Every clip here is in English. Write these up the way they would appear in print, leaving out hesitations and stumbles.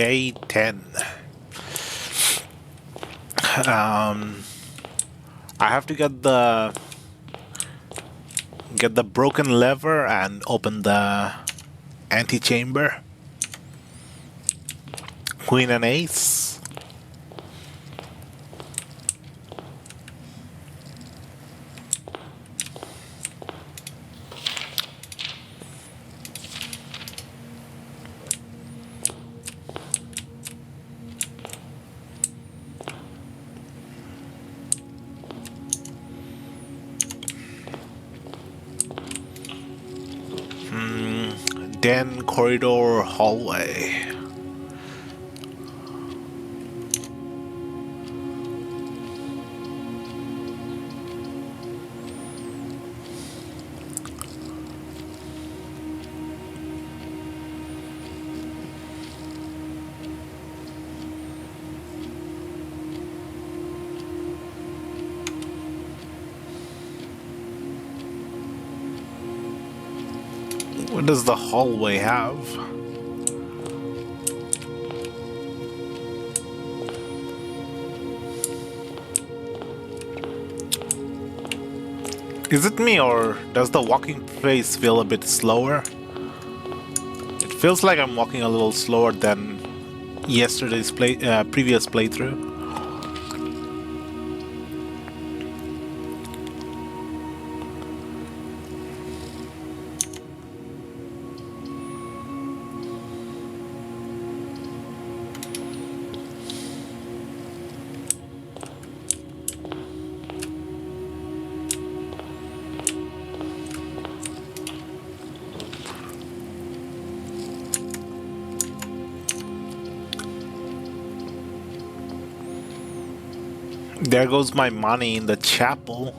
Day 10. I have to get the broken lever and open the antechamber. Queen and ace. Den, corridor, hallway. What does the hallway have? Is it me, or does the walking pace feel a bit slower? It feels like I'm walking a little slower than yesterday's previous playthrough. There goes my money in the chapel.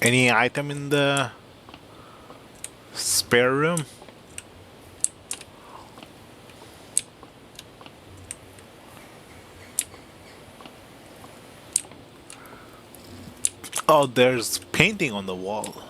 Any item in the spare room? Oh, there's painting on the wall.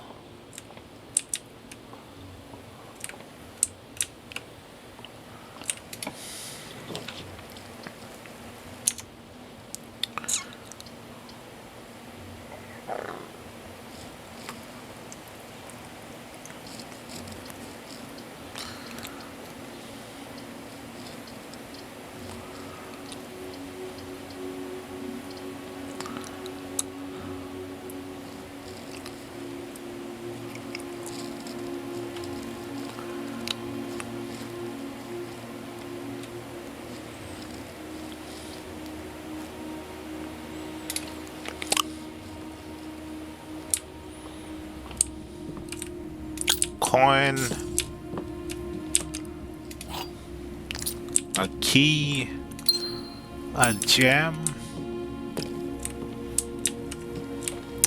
Coin, a key, a gem.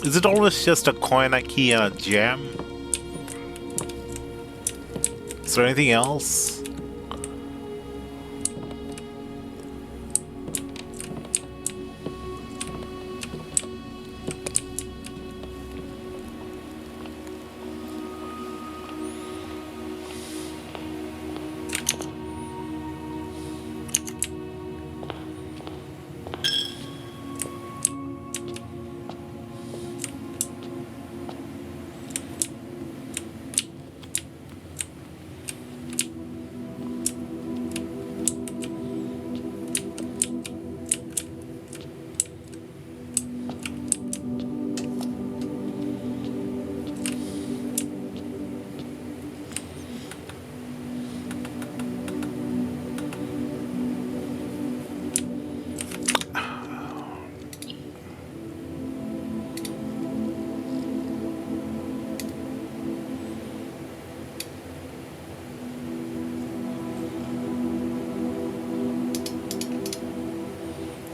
Is it always just a coin, a key, and a gem? Is there anything else?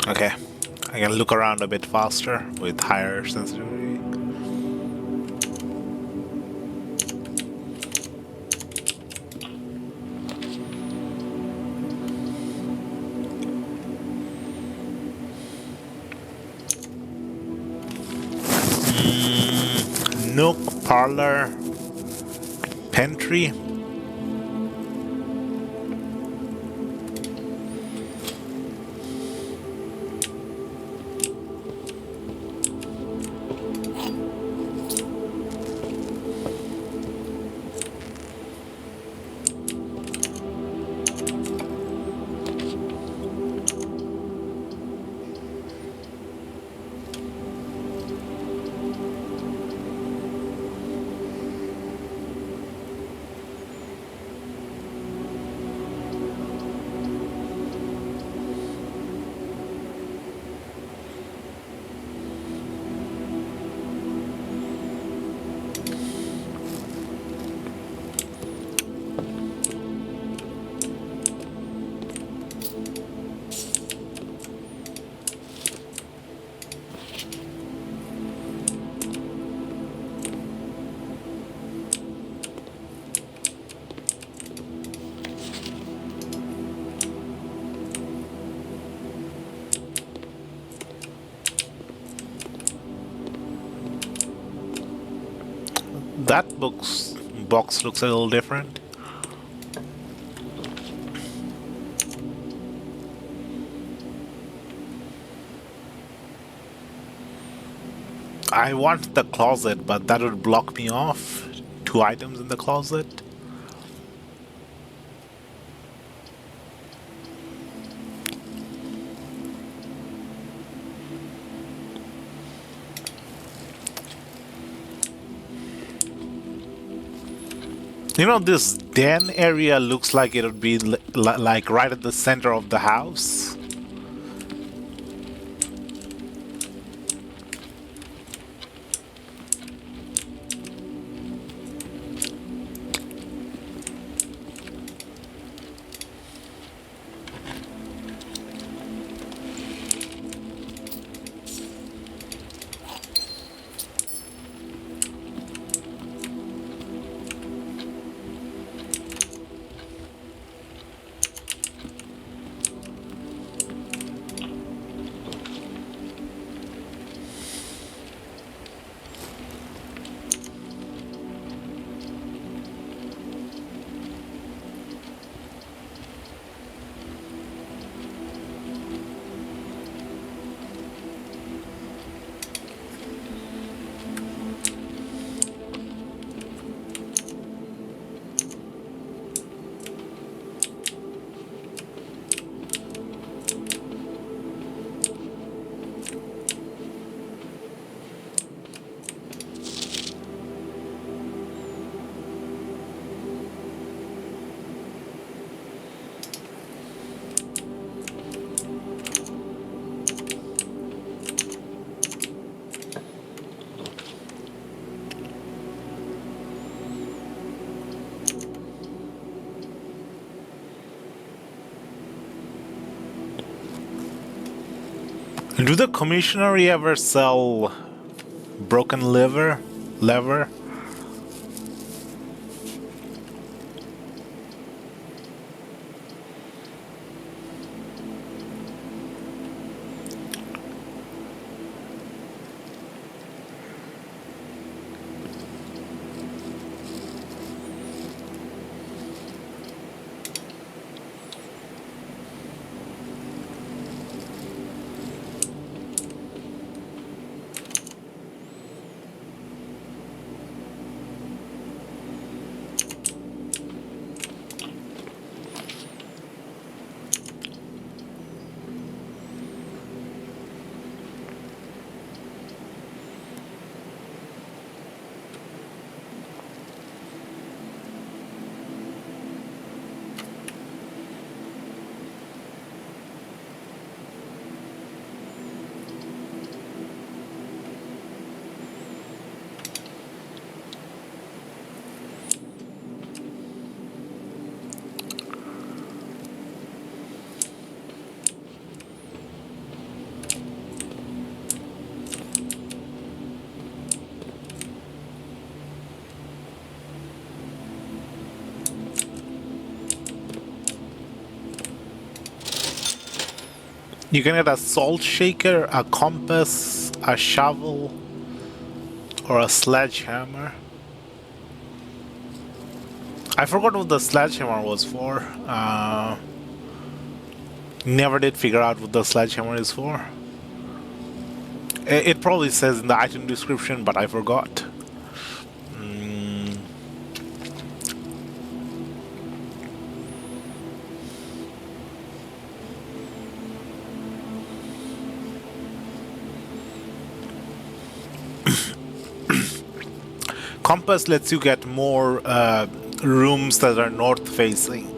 Okay, I can look around a bit faster with higher sensitivity. nook, parlor, pantry. That box looks a little different. I want the closet, but that would block me off. 2 items in the closet. You know, this den area looks like it would be like right at the center of the house. Do the commissionery ever sell broken lever? You can get a salt shaker, a compass, a shovel, Or a sledgehammer. I forgot what the sledgehammer was for. Never did figure out what the sledgehammer is for. It probably says in the item description, but I forgot. Compass lets you get more rooms that are north facing.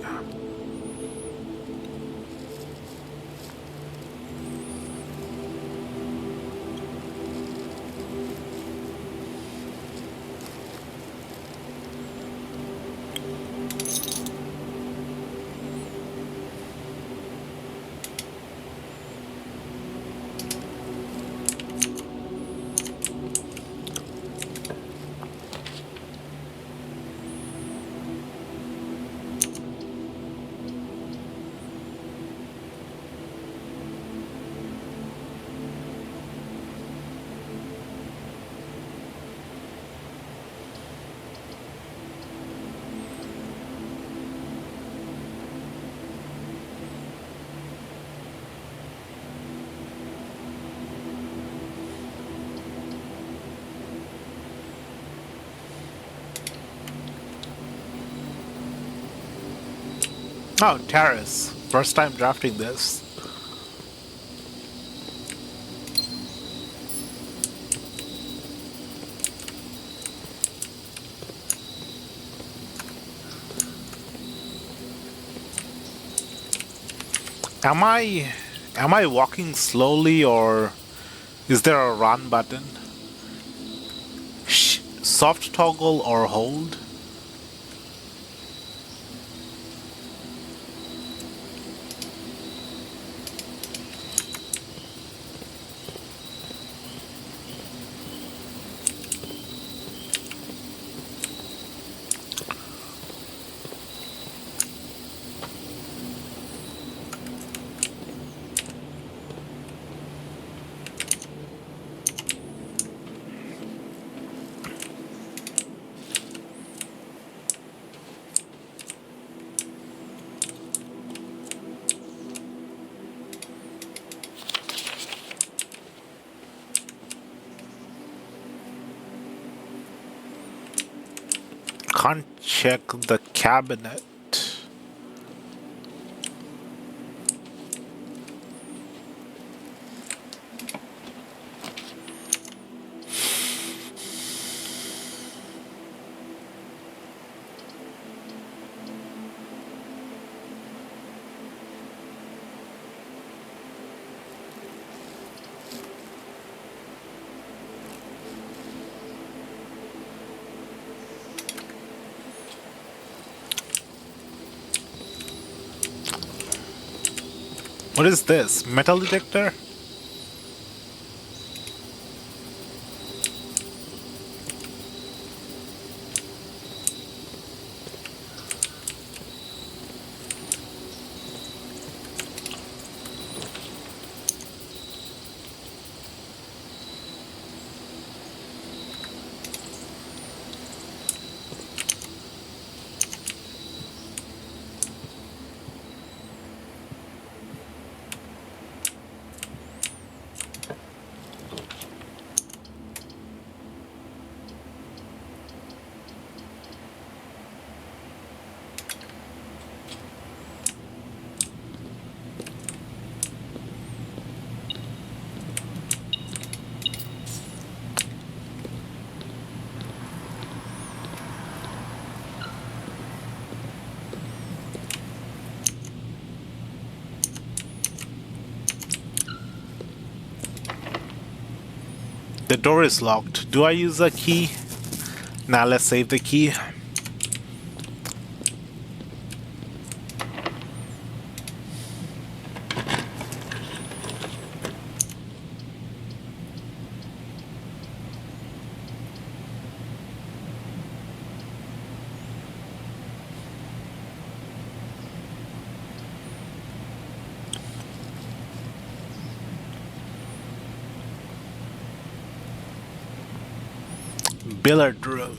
Oh, terrace. First time drafting this. Am I walking slowly or is there a run button? Soft toggle or hold? Can't check the cabinet. What is this? Metal detector? The door is locked. Do I use a key? Now let's save the key. Billiard room.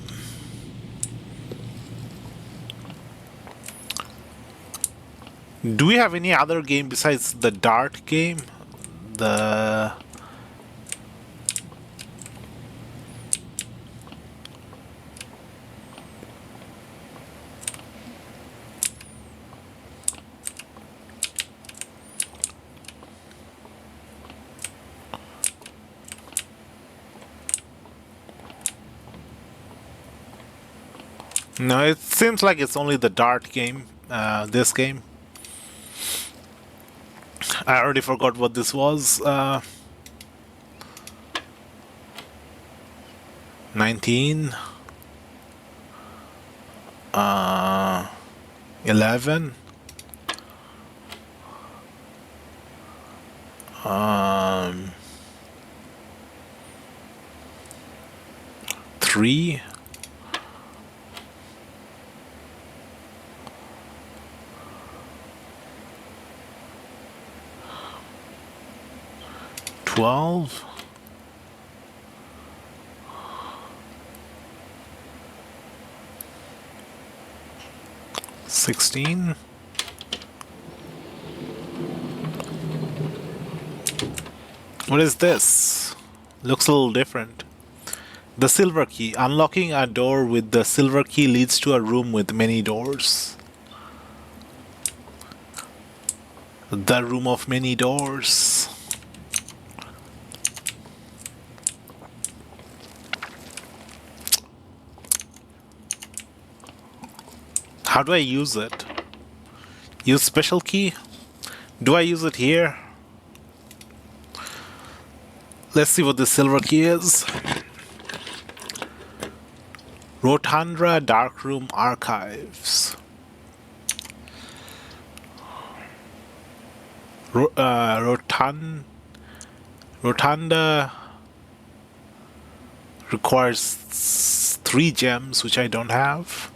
Do we have any other game besides the dart game? The... No, it seems like it's only the dart game, this game. I already forgot what this was. 19. 11. 3. 12. 16. What is this? Looks a little different. The silver key. Unlocking a door with the silver key leads to a room with many doors. The room of many doors. How do I use it? Use special key? Do I use it here? Let's see what the silver key is. Rotunda Darkroom Archives. Rotunda requires 3 gems, which I don't have.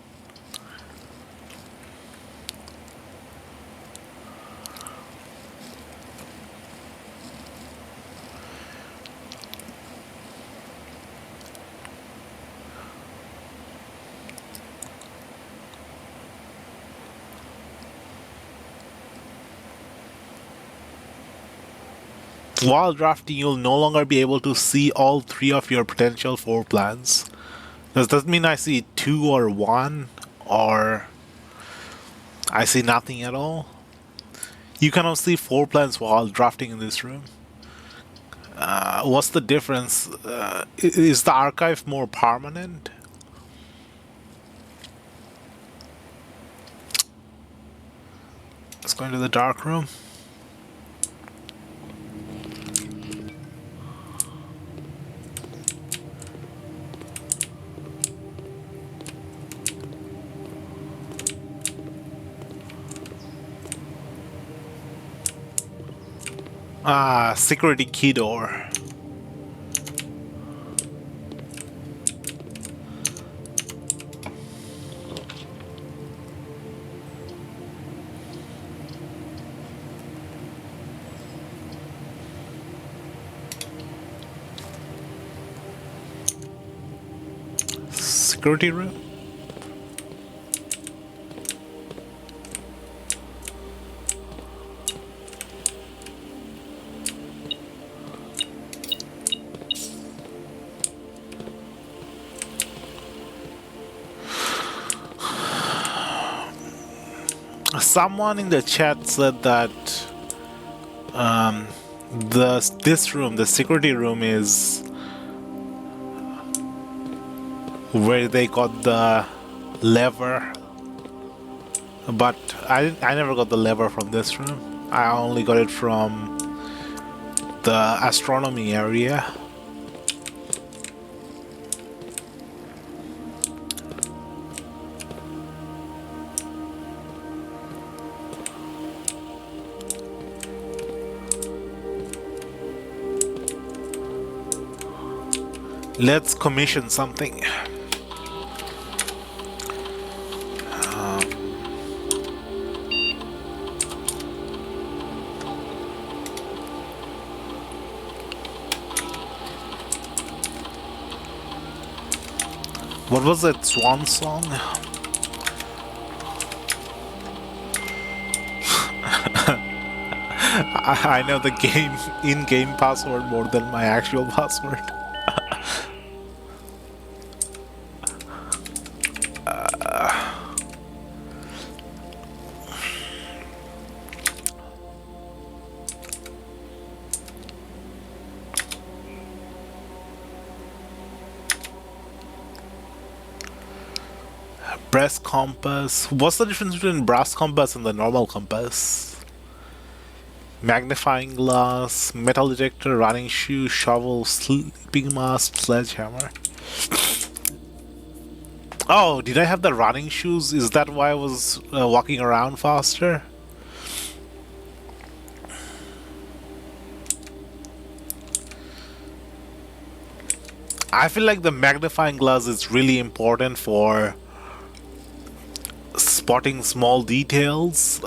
While drafting, you'll no longer be able to see all 3 of your potential 4 plans. Does that mean I see 2 or 1? Or I see nothing at all? You cannot see 4 plans while drafting in this room. What's the difference? Is the archive more permanent? Let's go into the dark room. Security key door. Security room. Someone in the chat said that this room, the security room, is where they got the lever, but I never got the lever from this room. I only got it from the astronomy area. Let's commission something. What was that swan song? I know the game in-game password more than my actual password. Brass compass. What's the difference between brass compass and the normal compass? Magnifying glass, metal detector, running shoe, shovel, sleeping mask, sledgehammer. Oh, did I have the running shoes? Is that why I was walking around faster? I feel like the magnifying glass is really important for spotting small details,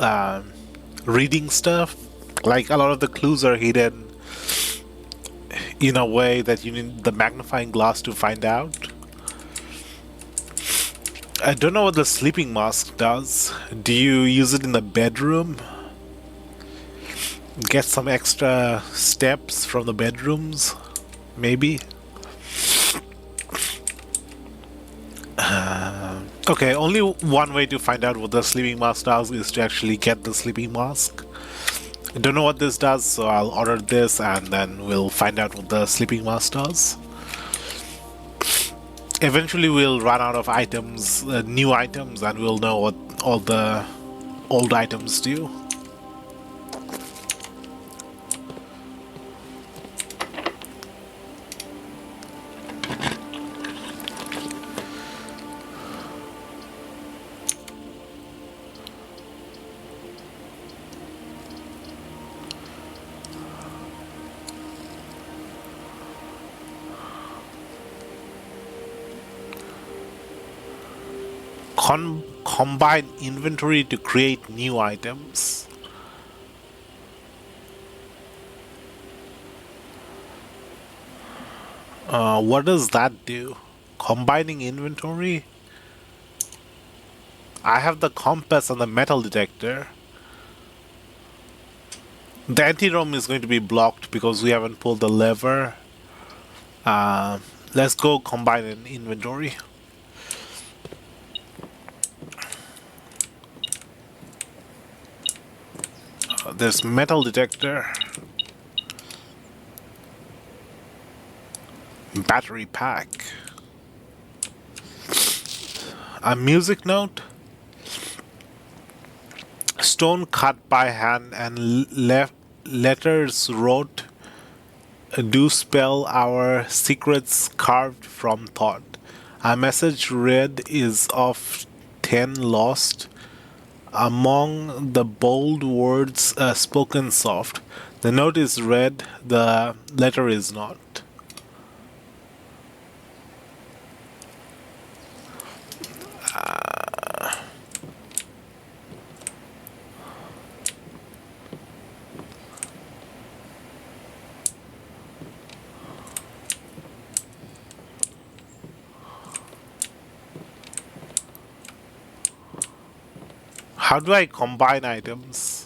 reading stuff. Like a lot of the clues are hidden in a way that you need the magnifying glass to find out. I don't know what the sleeping mask does. Do you use it in the bedroom? Get some extra steps from the bedrooms? Maybe? Okay, only one way to find out what the sleeping mask does is to actually get the sleeping mask. I don't know what this does, so I'll order this and then we'll find out what the sleeping mask does. Eventually we'll run out of items, new items, and we'll know what all the old items do. Combine inventory to create new items. What does that do? Combining inventory? I have the compass and the metal detector. The anti-roam is going to be blocked because we haven't pulled the lever. Let's go combine an inventory. There's metal detector. Battery pack. A music note. Stone cut by hand and letters wrote do spell our secrets carved from thought. A message read is of 10 lost. Among the bold words spoken soft. The note is read, the letter is not. How do I combine items?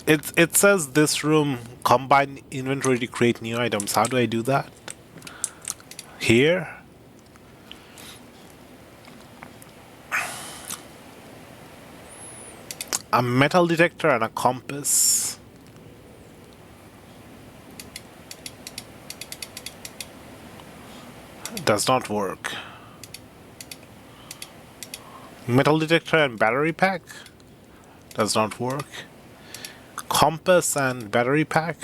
It says this room combine inventory to create new items. How do I do that? Here? A metal detector and a compass. Does not work. Metal detector and battery pack? Does not work. Compass and battery pack?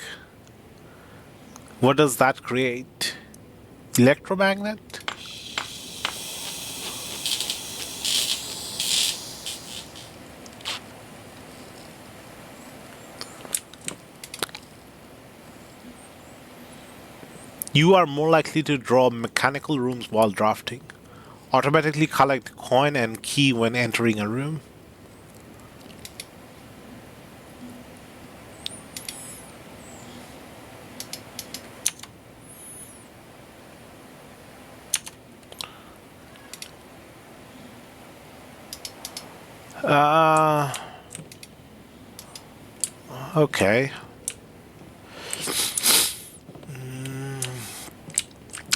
What does that create? Electromagnet? You are more likely to draw mechanical rooms while drafting. Automatically collect coin and key when entering a room. Uh, okay.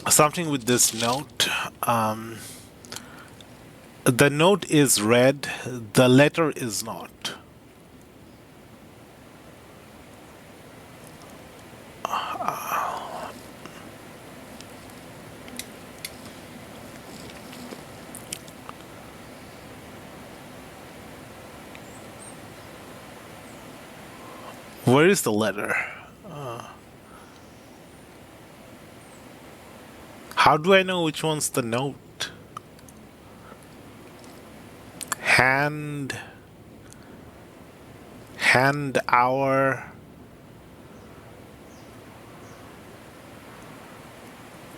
Something with this note. The note is red, the letter is not. Where is the letter? How do I know which one's the note? Hand, hand, hour,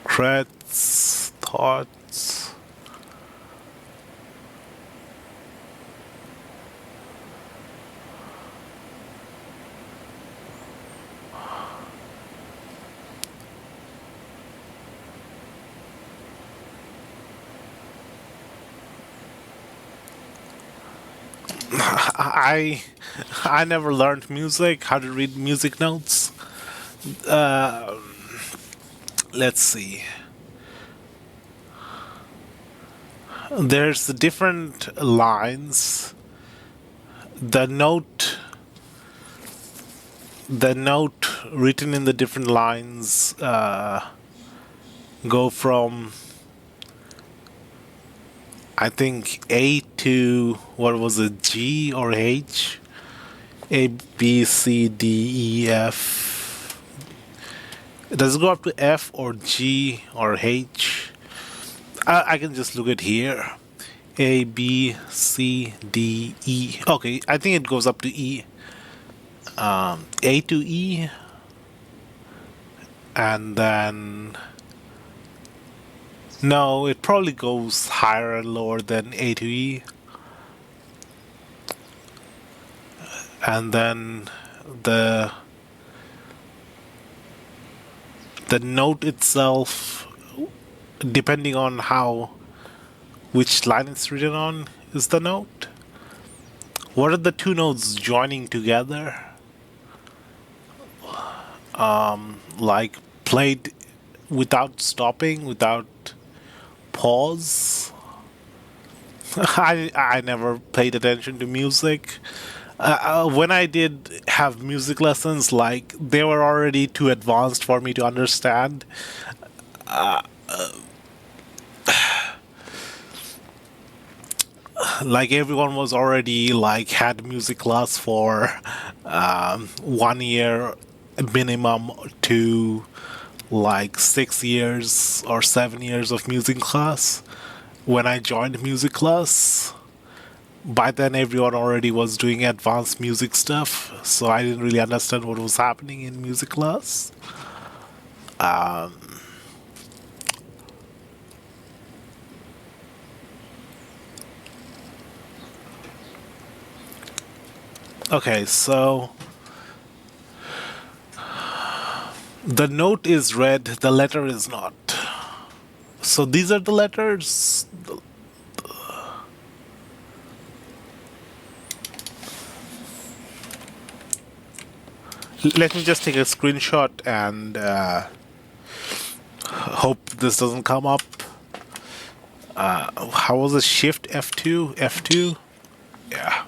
creds, thoughts. I I never learned music, how to read music notes. Uh, let's see. There's different lines. The note, the note written in the different lines go from I think A to what was it, G or H? A B C D E F. Does it go up to F or G or H? I can just look at here. A B C D E. Okay, I think it goes up to E. A to E, and then no, it probably goes higher and lower than A to E, and then the the note itself, depending on how which line it's written on, is the note. What are the two notes joining together? Like played without stopping, without pause. I never paid attention to music. When I did have music lessons, like they were already too advanced for me to understand. Like everyone was already like had music class for 1 year minimum to like 6 years or 7 years of music class. When I joined music class, by then everyone already was doing advanced music stuff, so I didn't really understand what was happening in music class. Okay, so the note is red, the letter is not. So these are the letters. Let me just take a screenshot and hope this doesn't come up. How was it? Shift F2? F2? Yeah.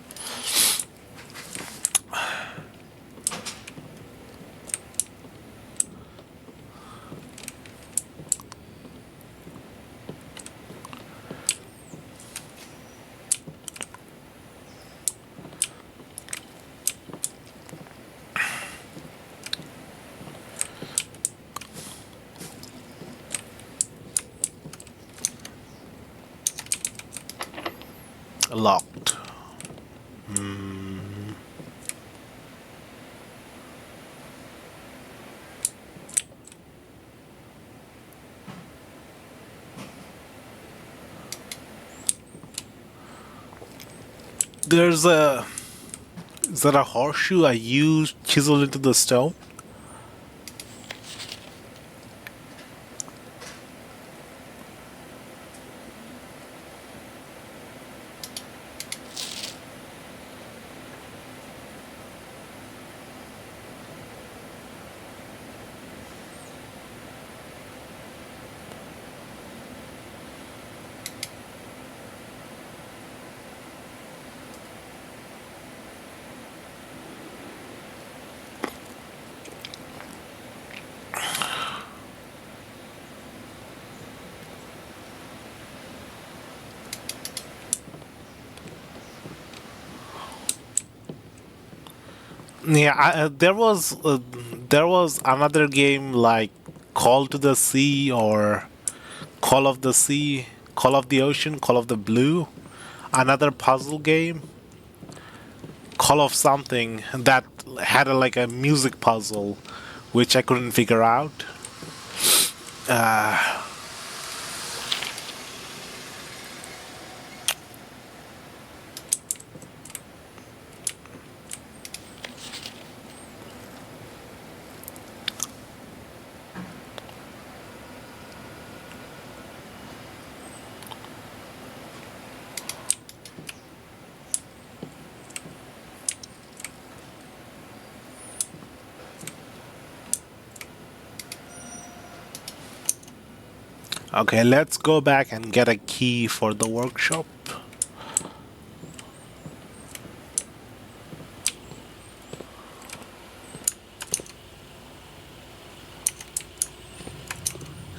Locked. There's a. Is that a horseshoe I used chiseled into the stone? Yeah, there was another game like Call to the Sea or Call of the Sea, Call of the Ocean, Call of the Blue. Another puzzle game, Call of something that had like a music puzzle, which I couldn't figure out. Okay, let's go back and get a key for the workshop.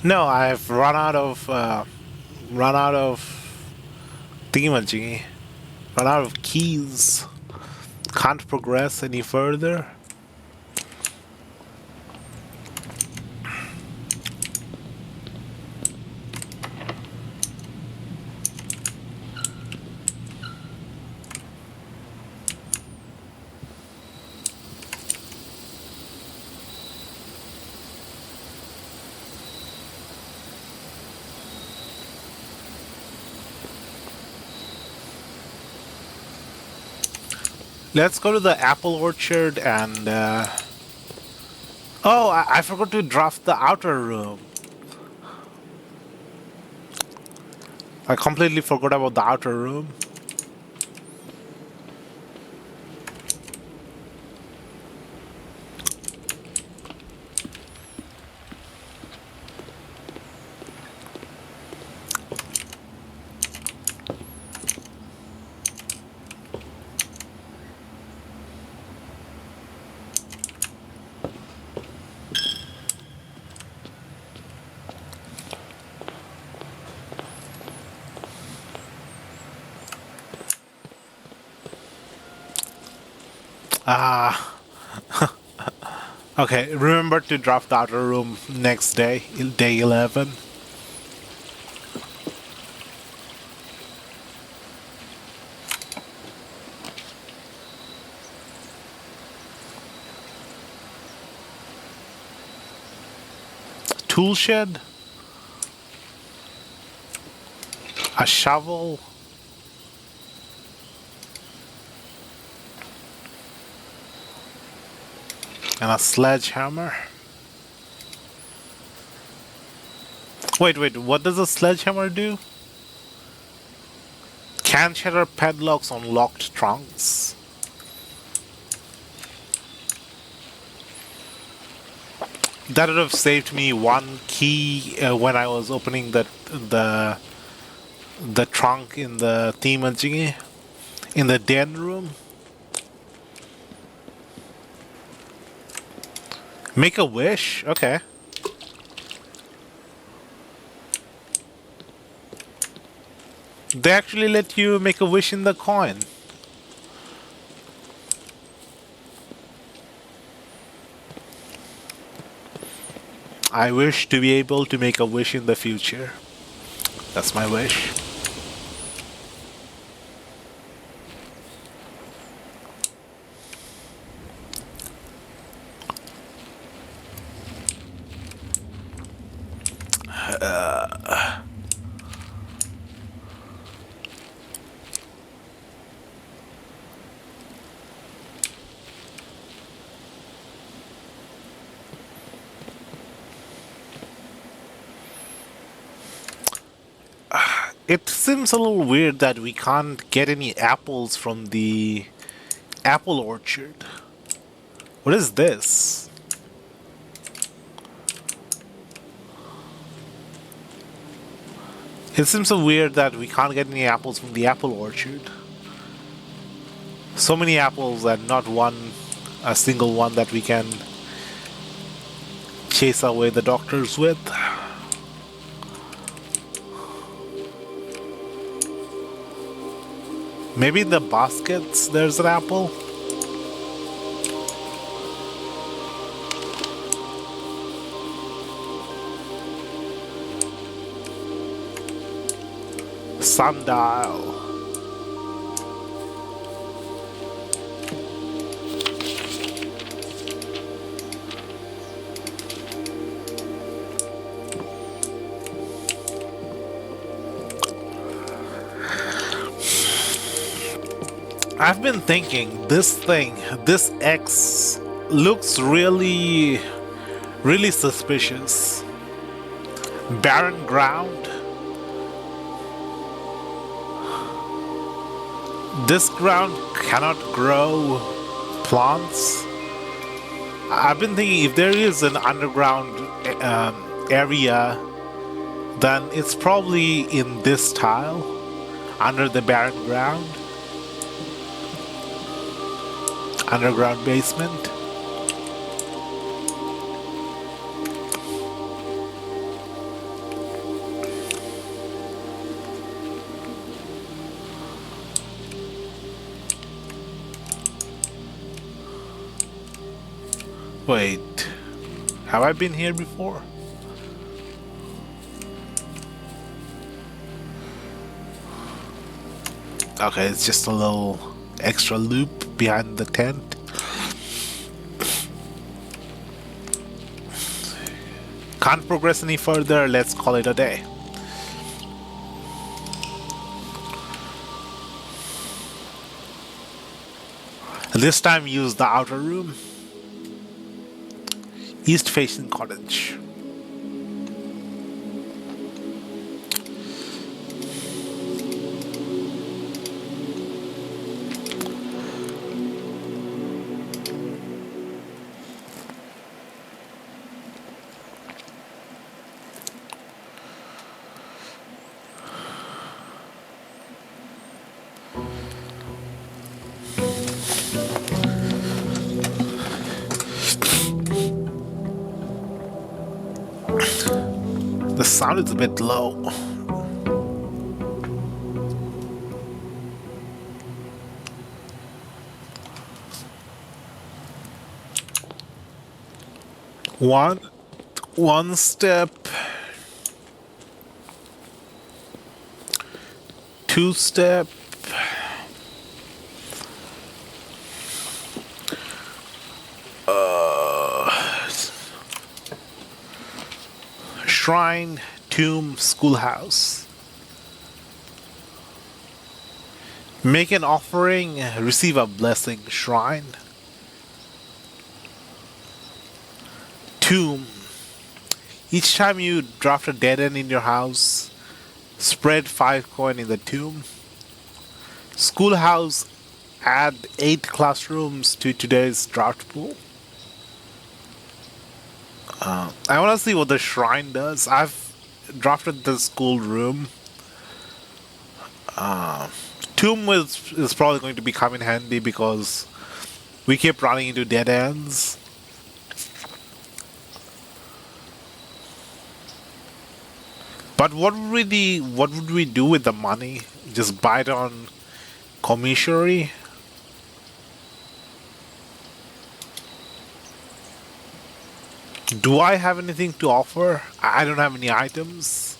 No, I've run out of thingamajiggy, run out of keys. Can't progress any further. Let's go to the apple orchard and. Oh, I forgot to draft the outer room. I completely forgot about the outer room. Ah. Okay, remember to draft the outer room next day, day 11. Tool shed? A shovel? And a sledgehammer? Wait, what does a sledgehammer do? Can shatter padlocks on locked trunks. That would have saved me one key when I was opening the trunk in the thingamajiggy in the den room. Make a wish? Okay. They actually let you make a wish in the coin. I wish to be able to make a wish in the future. That's my wish. It seems a little weird that we can't get any apples from the apple orchard. What is this? It seems so weird that we can't get any apples from the apple orchard. So many apples and not a single one that we can chase away the doctors with. Maybe in the baskets there's an apple? Sundial. I've been thinking this X looks really suspicious. Barren ground. This ground cannot grow plants. I've been thinking if there is an underground area, then it's probably in this tile, under the barren ground. Underground basement. Wait, have I been here before? Okay, it's just a little extra loop behind the tent. Can't progress any further, let's call it a day. This time use the outer room. East facing cottage. The sound is a bit low. One step, two step, shrine, tomb, schoolhouse. Make an offering, receive a blessing, shrine. Tomb. Each time you draft a dead end in your house, spread 5 coin in the tomb. Schoolhouse, add 8 classrooms to today's draft pool. I want to see what the shrine does. I've drafted the school room. Tomb is probably going to become in handy because we keep running into dead ends. But what would we do with the money? Just buy it on commissary? Do I have anything to offer? I don't have any items.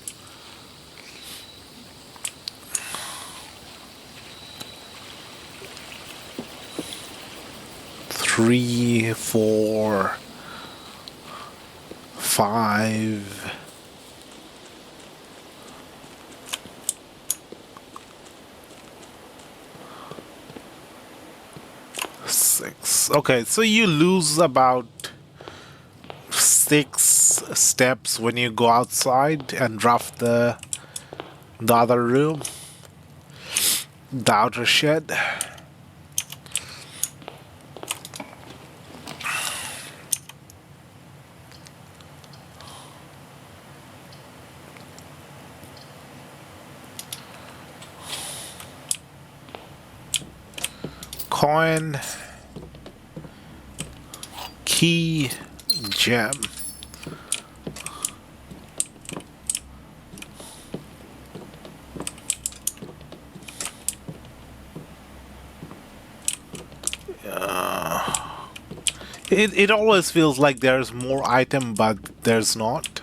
Three, 4, 5. Okay, so you lose about 6 steps when you go outside and draft the other room, the outer shed. Coin, key, gem. It always feels like there's more item, but there's not.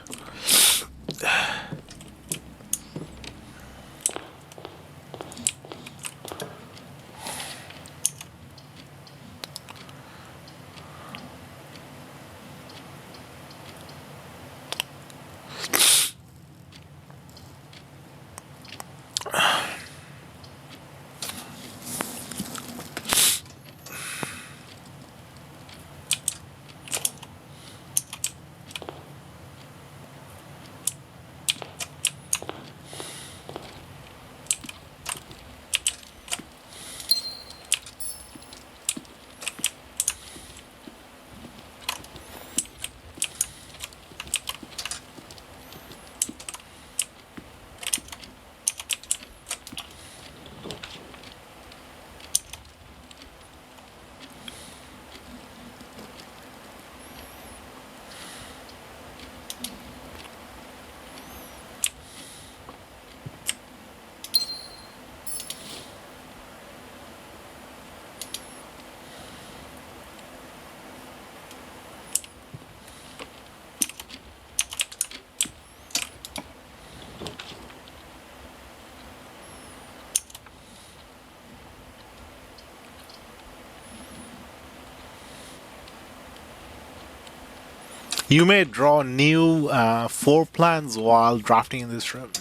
You may draw new floor plans while drafting in this room.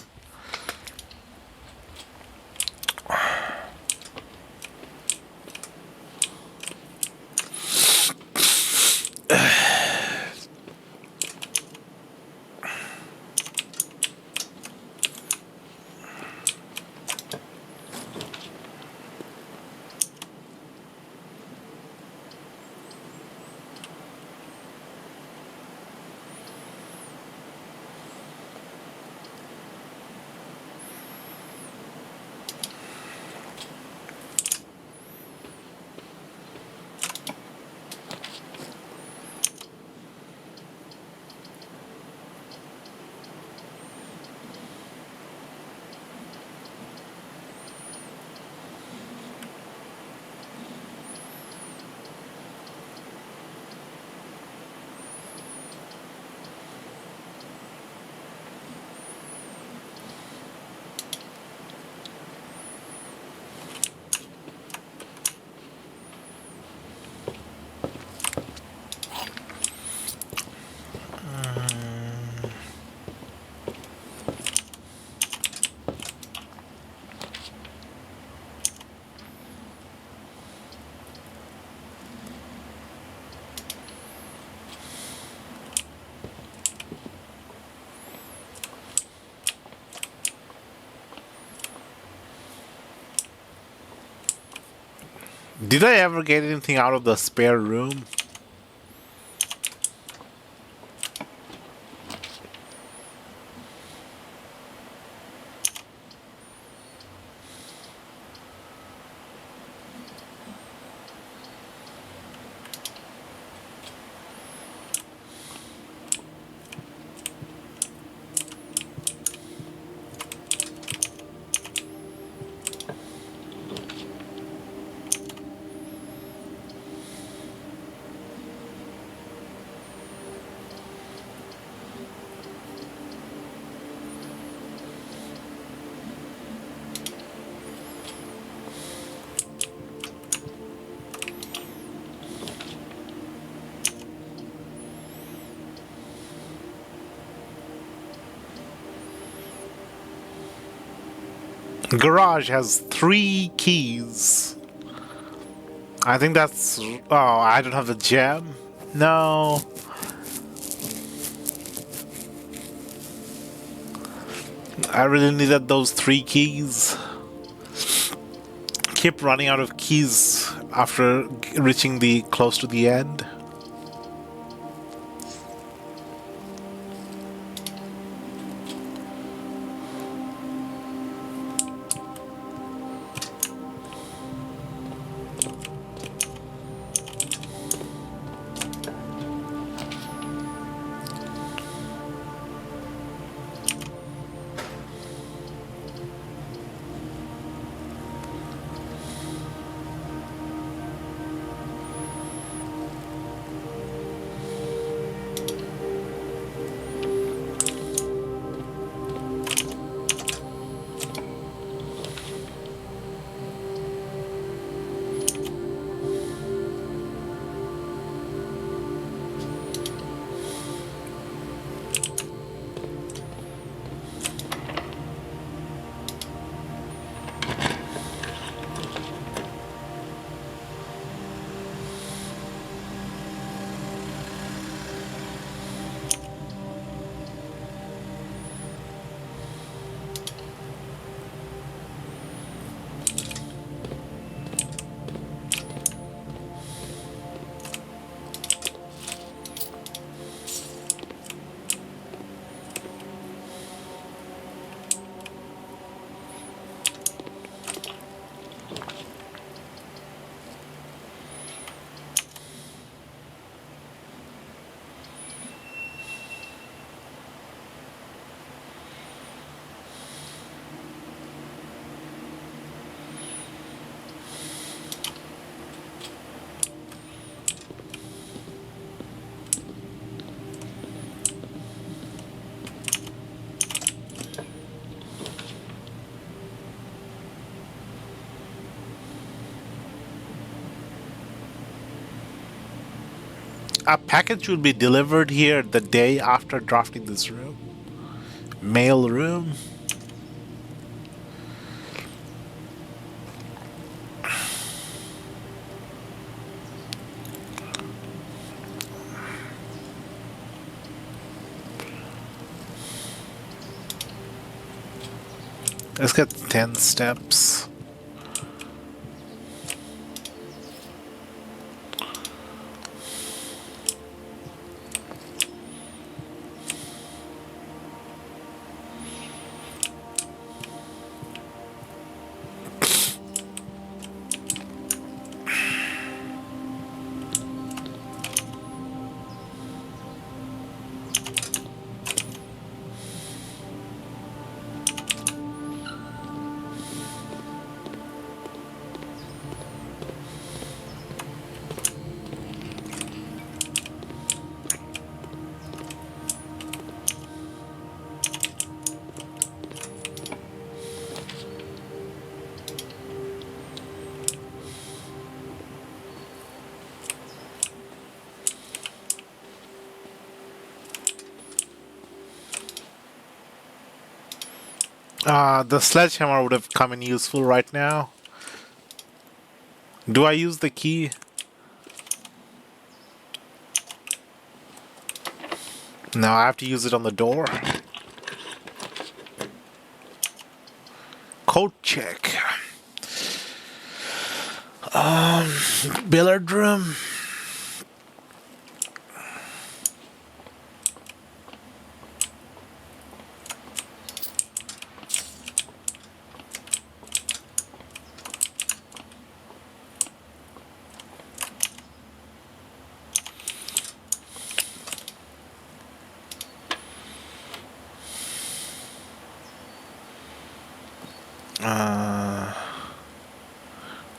Did I ever get anything out of the spare room? Garage has 3 keys. I think that's... Oh, I don't have the gem. No. I really needed those 3 keys. Keep running out of keys after reaching the close to the end. A package will be delivered here the day after drafting this room. Mail room. Let's get 10 steps. The sledgehammer would have come in useful right now. Do I use the key? No, I have to use it on the door. Code check. Billiard room.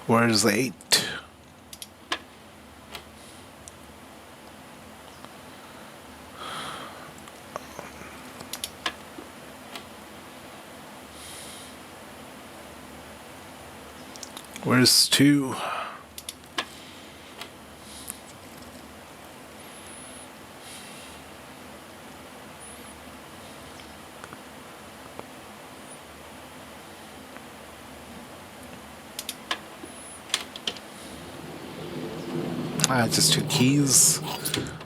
Where's 8? Where's 2? Just 2 keys.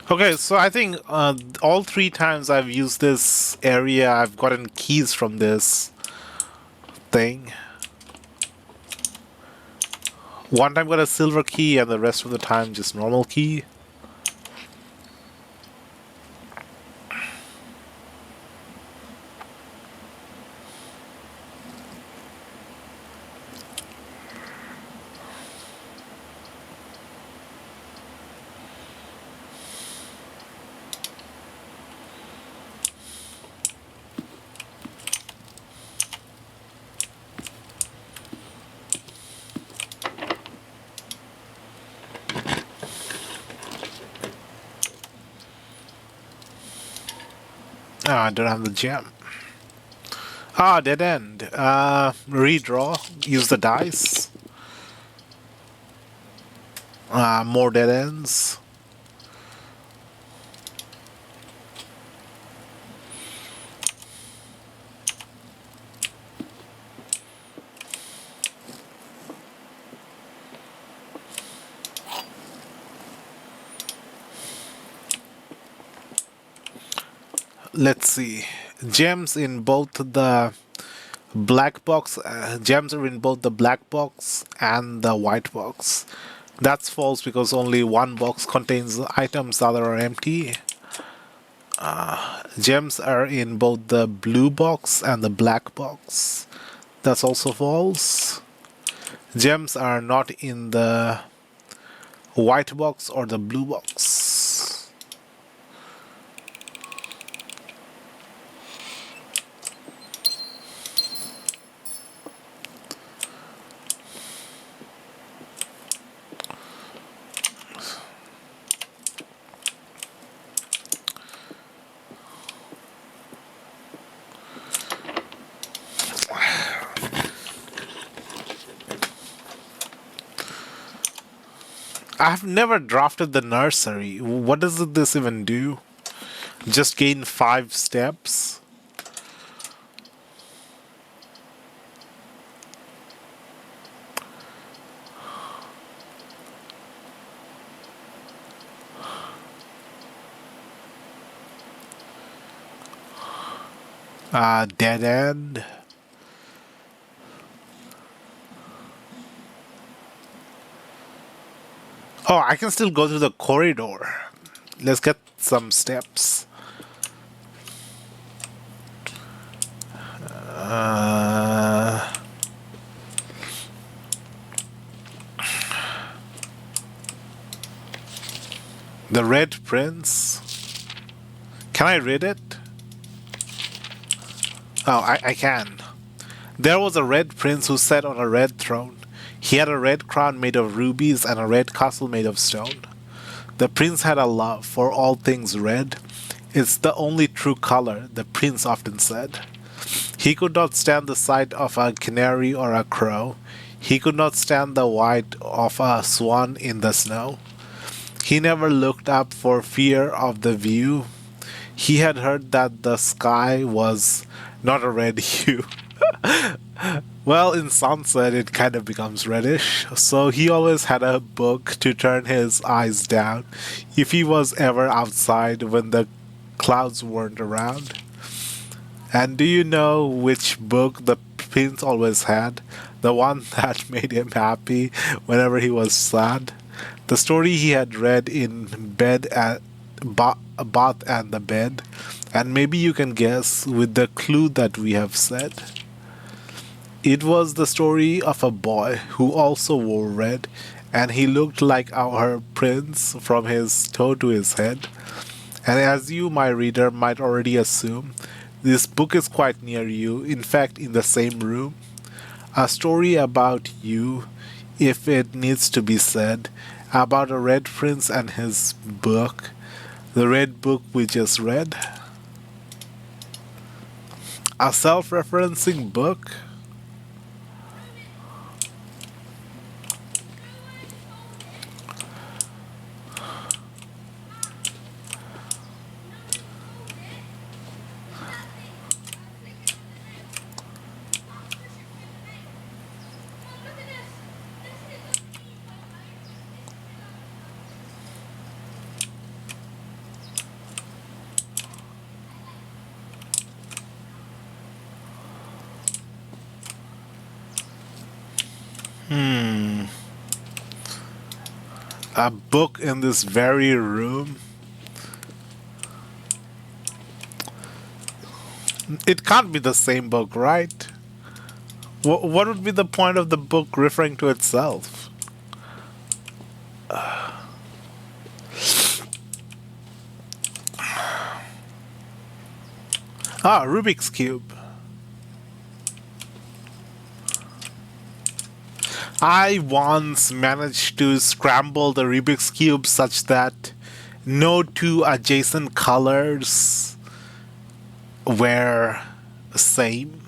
Okay, so I think all 3 times I've used this area, I've gotten keys from this thing. One time got a silver key and the rest of the time just normal key. I don't have the gem. Dead end. Redraw. Use the dice. More dead ends. Let's see. Gems in both the black box. Gems are in both the black box and the white box. That's false because only one box contains items, the other are empty. Gems are in both the blue box and the black box. That's also false. Gems are not in the white box or the blue box. I've never drafted the nursery. What does this even do? Just gain 5 steps? Dead end. Oh, I can still go through the corridor. Let's get some steps. Uh, the Red Prince. Can I read it? Oh, I can. There was a red prince who sat on a red throne. He had a red crown made of rubies and a red castle made of stone. The prince had a love for all things red. It's the only true color, the prince often said. He could not stand the sight of a canary or a crow. He could not stand the white of a swan in the snow. He never looked up for fear of the view. He had heard that the sky was not a red hue. Well, in sunset, it kind of becomes reddish, so he always had a book to turn his eyes down if he was ever outside when the clouds weren't around. And do you know which book the prince always had? The one that made him happy whenever he was sad? The story he had read in bed at bath and the bed, and maybe you can guess with the clue that we have said. It was the story of a boy who also wore red, and he looked like our prince from his toe to his head. And as you, my reader, might already assume, this book is quite near you, in fact, in the same room. A story about you, if it needs to be said, about a red prince and his book, the red book we just read. A self referencing book? A book in this very room? It can't be the same book, right? What would be the point of the book referring to itself? Ah, Rubik's Cube. I once managed to scramble the Rubik's Cube such that no two adjacent colors were the same.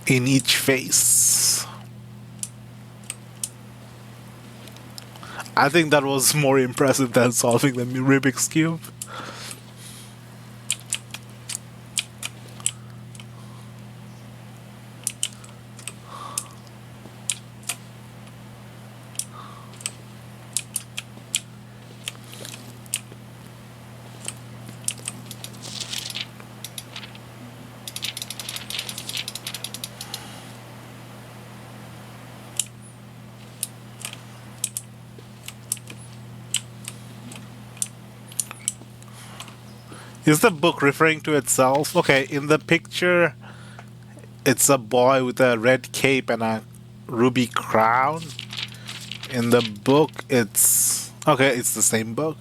In each face. I think that was more impressive than solving the Rubik's Cube. Is the book referring to itself? Okay, in the picture, it's a boy with a red cape and a ruby crown. In the book, it's... Okay, it's the same book.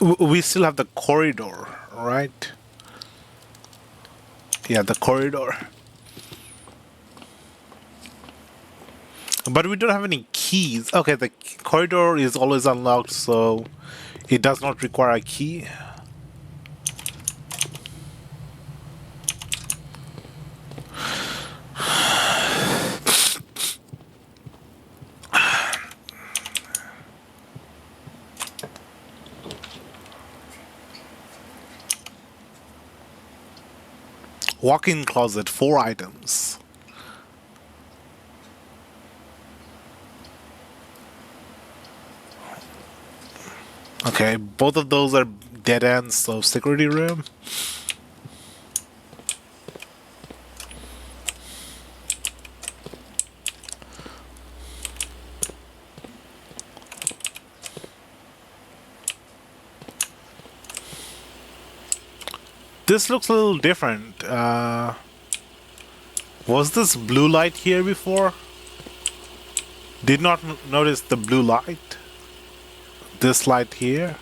We still have the corridor, right? Yeah, the corridor. But we don't have any keys. Okay, the corridor is always unlocked, so it does not require a key. Walk-in closet, 4 items. Okay, both of those are dead ends, so security room. This looks a little different. Was this blue light here before? Did not notice the blue light. This light here.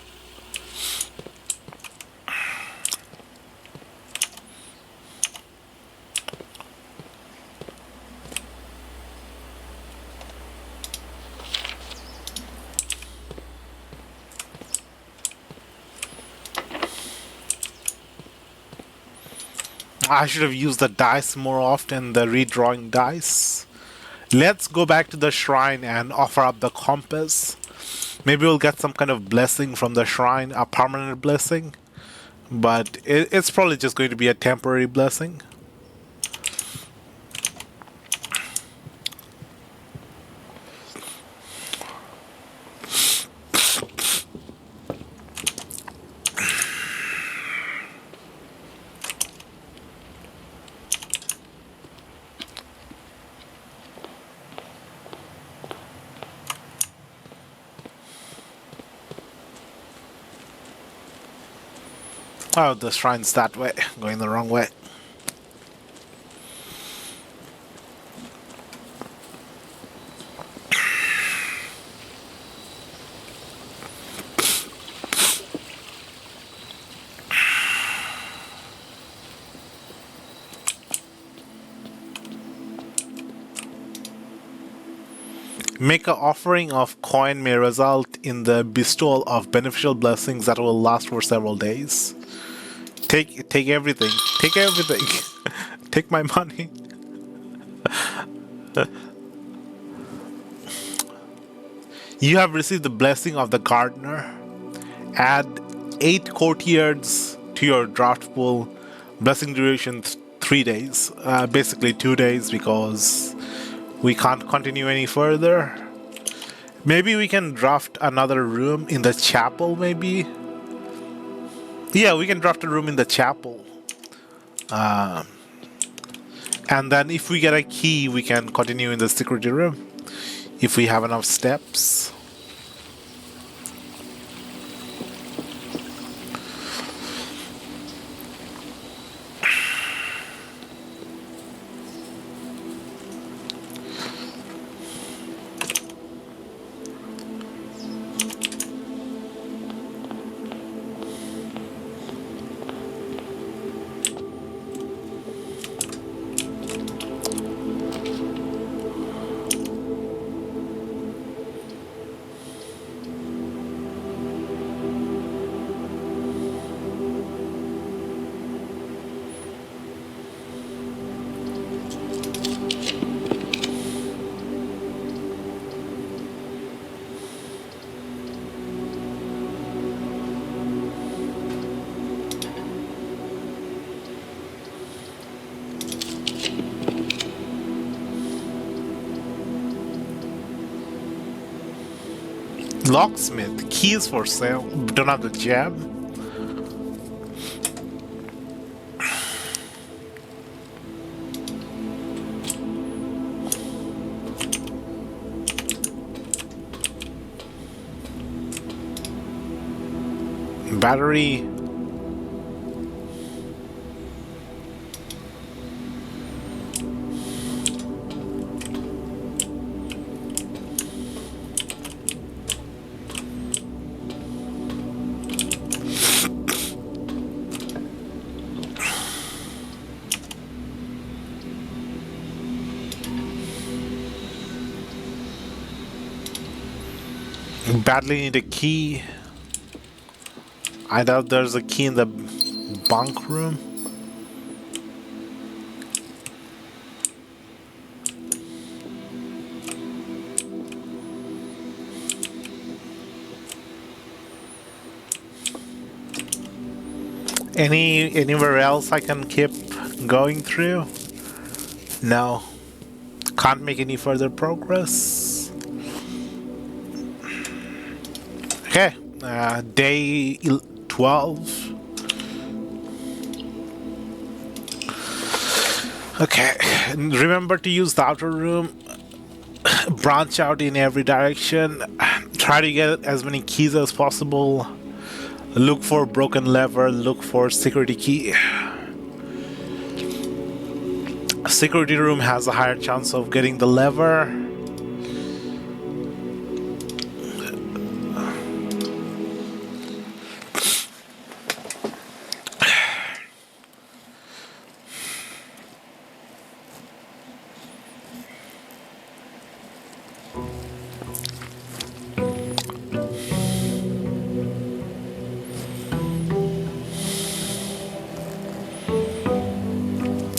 I should have used the dice more often, the redrawing dice. Let's go back to the shrine and offer up the compass. Maybe we'll get some kind of blessing from the shrine, a permanent blessing. But it's probably just going to be a temporary blessing. Oh, the shrine's that way. Going the wrong way. Make an offering of coin may result in the bestowal of beneficial blessings that will last for several days. Take everything. Take everything. Take my money. You have received the blessing of the gardener. Add 8 courtiers to your draft pool. Blessing duration 3 days. Basically 2 days because we can't continue any further. Maybe we can draft another room in the chapel, maybe? Yeah, we can draft a room in the chapel. And then if we get a key, we can continue in the security room. If we have enough steps. Locksmith, keys for sale. Don't have the gem. Battery. Badly need a key. I doubt there's a key in the bunk room. Anywhere else I can keep going through? No. Can't make any further progress. Okay. Day 12. Okay. Remember to use the outer room. Branch out in every direction. Try to get as many keys as possible. Look for broken lever. Look for security key. A security room has a higher chance of getting the lever.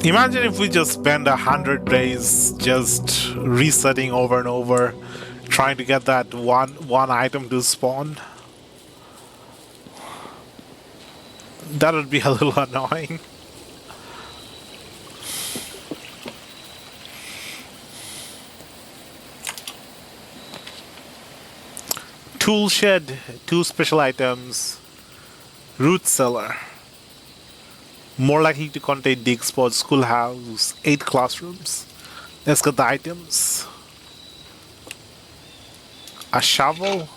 Imagine if we just spend 100 days just resetting over and over, trying to get that one item to spawn. That would be a little annoying. Tool shed, 2 special items. Root cellar. More likely to contain dig spot, schoolhouse, 8 classrooms. Let's get the items. A shovel.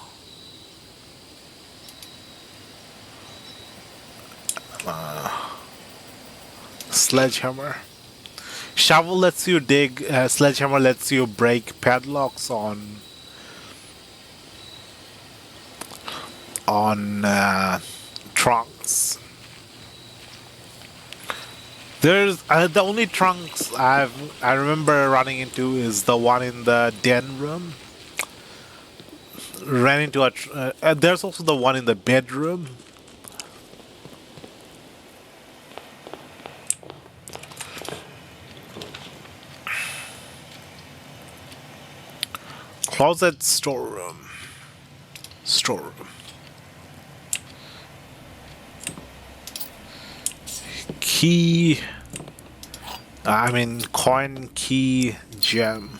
Sledgehammer. Shovel lets you dig, sledgehammer lets you break padlocks on trunks. There's the only trunks I remember running into is the one in the den room. Ran into a. There's also the one in the bedroom. Closet storeroom. Storeroom. Key. I mean, coin, key, gem.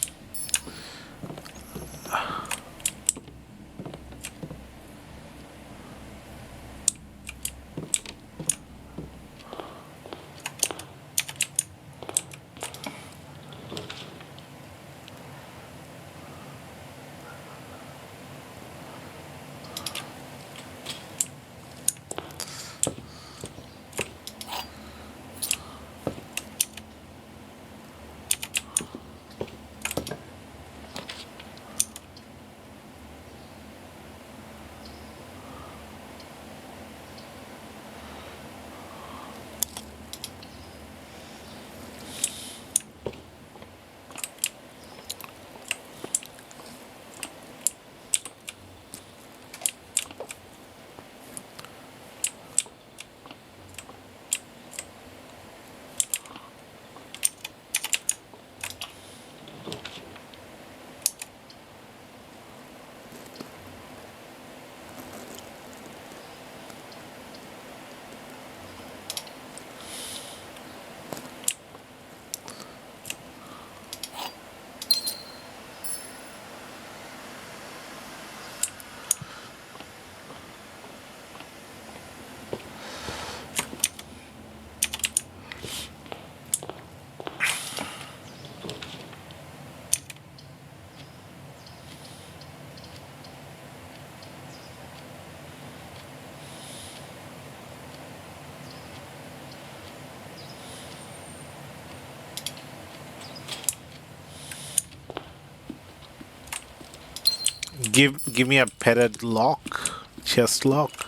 Give me a petted lock, chest lock.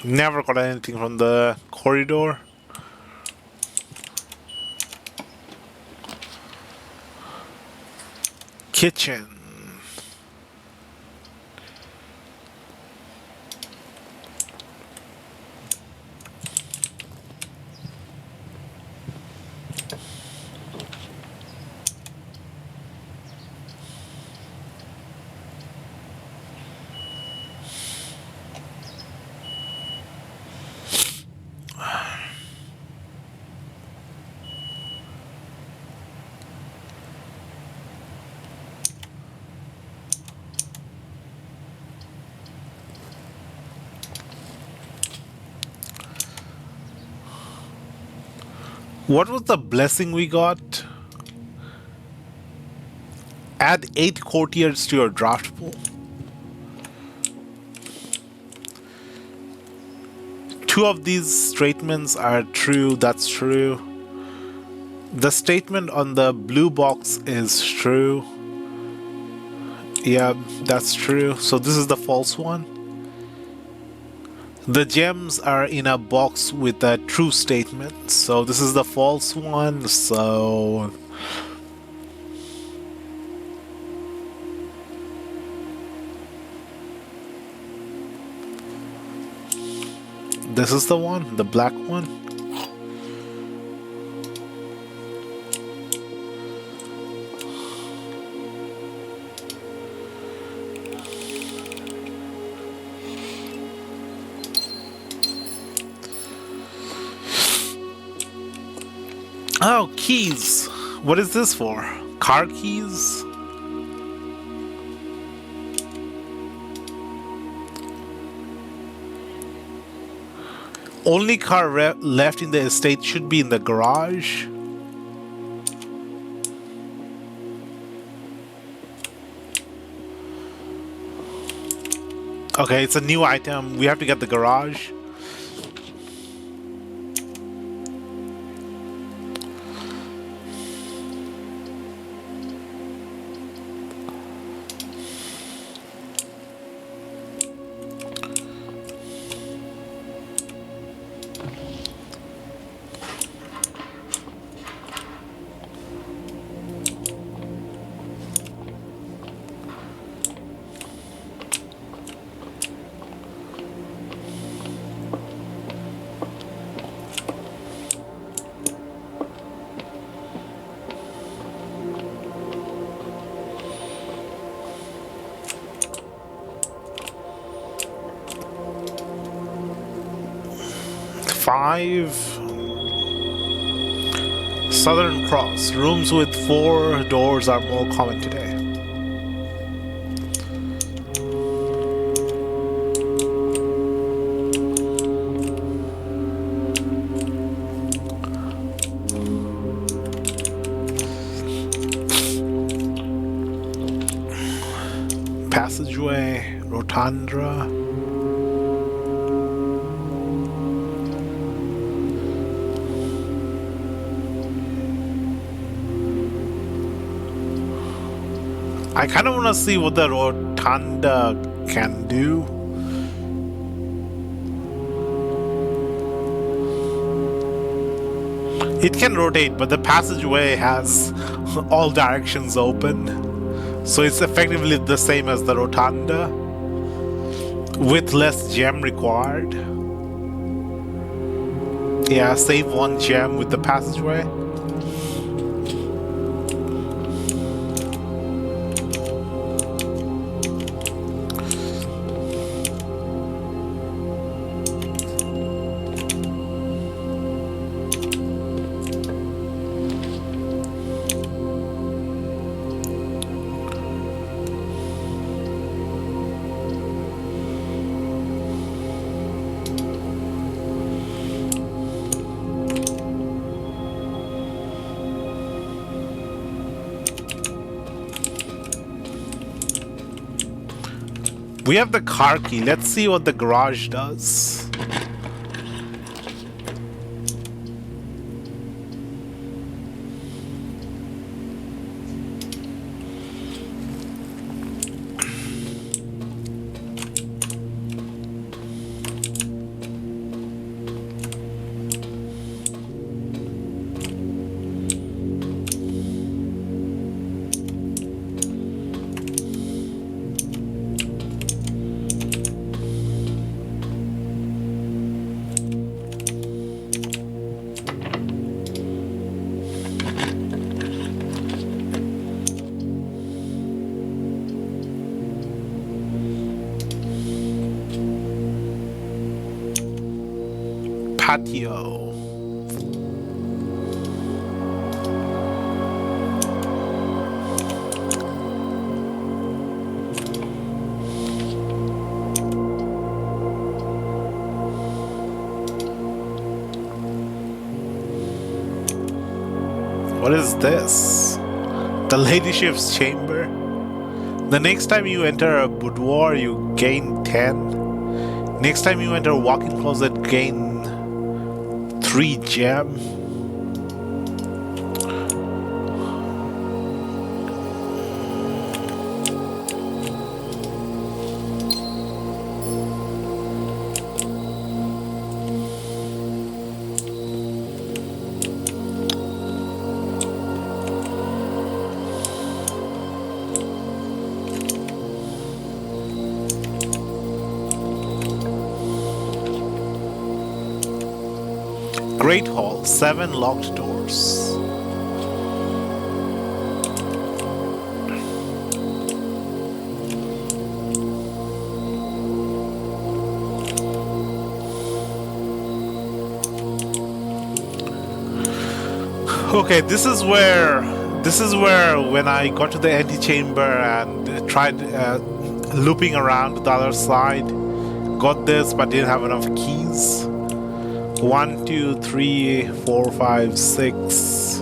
Never got anything from the corridor. Kitchen. What was the blessing we got? Add 8 courtiers to your draft pool. 2 of these statements are true, that's true. The statement on the blue box is true. Yeah, that's true. So this is the false one. The gems are in a box with a true statement. So this is the false one. So this is the one, the black one. Oh, keys. What is this for? Car keys? Only car left in the estate should be in the garage. Okay, it's a new item. We have to get the garage. Southern Cross. Rooms with 4 doors are more common today. Passageway, Rotundra. I kind of want to see what the Rotunda can do. It can rotate, but the passageway has all directions open. So it's effectively the same as the Rotunda, with less gem required. Yeah, save 1 gem with the passageway. We have the car key. Let's see what the garage does. patio. What is this? The ladyship's chamber. The next time you enter a boudoir, you gain 10. Next time you enter a walk-in closet, gain 3 gem. Great Hall, 7 locked doors. Okay, this is where when I got to the antechamber and tried looping around the other side, got this but didn't have enough keys. 1, 2, 3, 4, 5, 6.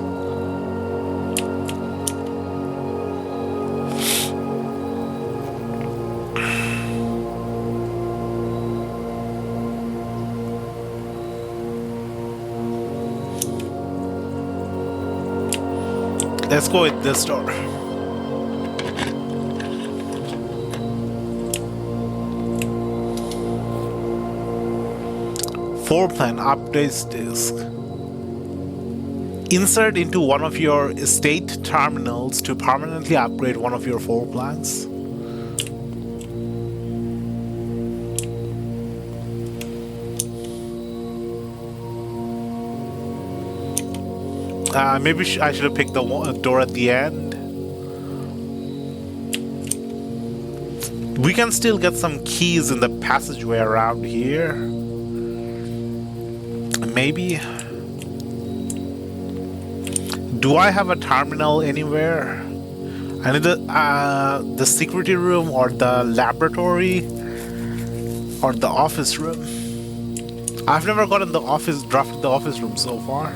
Let's go with this door. Floor plan updates disk. Insert into one of your estate terminals to permanently upgrade one of your floor plans. Maybe I should have picked the door at the end. We can still get some keys in the passageway around here. Maybe. Do I have a terminal anywhere? I need the security room or the laboratory or the office room. I've never gotten the drafted the office room so far.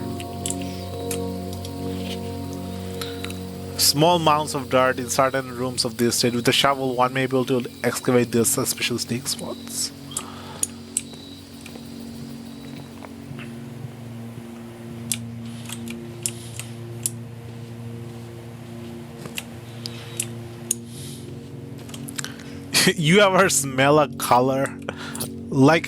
Small mounds of dirt in certain rooms of the estate. With a shovel, one may be able to excavate the suspicious snake spots. You ever smell a color? Like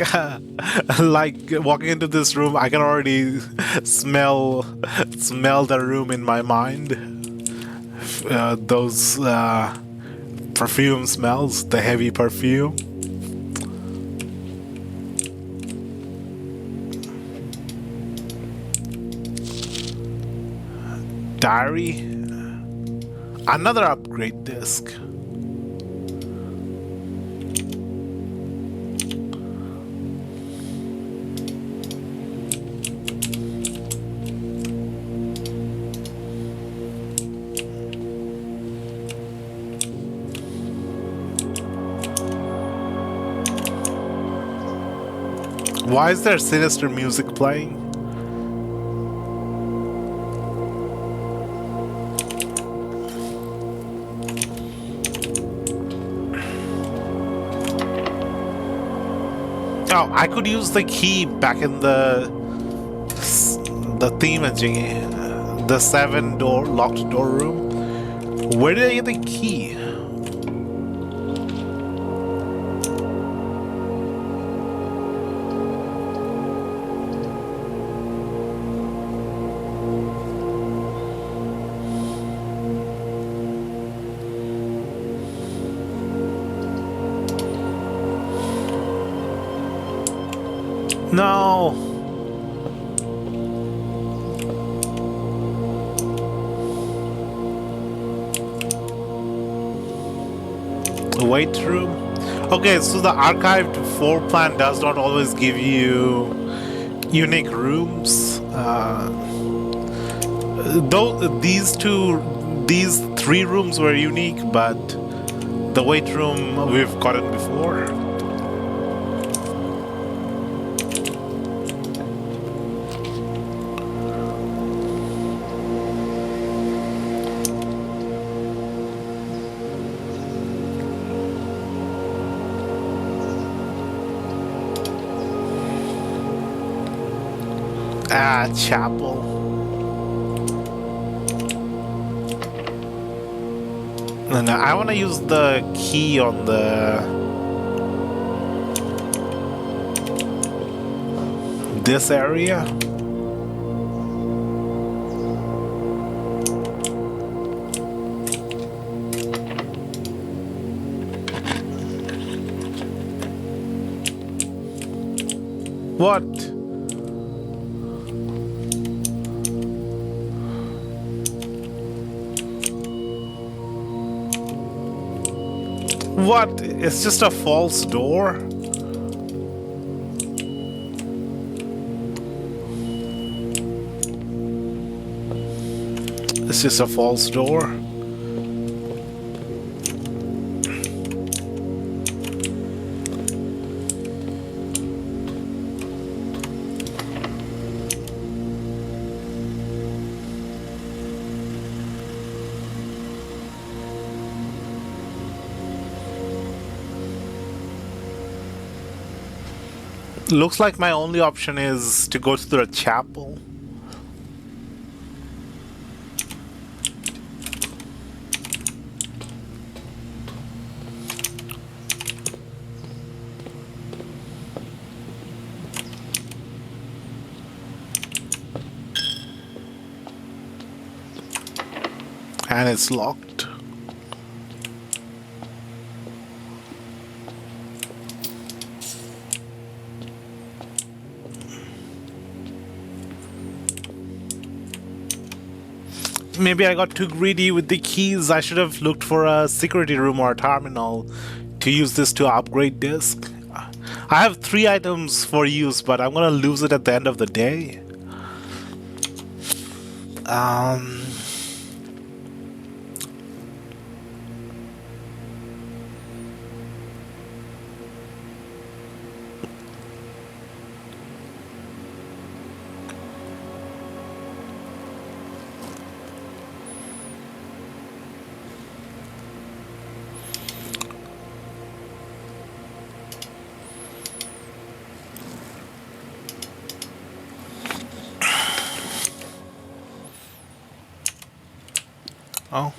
walking into this room, I can already smell the room in my mind. Those perfume smells, the heavy perfume. Diary. Another upgrade disc. Why is there sinister music playing? Oh, I could use the key back in the thingamajiggy, the 7 door locked door room. Where did I get the key? No. Wait room. Okay, so the archived floor plan does not always give you unique rooms. Though these three rooms were unique, but the weight room we've gotten before. Ah, chapel. No, I want to use the key on this area. What? What? It's just a false door? It's just a false door? Looks like my only option is to go to the chapel. And it's locked. Maybe I got too greedy with the keys. I should have looked for a security room or a terminal to use this to upgrade disk. I have 3 items for use, but I'm gonna lose it at the end of the day. Oh.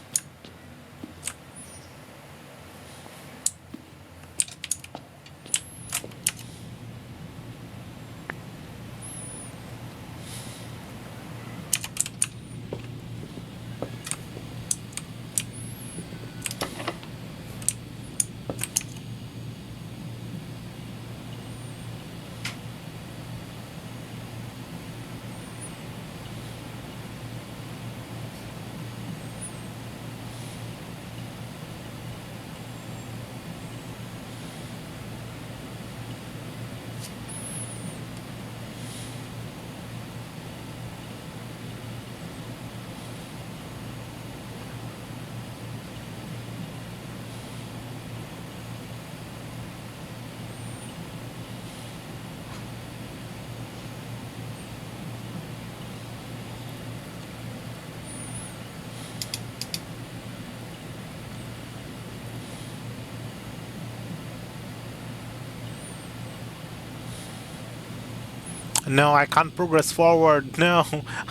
No, I can't progress forward. No,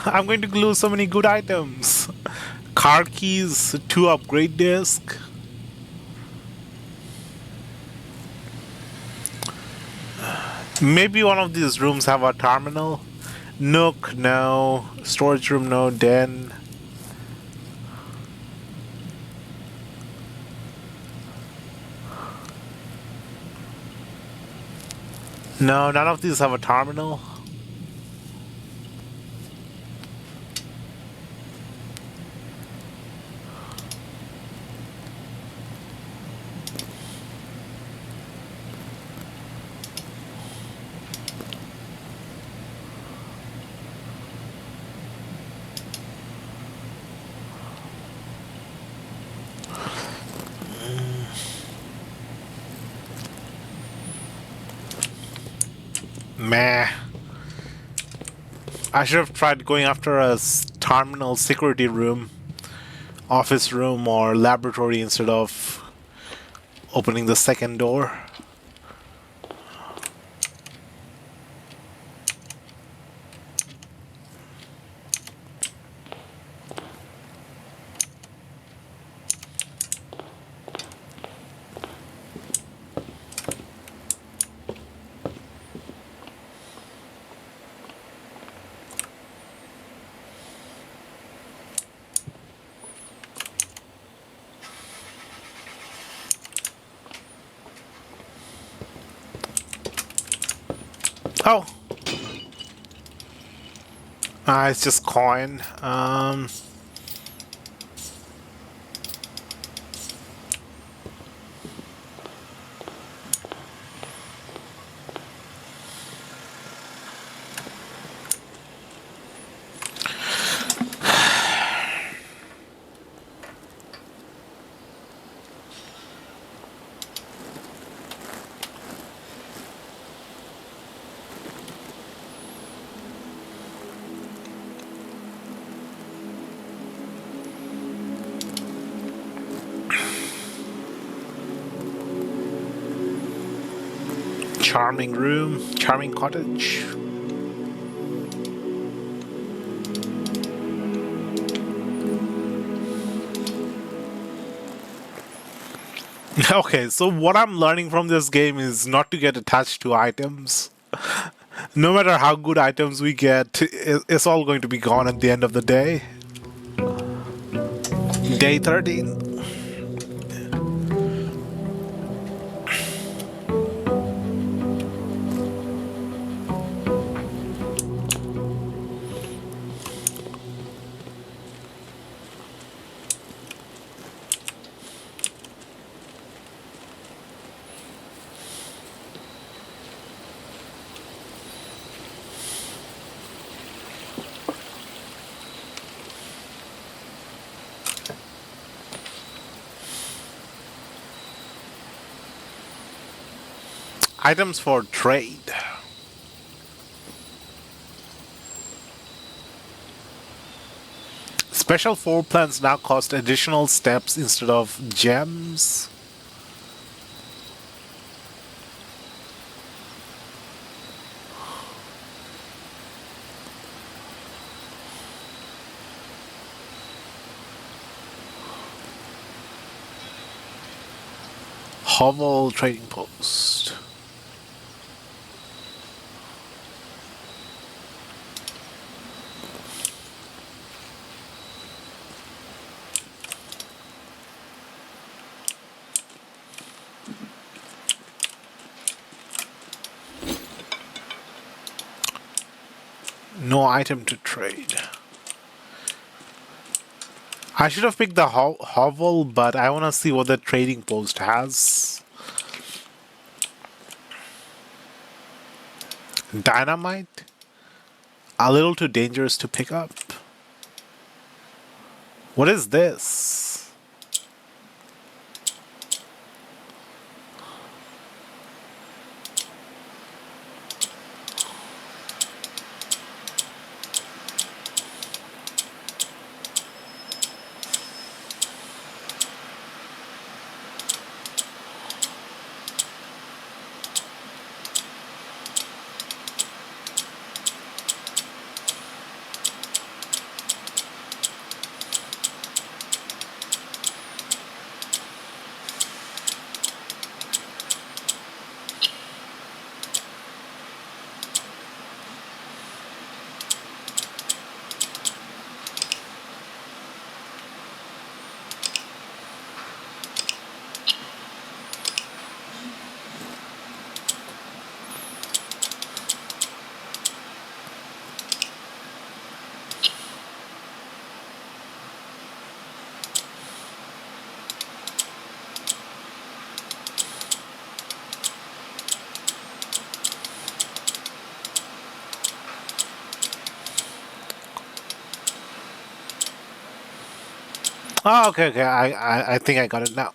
I'm going to lose so many good items. Car keys, 2 upgrade disk. Maybe one of these rooms have a terminal. Nook, no. Storage room, no. Den. No, none of these have a terminal. Meh. I should have tried going after a terminal security room, office room, or laboratory instead of opening the second door. Oh! It's just coin. Charming room, charming cottage. Okay, so what I'm learning from this game is not to get attached to items. No matter how good items we get, it's all going to be gone at the end of the day. Day 13. Items for trade. Special floor plans now cost additional steps instead of gems. Hovel trading post. No item to trade. I should have picked the hovel, but I want to see what the trading post has. Dynamite? A little too dangerous to pick up. What is this? Oh, okay, okay. I think I got it now.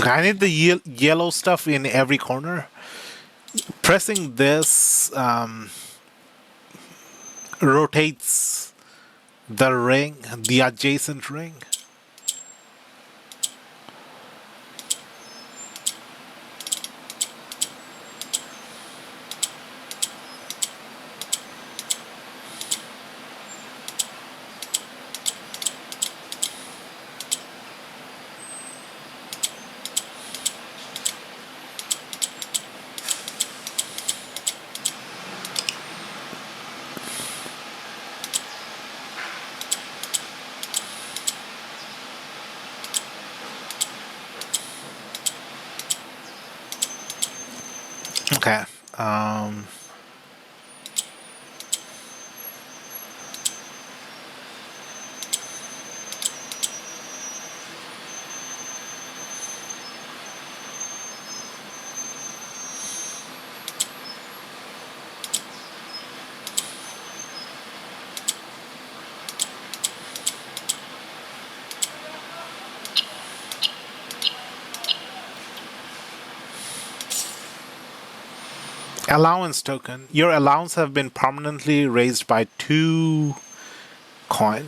I need the yellow stuff in every corner. Pressing this rotates the ring, the adjacent ring. Okay. Allowance token. Your allowance have been permanently raised by 2 coin.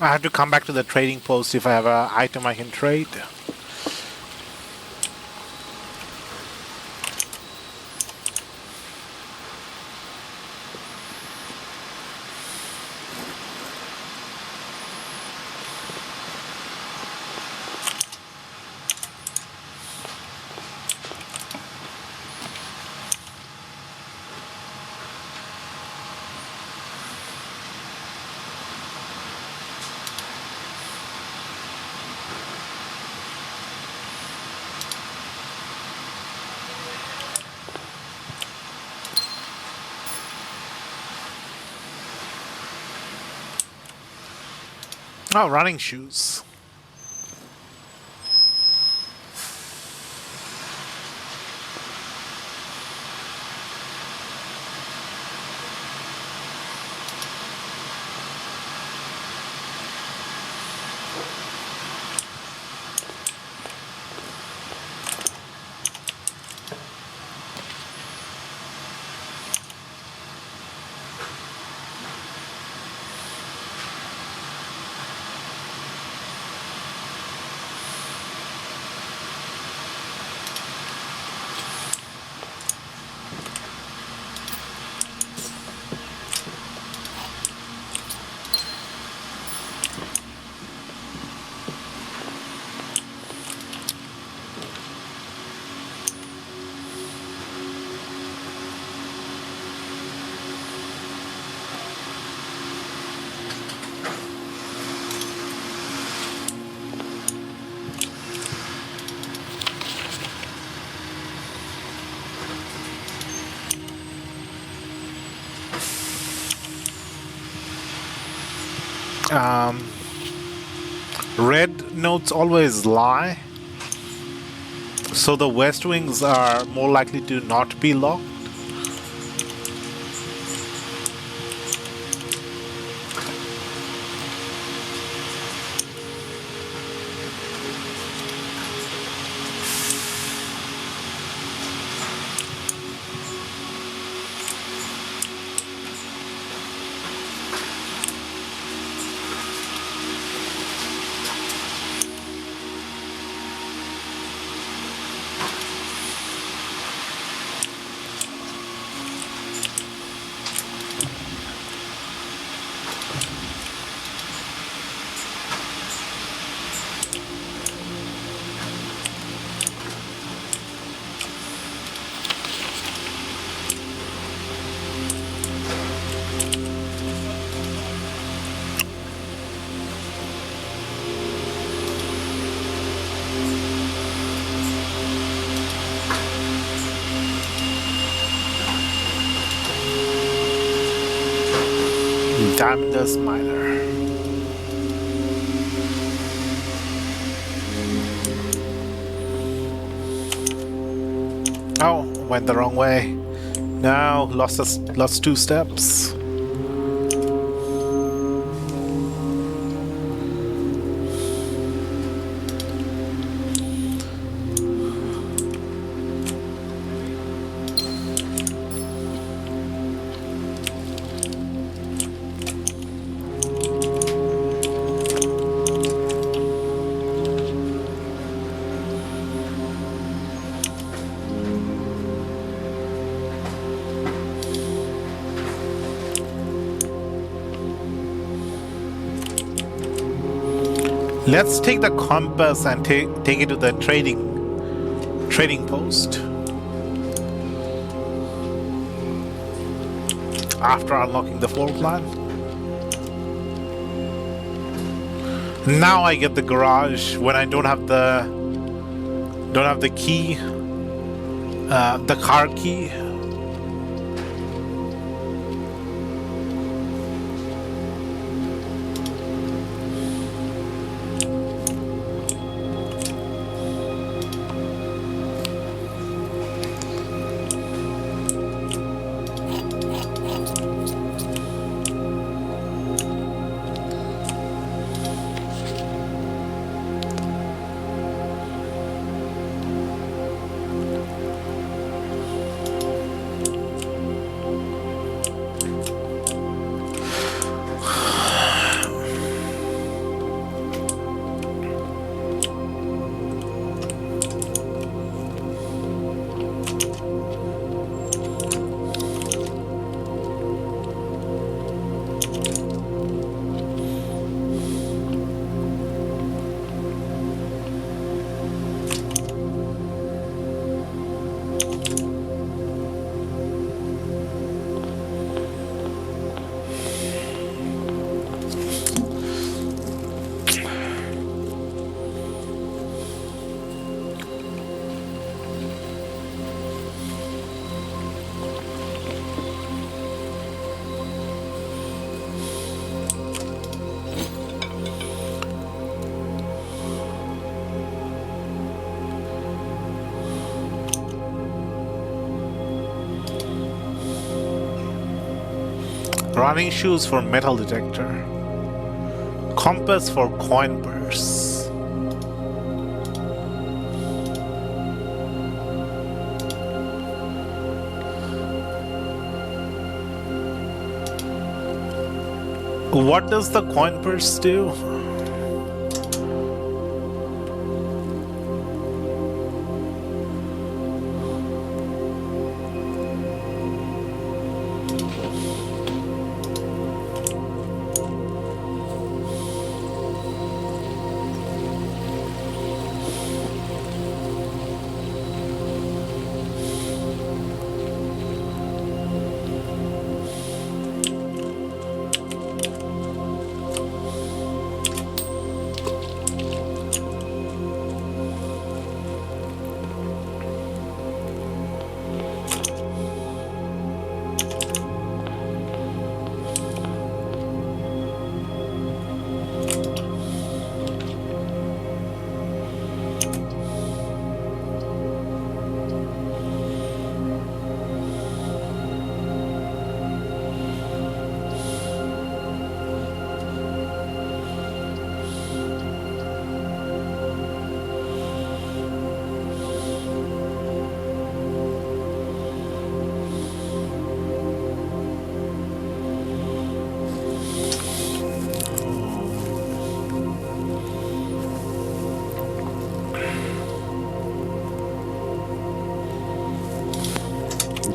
I have to come back to the trading post if I have an item I can trade. Oh, running shoes. Red notes always lie, so the west wings are more likely to not be locked. Diamond Dust Miner. went the wrong way. Now lost 2 steps. Let's take the compass and take it to the trading post. After unlocking the floor plan. Now I get the garage when I don't have the key, the car key. Running shoes for metal detector. Compass for coin purse. What does the coin purse do?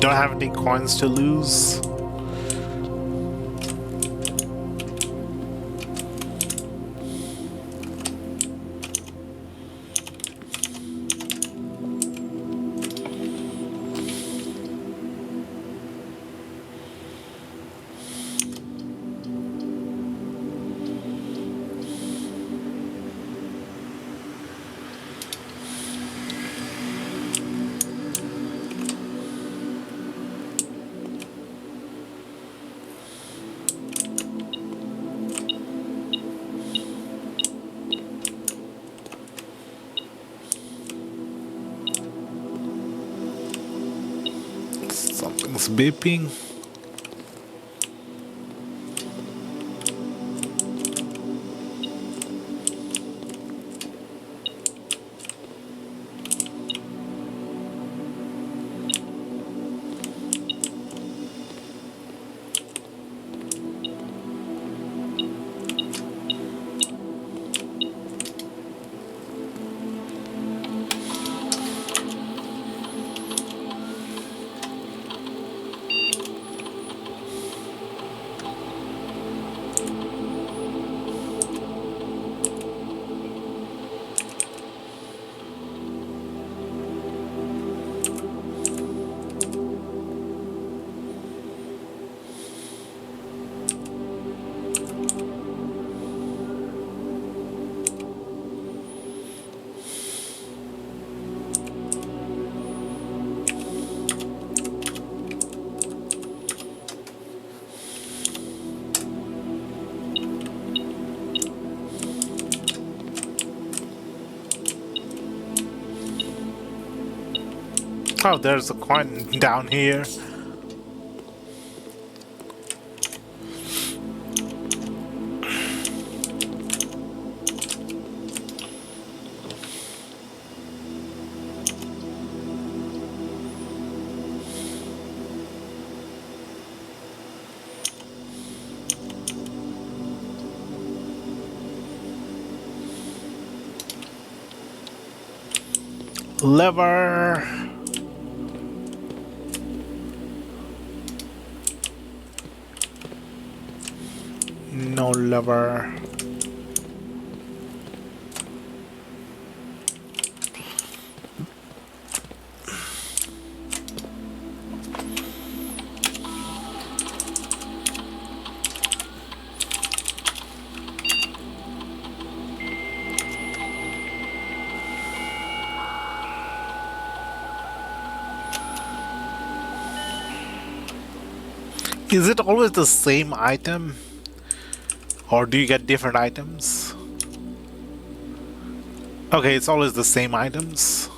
Don't have any coins to lose. Something's beeping. Oh, there's a coin down here. Lever. No lever. Is it always the same item? Or do you get different items? Okay, it's always the same items.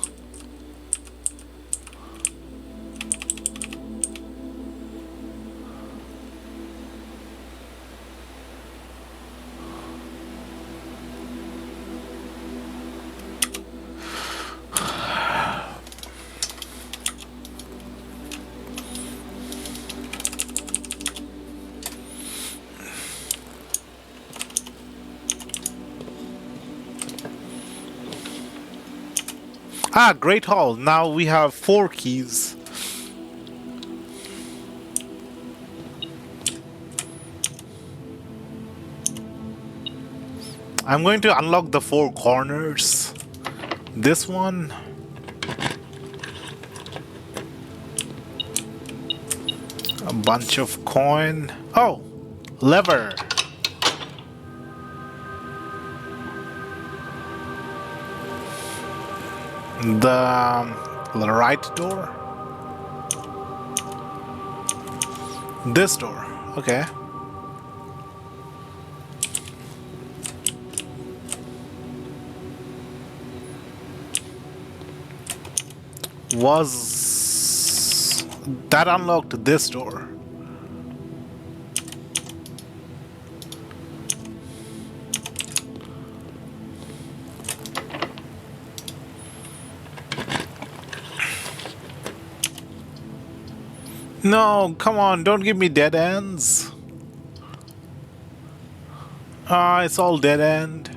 Ah, Great Hall. Now we have 4 keys. I'm going to unlock the 4 corners. This one. A bunch of coin. Oh, lever. The right door? This door. Okay. Was that unlocked this door? No, come on, don't give me dead ends. Ah, it's all dead end.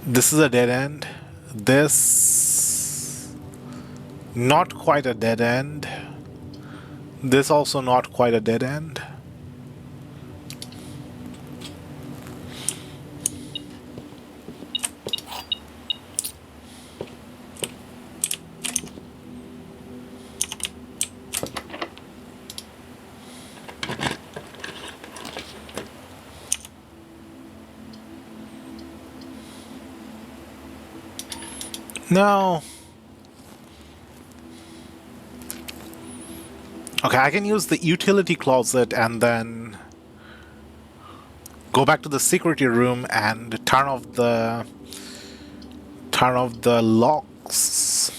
This is a dead end. This... not quite a dead end. This also not quite a dead end. No. Okay, I can use the utility closet and then go back to the security room and turn off the locks.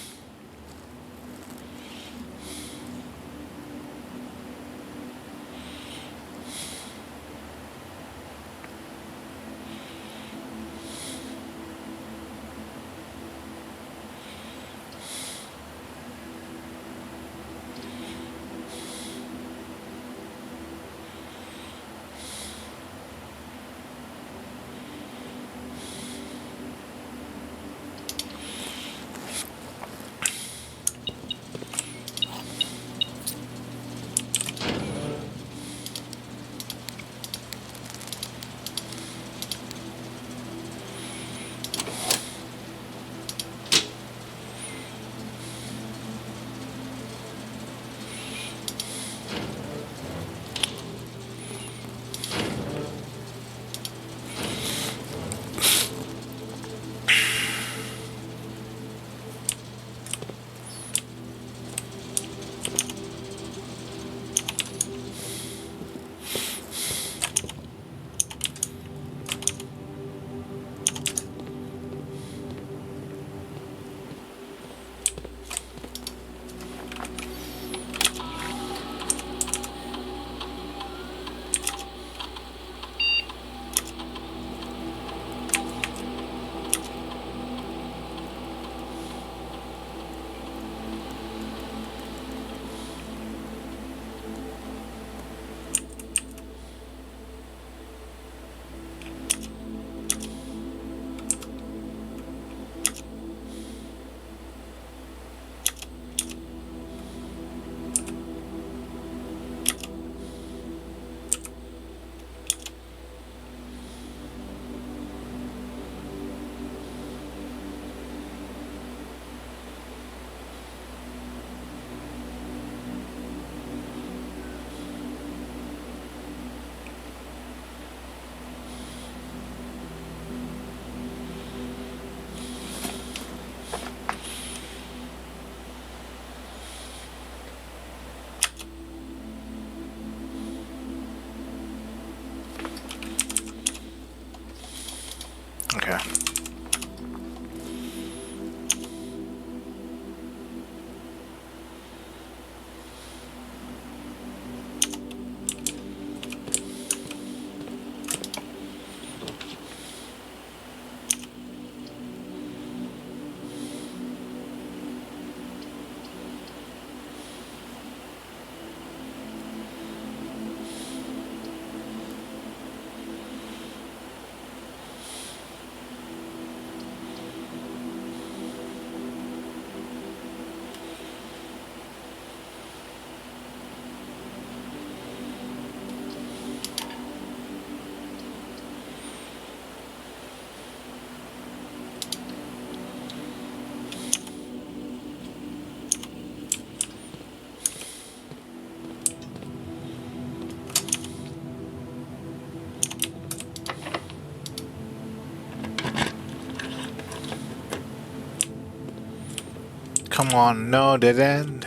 Come on, no, dead end.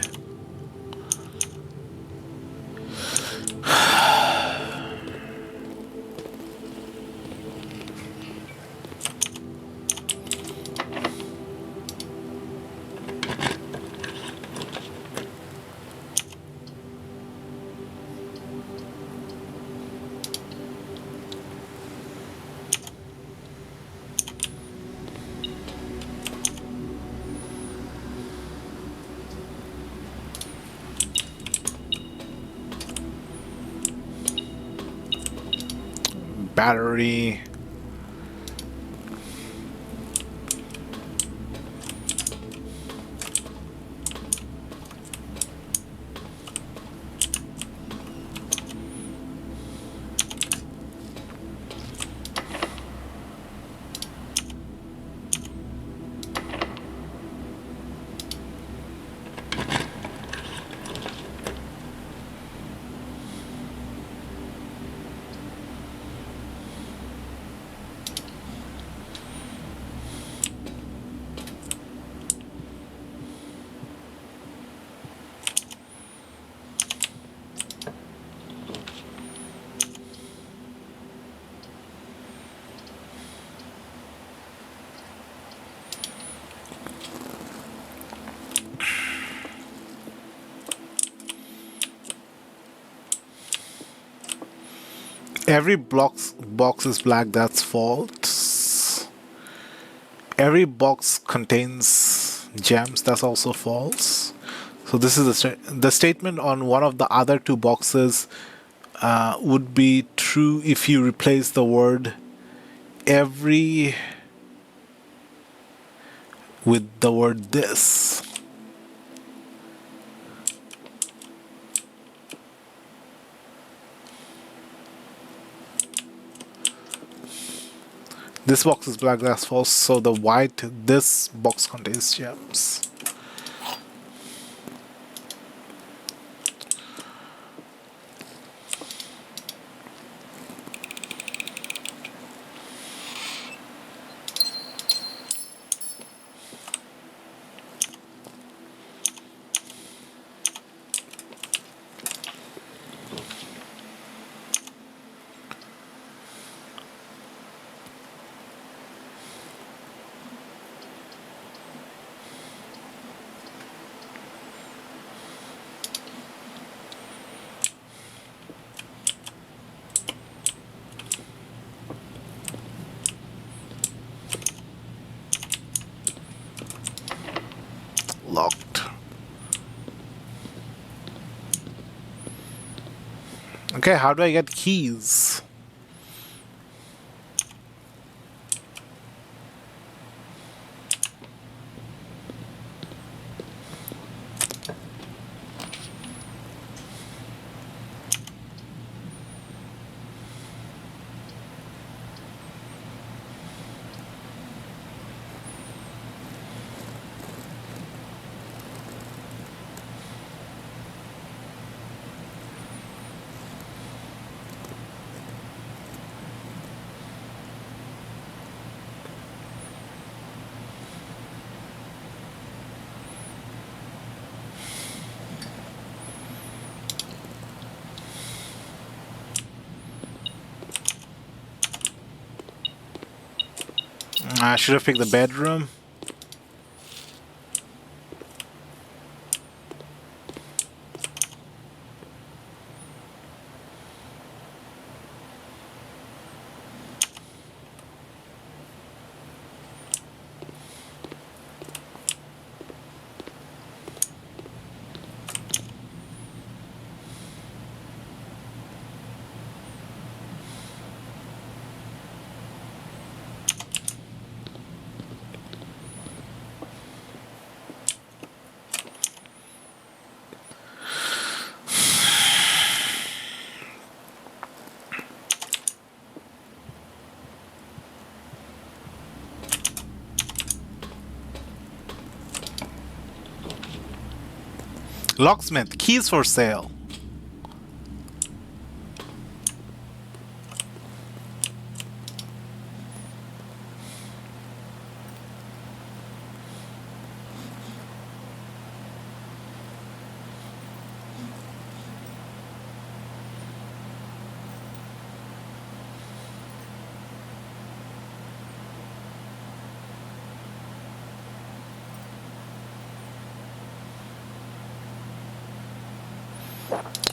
Battery. Every box is black, that's false. Every box contains gems, that's also false. So this is the statement on one of the other two boxes would be true if you replace the word every with the word this. This box is black, that's false. So the white, this box contains gems. Locked. Okay, how do I get keys? I should have picked the bedroom. Locksmith, keys for sale.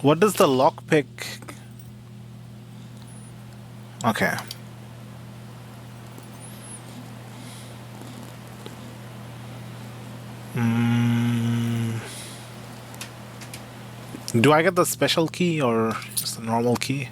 What does the lockpick? Okay. Mm, do I get the special key or just the normal key?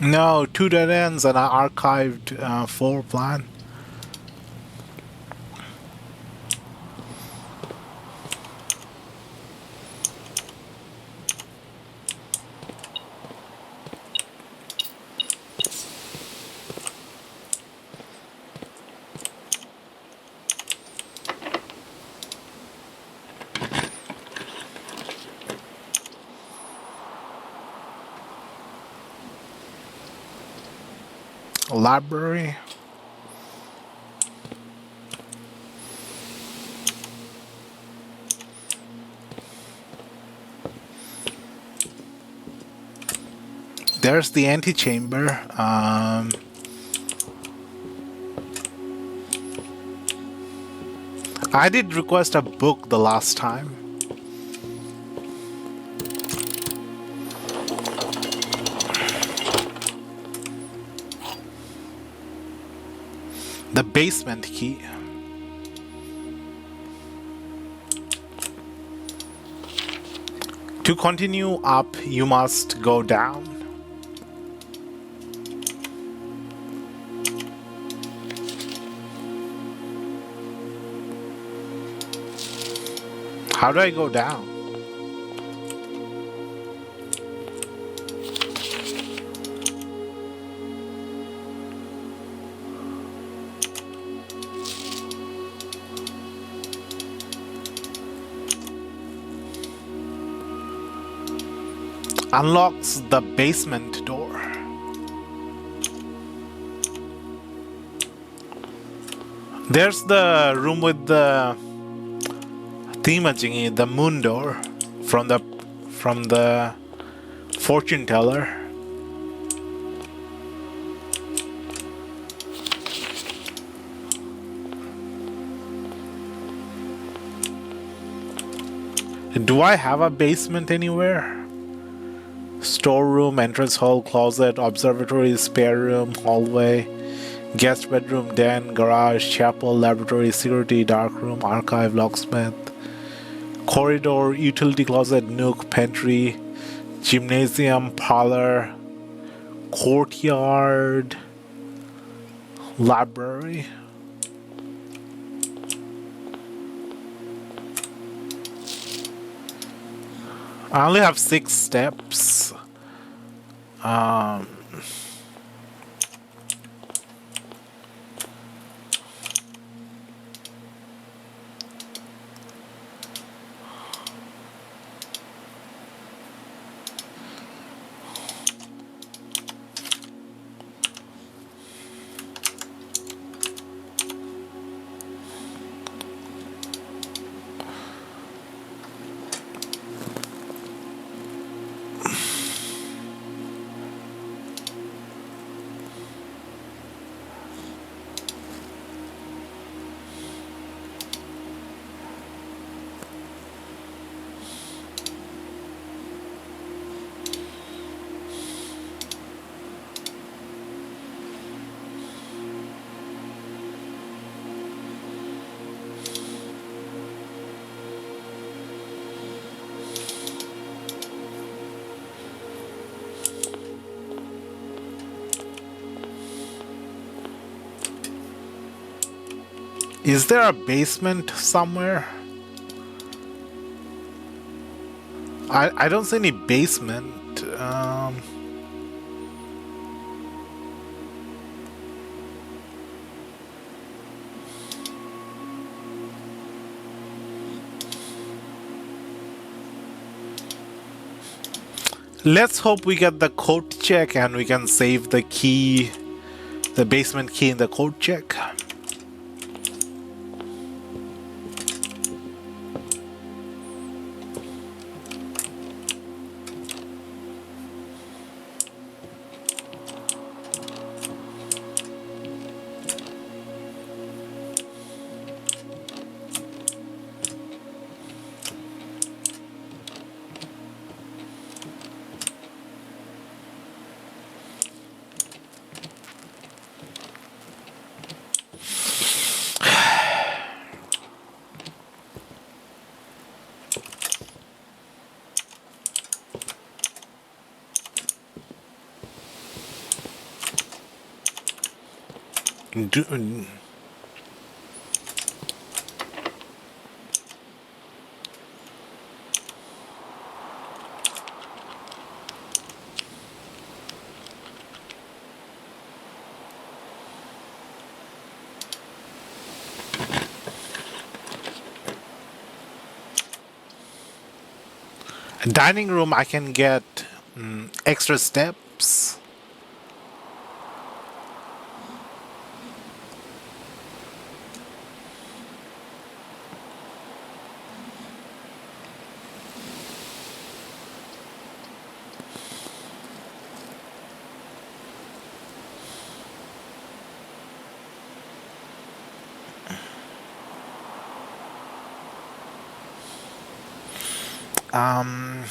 No, 2 dead ends and an archived 4 plan. Library. There's the antechamber. I did request a book the last time. The basement key. To continue up, you must go down. How do I go down? Unlocks the basement door. There's the room with the thingamajiggy, the moon door from the fortune teller. Do I have a basement anywhere? Storeroom, entrance hall, closet, observatory, spare room, hallway, guest bedroom, den, garage, chapel, laboratory, security, dark room, archive, locksmith, corridor, utility closet, nook, pantry, gymnasium, parlor, courtyard, library. I only have 6 steps. Is there a basement somewhere? I don't see any basement. Let's hope we get the code check and we can save the key, the basement key in the code check. Dining room, I can get extra steps. Um,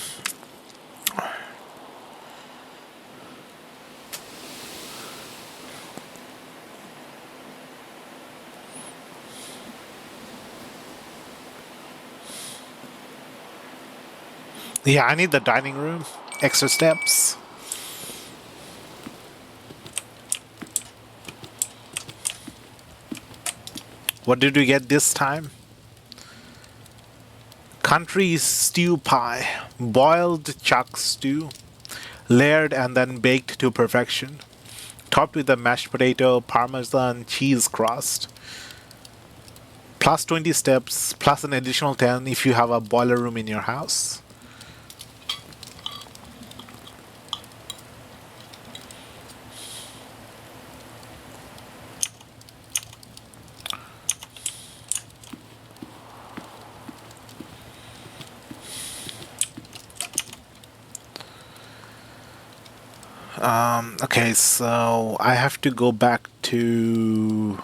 yeah, I need the dining room. Extra steps. What did we get this time? Country stew pie. Boiled chuck stew. Layered and then baked to perfection. Topped with a mashed potato, parmesan cheese crust. Plus 20 steps, plus an additional 10 if you have a boiler room in your house. Okay, so I have to go back to...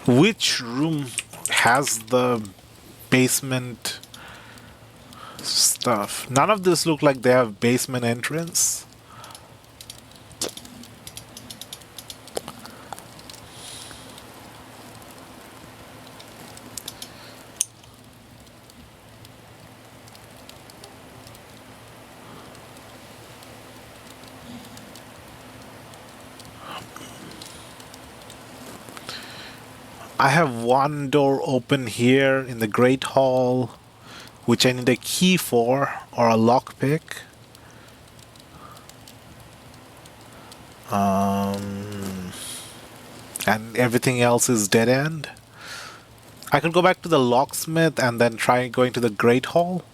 Which room has the basement stuff? None of this look like they have basement entrance. I have one door open here in the Great Hall, which I need a key for, or a lockpick. And everything else is dead end. I could go back to the locksmith and then try going to the Great Hall.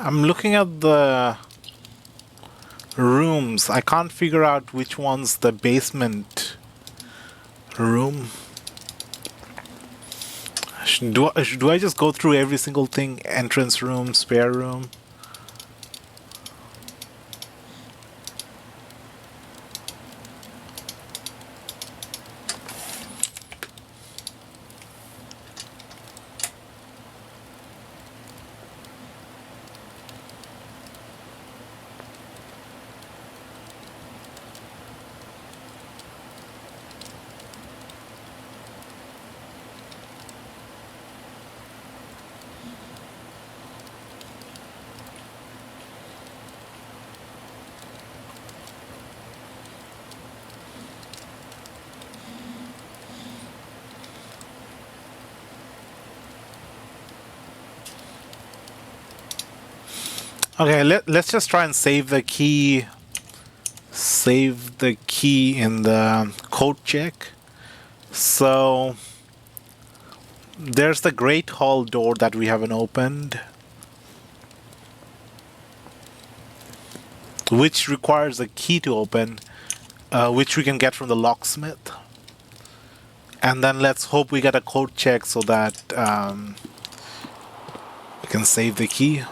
I'm looking at the rooms. I can't figure out which one's the basement room. Do I just go through every single thing? Entrance room, spare room? Okay, let's just try and save the key. Save the key in the code check. So there's the Great Hall door that we haven't opened, which requires a key to open, which we can get from the locksmith. And then let's hope we get a code check so that we can save the key.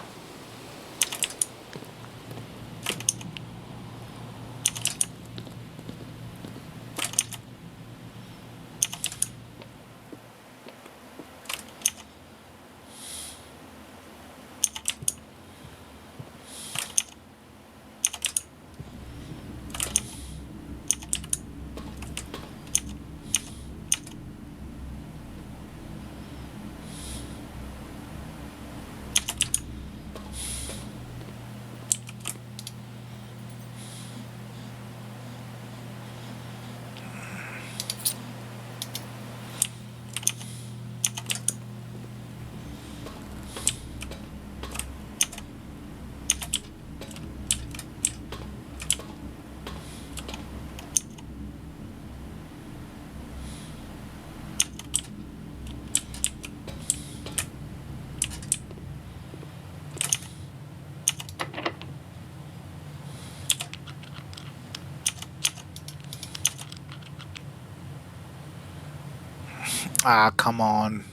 Ah, come on.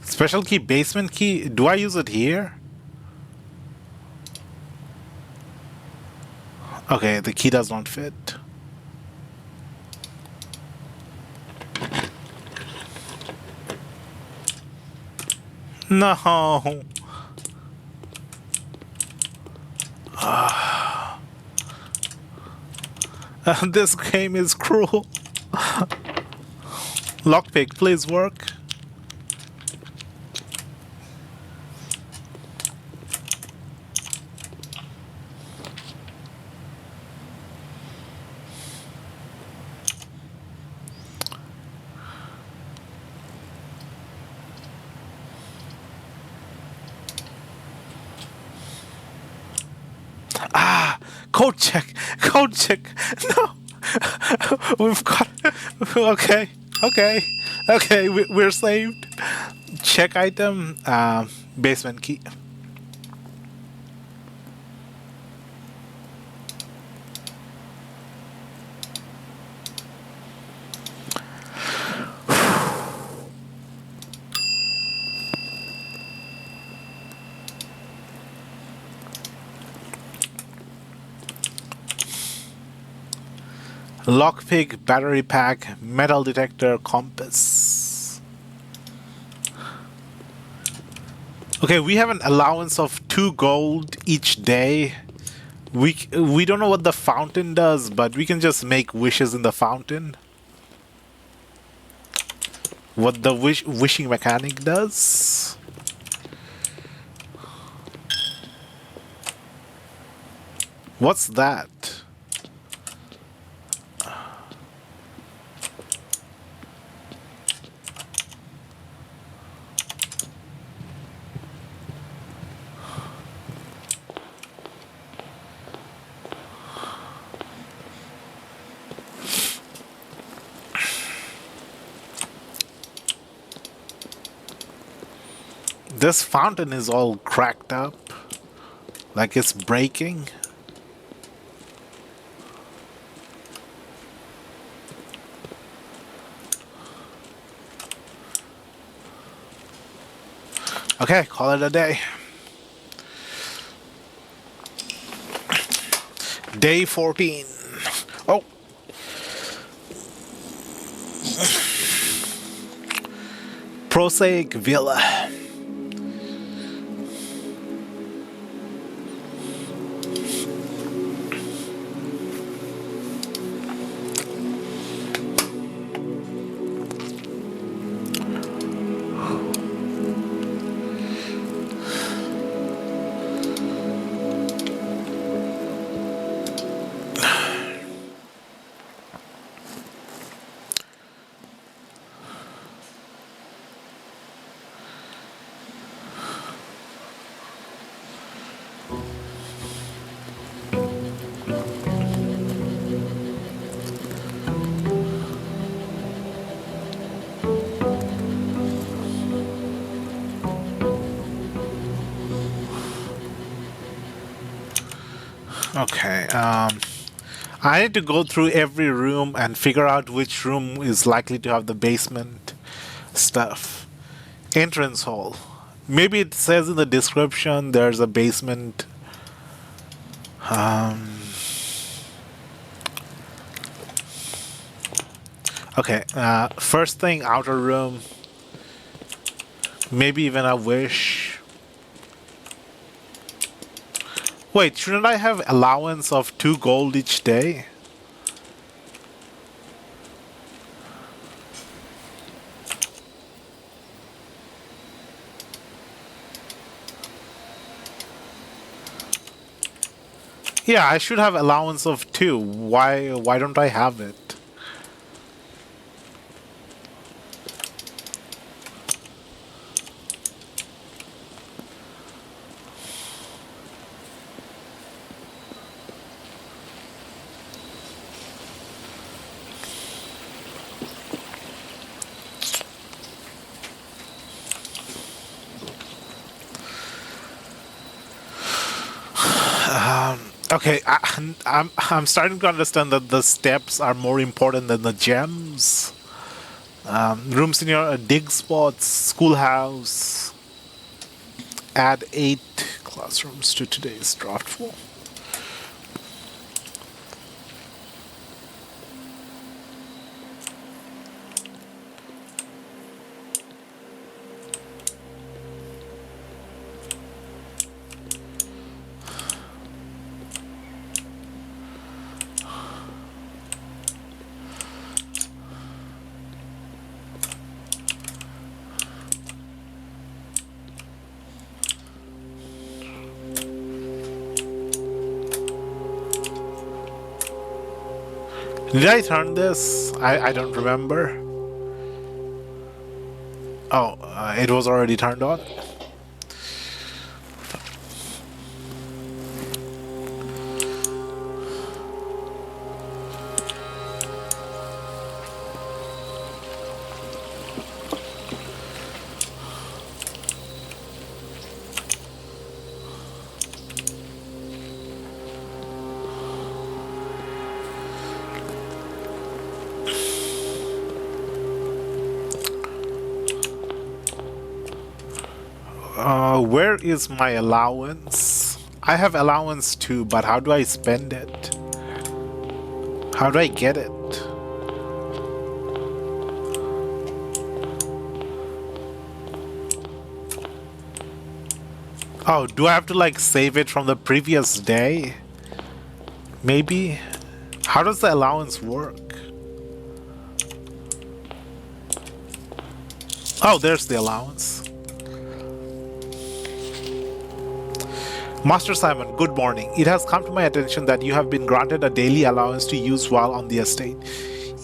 Special key, basement key. Do I use it here? Okay, the key does not fit. No. This game is cruel. Lockpick, please work. Code check! Code check! No! We've got... Okay. Okay. Okay, we're saved. Check item. Basement key. Lockpick, battery pack, metal detector, compass. Okay, we have an allowance of 2 gold each day. We don't know what the fountain does, but we can just make wishes in the fountain. what the wishing mechanic does. What's that? This fountain is all cracked up, like it's breaking. Okay, call it a day. Day 14. Oh. Prosaic Villa. Okay, I need to go through every room and figure out which room is likely to have the basement stuff. Entrance hall. Maybe it says in the description there's a basement. Okay, first thing, outer room. Maybe even a wish. Wait, shouldn't I have allowance of 2 gold each day? Yeah, I should have allowance of 2. Why don't I have it? Okay, I'm starting to understand that the steps are more important than the gems. Rooms in your dig spots, schoolhouse. Add 8 classrooms to today's draft pool. Did I turn this? I don't remember. Oh, it was already turned on. Where is my allowance? I have allowance too, but how do I spend it? How do I get it? Oh, do I have to like save it from the previous day? Maybe? How does the allowance work? Oh, there's the allowance. Master Simon, good morning. It has come to my attention that you have been granted a daily allowance to use while on the estate.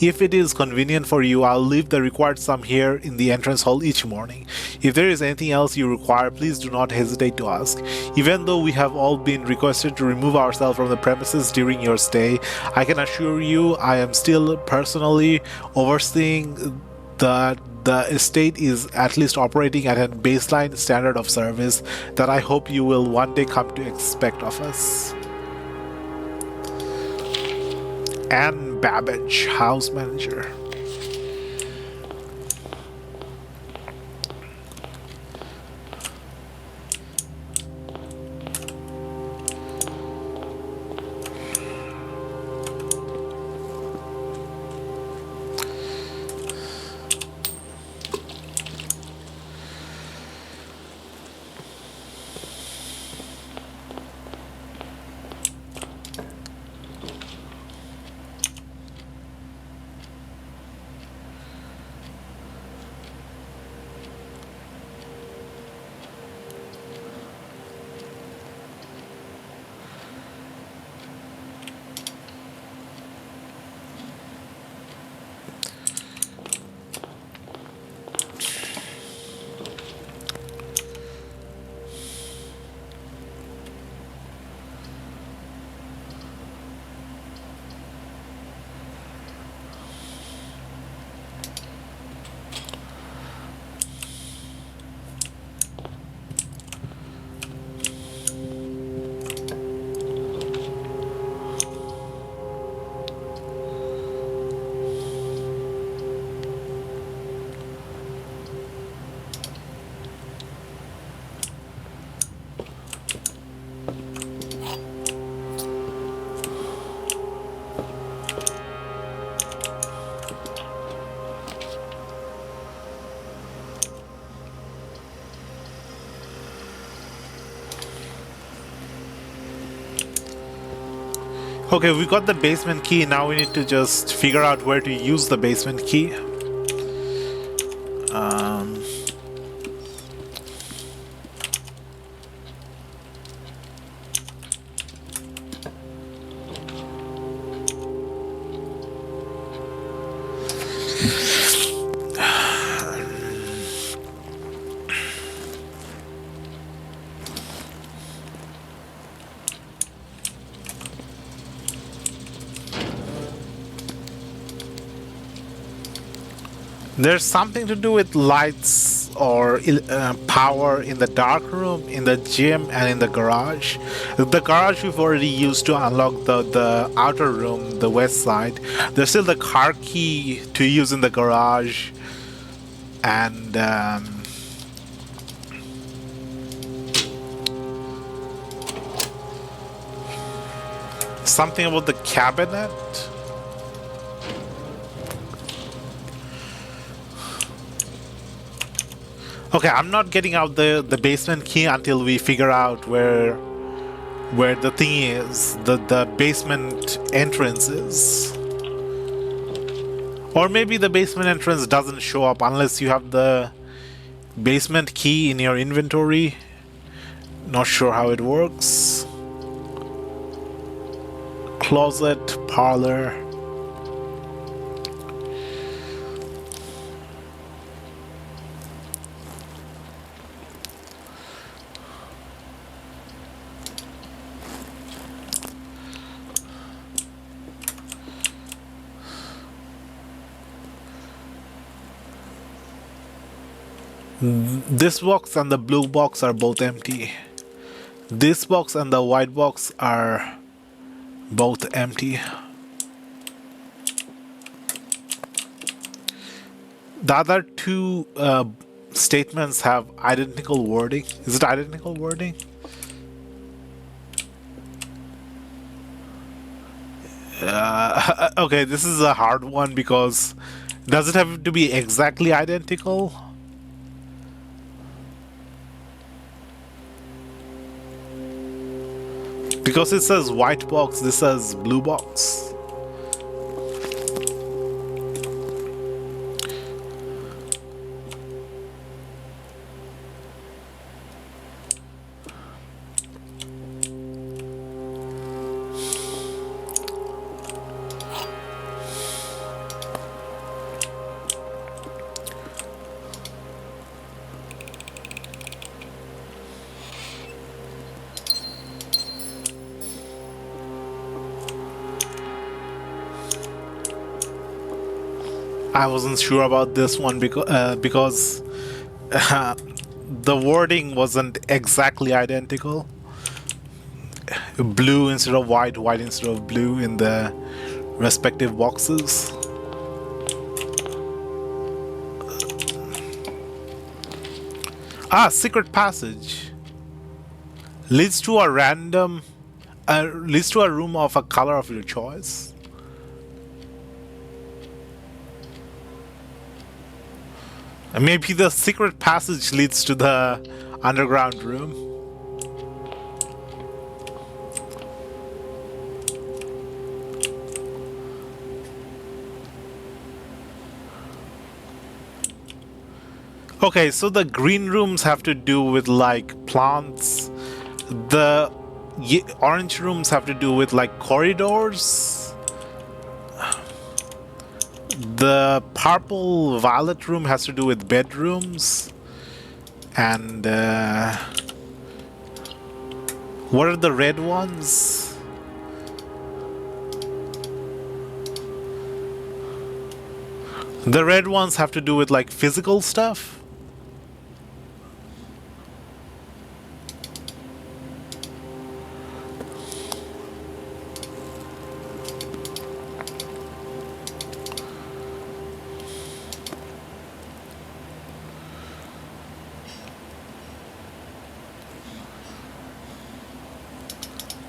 If it is convenient for you, I'll leave the required sum here in the entrance hall each morning. If there is anything else you require, please do not hesitate to ask. Even though we have all been requested to remove ourselves from the premises during your stay, I can assure you I am still personally overseeing that the estate is at least operating at a baseline standard of service that I hope you will one day come to expect of us. Anne Babbage, house manager. Okay, we got the basement key. Now we need to just figure out where to use the basement key. There's something to do with lights or power in the dark room, in the gym, and in the garage. The garage we've already used to unlock the outer room, the west side. There's still the car key to use in the garage, and something about the cabinet. Okay, I'm not getting out the basement key until we figure out where the thing is, the basement entrance is. Or maybe the basement entrance doesn't show up unless you have the basement key in your inventory. Not sure how it works. Closet, parlor. This box and the blue box are both empty. This box and the white box are both empty. The other two statements have identical wording. Is it identical wording? Okay, this is a hard one because does it have to be exactly identical? Because it says white box, this says blue box. I wasn't sure about this one because the wording wasn't exactly identical. Blue instead of white, white instead of blue in the respective boxes. Ah, secret passage. Leads to a random... leads to a room of a color of your choice. And maybe the secret passage leads to the underground room. Okay, so the green rooms have to do with like plants. The orange rooms have to do with like corridors. The purple violet room has to do with bedrooms. And what are the red ones? The red ones have to do with like physical stuff.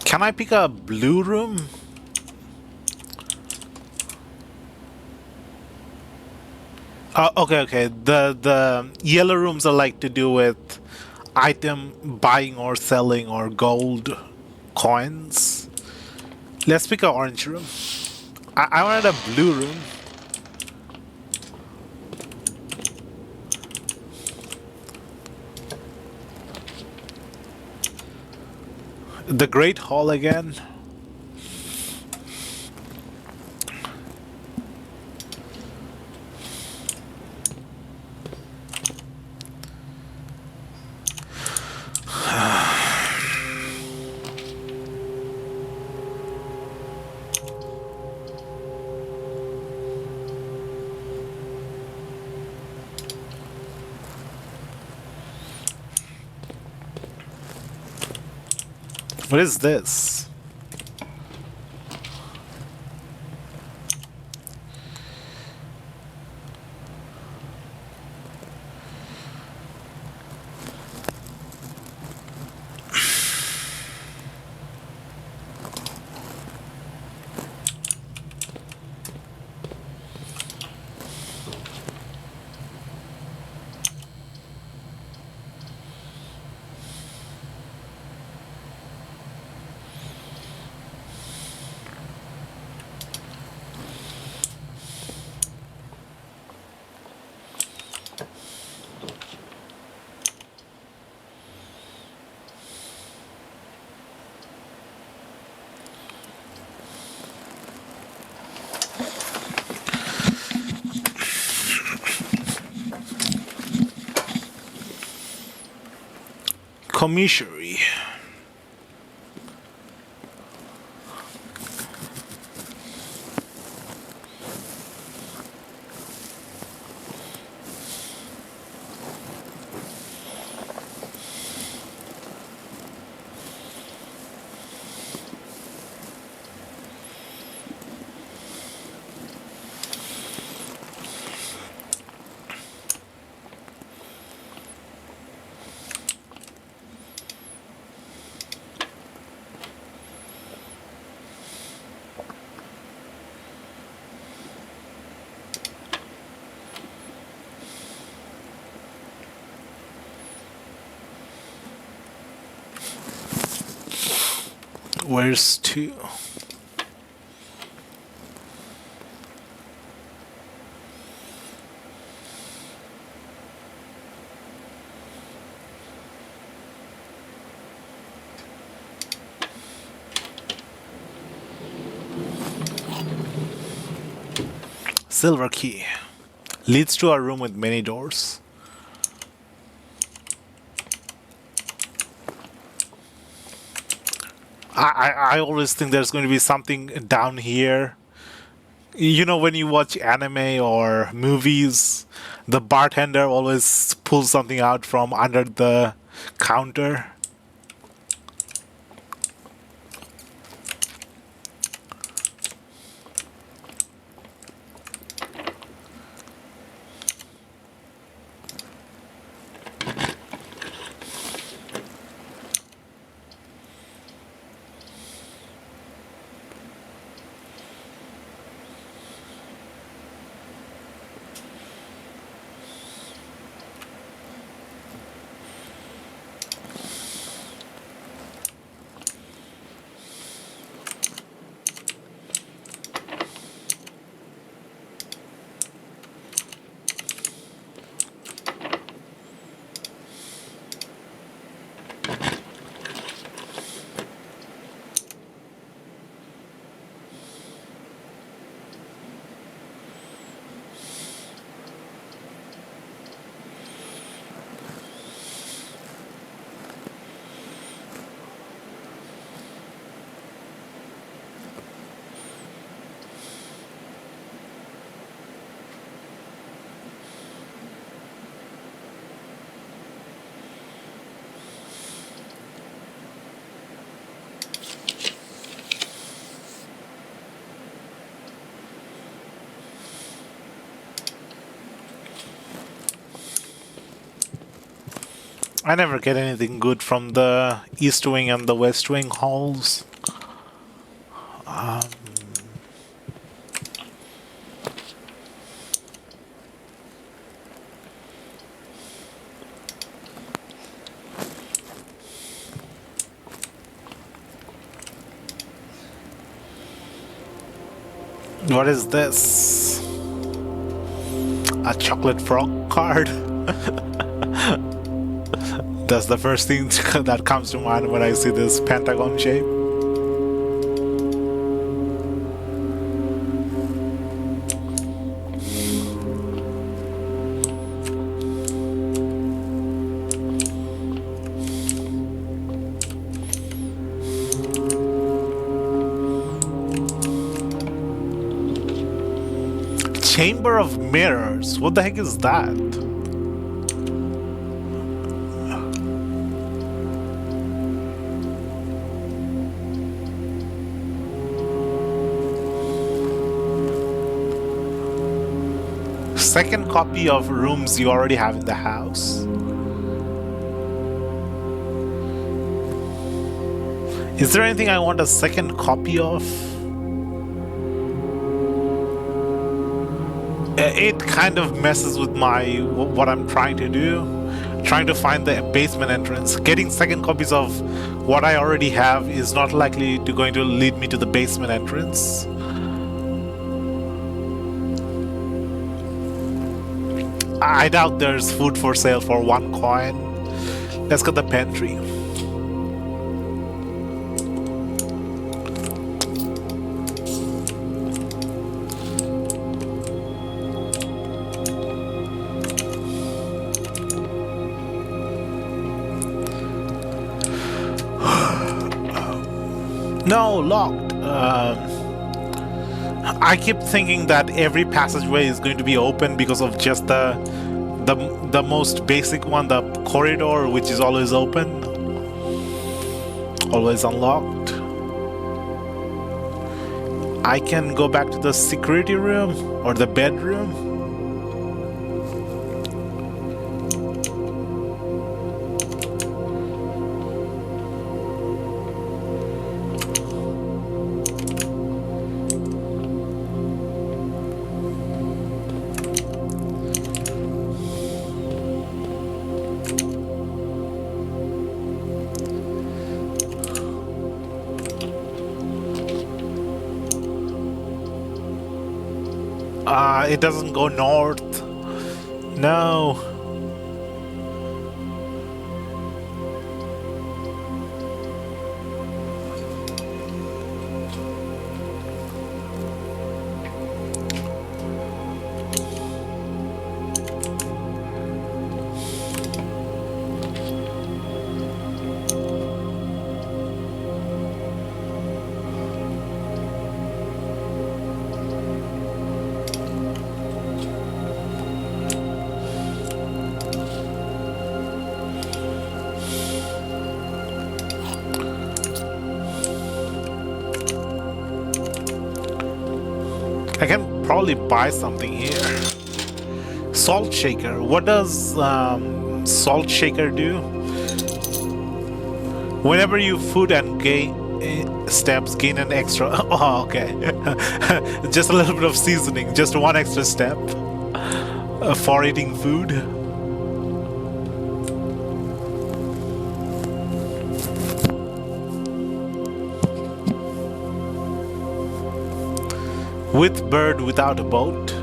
Can I pick a blue room? Okay. The yellow rooms are like to do with item buying or selling or gold coins. Let's pick an orange room. I wanted a blue room. The Great Hall again. What is this? Commissary. Where's 2? Silver key. Leads to a room with many doors. I always think there's going to be something down here You know, when you watch anime or movies, the bartender always pulls something out from under the counter. I never get anything good from the East Wing and the West Wing halls. What is this? A chocolate frog card? That's the first thing that comes to mind when I see this pentagon shape. Chamber of Mirrors. What the heck is that? Second copy of rooms you already have in the house. Is there anything I want a second copy of? It kind of messes with what I'm trying to do. Trying to find the basement entrance. Getting second copies of what I already have is not likely going to lead me to the basement entrance. I doubt there's food for sale for 1 coin. Let's get the pantry. No, locked. I keep thinking that every passageway is going to be open because of just the most basic one, the corridor, which is always open, always unlocked. I can go back to the security room or the bedroom. It doesn't go north. No. I can probably buy something here. Salt shaker. What does salt shaker do? Whenever you food and gain steps, gain an extra. Oh, okay. Just a little bit of seasoning. Just one extra step for eating food. With bird, without a boat.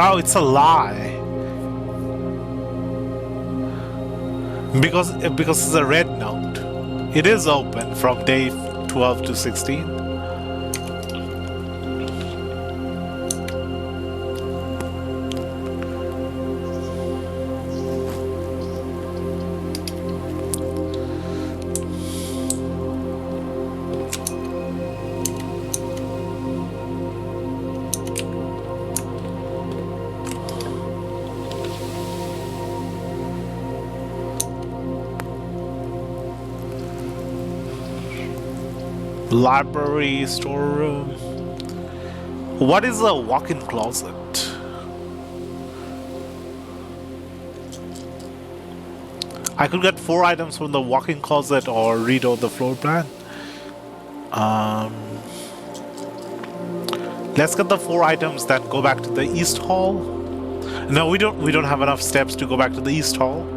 Oh, it's a lie. Because it's a red note. It is open from day 12 to 16. Library, storeroom. What is a walk-in closet? I could get 4 items from the walk-in closet or read out the floor plan. Let's get the 4 items, then go back to the East Hall. No, we don't have enough steps to go back to the East Hall.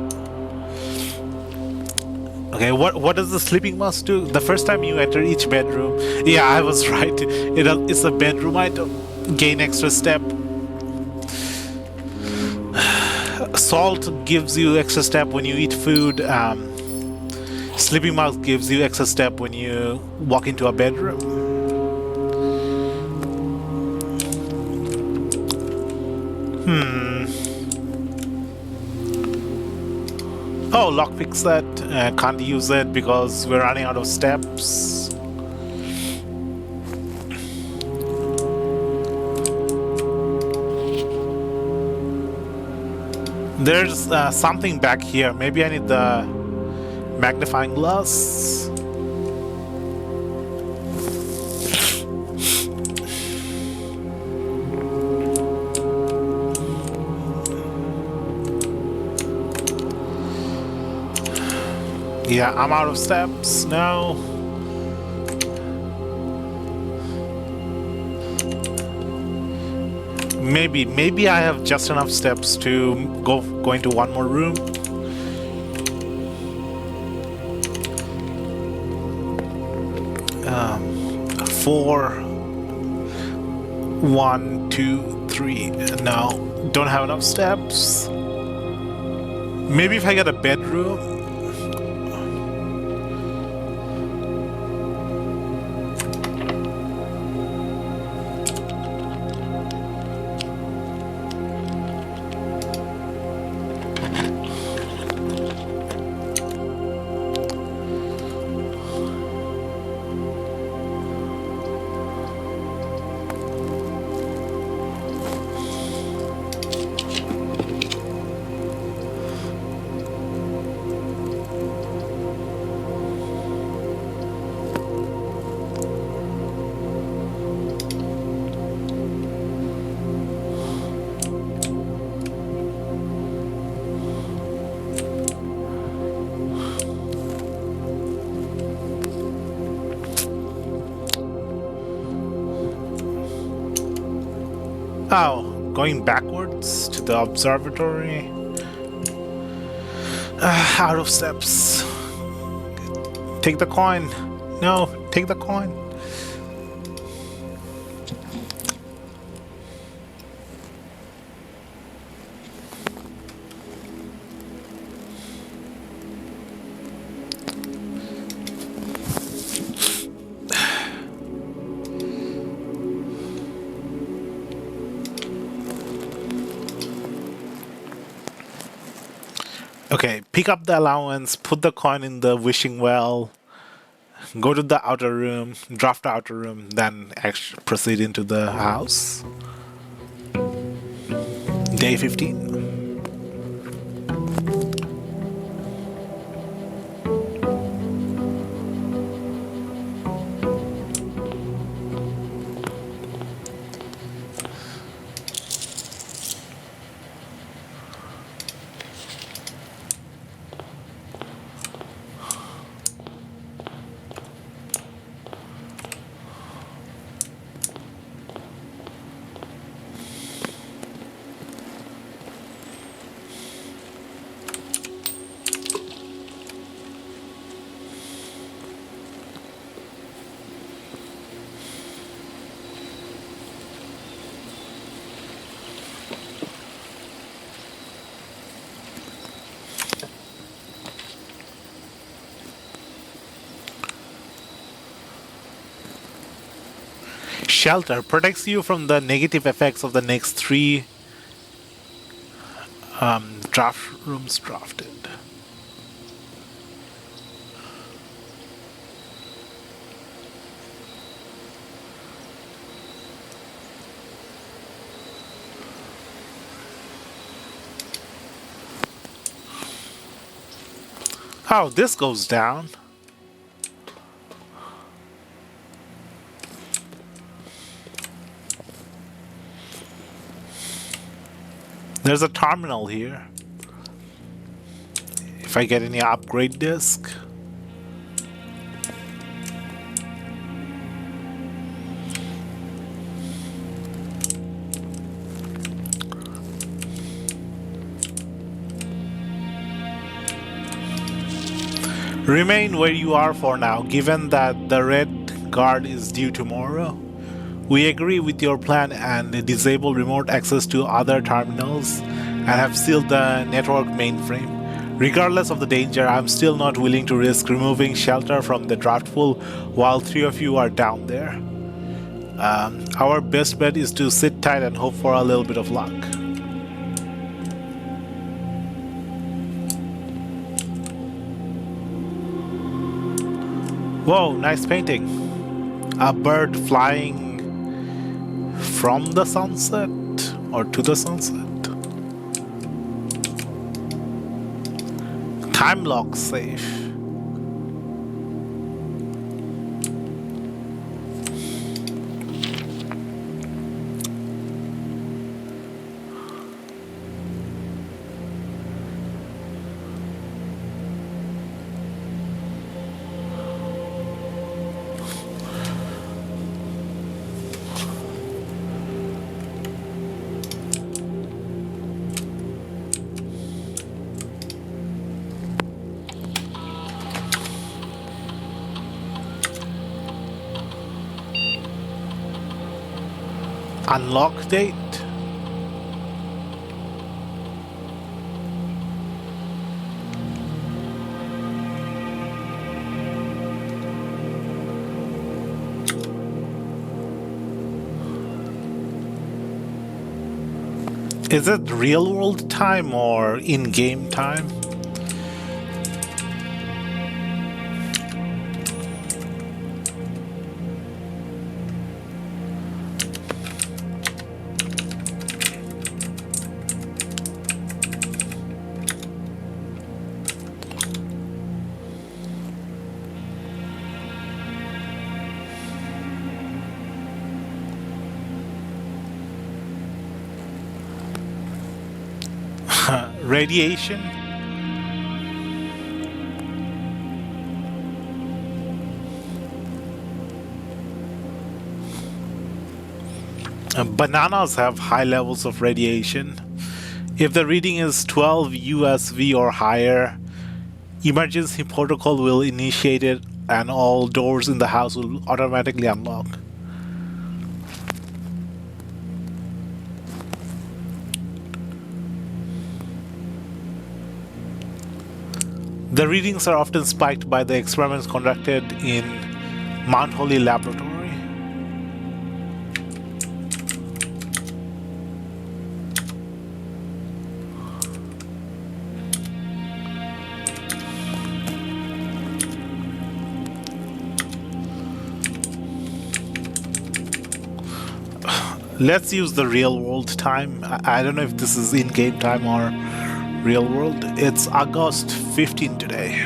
Okay, what does the sleeping mask do? The first time you enter each bedroom. Yeah, I was right. It's a bedroom item. Gain extra step. Salt gives you extra step when you eat food. Sleeping mask gives you extra step when you walk into a bedroom. Oh, lockpick set. Can't use it because we're running out of steps. There's something back here. Maybe I need the magnifying glass. Yeah, I'm out of steps now. Maybe I have just enough steps to go into one more room. Four. 1, 2, 3. No, don't have enough steps. Maybe if I get a bedroom. Oh, going backwards to the observatory. Out of steps. Take the coin. No, take the coin. Okay, pick up the allowance, put the coin in the wishing well. go to the outer room, draft the outer room, then proceed into the house. Day 15. Shelter protects you from the negative effects of the next 3 draft rooms drafted. Oh, this goes down. There's a terminal here. If I get any upgrade disc. Remain where you are for now, given that the red guard is due tomorrow. We agree with your plan and disable remote access to other terminals and have sealed the network mainframe. Regardless of the danger, I'm still not willing to risk removing shelter from the draft pool while 3 of you are down there. Our best bet is to sit tight and hope for a little bit of luck. Whoa, nice painting. A bird flying from the sunset or to the sunset. Time lock safe. Unlock date. Is it real world time or in-game time? Radiation? Bananas have high levels of radiation. If the reading is 12 USV or higher, emergency protocol will initiate it and all doors in the house will automatically unlock. The readings are often spiked by the experiments conducted in Mount Holly Laboratory. Let's use the real world time. I don't know if this is in-game time or real world. It's August 15 today.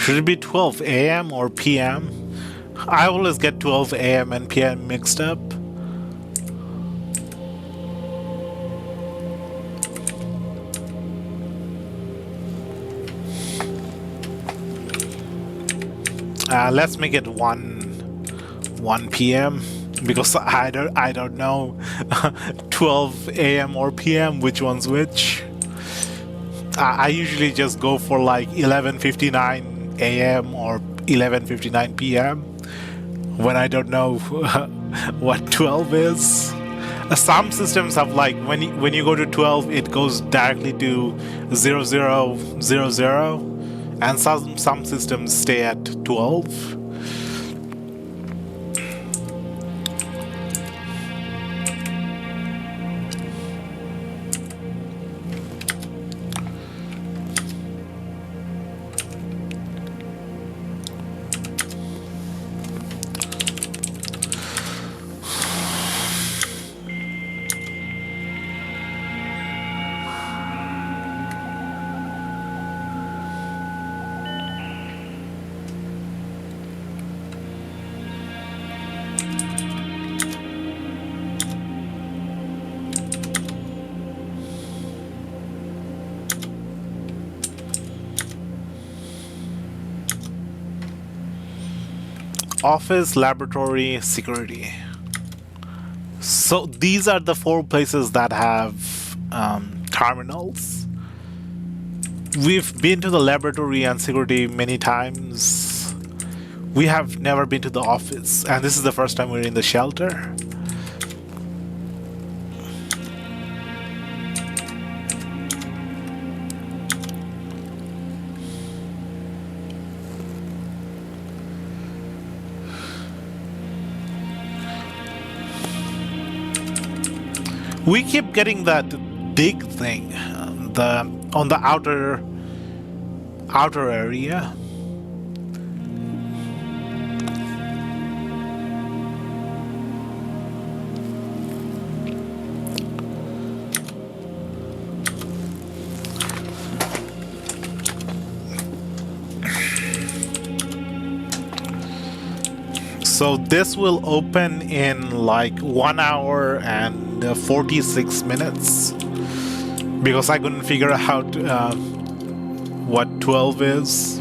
Should it be 12 a.m. or p.m.? I always get 12 a.m. and p.m. mixed up. Let's make it 1 p.m. because I don't know 12 a.m. or p.m. which one's which. I usually just go for like 11:59 a.m. or 11:59 p.m. when I don't know what 12 is. Some systems have like when you go to 12, it goes directly to 0000, and some systems stay at 12. Office, laboratory, security. So these are the 4 places that have terminals. We've been to the laboratory and security many times. We have never been to the office, and this is the first time we're in the shelter. We keep getting that dig thing, on the outer area. So this will open in like 1 hour and 46 minutes because I couldn't figure out what 12 is.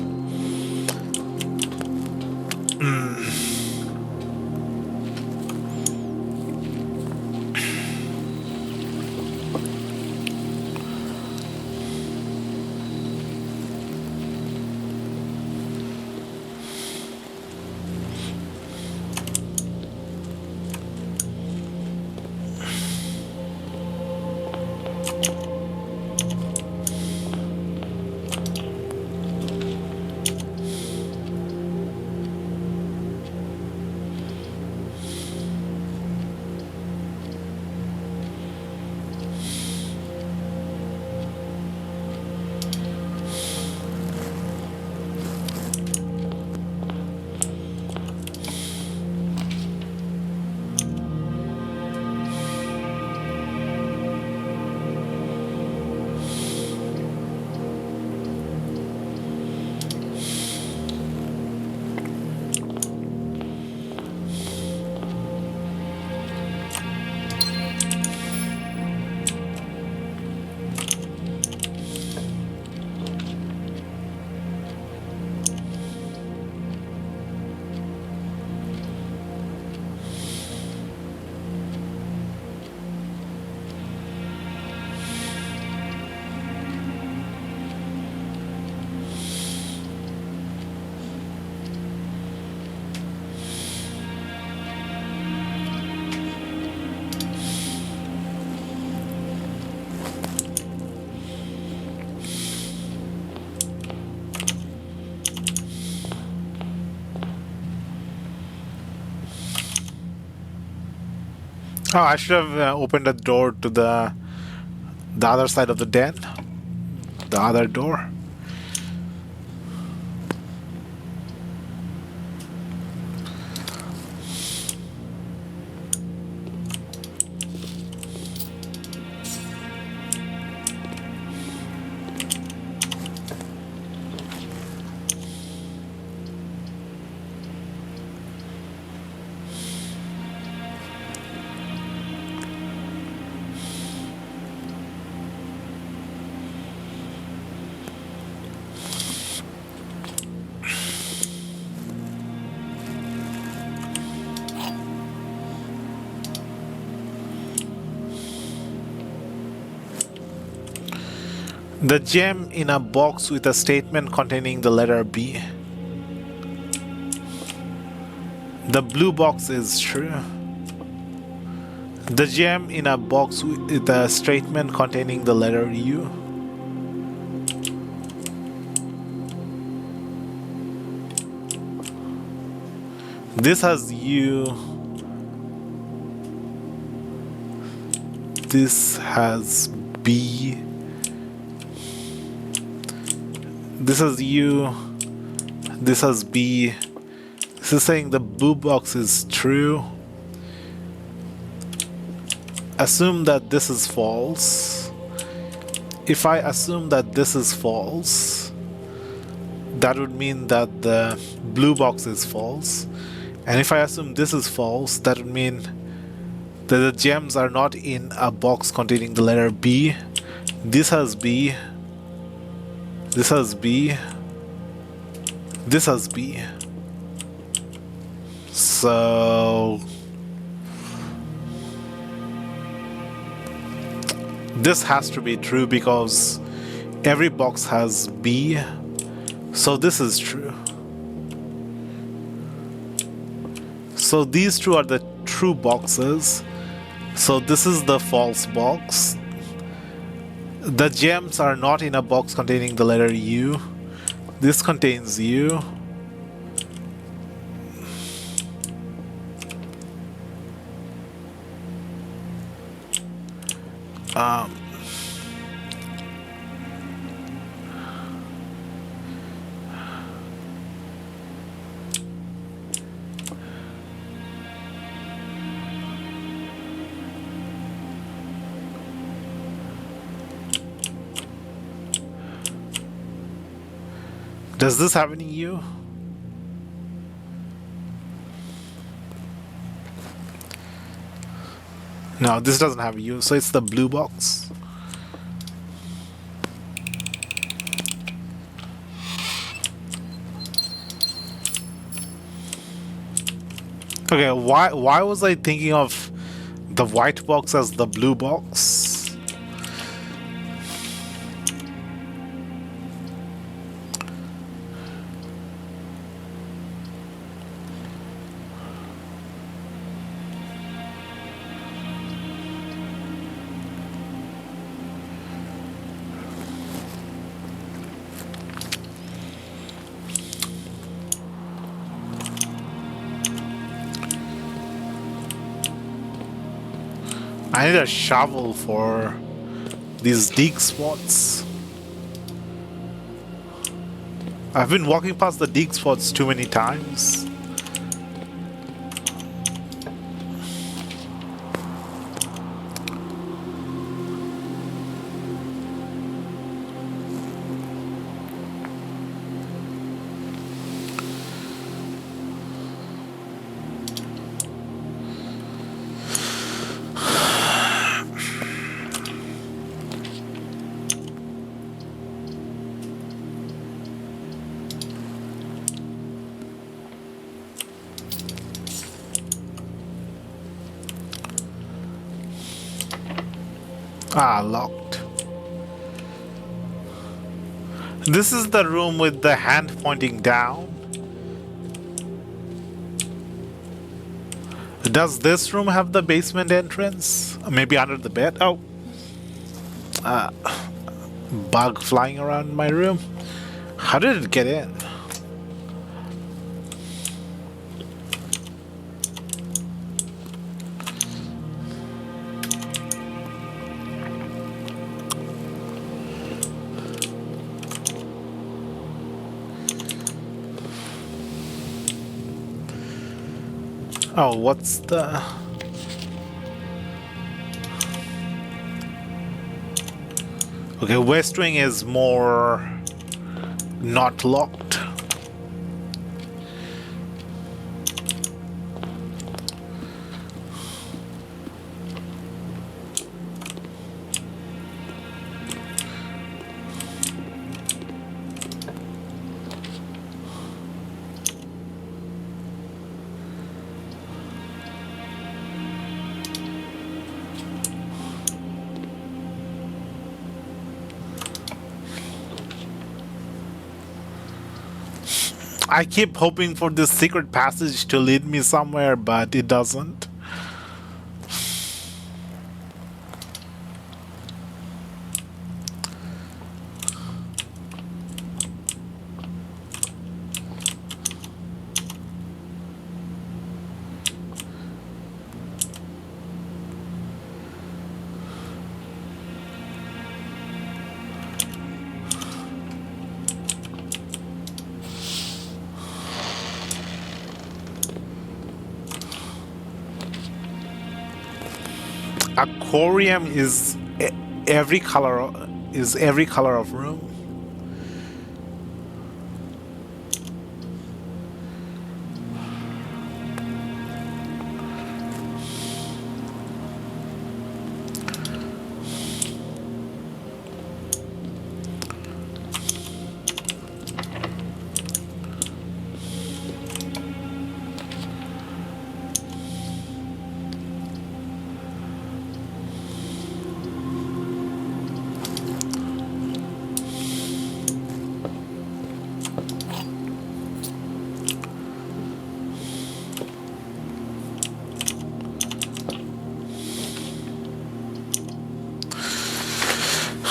Oh, I should have opened the door to the other side of the den. The other door. The gem in a box with a statement containing the letter B. The blue box is true. The gem in a box with a statement containing the letter U. This has U. This has B. This has U. This has B. This is saying the blue box is true. Assume that this is false. If I assume that this is false, that would mean that the blue box is false. And if I assume this is false, that would mean that the gems are not in a box containing the letter B. This has B. This has B. This has B. So this has to be true because every box has B. So this is true. So these two are the true boxes. So this is the false box. The gems are not in a box containing the letter U. This contains U. Does this have any U? No, this doesn't have U, so it's the blue box. Okay, why was I thinking of the white box as the blue box? I need a shovel for these dig spots. I've been walking past the dig spots too many times. Ah, locked. This is the room with the hand pointing down. Does this room have the basement entrance? Maybe under the bed? Oh. Bug flying around my room. How did it get in? Oh, what's the... Okay, West Wing is more not locked. I keep hoping for this secret passage to lead me somewhere, but it doesn't. Aquarium is every color of room.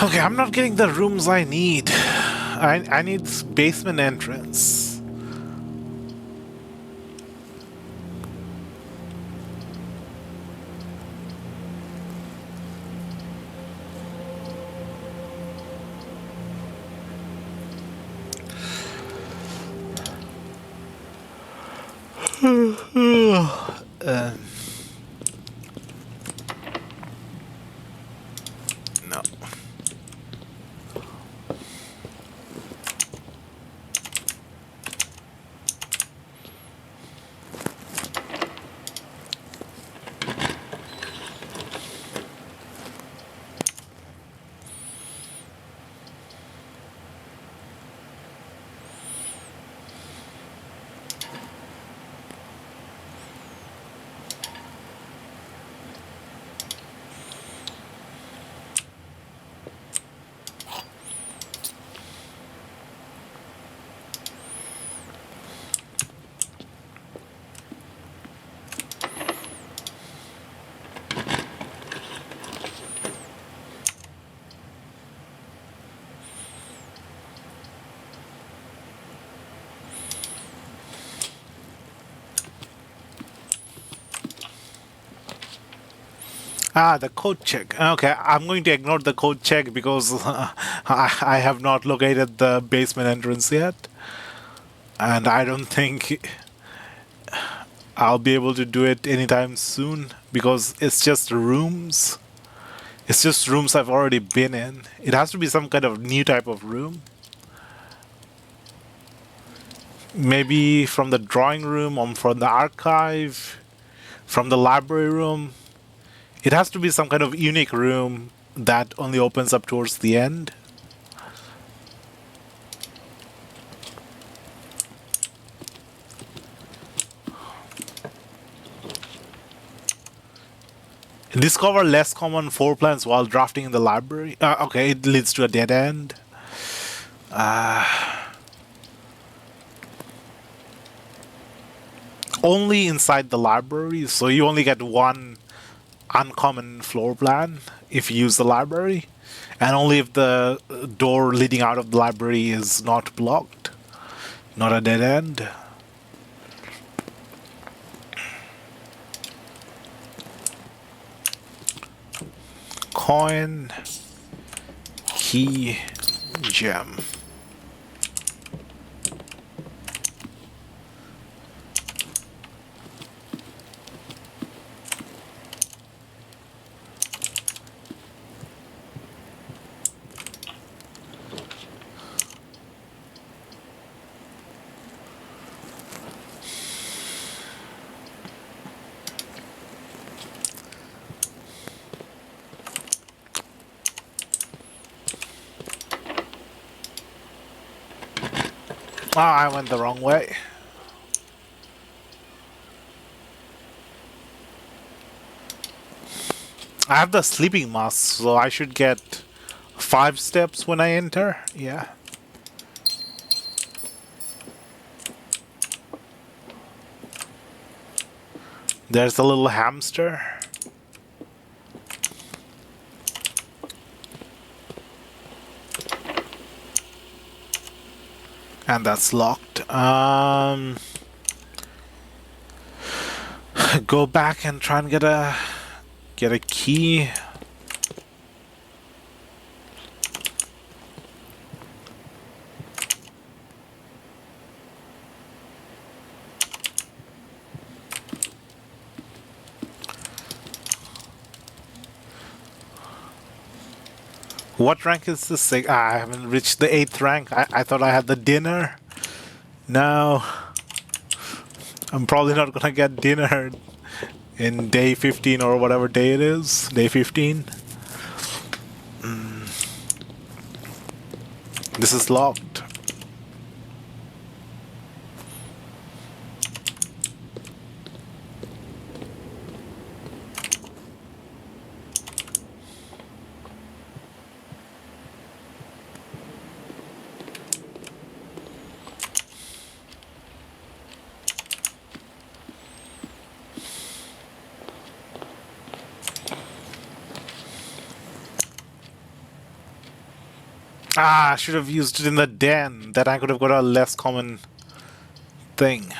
Okay, I'm not getting the rooms I need. I need basement entrance. No. Ah, the code check. Okay, I'm going to ignore the code check because I have not located the basement entrance yet. And I don't think I'll be able to do it anytime soon because it's just rooms. It's just rooms I've already been in. It has to be some kind of new type of room. Maybe from the drawing room or from the archive, from the library room. It has to be some kind of unique room that only opens up towards the end. Discover less common floor plans while drafting in the library. Okay, it leads to a dead end. Only inside the library, so you only get one uncommon floor plan if you use the library, and only if the door leading out of the library is not blocked, not a dead end. Coin, key, gem. Oh, I went the wrong way. I have the sleeping mask, so I should get 5 steps when I enter. Yeah. There's a little hamster. And that's locked. Go back and try and get a key. What rank is this? I haven't reached the 8th rank. I thought I had the dinner. No. I'm probably not gonna get dinner in day 15 or whatever day it is. Day 15. This is locked. Ah, I should have used it in the den. Then I could have got a less common thing.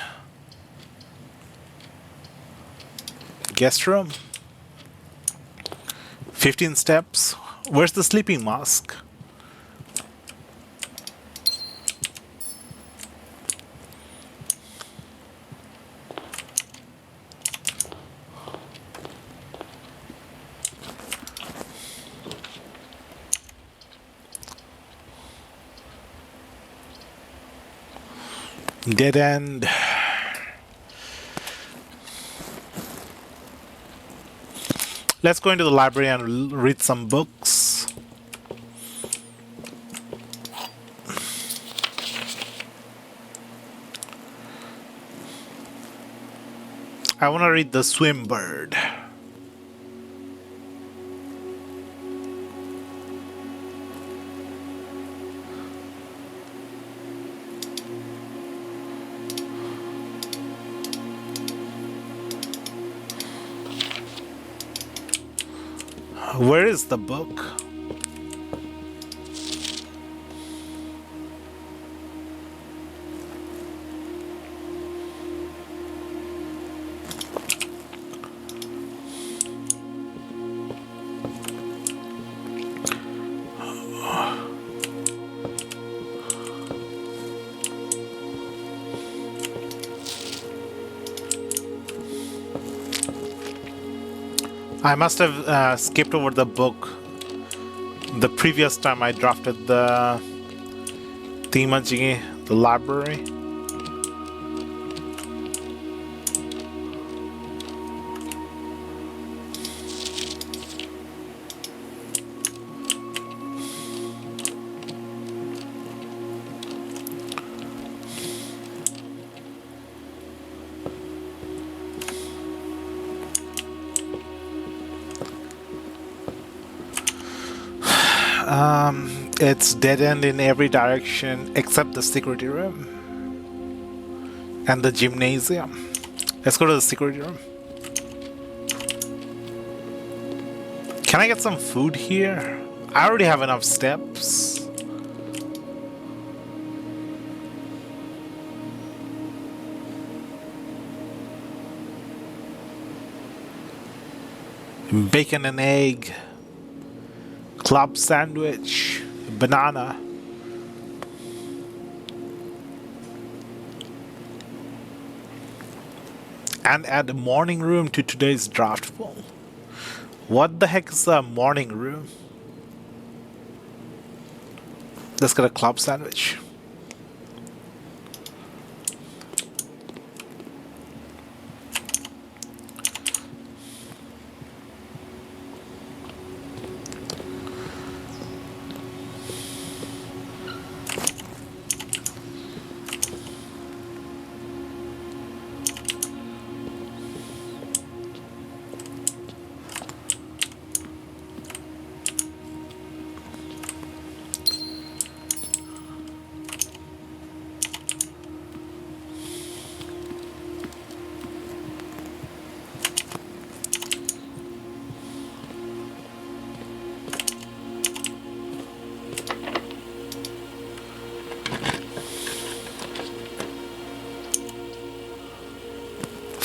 Guest room. 15 steps. Where's the sleeping mask? Dead end. Let's go into the library and read some books. I want to read The Swim Bird. Where is the book? I must have skipped over the book the previous time I drafted the thingamajiggy, the library. It's dead end in every direction except the security room and the gymnasium. Let's go to the security room. Can I get some food here? I already have enough steps. Bacon and egg. Club sandwich. Banana. And add a morning room to today's draft pool. What the heck is a morning room? Let's get a club sandwich.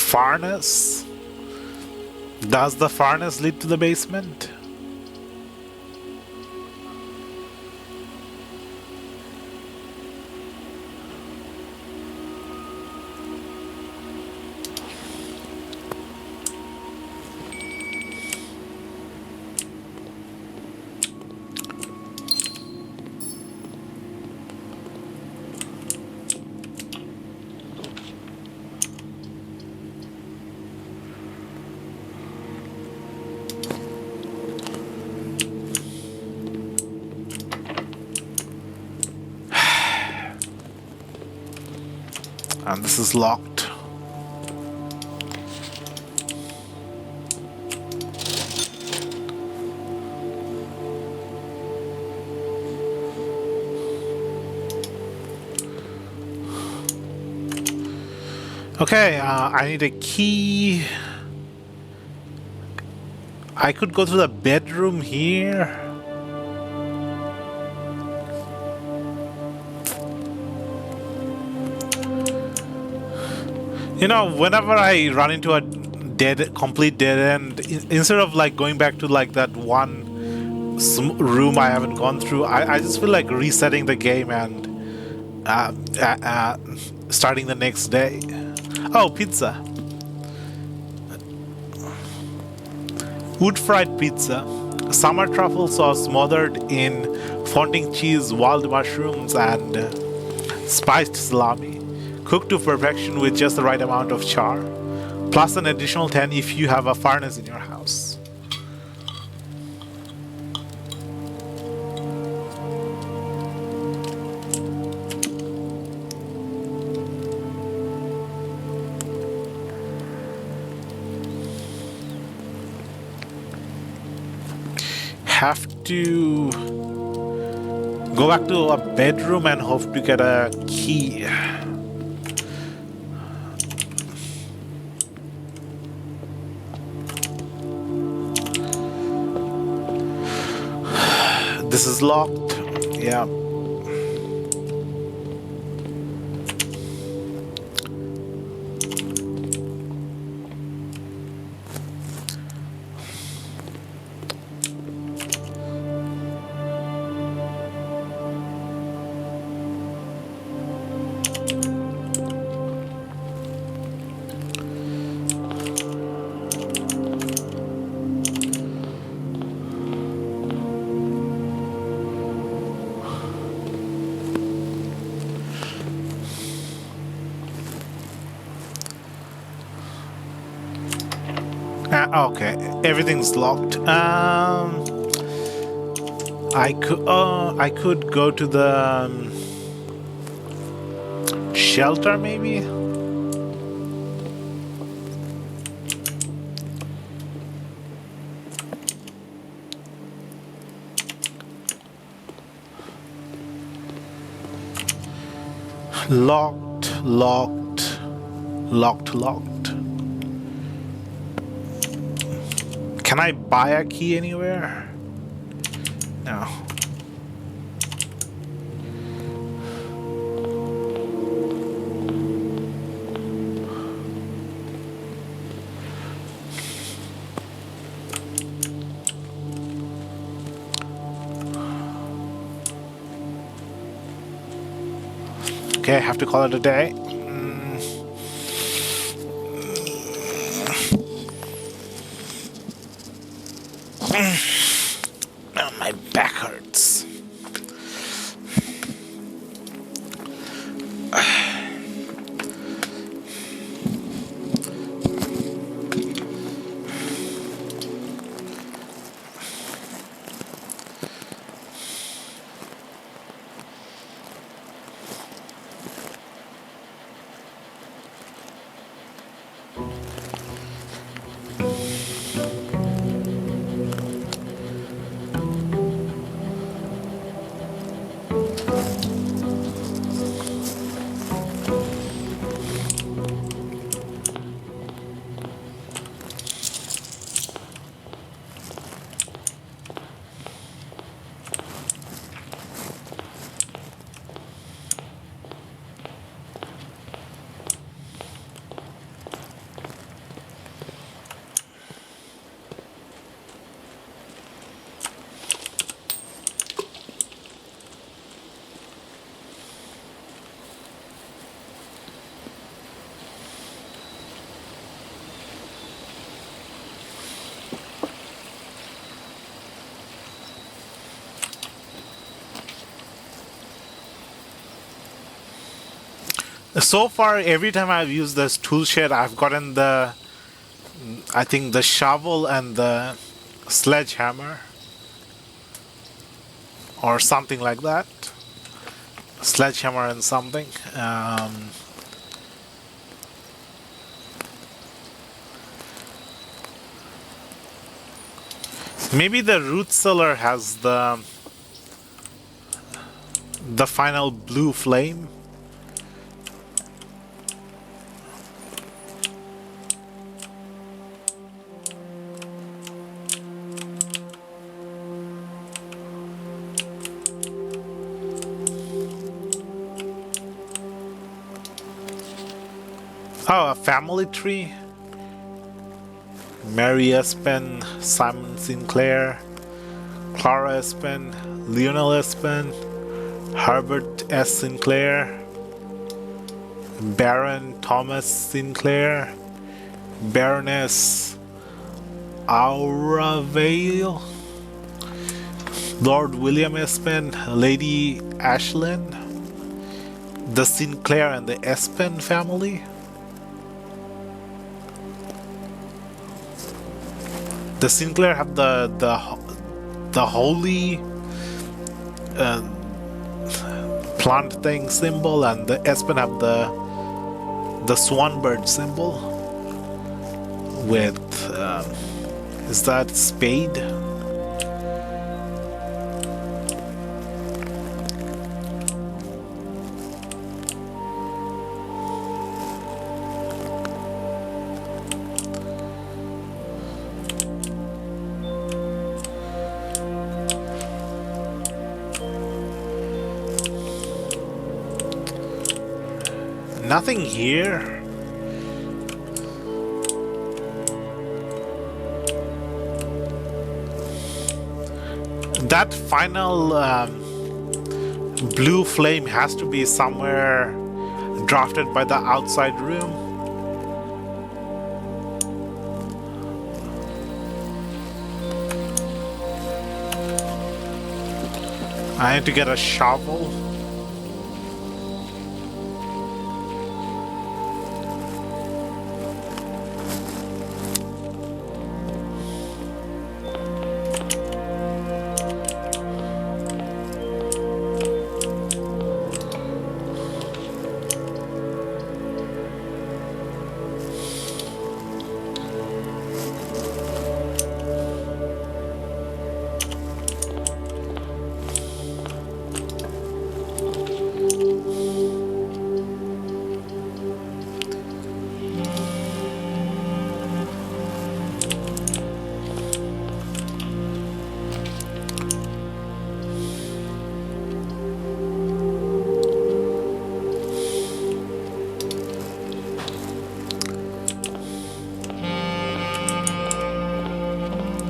Furnace? Does the furnace lead to the basement? And this is locked. Okay, I need a key. I could go to the bedroom here. You know, whenever I run into a complete dead end, instead of like going back to like that one room I haven't gone through, I just feel like resetting the game and starting the next day. Oh, pizza. Wood-fried pizza. Summer truffle sauce smothered in fondant cheese, wild mushrooms, and spiced salami. Cooked to perfection with just the right amount of char. Plus an additional 10 if you have a furnace in your house. Have to go back to a bedroom and hope to get a key. This is locked. Yeah. Okay, everything's locked. I could go to the shelter maybe. Locked, locked, locked, locked. Can I buy a key anywhere? No. Okay, I have to call it a day. Oh, my back hurts. So far, every time I've used this tool shed, I've gotten I think the shovel and the sledgehammer or something like that. Sledgehammer and something. Maybe the root cellar has the final blue flame. Oh, a family tree. Mary Espen, Simon Sinclair, Clara Espen, Lionel Espen, Herbert S. Sinclair, Baron Thomas Sinclair, Baroness Aura Vale, Lord William Espen, Lady Ashlyn, the Sinclair and the Espen family. The Sinclair have the holy plant thing symbol, and the Espen have the swan bird symbol with is that spade? Nothing here. That final blue flame has to be somewhere drafted by the outside room. I need to get a shovel.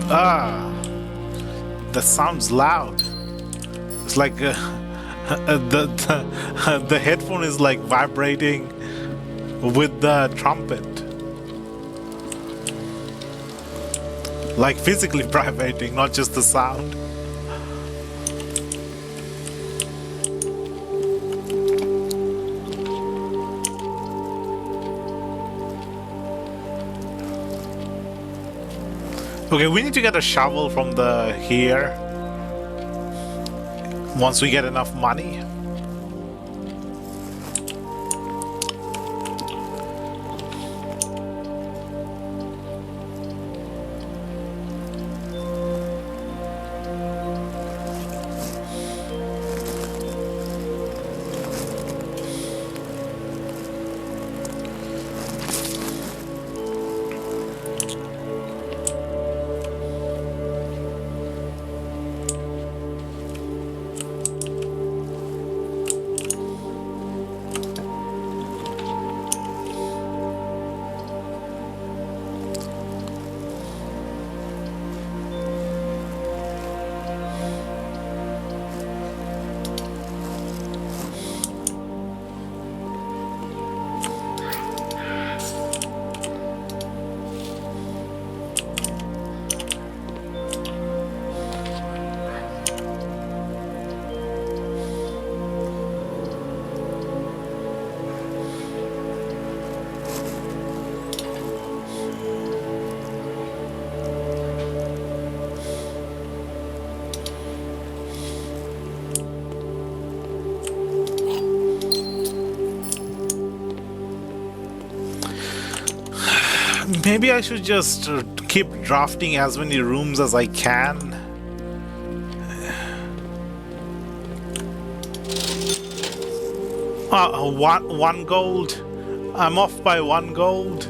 Ah, that sounds loud. It's like the headphone is like vibrating with the trumpet, like physically vibrating, not just the sound. Okay, we need to get a shovel from here once we get enough money. Maybe I should just keep drafting as many rooms as I can. One gold. I'm off by 1 gold.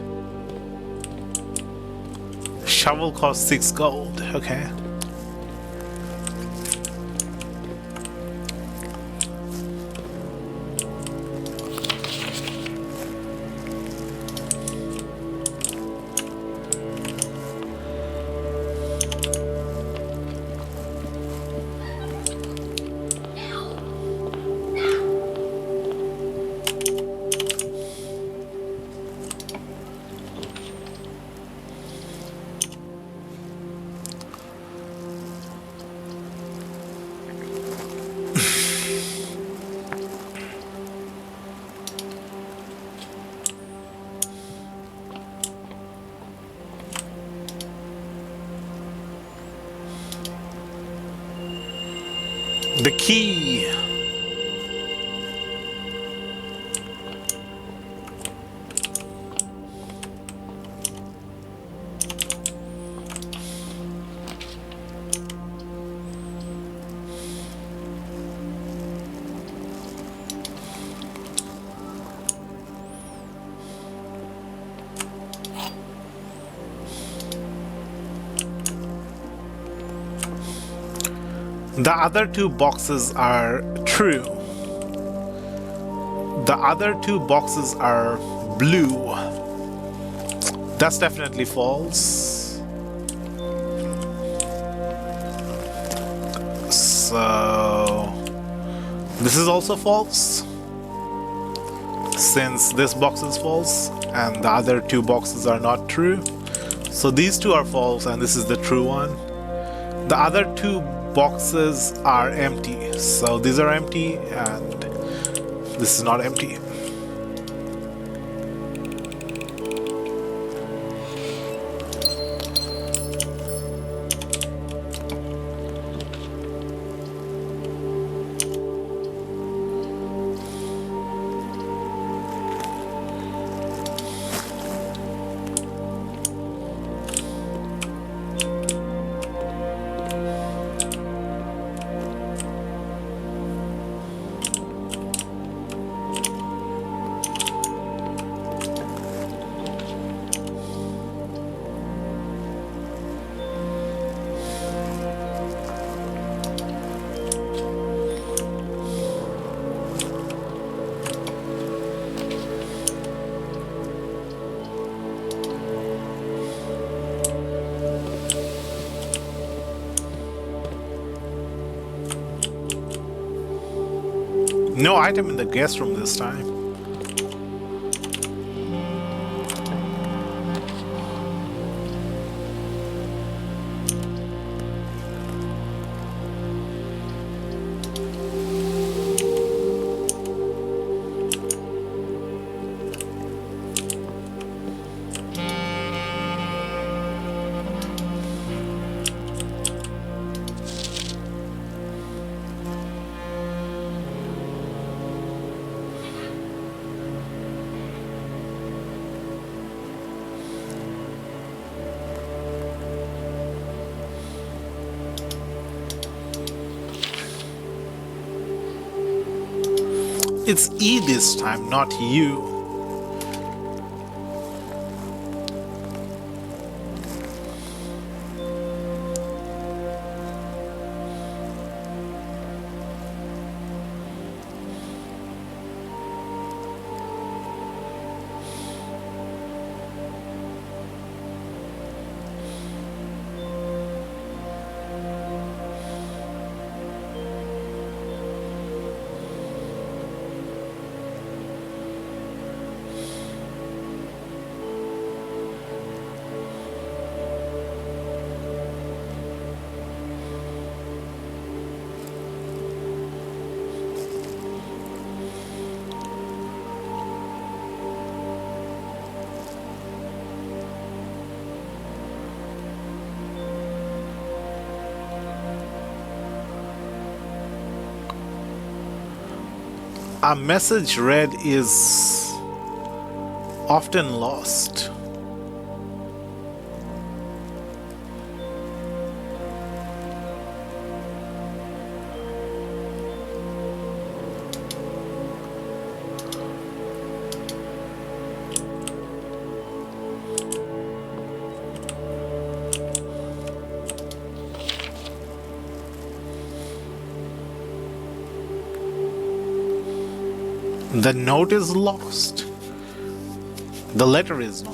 Shovel costs 6 gold. Okay. The key. The other 2 boxes are true. The other 2 boxes are blue. That's definitely false. So this is also false, since this box is false and the other 2 boxes are not true. So these 2 are false and this is the true one. The other 2 boxes are empty. So these are empty and this is not empty. No item in the guest room this time. It's E this time, not U. A message read is often lost. The note is lost. The letter is not.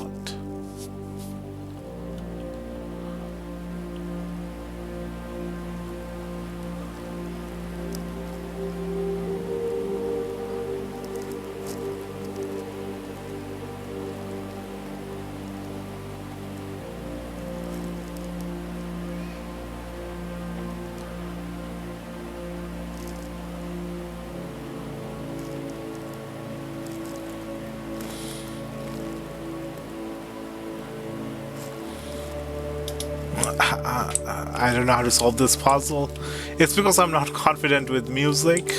I don't know how to solve this puzzle. It's because I'm not confident with music.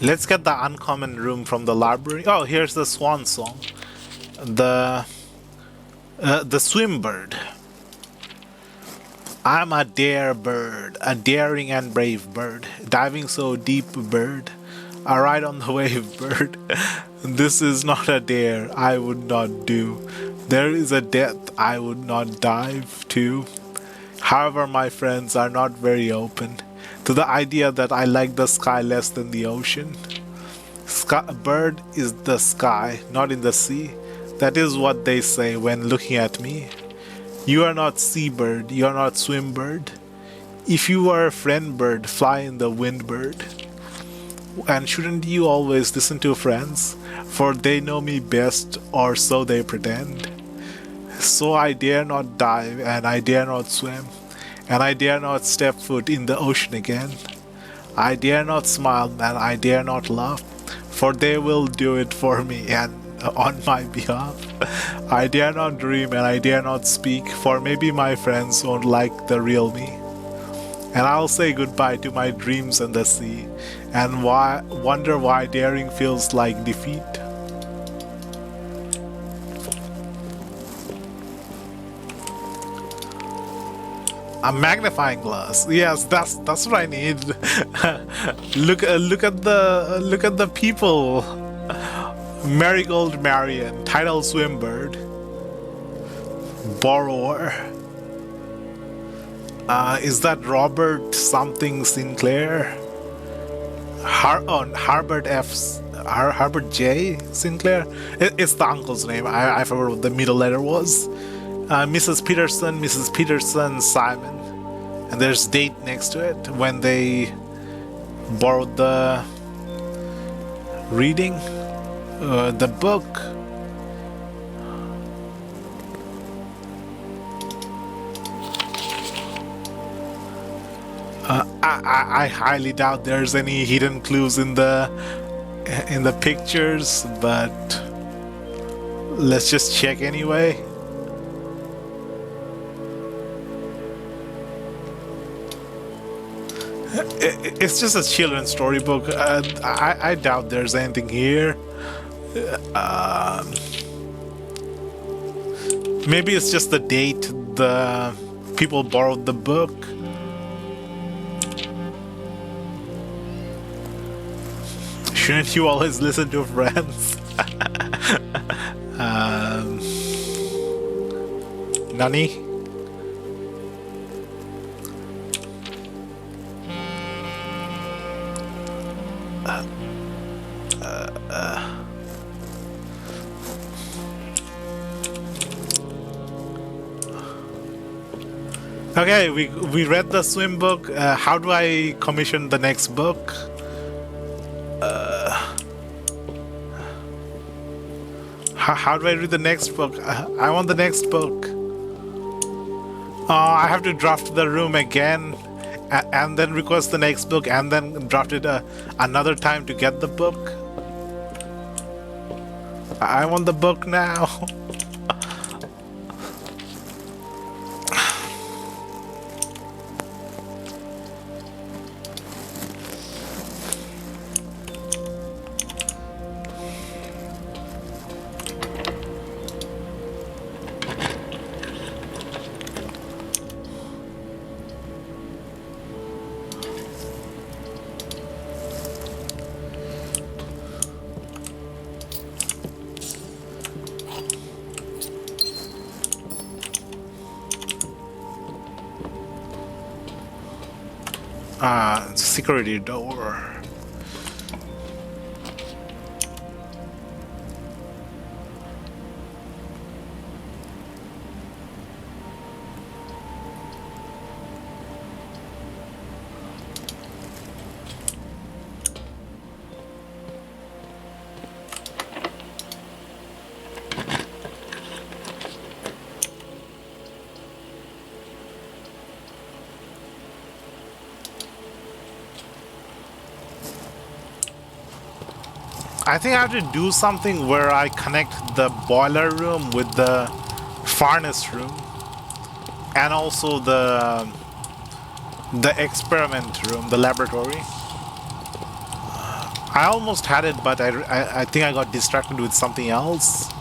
Let's get the uncommon room from the library. Oh, here's the swan song. The swim bird. I'm a dare bird, a daring and brave bird, diving so deep bird, a ride on the wave bird. This is not a dare I would not do. There is a depth I would not dive to. However, my friends are not very open to the idea that I like the sky less than the ocean. Bird is the sky, not in the sea. That is what they say when looking at me. You are not seabird, you are not swim bird. If you are a friend bird, fly in the wind bird. And shouldn't you always listen to friends? For they know me best, or so they pretend. So I dare not dive, and I dare not swim, and I dare not step foot in the ocean again. I dare not smile, and I dare not laugh, for they will do it for me and on my behalf. I dare not dream, and I dare not speak, for maybe my friends won't like the real me. And I'll say goodbye to my dreams and the sea, and wonder why daring feels like defeat. A magnifying glass. Yes, that's what I need. look at the people. Marigold Marian, Tidal Swimbird, Borrower. Is that Robert something Sinclair? Harbert Harbert J. Sinclair? It's the uncle's name. I forgot what the middle letter was. Mrs. Peterson, Simon. And there's date next to it when they borrowed the reading, the book. I highly doubt there's any hidden clues in the pictures, but let's just check anyway. It's just a children's storybook. I doubt there's anything here. Maybe it's just the date the people borrowed the book. Shouldn't you always listen to friends? Nani? Okay, we read the swim book. How do I commission the next book? How do I read the next book? I want the next book. Oh, I have to draft the room again. and then request the next book, and then draft it another time to get the book. I want the book now. Security door. I think I have to do something where I connect the boiler room with the furnace room, and also the experiment room, the laboratory. I almost had it, but I think I got distracted with something else,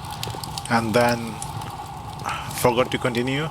and then forgot to continue.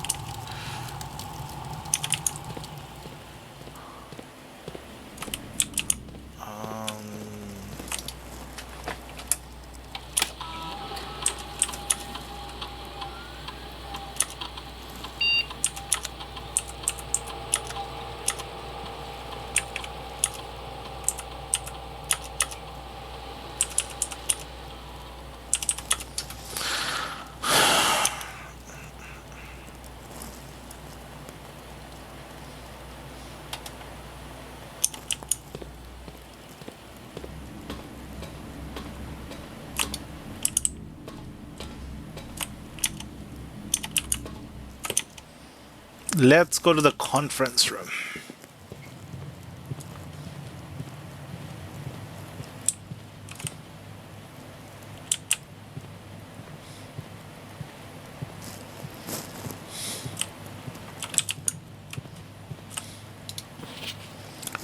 Let's go to the conference room.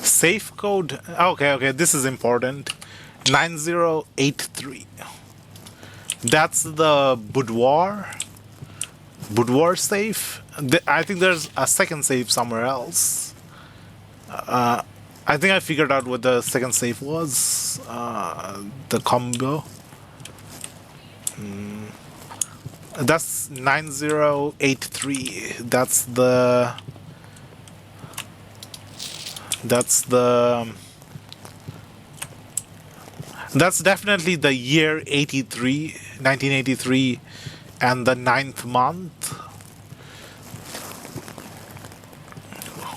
Safe code. Okay, this is important. 9083. That's the boudoir. Boudoir safe. I think there's a second safe somewhere else. I think I figured out what the second safe was. The combo. That's 9083. That's the. That's definitely the year 83, 1983, and the 9th month,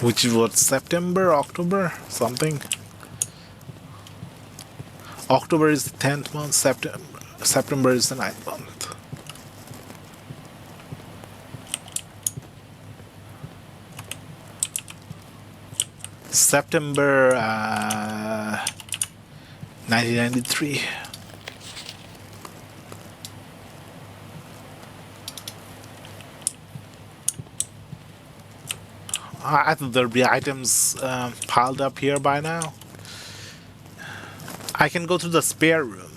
which is what, September, October, something. October is the 10th month, September is the 9th month. September 1993. I thought there'd be items piled up here by now. I can go to the spare room.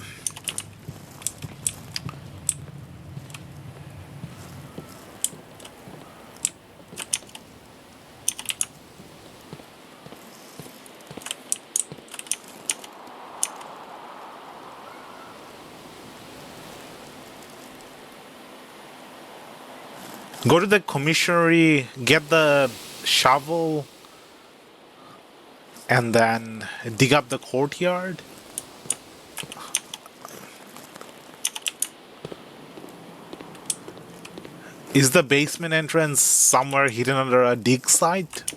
Go to the commissary, get the shovel, and then dig up the courtyard. Is the basement entrance somewhere hidden under a dig site?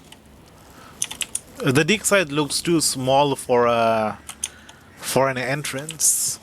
The dig site looks too small for an entrance.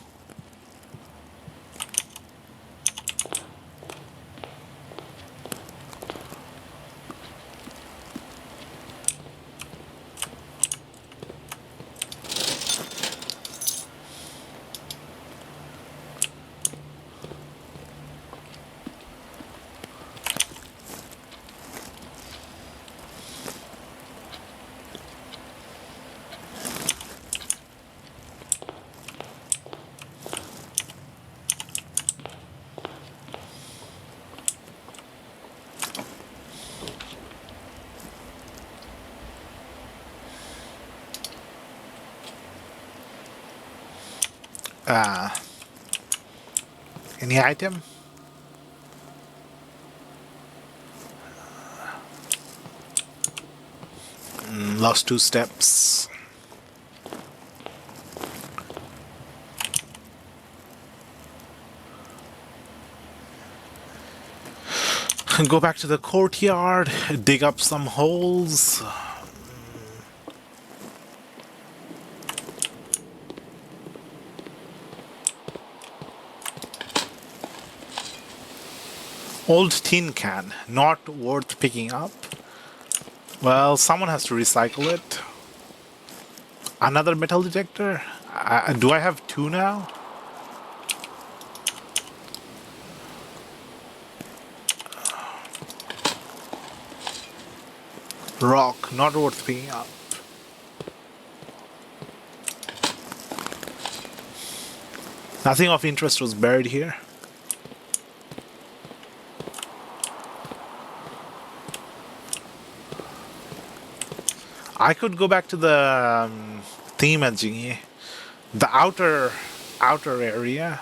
Any item? Lost 2 steps. Go back to the courtyard, dig up some holes. Old tin can, not worth picking up. Well, someone has to recycle it. Another metal detector? Do I have 2 now? Rock, not worth picking up. Nothing of interest was buried here. I could go back to the theme edging, the outer area.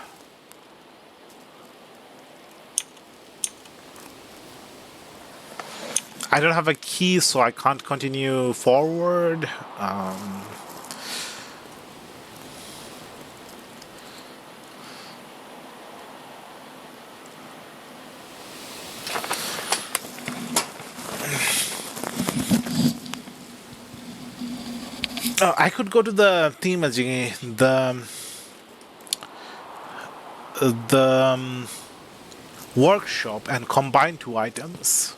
I don't have a key, so I can't continue forward. I could go to the theme edging, the workshop and combine 2 items.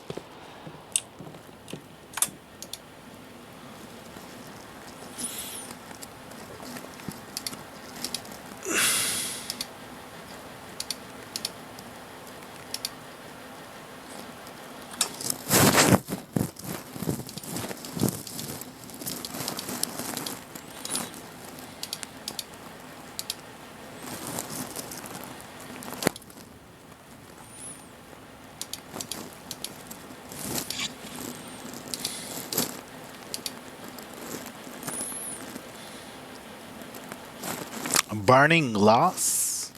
Burning glass.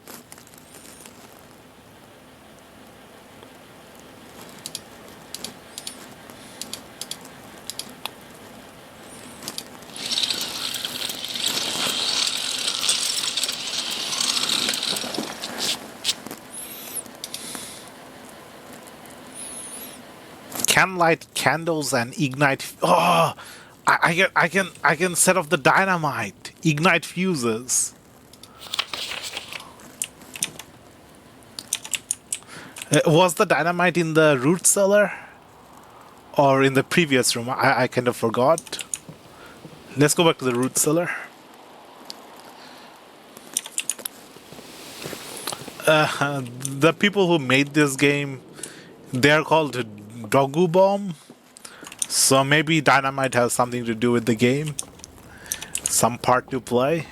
Can light candles and ignite. Oh, I can set off the dynamite. Ignite fuses. Was the dynamite in the root cellar? Or in the previous room? I kind of forgot. Let's go back to the root cellar. The people who made this game, they're called Dogu Bomb. So maybe dynamite has something to do with the game. Some part to play.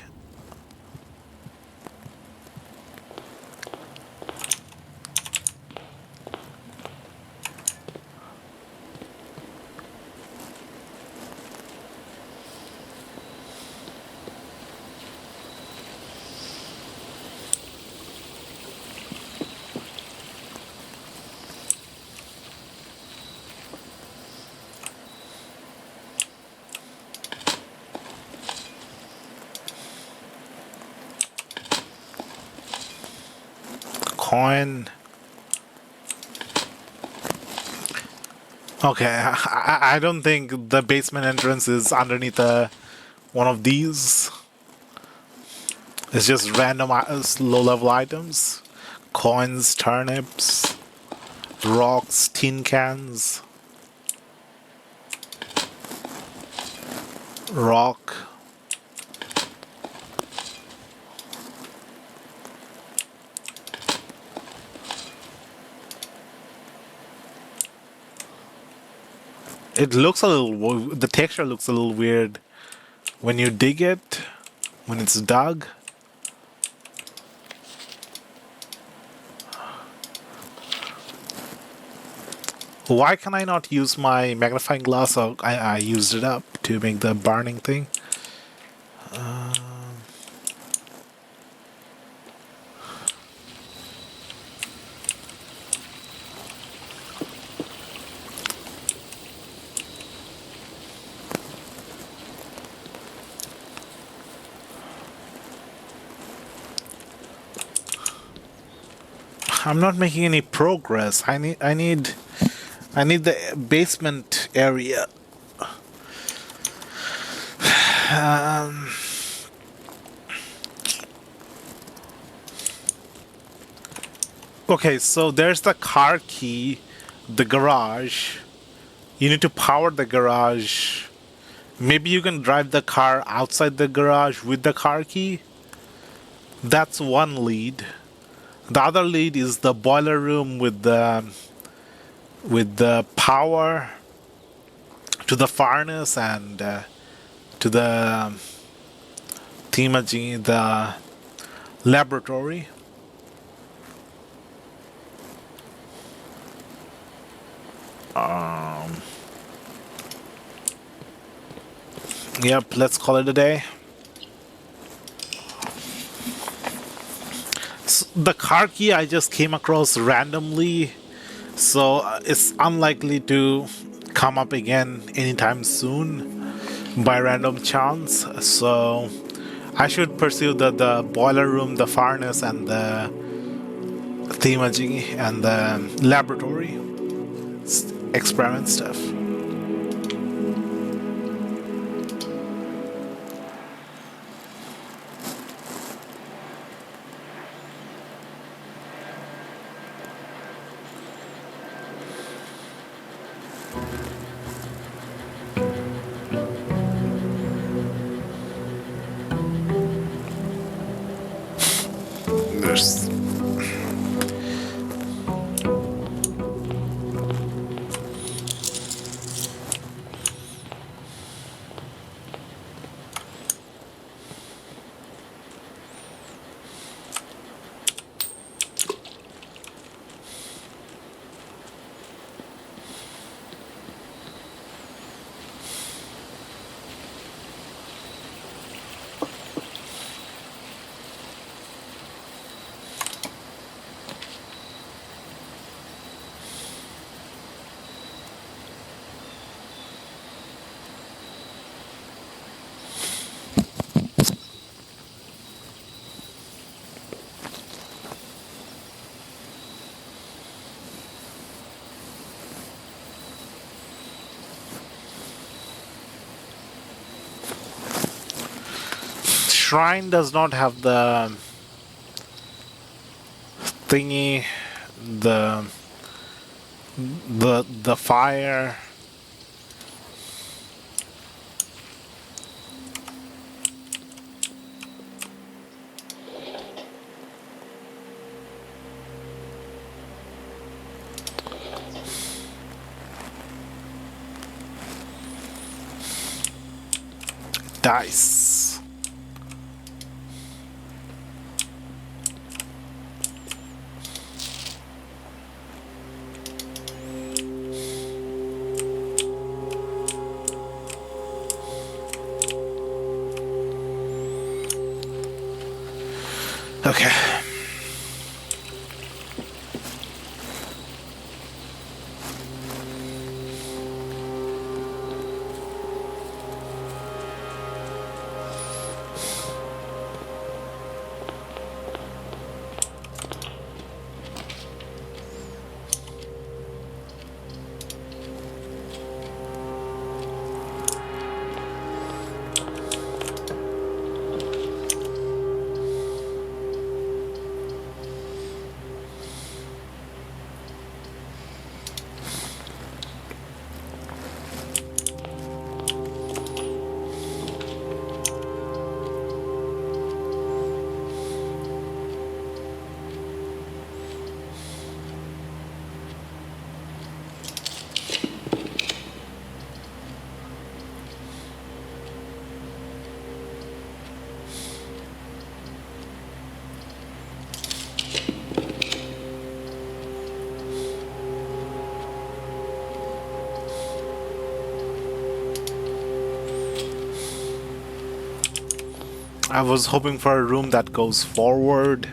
Coin. Okay, I don't think the basement entrance is underneath one of these. It's just random low-level items. Coins, turnips, rocks, tin cans. Rock. It looks a little, the texture looks a little weird when you dig it, when it's dug. Why can I not use my magnifying glass? Oh, I used it up to make the burning thing. I'm not making any progress. I need the basement area. Okay, so there's the car key, the garage. You need to power the garage. Maybe you can drive the car outside the garage with the car key. That's one lead. The other lead is the boiler room with the power to the furnace and to the Timaji, the laboratory. Yep, let's call it a day. The car key I just came across randomly, so it's unlikely to come up again anytime soon by random chance. So I should pursue the boiler room, the furnace, and the themagy and the laboratory experiment stuff. There's shrine does not have the thingy, the fire. Dice. Okay. I was hoping for a room that goes forward.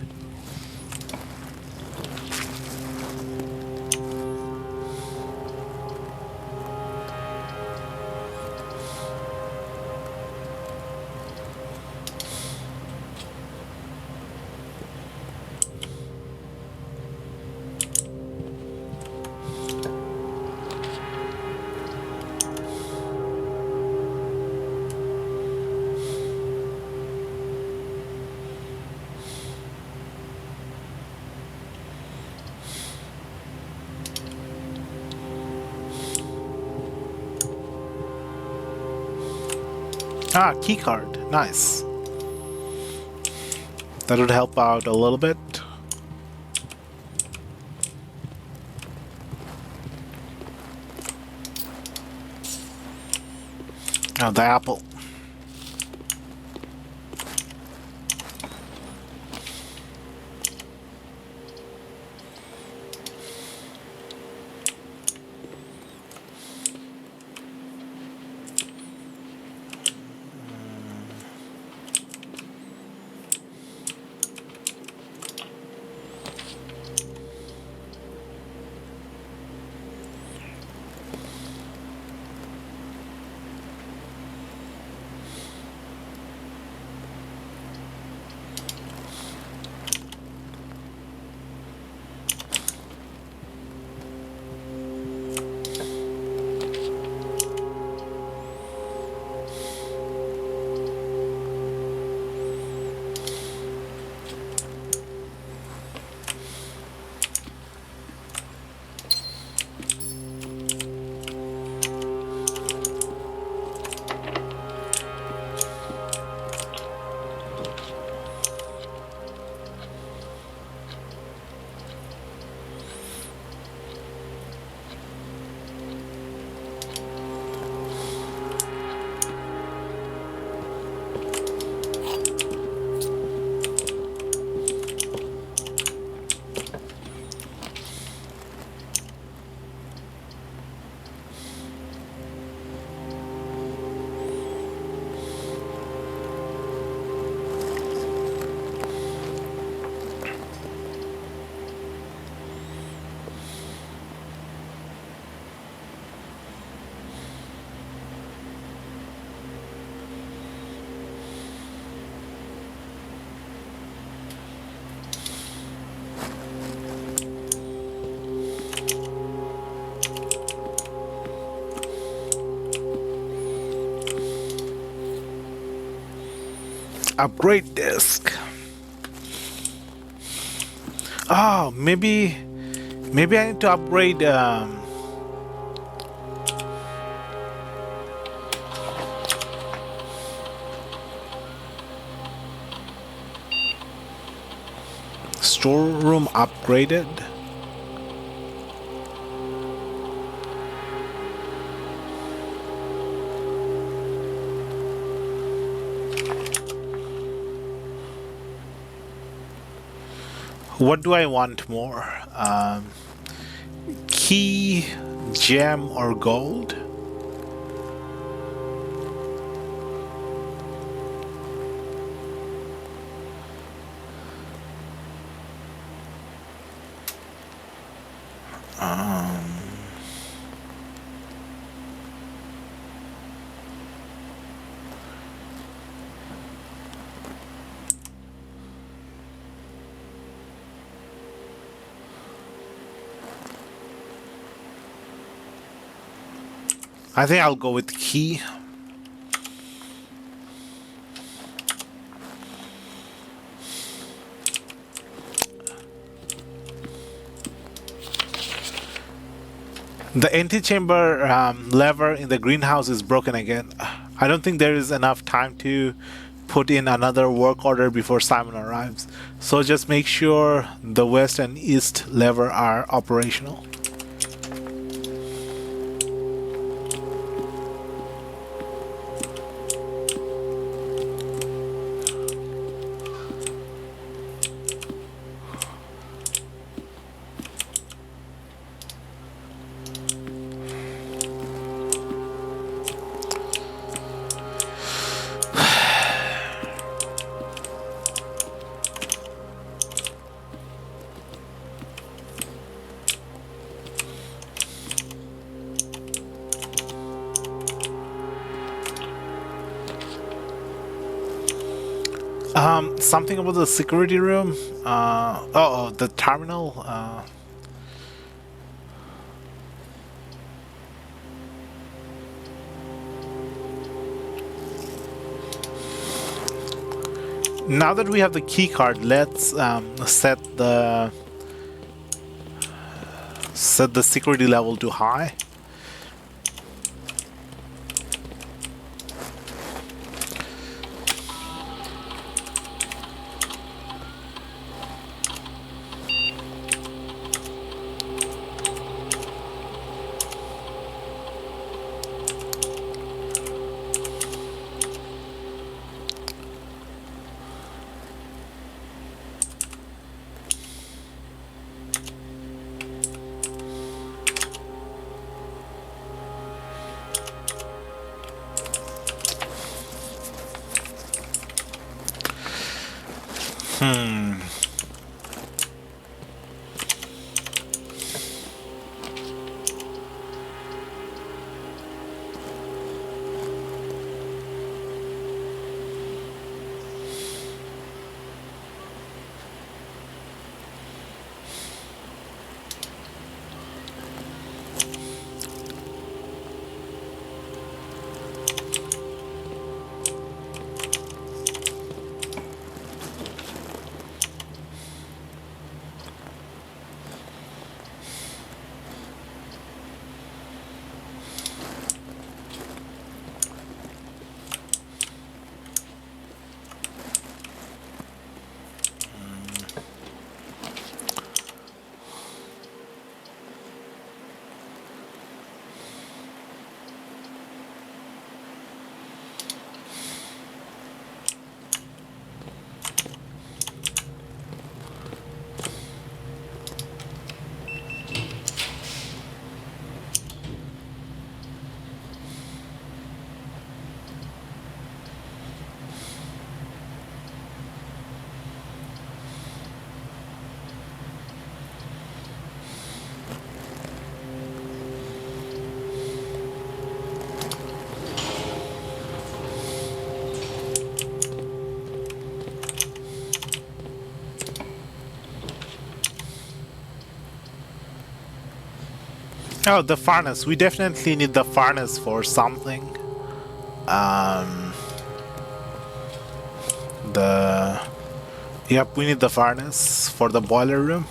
Ah, key card. Nice. That would help out a little bit. Oh, the apple. Upgrade disk. Oh, maybe I need to upgrade. Storeroom upgraded. What do I want more? Key, gem, or gold? I think I'll go with key. The antechamber lever in the greenhouse is broken again. I don't think there is enough time to put in another work order before Simon arrives. So just make sure the west and east lever are operational. Something about the security room. The terminal. Now that we have the key card, let's set the security level to high. Hmm. Oh, the furnace. We definitely need the furnace for something. Um, the Yep, we need the furnace for the boiler room.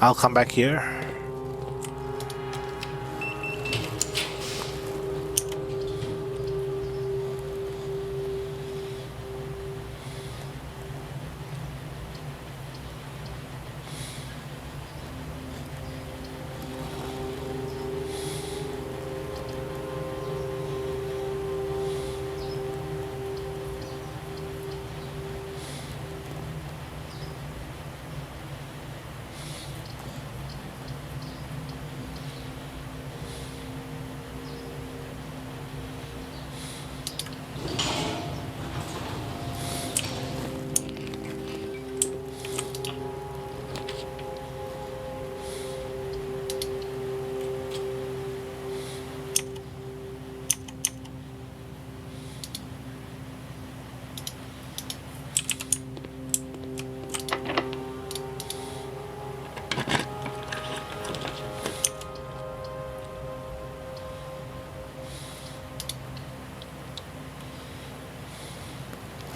I'll come back here.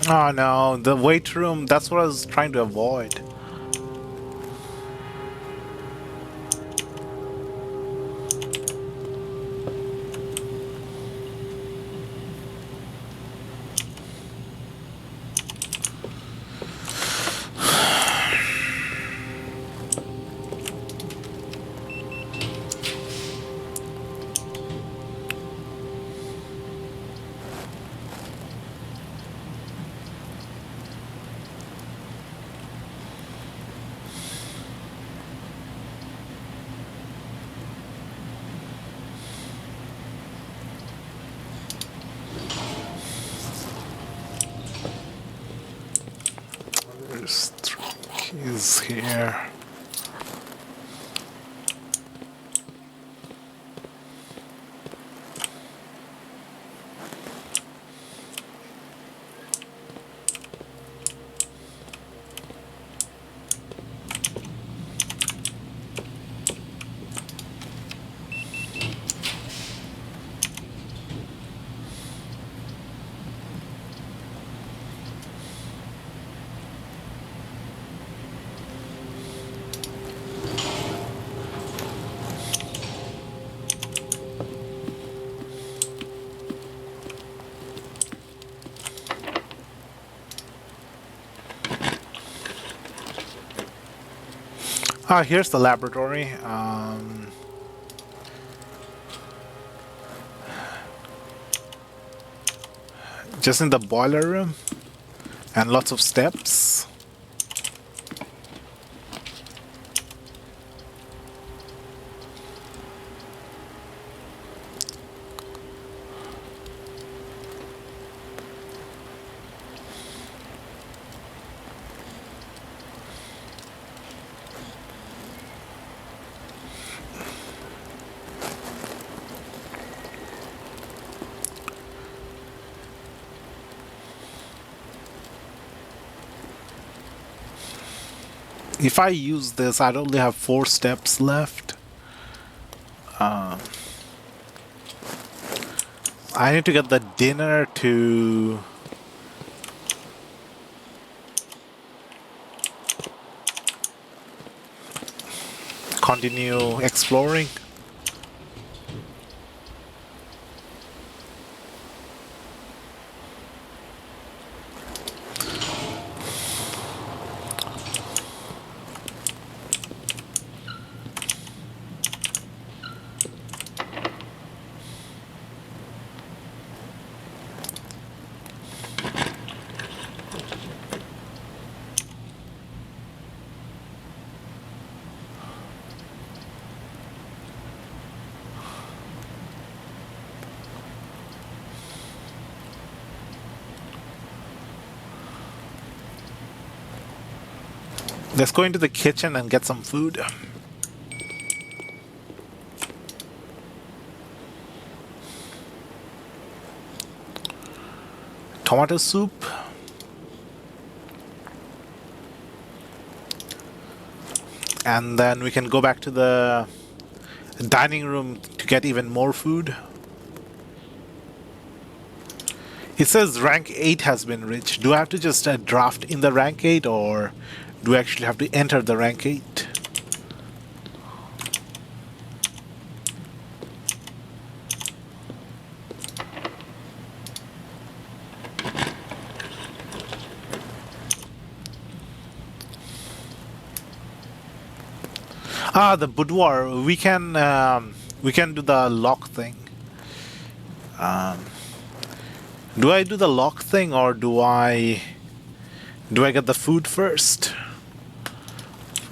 Oh no, the weight room, that's what I was trying to avoid. There's 3 keys here. Ah, here's the laboratory. Just in the boiler room, and lots of steps. If I use this, I'd only have 4 steps left. I need to get the dinner to continue exploring. Let's go into the kitchen and get some food. Tomato soup. And then we can go back to the dining room to get even more food. It says rank 8 has been reached. Do I have to just draft in the rank 8, or do I actually have to enter the rank 8? Ah, the boudoir. We can do the lock thing. Do I do the lock thing, or do I get the food first?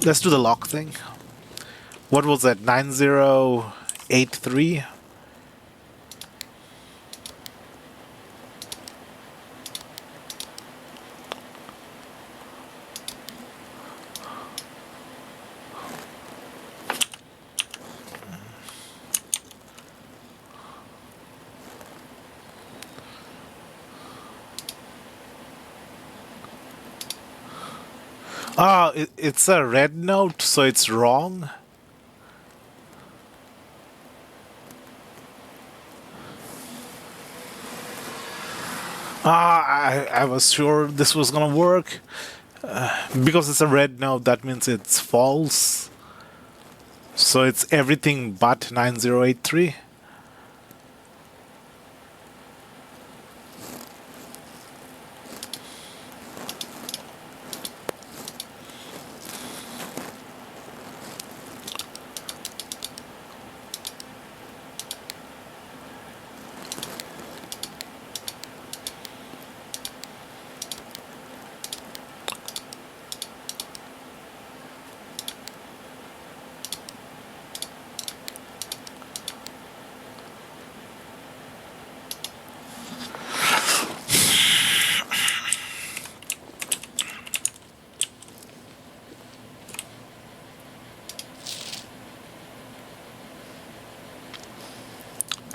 Let's do the lock thing. What was that? 9083? Ah, it's a red note, so it's wrong. I was sure this was gonna work. Because it's a red note, that means it's false. So it's everything but 9083.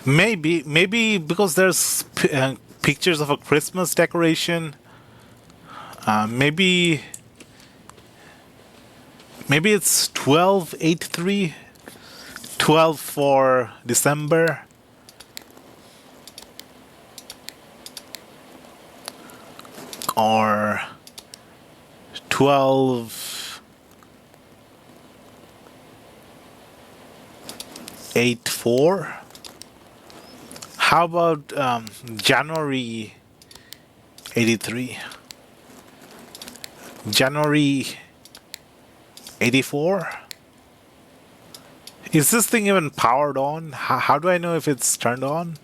Maybe because there's pictures of a Christmas decoration. Maybe it's 1283, 12 for December. Or 1284. How about January 83? January 84? Is this thing even powered on? How do I know if it's turned on?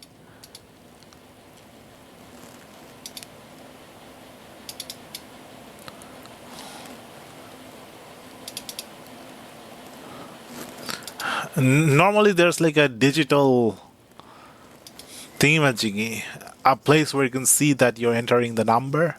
Normally there's like a digital thingamajiggy, a place where you can see that you're entering the number.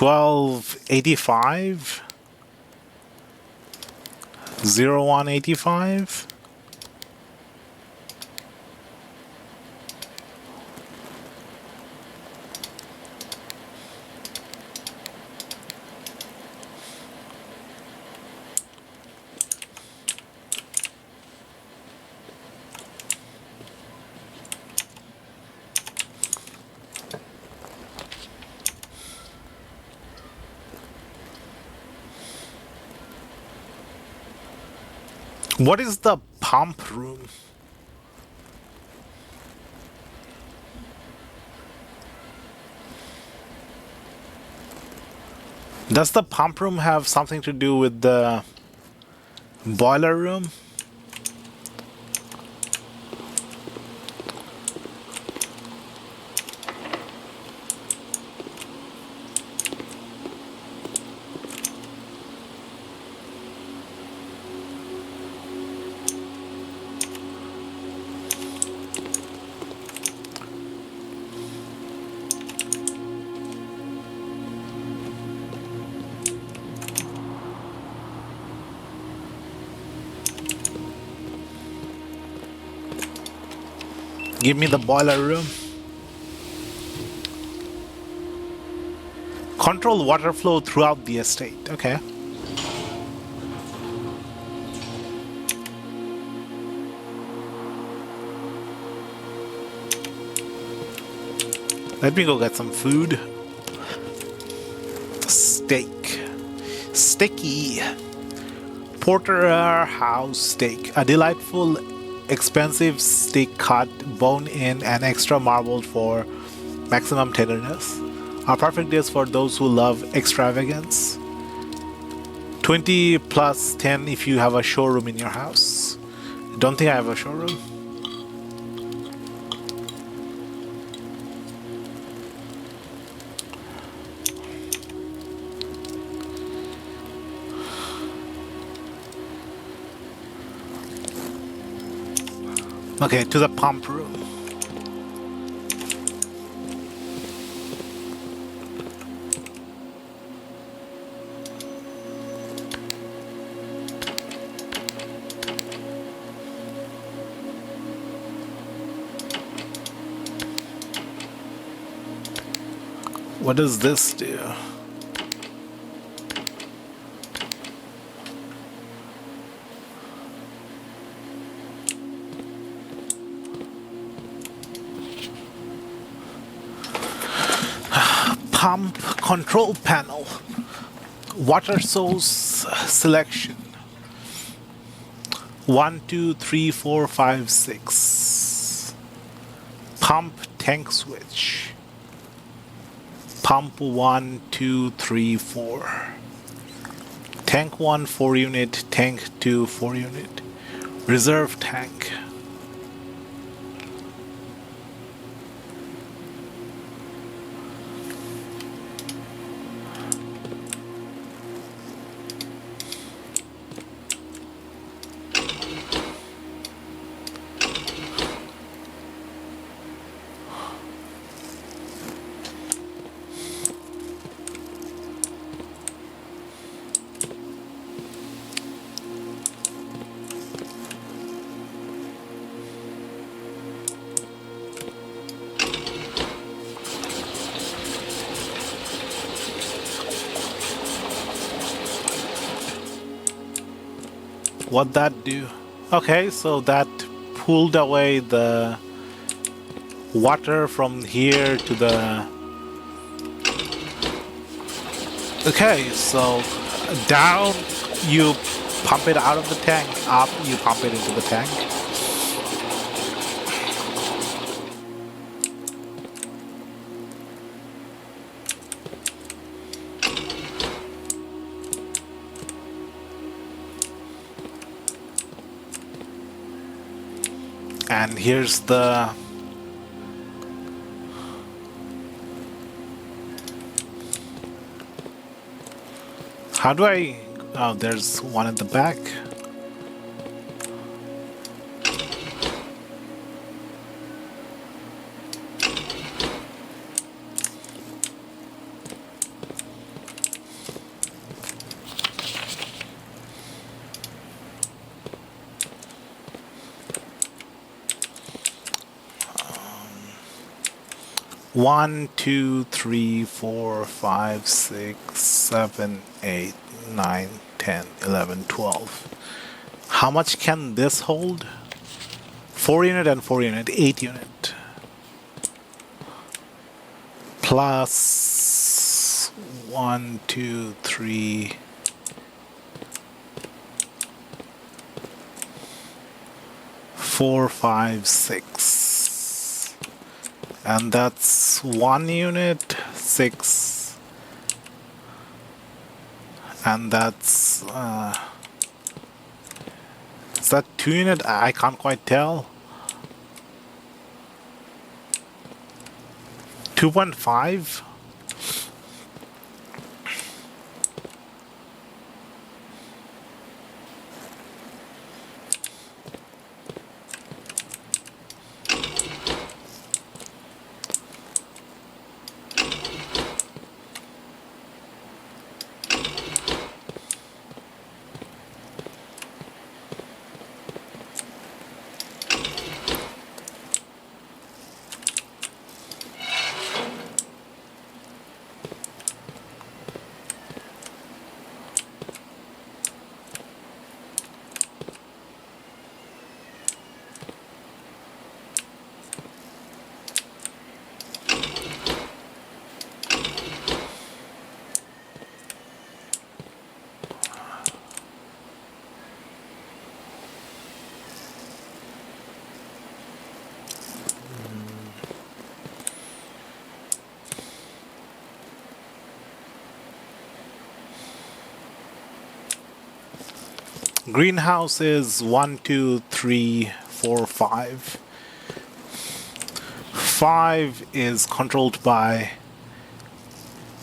1285, 0185. What is the pump room? Does the pump room have something to do with the boiler room? Give me the boiler room. Control water flow throughout the estate. Okay. Let me go get some food. Steak. Sticky. Porterhouse steak. A delightful, expensive steak cut, bone-in, and extra marbled for maximum tenderness. A perfect dish for those who love extravagance. 20 plus 10 if you have a showroom in your house. Don't think I have a showroom. Okay, to the pump room. What does this do? Pump control panel. Water source selection. 1, 2, 3, 4, 5, 6. Pump tank switch. Pump 1, 2, 3, 4. Tank 1 4 unit, tank 2 4 unit. Reserve tank. What that do? Okay, so that pulled away the water from here to the... Okay, so down you pump it out of the tank, up you pump it into the tank. And here's the... How do I... Oh, there's one at the back. 1, 2, 3, 4, 5, 6, 7, 8, 9, 10, 11, 12. How much can this hold? 4 unit and 4 unit, 8 unit. Plus 1, 2, 3, 4, 5, 6. And that's 1 unit, 6. And that's is that 2 unit? I can't quite tell. 2.5? Greenhouse is 1, 2, 3, 4, 5. 5 is controlled by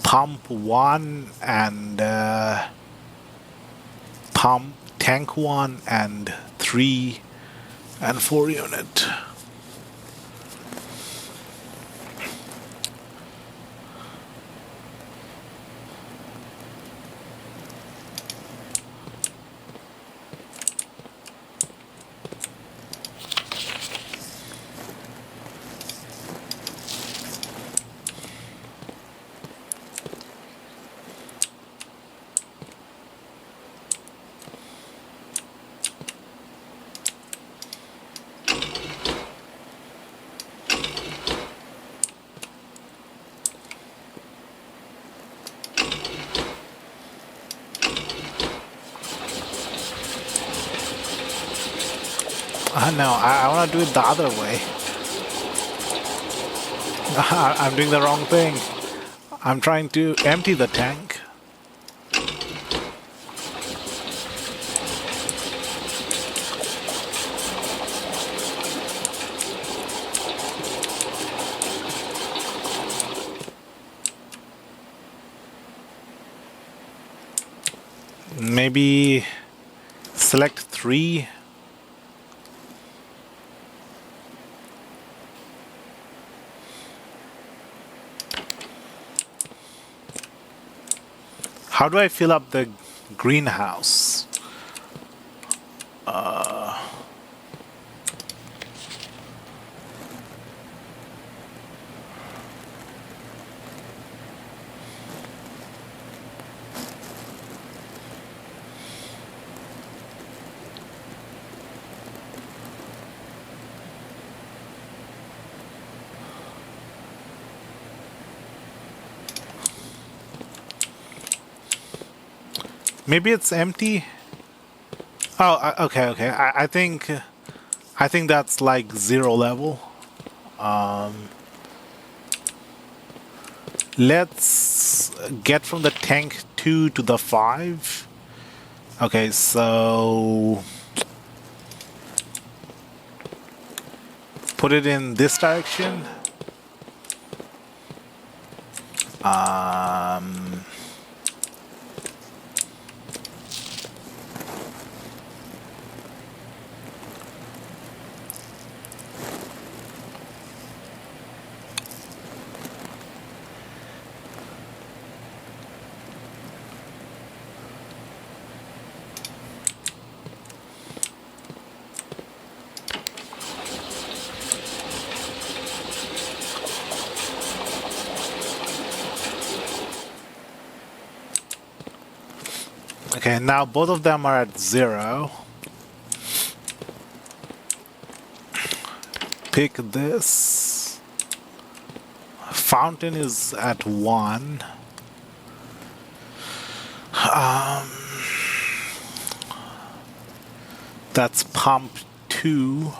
pump 1 and pump tank 1 and 3 and 4 unit. No, I want to do it the other way. I'm doing the wrong thing. I'm trying to empty the tank. Maybe select 3. How do I fill up the greenhouse? Maybe it's empty. Oh, okay. I think that's like 0 level. Let's get from the tank 2 to the 5. Okay, so put it in this direction. Okay, now both of them are at 0. Pick this. Fountain is at 1. That's pump 2.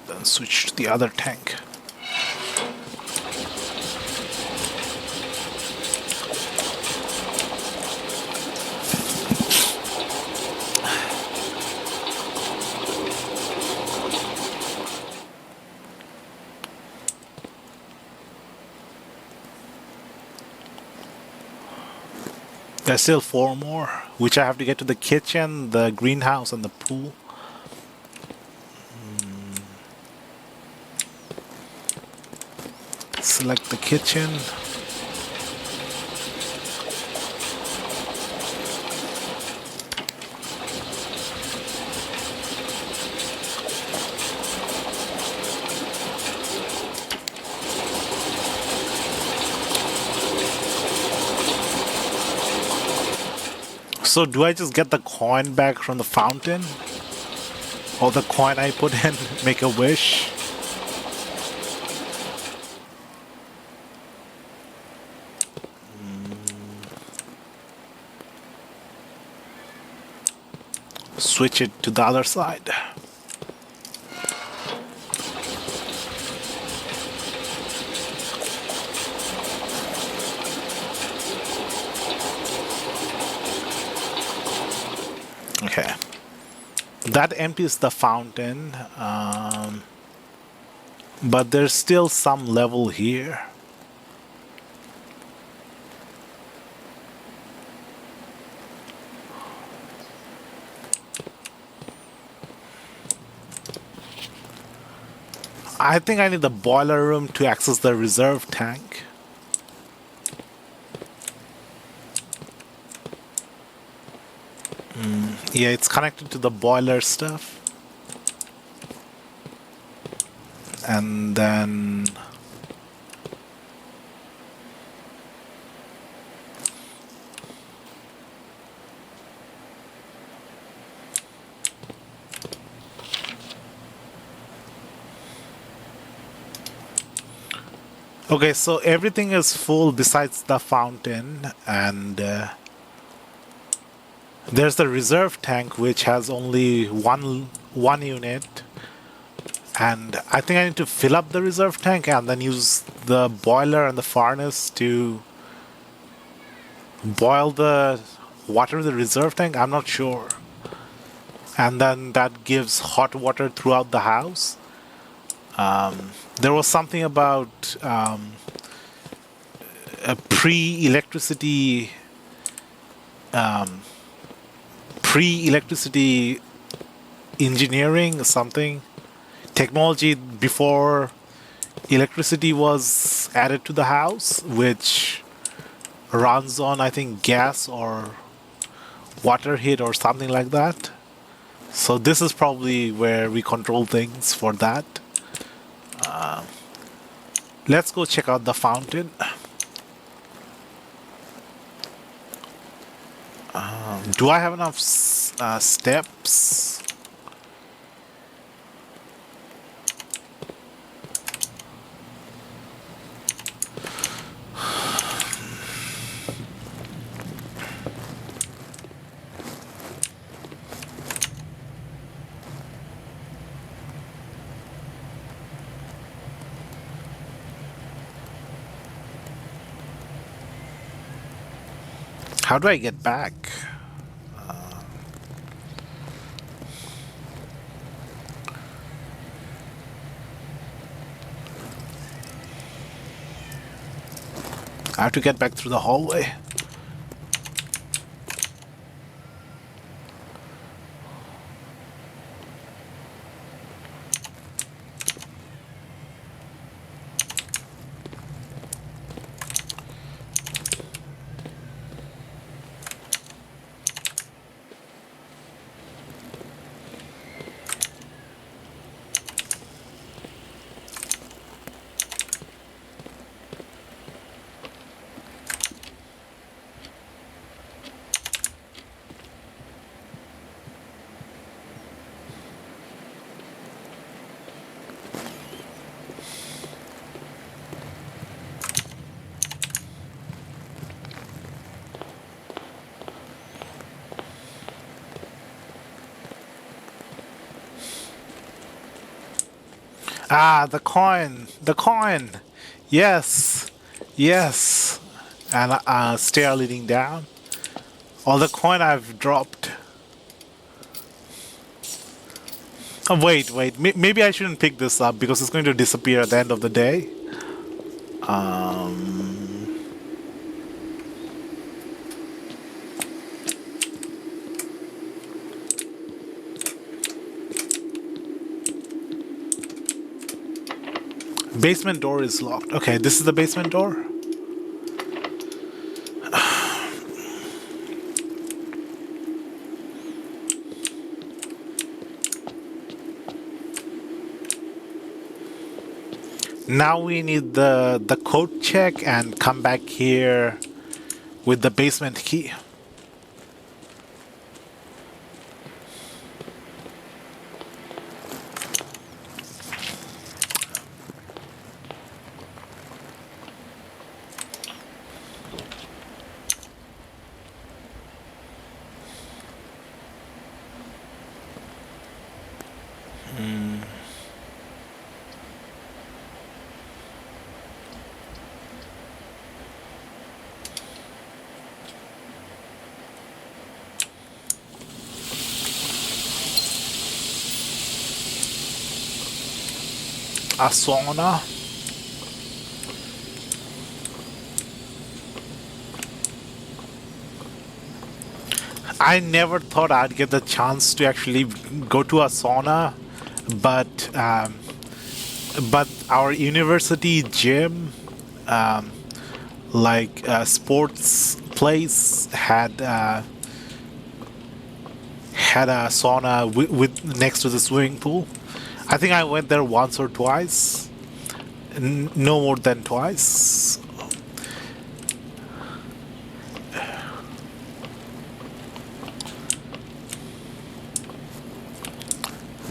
Then switch to the other tank. There's still 4 more, which I have to get to the kitchen, the greenhouse, and the pool. Select the kitchen. So do I just get the coin back from the fountain? Or the coin I put in, make a wish? Switch it to the other side. Okay. That empties the fountain, but there's still some level here. I think I need the boiler room to access the reserve tank. Yeah, it's connected to the boiler stuff. And then... Okay, so everything is full besides the fountain, and there's the reserve tank, which has only one unit, and I think I need to fill up the reserve tank and then use the boiler and the furnace to boil the water in the reserve tank. I'm not sure, and then that gives hot water throughout the house. There was something about a pre-electricity engineering, something technology before electricity was added to the house, which runs on, I think, gas or water heat or something like that. So this is probably where we control things for that. Let's go check out the fountain. Do I have enough steps? How do I get back? I have to get back through the hallway. Ah, the coin! The coin! Yes! Yes! And stair leading down. All the coin I've dropped. Oh, wait. Maybe I shouldn't pick this up because it's going to disappear at the end of the day. Basement door is locked. Okay, this is the basement door. Now we need the code check and come back here with the basement key. A sauna. I never thought I'd get the chance to actually go to a sauna, but our university gym, like sports place, had a sauna with next to the swimming pool. I think I went there once or twice, no more than twice.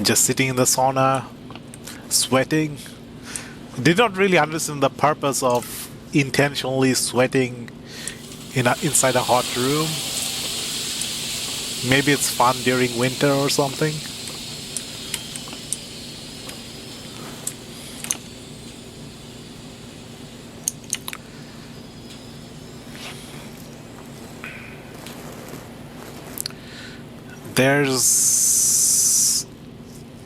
Just sitting in the sauna, sweating. Did not really understand the purpose of intentionally sweating inside a hot room. Maybe it's fun during winter or something. There's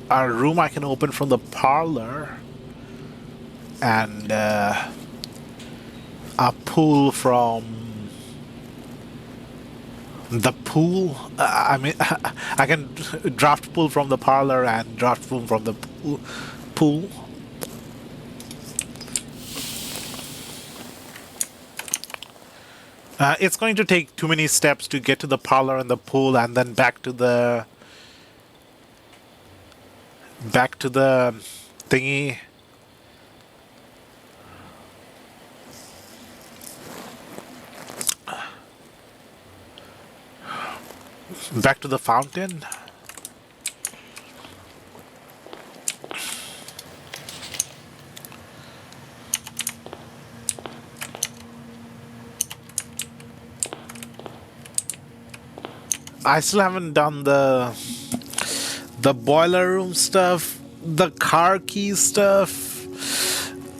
a room I can open from the parlor and a pool from the pool. I mean, I can draft pool from the parlor and draft pool from the pool. It's going to take too many steps to get to the parlor and the pool and then back to the thingy. Back to the fountain. I still haven't done the boiler room stuff, the car key stuff,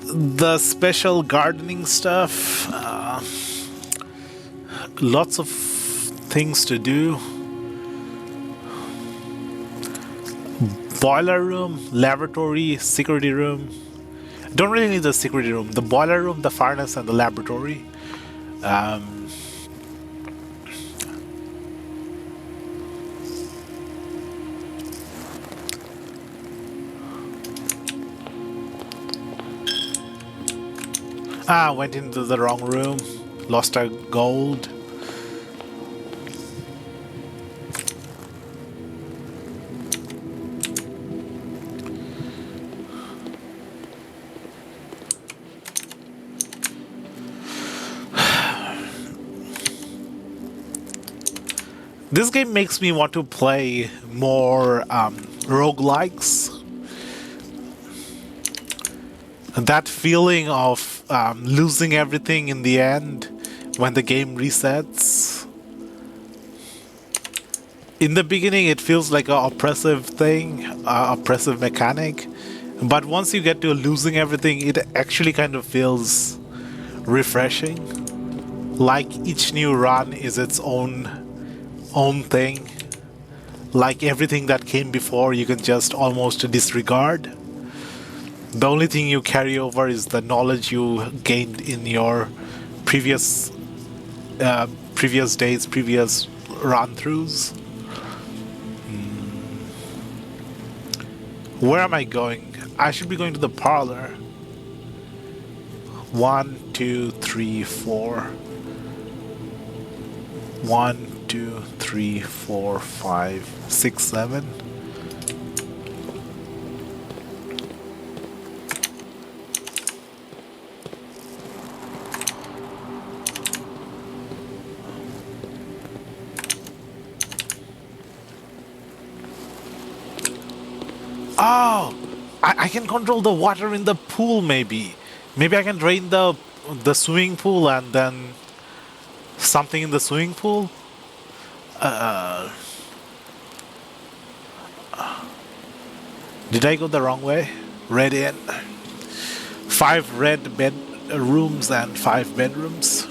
the special gardening stuff. Lots of things to do. Boiler room, laboratory, security room. Don't really need the security room. The boiler room, the furnace, and the laboratory. Went into the wrong room. Lost our gold. This game makes me want to play more roguelikes. That feeling of losing everything in the end when the game resets. In the beginning, it feels like an oppressive thing, oppressive mechanic, But once you get to losing everything, it actually kind of feels refreshing. Like each new run is its own thing. Like everything that came before, you can just almost disregard. The only thing you carry over is the knowledge you gained in your previous previous days, previous run-throughs. Where am I going? I should be going to the parlor. 1, 2, 3, 4. 1, 2, 3, 4, 5, 6, 7. Oh, I can control the water in the pool. Maybe I can drain the swimming pool and then something in the swimming pool. Did I go the wrong way? Red Inn. 5 red bed rooms and 5 bedrooms.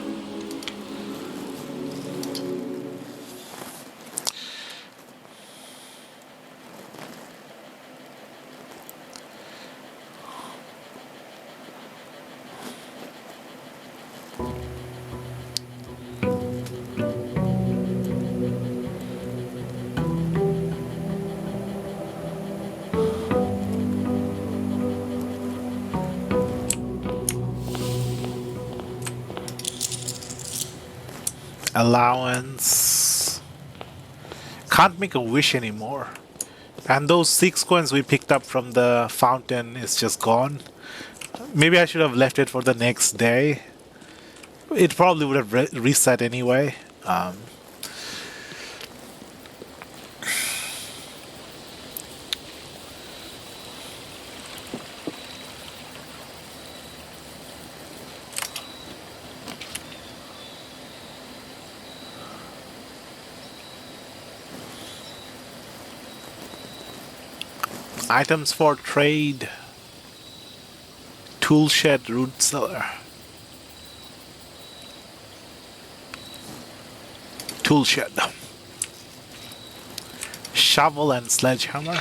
Allowance. Can't make a wish anymore. And those 6 coins we picked up from the fountain is just gone. Maybe I should have left it for the next day. It probably would have reset anyway. Items for trade. Tool shed, root cellar. Tool shed. Shovel and sledgehammer.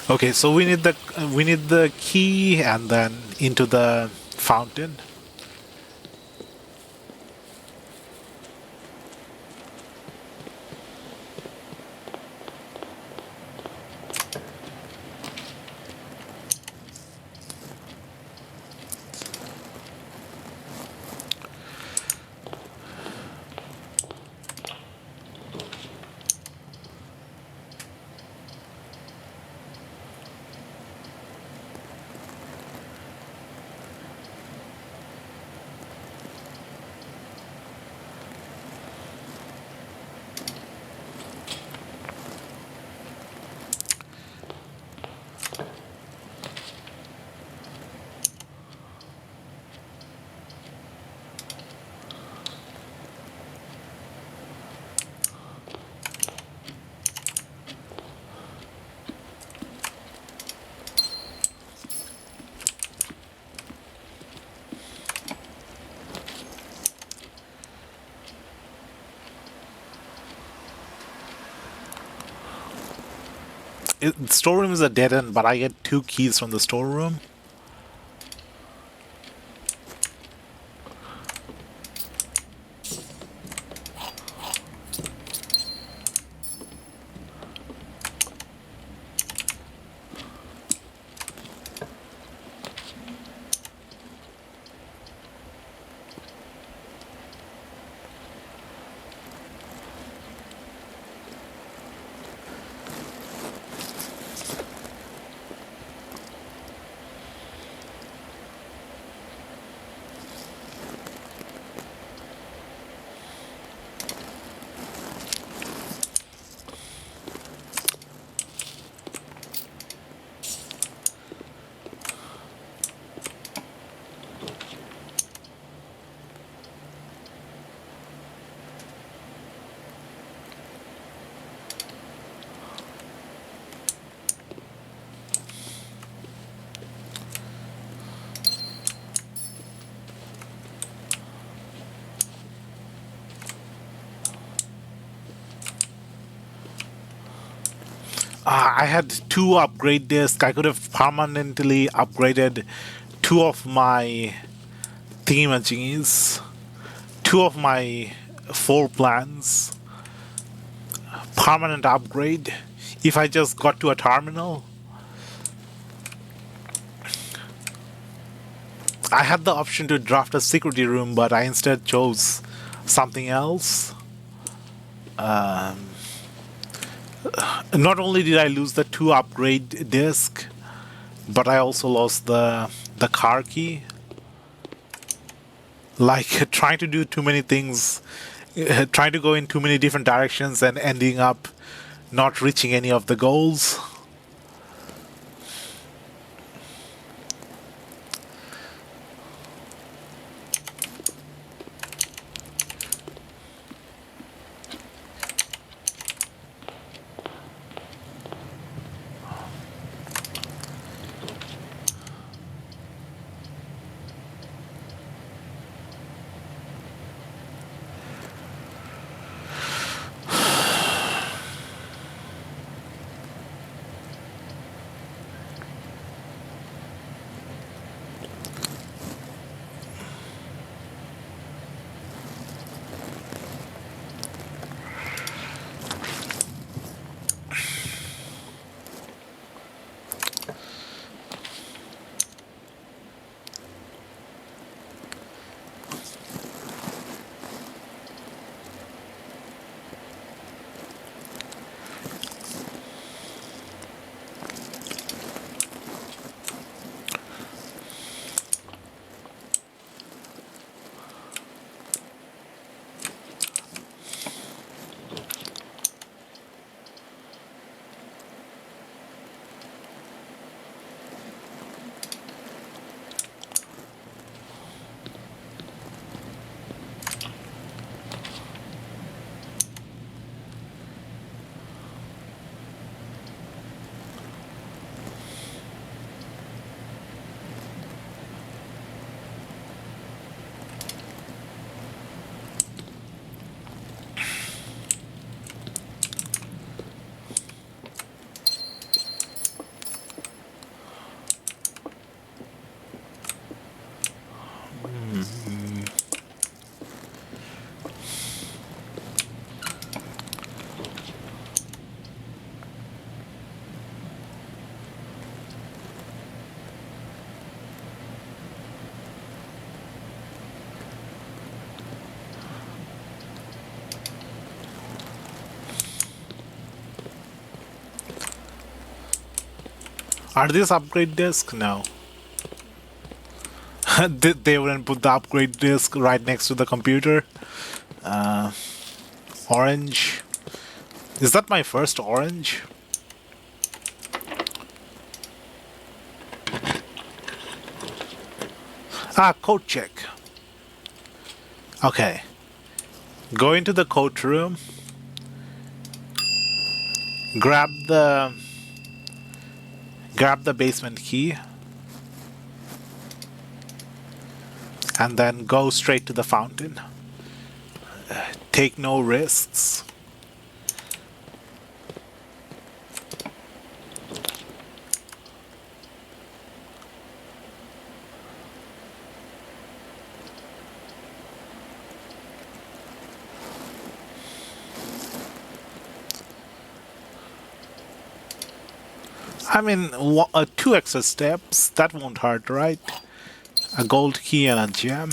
Okay, so we need the key and then into the fountain. The storeroom is a dead end, but I get 2 keys from the storeroom. I had two upgrade discs. I could have permanently upgraded two of my thingamajiggies, two of my four plans. Permanent upgrade if I just got to a terminal. I had the option to draft a security room, but I instead chose something else. Not only did I lose the two upgrade disc, but I also lost the car key. Like trying to do too many things, trying to go in too many different directions and ending up not reaching any of the goals. Are these upgrade discs? No. They wouldn't put the upgrade disc right next to the computer. Orange. Is that my first orange? Code check. Okay. Go into the code room. Grab the basement key. And then go straight to the fountain. Take no risks. I mean, two extra steps, that won't hurt, right? A gold key and a gem.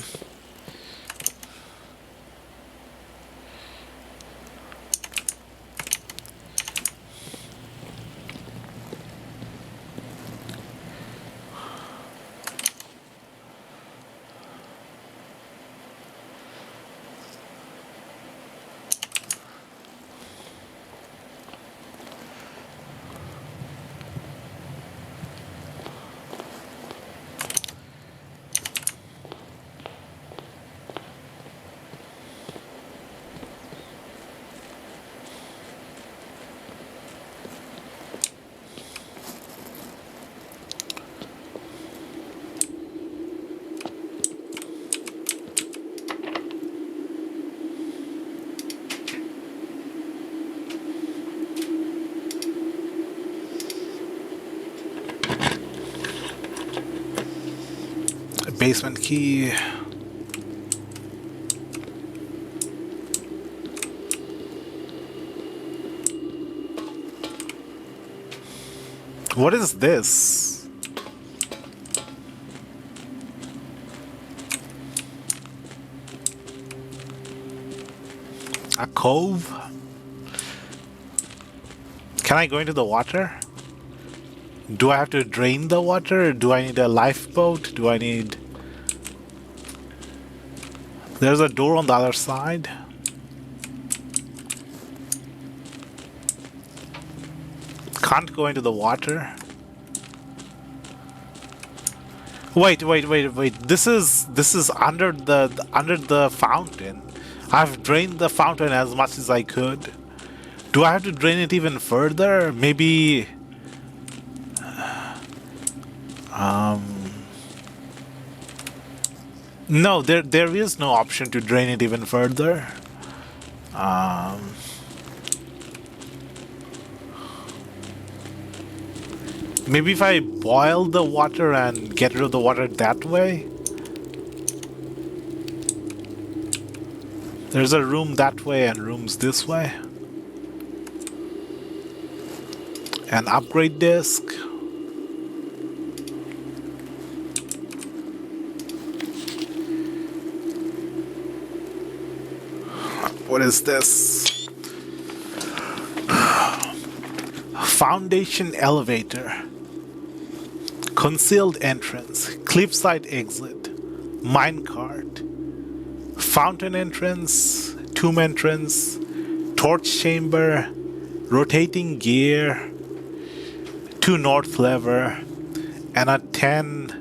basement key. What is this? A cove? Can I go into the water? Do I have to drain the water? Do I need a lifeboat? Do I need... There's a door on the other side. Can't go into the water. Wait. This is under the fountain. I've drained the fountain as much as I could. Do I have to drain it even further? Maybe no, there is no option to drain it even further. Maybe if I boil the water and get rid of the water that way? There's a room that way and rooms this way. An upgrade disc. What is this? Foundation elevator. Concealed entrance. Cliffside exit. Minecart. Fountain entrance. Tomb entrance. Torch chamber. Rotating gear. 2 north lever. And a 10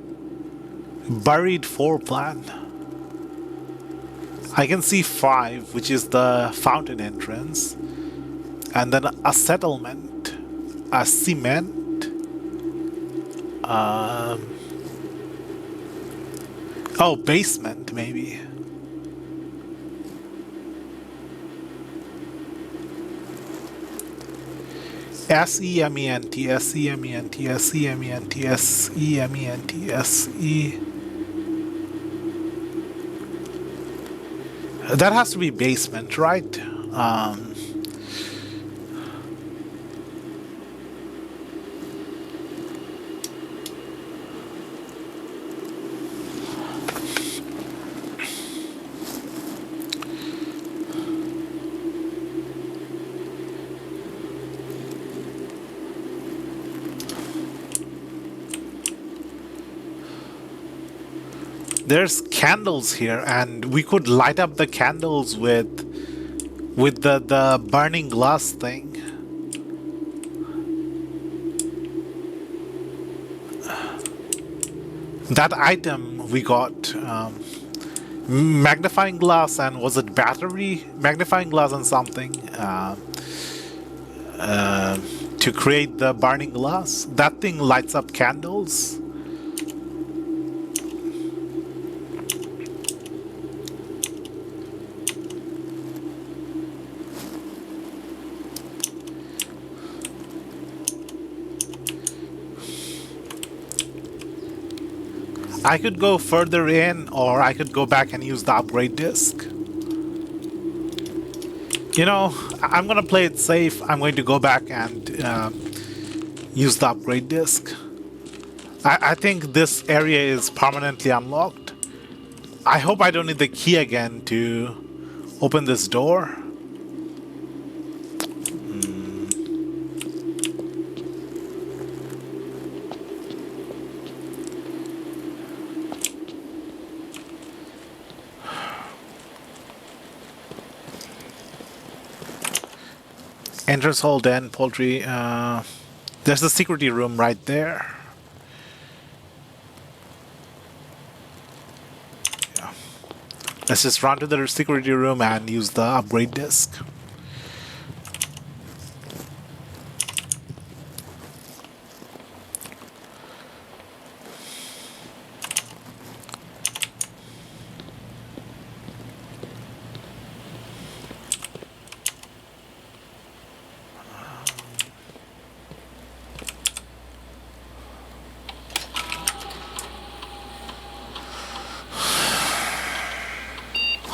buried floor plan. I can see 5, which is the fountain entrance. And then a settlement. A cement. Oh, basement, maybe. S-E-M-E-N-T, S-E-M-E-N-T, S-E-M-E-N-T, S-E-M-E-N-T, S-E... That has to be basement, right? There's candles here, and we could light up the candles with the burning glass thing. That item we got, magnifying glass, and was it battery? Magnifying glass and something to create the burning glass. That thing lights up candles. I could go further in, or I could go back and use the upgrade disc. You know, I'm gonna play it safe. I'm going to go back and use the upgrade disc. I think this area is permanently unlocked. I hope I don't need the key again to open this door. Entrance hall, den, poultry. There's the security room right there. Yeah. Let's just run to the security room and use the upgrade disc.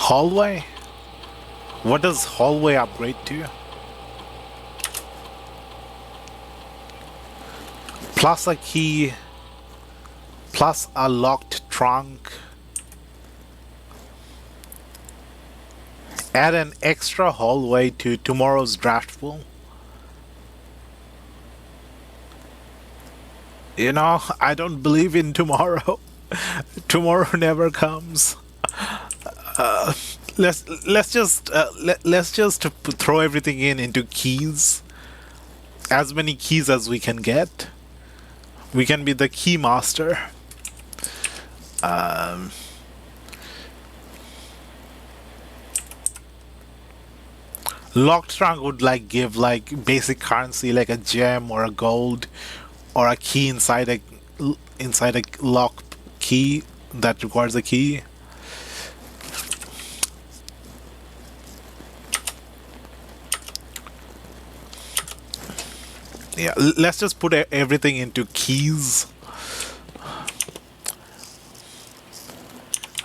Hallway? What does hallway upgrade to? Plus a key, plus a locked trunk. Add an extra hallway to tomorrow's draft pool. You know, I don't believe in tomorrow. Tomorrow never comes. Let's just throw everything into keys. As many keys as we can get. We can be the key master. Locked trunk would like give like basic currency like a gem or a gold or a key inside a lock key that requires a key. Yeah, let's just put everything into keys.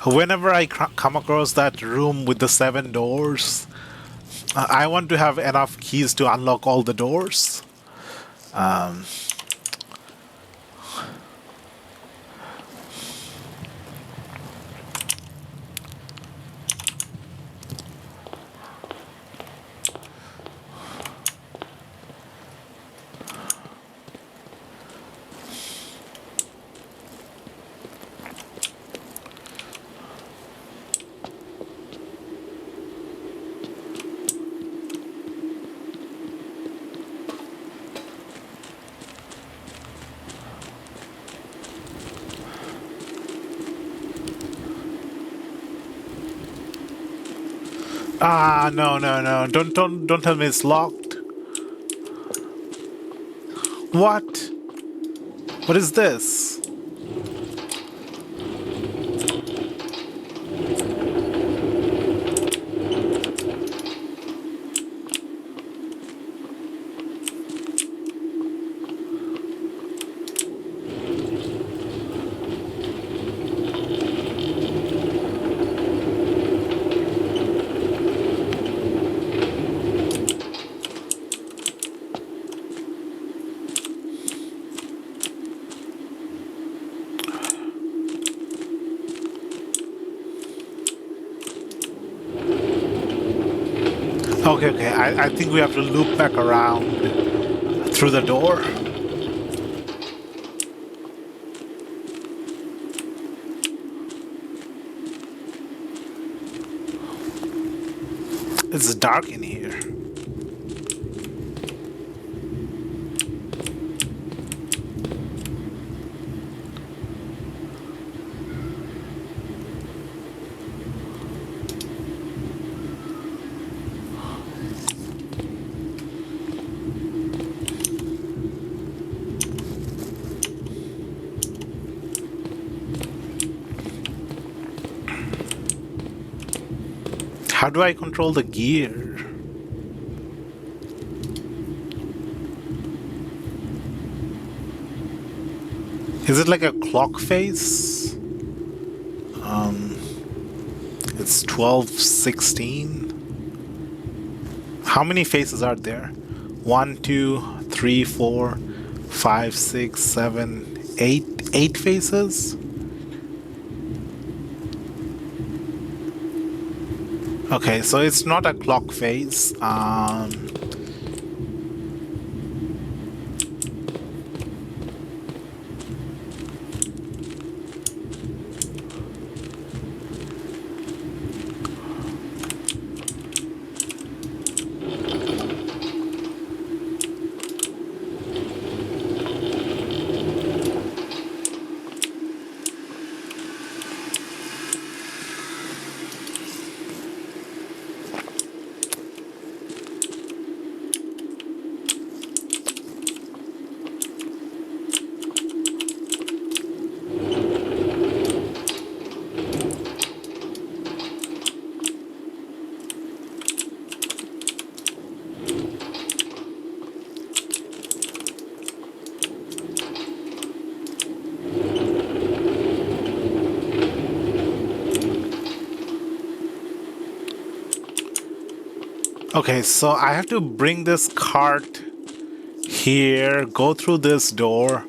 Whenever I come across that room with the 7 doors, I want to have enough keys to unlock all the doors. Ah, no. Don't tell me it's locked. What? What is this? Okay. I think we have to loop back around through the door. It's dark in here. How do I control the gear? Is it like a clock face? It's 12:16. How many faces are there? 1, 2, 3, 4, 5, 6, 7, 8. 8 faces? Okay, so it's not a clock face. Okay, so I have to bring this cart here, go through this door.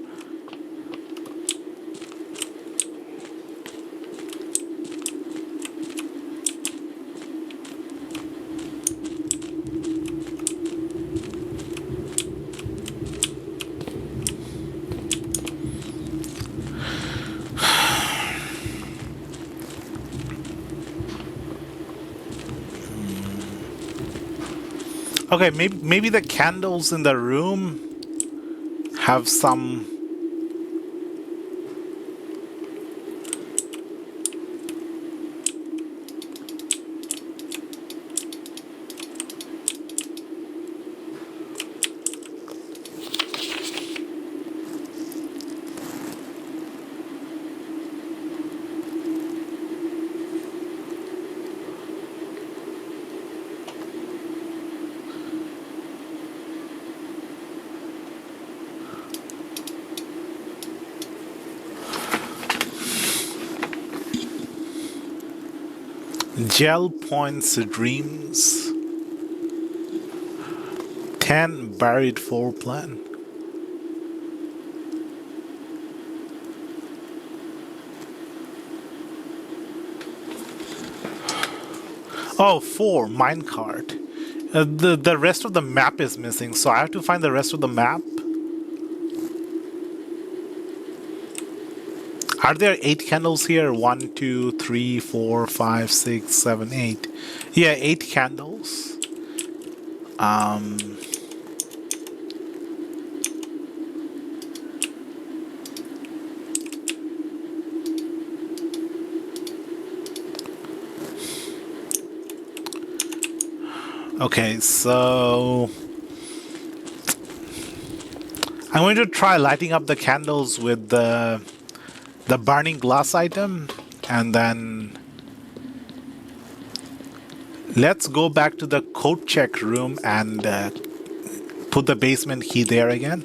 Okay, maybe the candles in the room have some. Gel points dreams. 10 buried floor plan. Oh, 4 minecart. The rest of the map is missing, so I have to find the rest of the map. Are there 8 candles here? 1, 2, 3, 4, 5, 6, 7, 8. Yeah, 8 candles. Okay, so I'm going to try lighting up the candles with the burning glass item, and then let's go back to the code check room and put the basement key there again.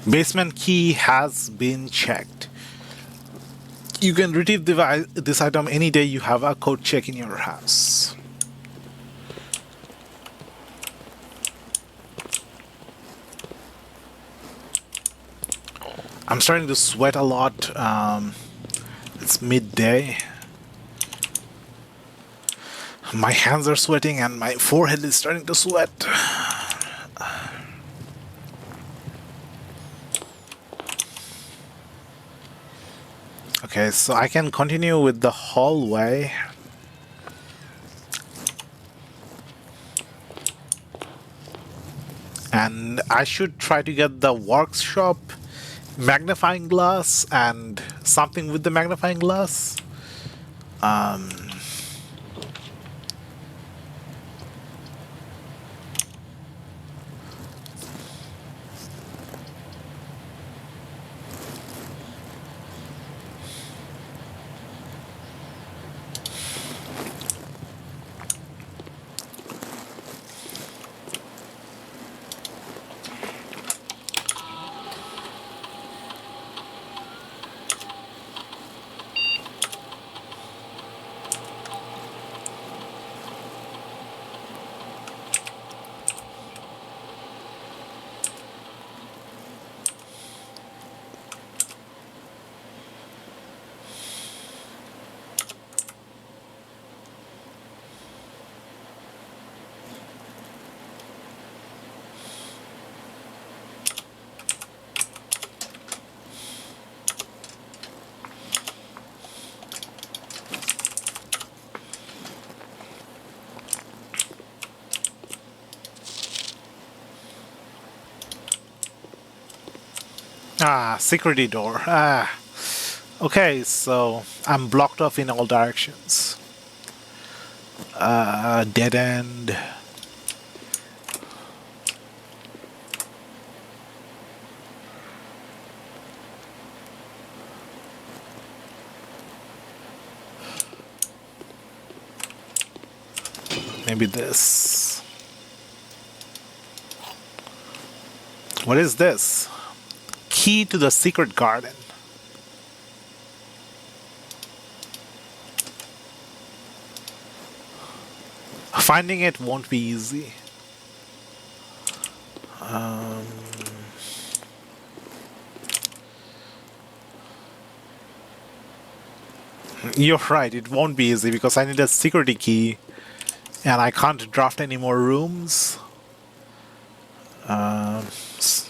Basement key has been checked. You can retrieve this item any day you have a code check in your house. I'm starting to sweat a lot. It's midday. My hands are sweating and my forehead is starting to sweat. Okay, so I can continue with the hallway. And I should try to get the workshop magnifying glass and something with the magnifying glass. Ah, security door. Ah. Okay, so I'm blocked off in all directions. Dead end. Maybe this. What is this? Key to the secret garden. Finding it won't be easy. You're right, it won't be easy because I need a security key and I can't draft any more rooms. S-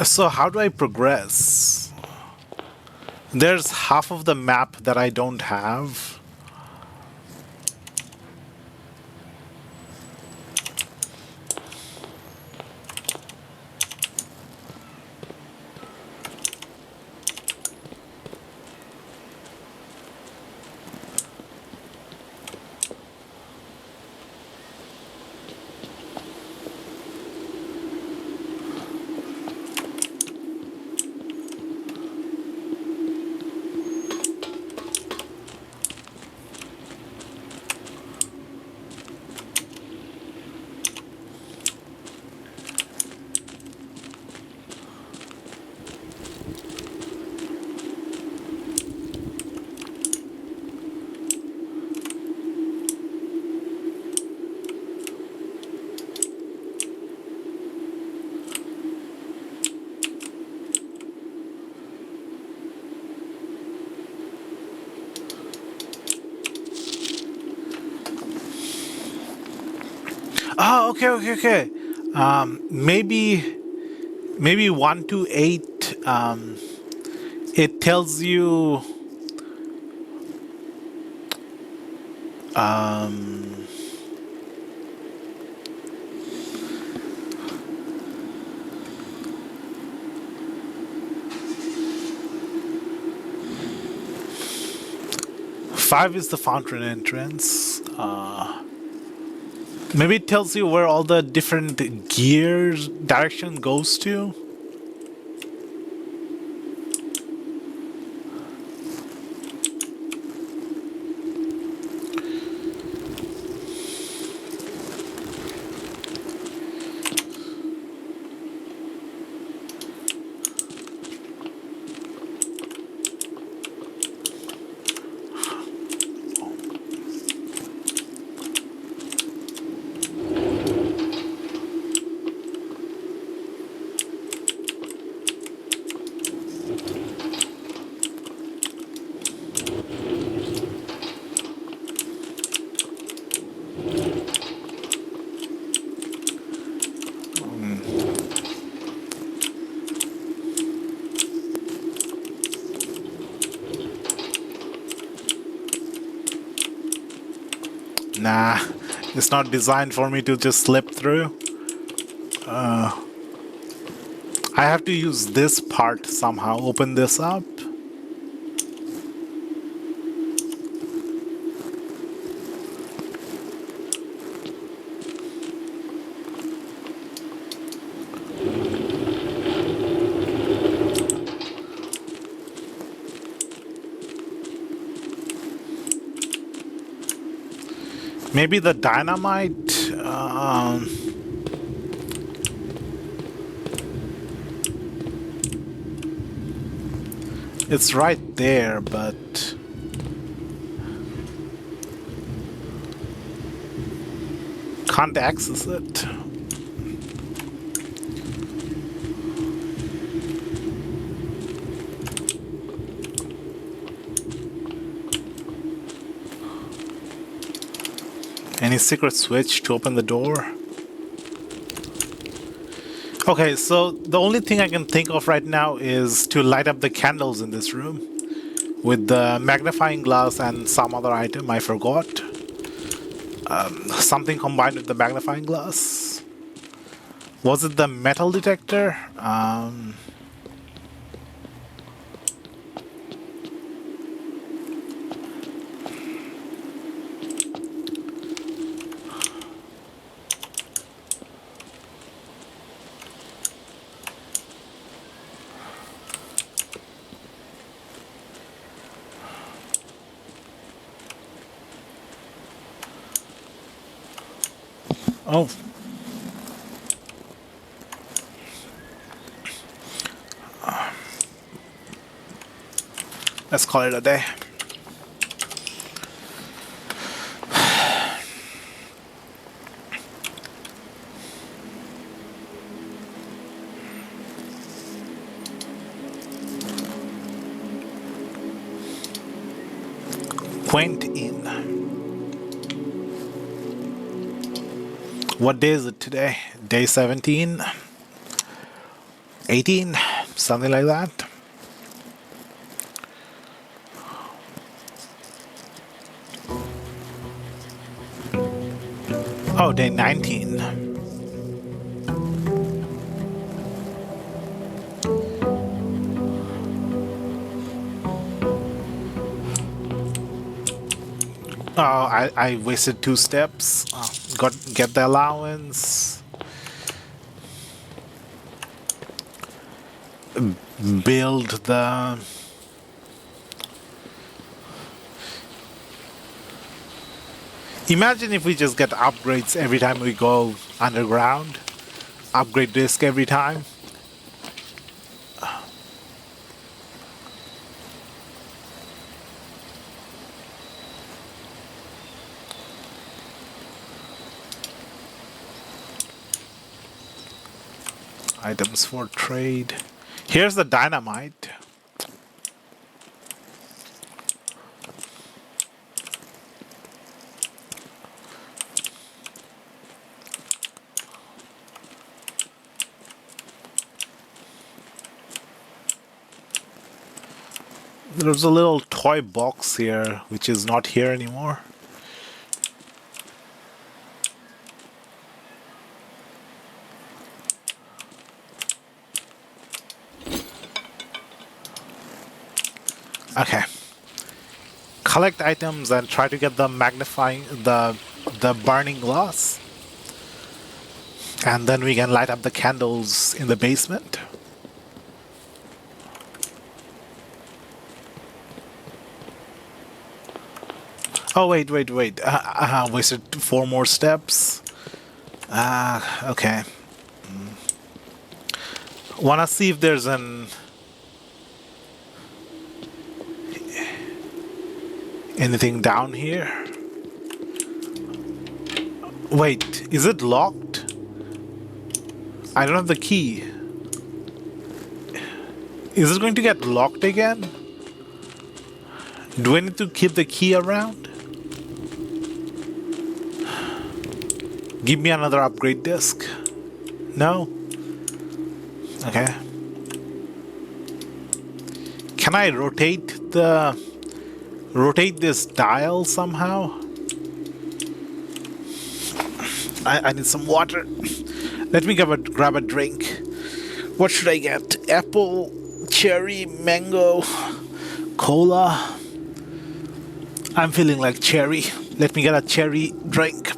So how do I progress? There's half of the map that I don't have. Oh, okay. Maybe 1 to 8. It tells you. Um, 5 is the fountain entrance. Maybe it tells you where all the different gears direction goes to. Nah, it's not designed for me to just slip through. I have to use this part somehow. Open this up. Maybe the dynamite. It's right there, but can't access it. Any secret switch to open the door? Okay, so the only thing I can think of right now is to light up the candles in this room with the magnifying glass and some other item I forgot. Something combined with the magnifying glass. Was it the metal detector? Oh. Let's call it a day. Quaint Inn. What day is it today? Day 17? 18? Something like that. Oh, day 19. Oh, I wasted 2 steps. Get the allowance. Build the... Imagine if we just get upgrades every time we go underground. Upgrade disk every time. Items for trade. Here's the dynamite. There's a little toy box here, which is not here anymore. Okay. Collect items and try to get the magnifying, the burning glass. And then we can light up the candles in the basement. Oh, wait. Wasted 4 more steps. Okay. Wanna see if there's anything down here? Wait, is it locked? I don't have the key. Is it going to get locked again? Do I need to keep the key around? Give me another upgrade disk. No? Okay. Can I rotate this dial somehow? I need some water. Let me grab a drink. What should I get? Apple, cherry, mango, cola. I'm feeling like cherry. Let me get a cherry drink.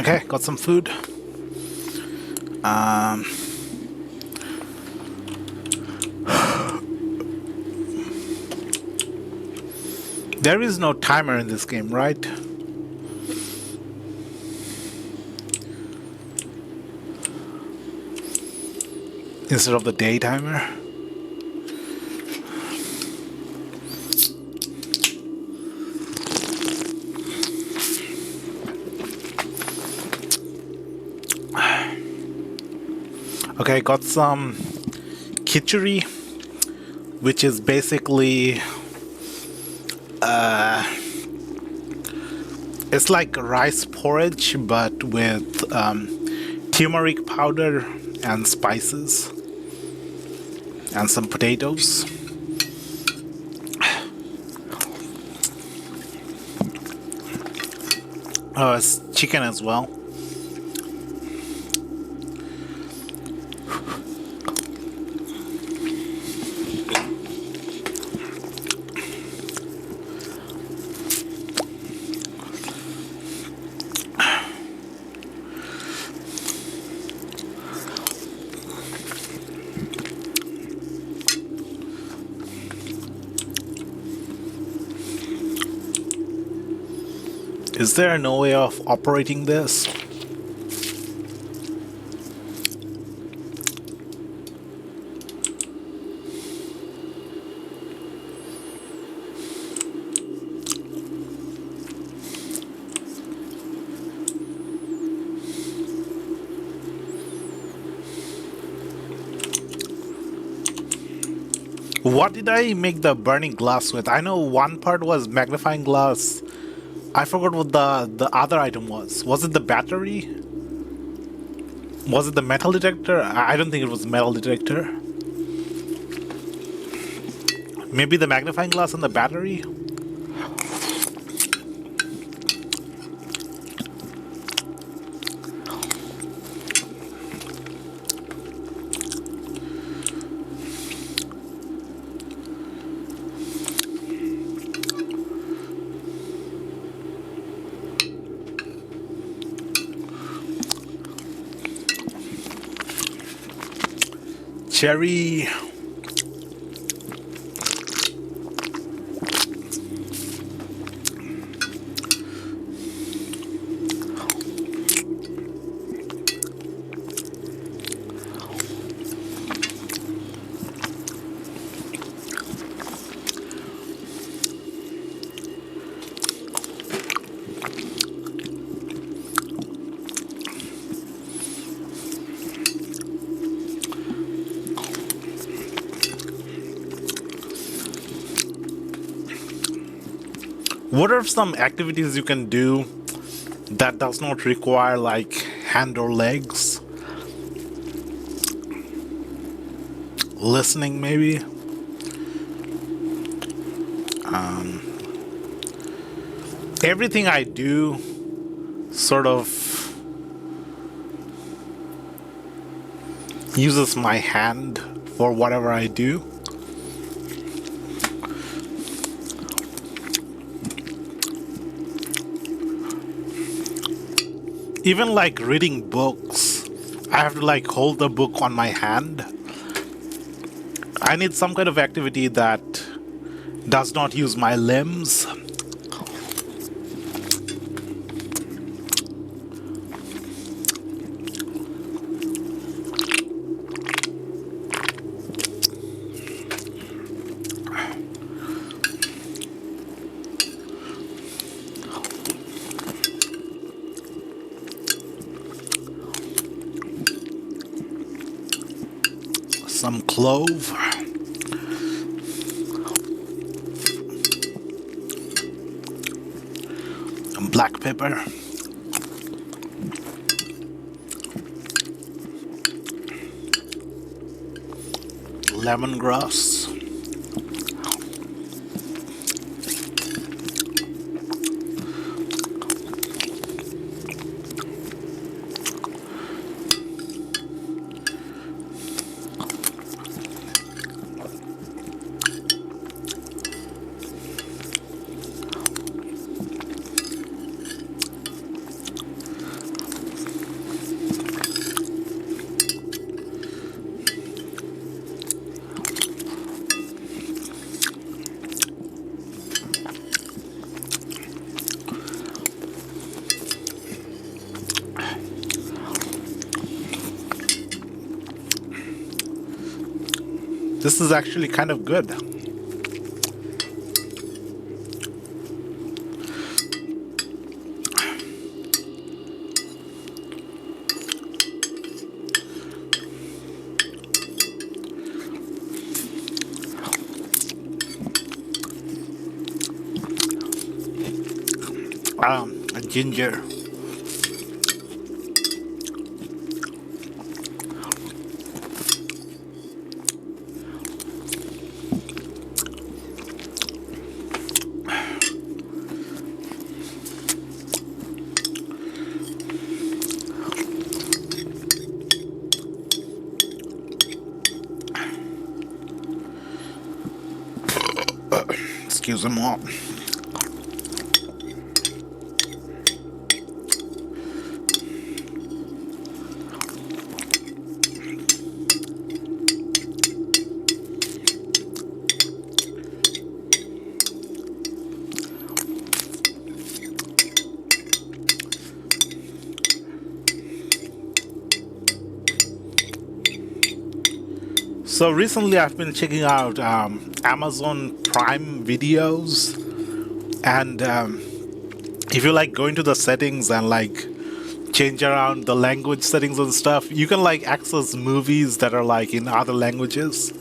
Okay, got some food. There is no timer in this game, right? Instead of the day timer. Okay, got some khichdi, which is basically it's like rice porridge but with turmeric powder and spices and some potatoes. Oh, it's chicken as well. Is there no way of operating this? What did I make the burning glass with? I know one part was magnifying glass. I forgot what the other item was. Was it the battery? Was it the metal detector? I don't think it was metal detector. Maybe the magnifying glass and the battery? Cherry. What are some activities you can do that does not require like hand or legs? Listening maybe? Everything I do sort of uses my hand for whatever I do. Even like reading books, I have to like hold the book on my hand. I need some kind of activity that does not use my limbs. Some clove. Some black pepper. Lemongrass. This is actually kind of good. Ginger. Excuse me, Mom. So recently, I've been checking out Amazon Prime videos, and if you like go into the settings and like change around the language settings and stuff, you can like access movies that are like in other languages,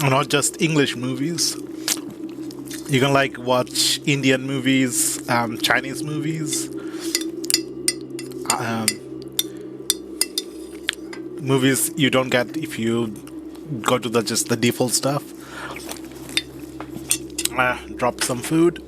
not just English movies. You can like watch Indian movies, Chinese movies, um, movies you don't get if you go to the just the default stuff. Drop some food.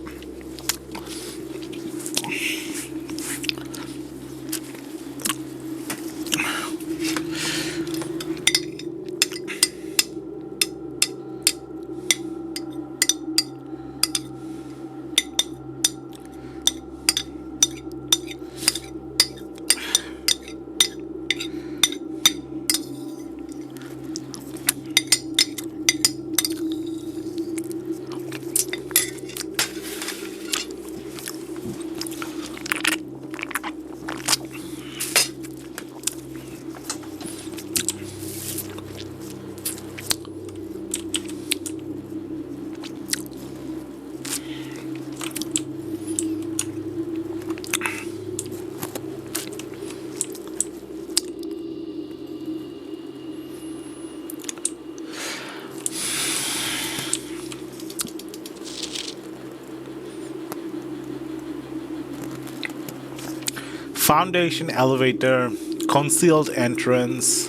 Foundation elevator, concealed entrance,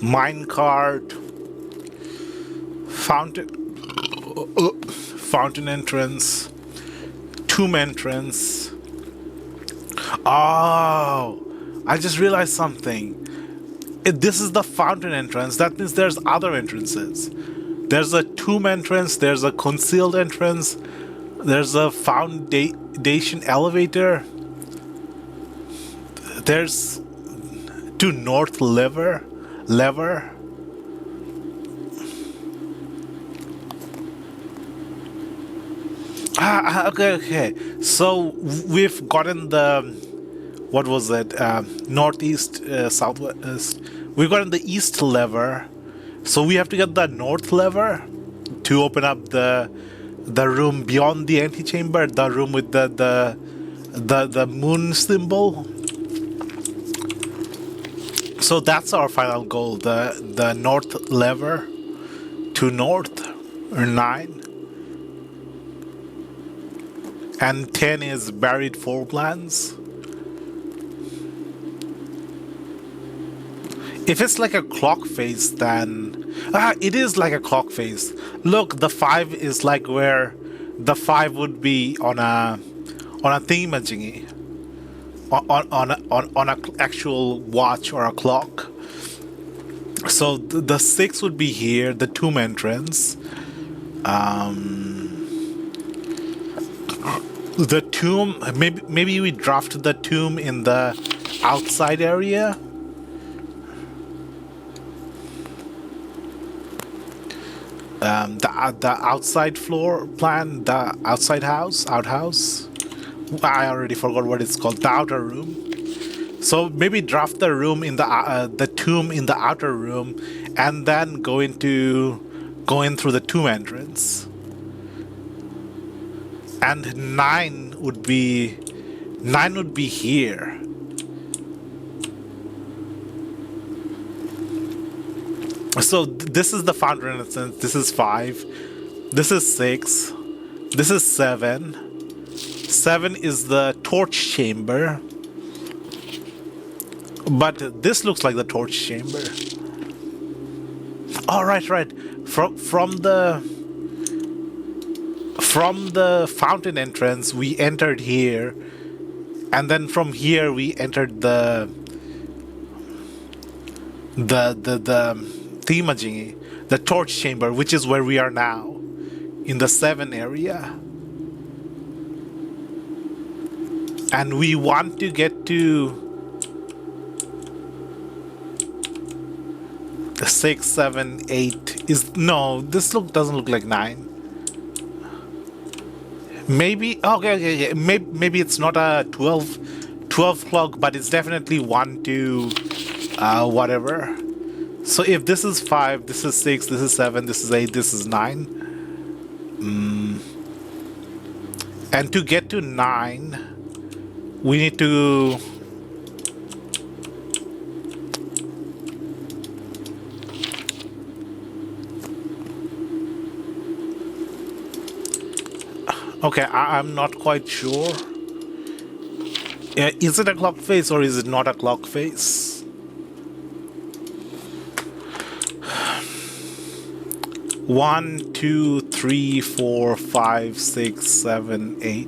minecart, fountain entrance, tomb entrance. Oh, I just realized something. If this is the fountain entrance, that means there's other entrances. There's a tomb entrance, there's a concealed entrance, there's a foundation elevator. There's to north lever. Okay. So we've gotten the what was it? Northeast, southwest. We've gotten the east lever. So we have to get the north lever to open up the room beyond the antechamber, the room with the moon symbol. So that's our final goal, the north lever to north, or 9. And 10 is buried floor plans. If it's like a clock face, then it is like a clock face. Look, the 5 is like where the 5 would be on a thingamajiggy. On a actual watch or a clock. So the 6 would be here, the tomb entrance. The tomb, maybe we draft the tomb in the outside area. The outside floor plan, the outside house, outhouse. I already forgot what it's called. The outer room. So maybe draft the room in the tomb in the outer room, and then go in through the tomb entrance. And nine would be here. So this is the fountain instance. This is 5. This is 6. This is 7. 7 is the torch chamber. But this looks like the torch chamber. Oh, right. From the fountain entrance, we entered here, and then from here we entered the thingamajiggy, the torch chamber, which is where we are now, in the 7 area. And we want to get to 6, 7, 8 is no. This doesn't look like 9. Maybe okay. Maybe it's not a 12 clock, but it's definitely 1 to whatever. So if this is 5, this is 6, this is 7, this is 8, this is 9. And to get to 9, we need to okay, I'm not quite sure. Is it a clock face or is it not a clock face? One, 2, 3, 4, 5, 6, 7, 8.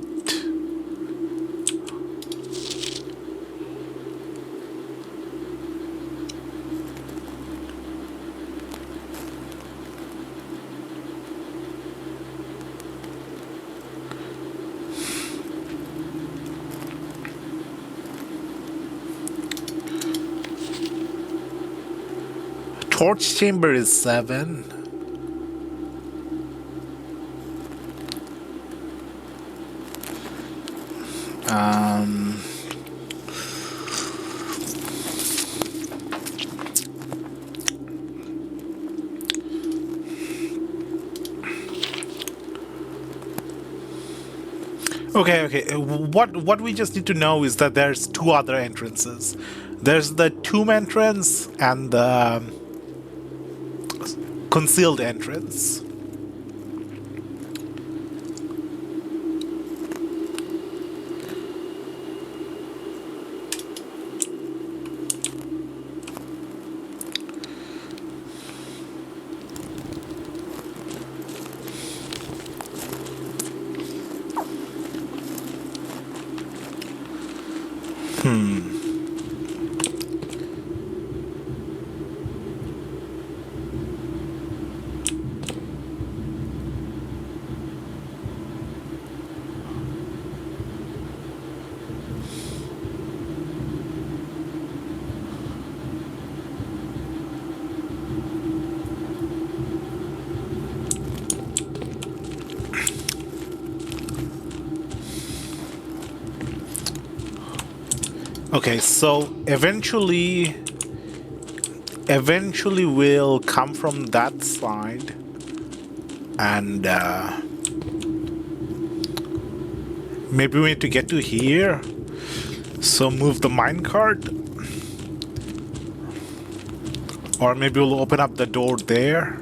Torch chamber is 7. Okay. What we just need to know is that there's 2 other entrances. There's the tomb entrance and the concealed entrance. Okay, so eventually we'll come from that side and maybe we need to get to here. So move the minecart, or maybe we'll open up the door there.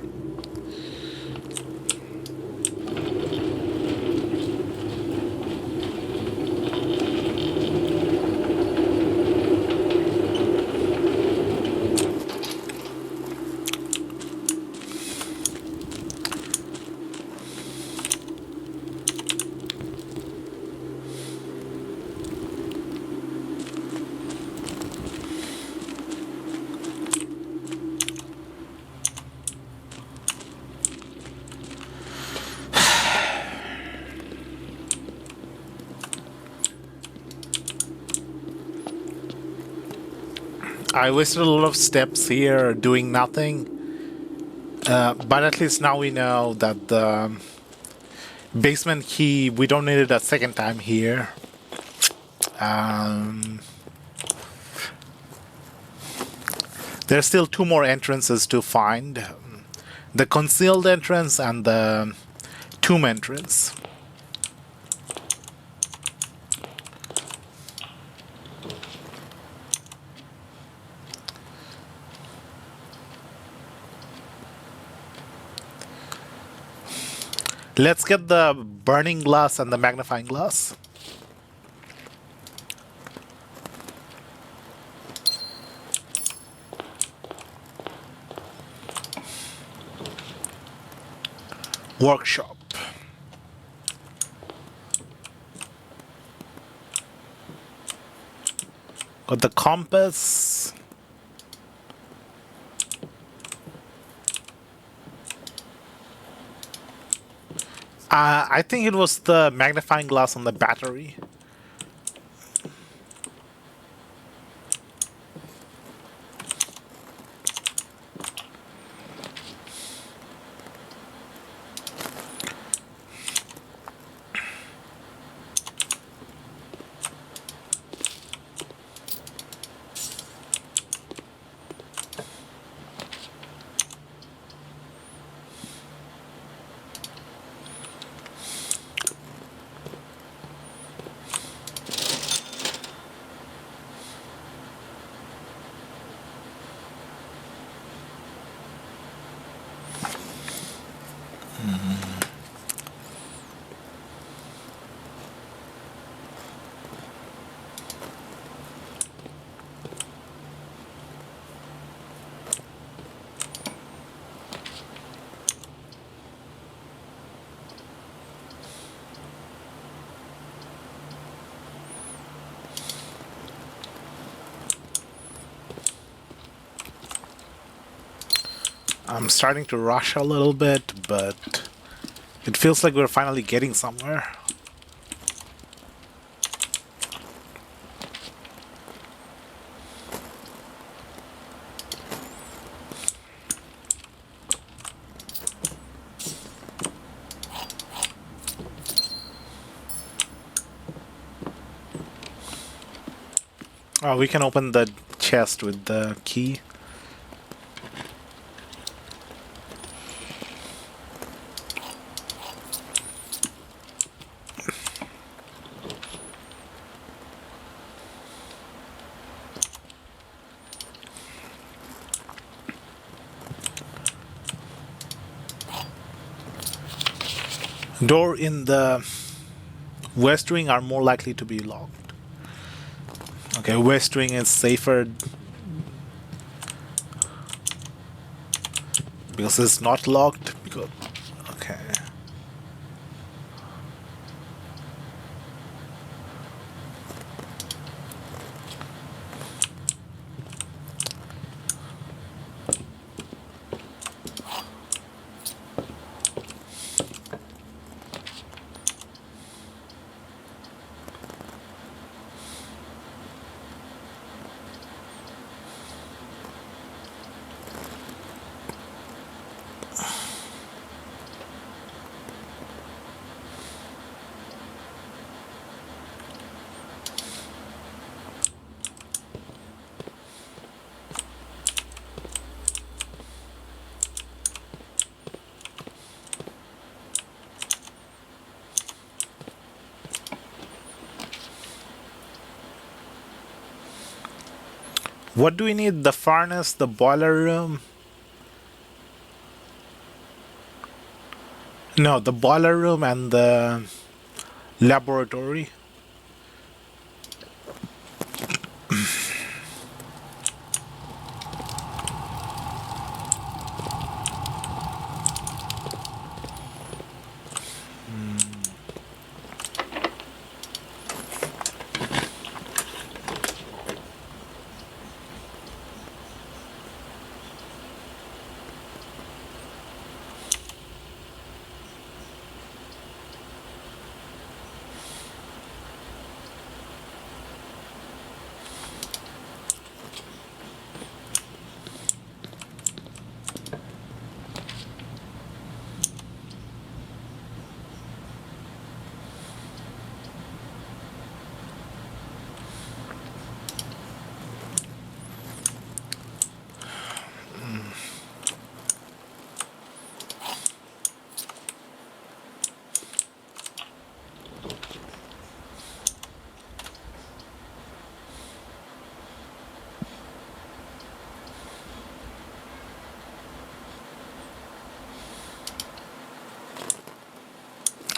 I wasted a lot of steps here doing nothing, but at least now we know that the basement key, we don't need it a second time here. There's still two more entrances to find. The concealed entrance and the tomb entrance. Let's get the burning glass and the magnifying glass. Workshop. Got the compass. I think it was the magnifying glass on the battery. I'm starting to rush a little bit, but it feels like we're finally getting somewhere. Oh, we can open the chest with the key. Door in the west wing are more likely to be locked. Okay, west wing is safer because it's not locked. Because okay. What do we need? The furnace, the boiler room? No, the boiler room and the laboratory.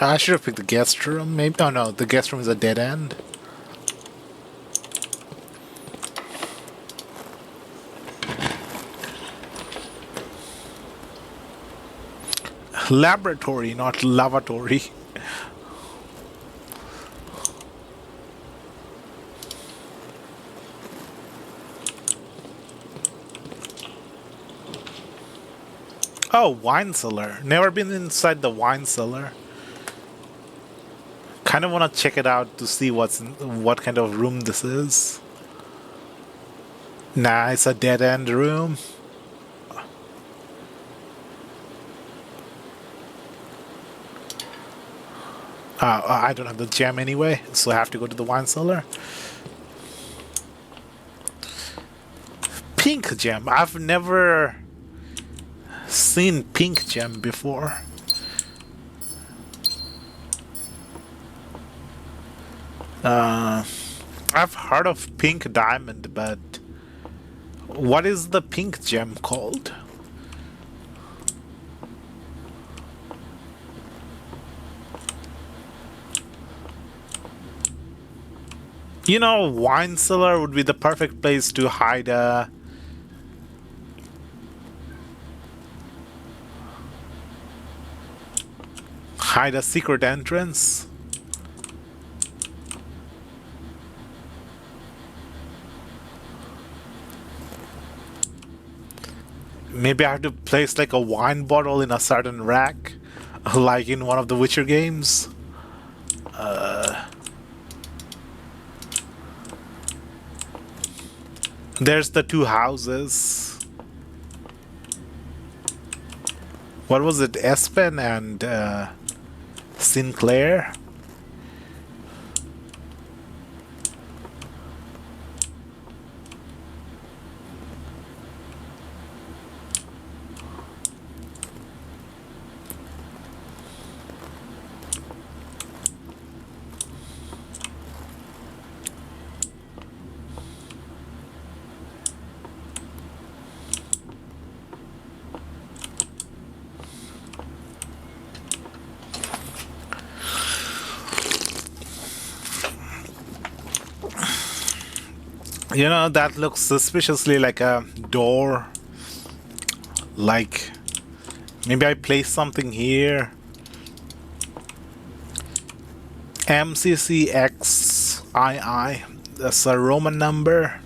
I should have picked the guest room, maybe. Oh no, the guest room is a dead end. Laboratory, not lavatory. Oh, wine cellar. Never been inside the wine cellar. Kind of want to check it out to see what kind of room this is. Nah, it's a dead end room. I don't have the gem anyway, so I have to go to the wine cellar. Pink gem. I've never seen pink gem before. I've heard of pink diamond, but what is the pink gem called? You know, wine cellar would be the perfect place to hide a secret entrance. Maybe I have to place like a wine bottle in a certain rack, like in one of the Witcher games. There's the two houses. What was it? Espen and Sinclair? You know, that looks suspiciously like a door. Like, maybe I place something here. MCCXII. That's a Roman number.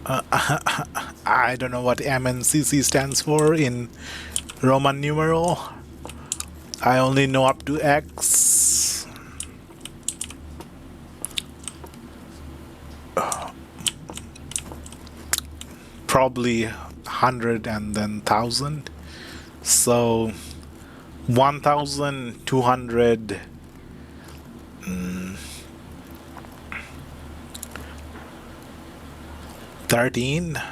I don't know what MNCC stands for in Roman numeral. I only know up to X. Probably 100 and then 1000. So 1200. 13.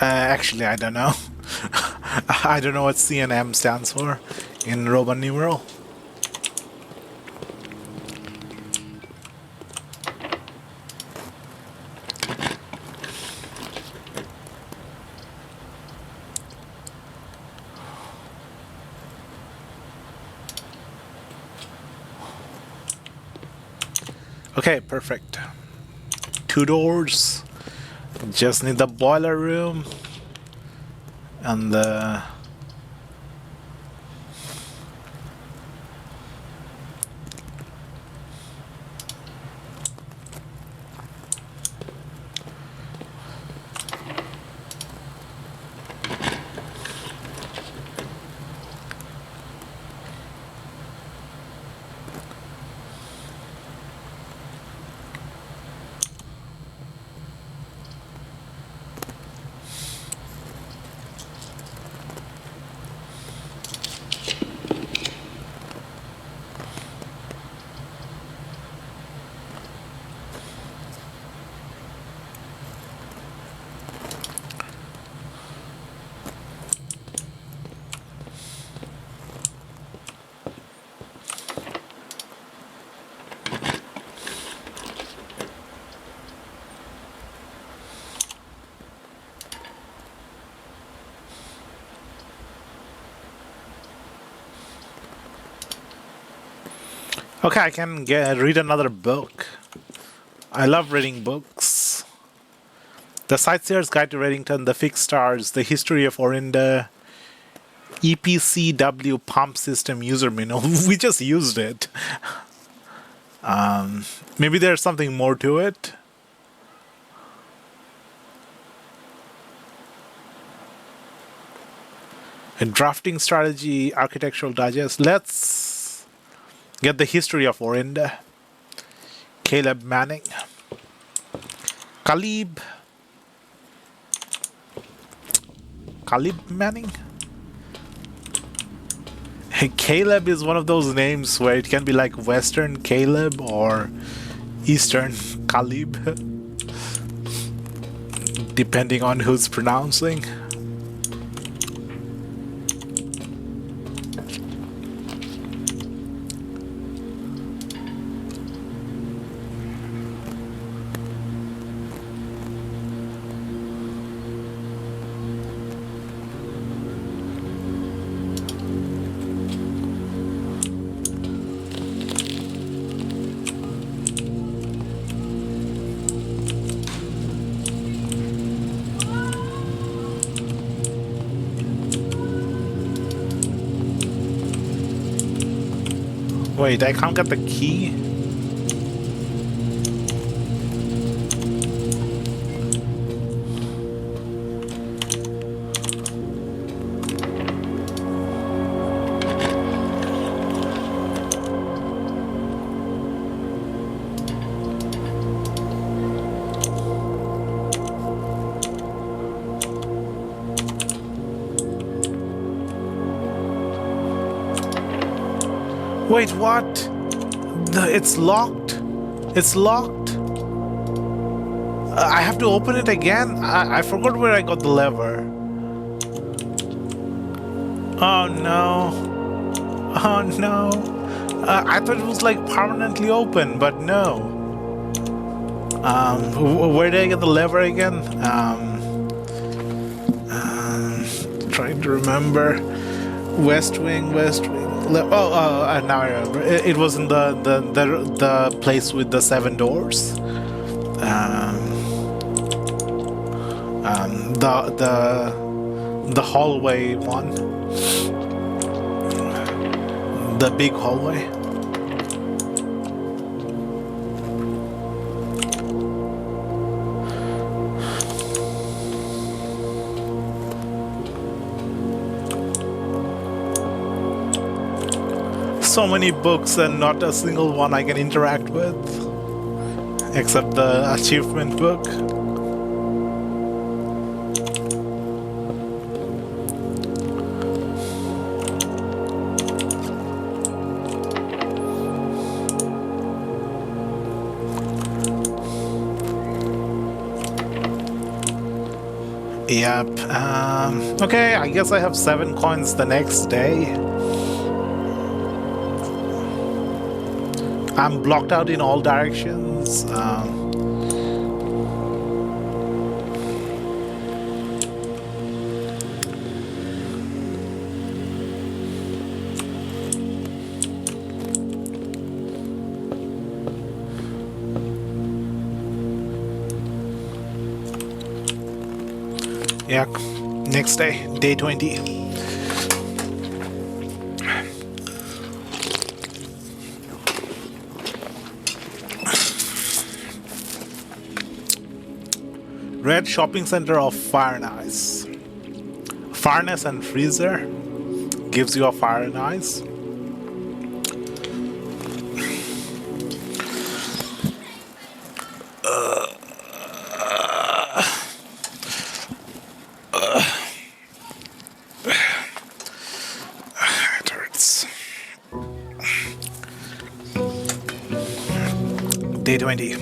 Actually, I don't know. I don't know what CNM stands for in Roman numeral. Okay, perfect. 2 doors. Just need the boiler room and the Okay, I can read another book. I love reading books. The Sightseer's Guide to Reddington, The Fixed Stars, The History of Orinda, EPCW Pump System User Manual. We just used it. Maybe there's something more to it. A drafting strategy, architectural digest. Let's get the history of Orinda. Caleb Manning. Caleb Manning? Hey, Caleb is one of those names where it can be like Western Caleb or Eastern Caleb, depending on who's pronouncing. Wait, I can't get the key? Wait, what? It's locked. It's locked. I have to open it again? I forgot where I got the lever. Oh no. Oh no. I thought it was like permanently open, but no. Where did I get the lever again? Trying to remember. West Wing. Now I remember. It was in the place with the 7 doors. The hallway one. The big hallway. So many books and not a single one I can interact with, except the achievement book. Yep. Okay, I guess I have 7 coins the next day. I'm blocked out in all directions. Yeah, next day, day 20. Red Shopping Center of Fire and Ice. Fireness and Freezer gives you a Fire and Ice. It hurts. Day 20.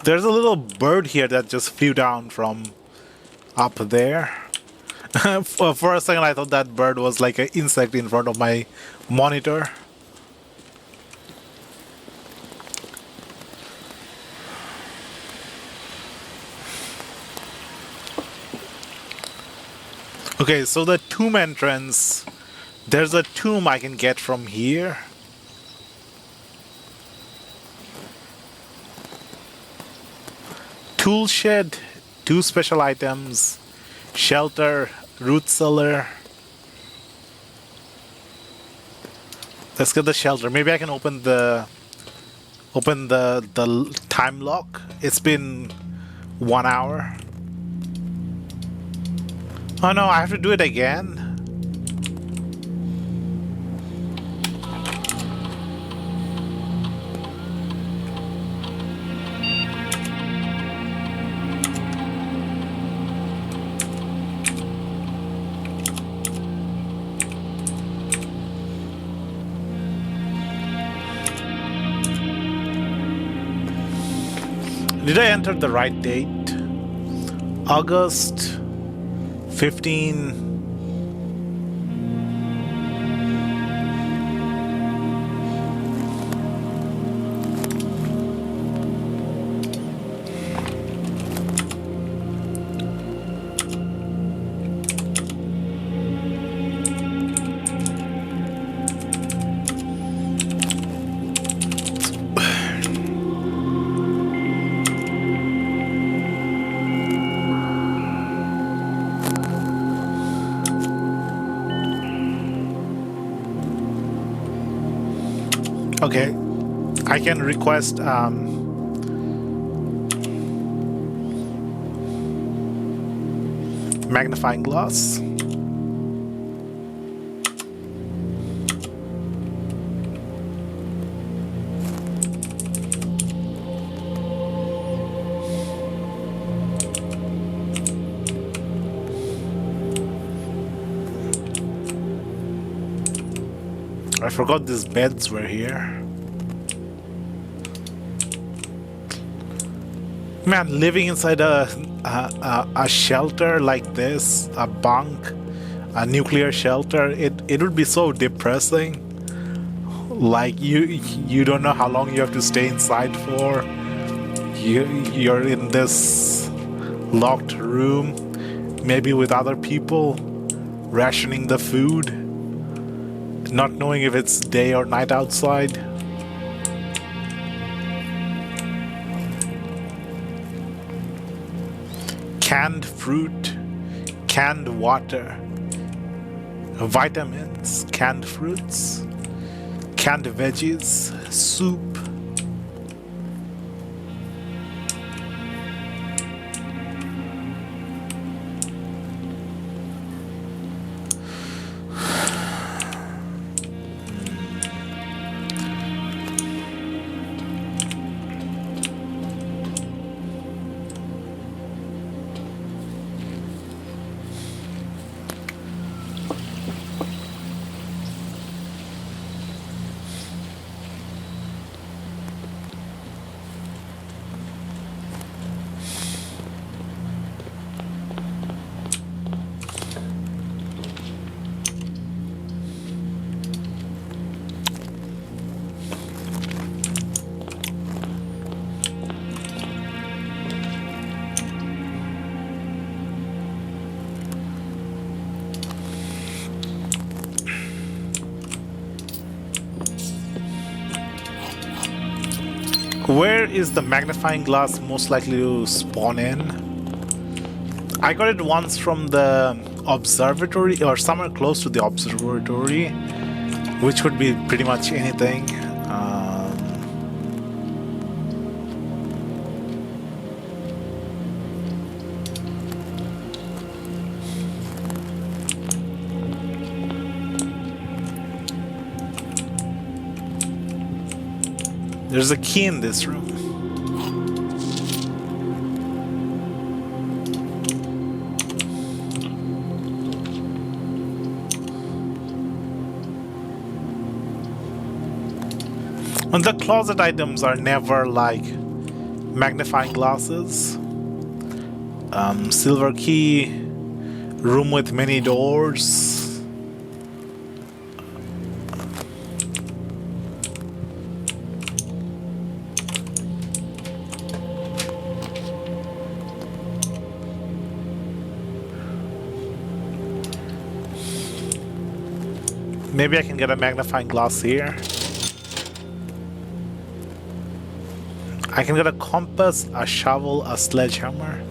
There's a little bird here that just flew down from up there. For a second, I thought that bird was like an insect in front of my monitor. Okay, so the tomb entrance, there's a tomb I can get from here. Tool shed, 2 special items, shelter, root cellar. Let's get the shelter. Maybe I can open the time lock. It's been 1 hour. Oh no, I have to do it again. Did I enter the right date? August 15. Okay, I can request magnifying glass. I forgot these beds were here. Man, living inside a shelter like this, a bunk, a nuclear shelter, it would be so depressing. Like you don't know how long you have to stay inside for. You're in this locked room, maybe with other people, rationing the food, not knowing if it's day or night outside. Canned fruit, canned water, vitamins, canned fruits, canned veggies, soup. Where is the magnifying glass most likely to spawn in? I got it once from the observatory or somewhere close to the observatory, which would be pretty much anything. There's a key in this room. And the closet items are never like magnifying glasses. Silver key, Room with many doors. Maybe I can get a magnifying glass here. I can get a compass, a shovel, a sledgehammer.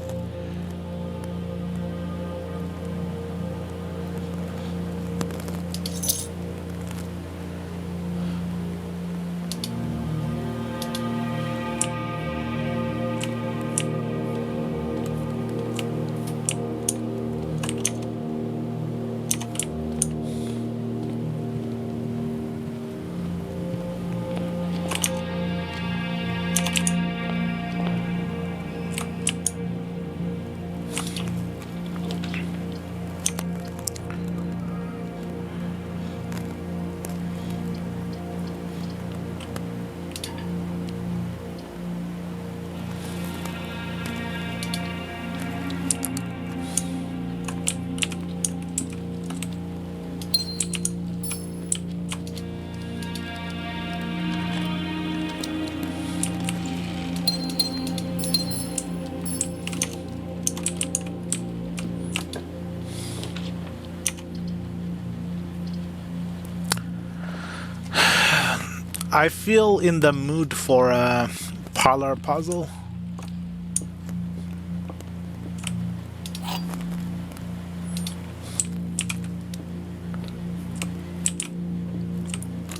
I feel in the mood for a parlor puzzle.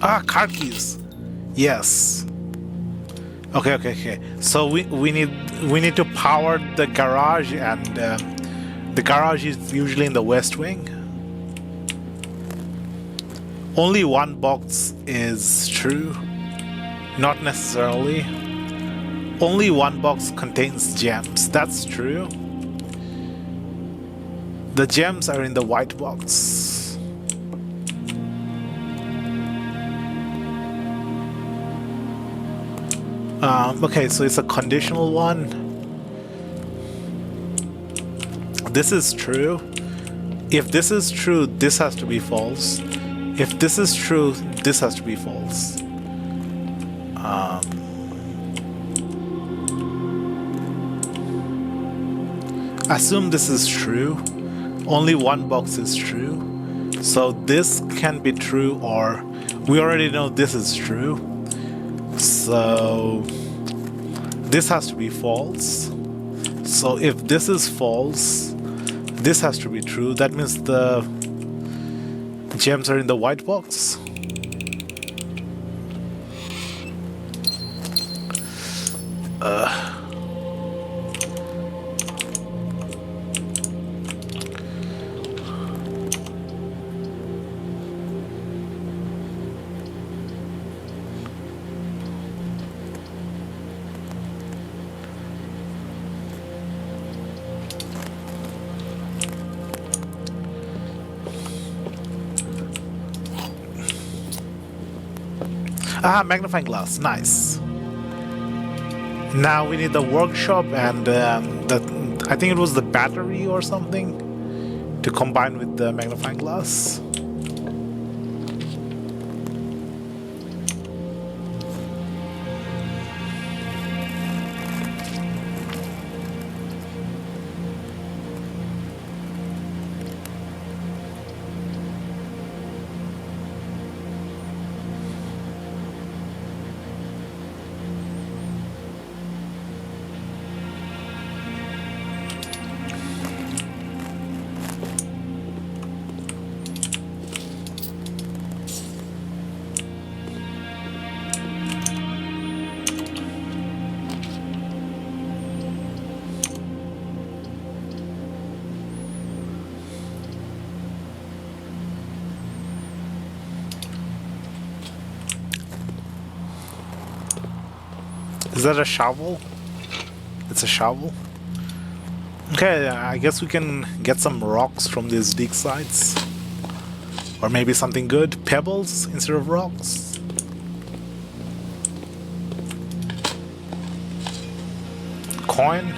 Ah, car keys. Yes. Okay. So we need to power the garage, and the garage is usually in the west wing. Only one box is true. Not necessarily. Only one box contains gems. That's true. The gems are in the white box. Okay, so it's a conditional one. This is true. If this is true, this has to be false. If this is true, this has to be false. Assume this is true. Only one box is true. So this can be true, or we already know this is true. So this has to be false. So if this is false, this has to be true. That means the gems are in the white box. Ah, magnifying glass, nice. Now we need the workshop and I think it was the battery or something to combine with the magnifying glass. Is that a shovel? It's a shovel. Okay, I guess we can get some rocks from these dig sites. Or maybe something good. Pebbles instead of rocks. Coin.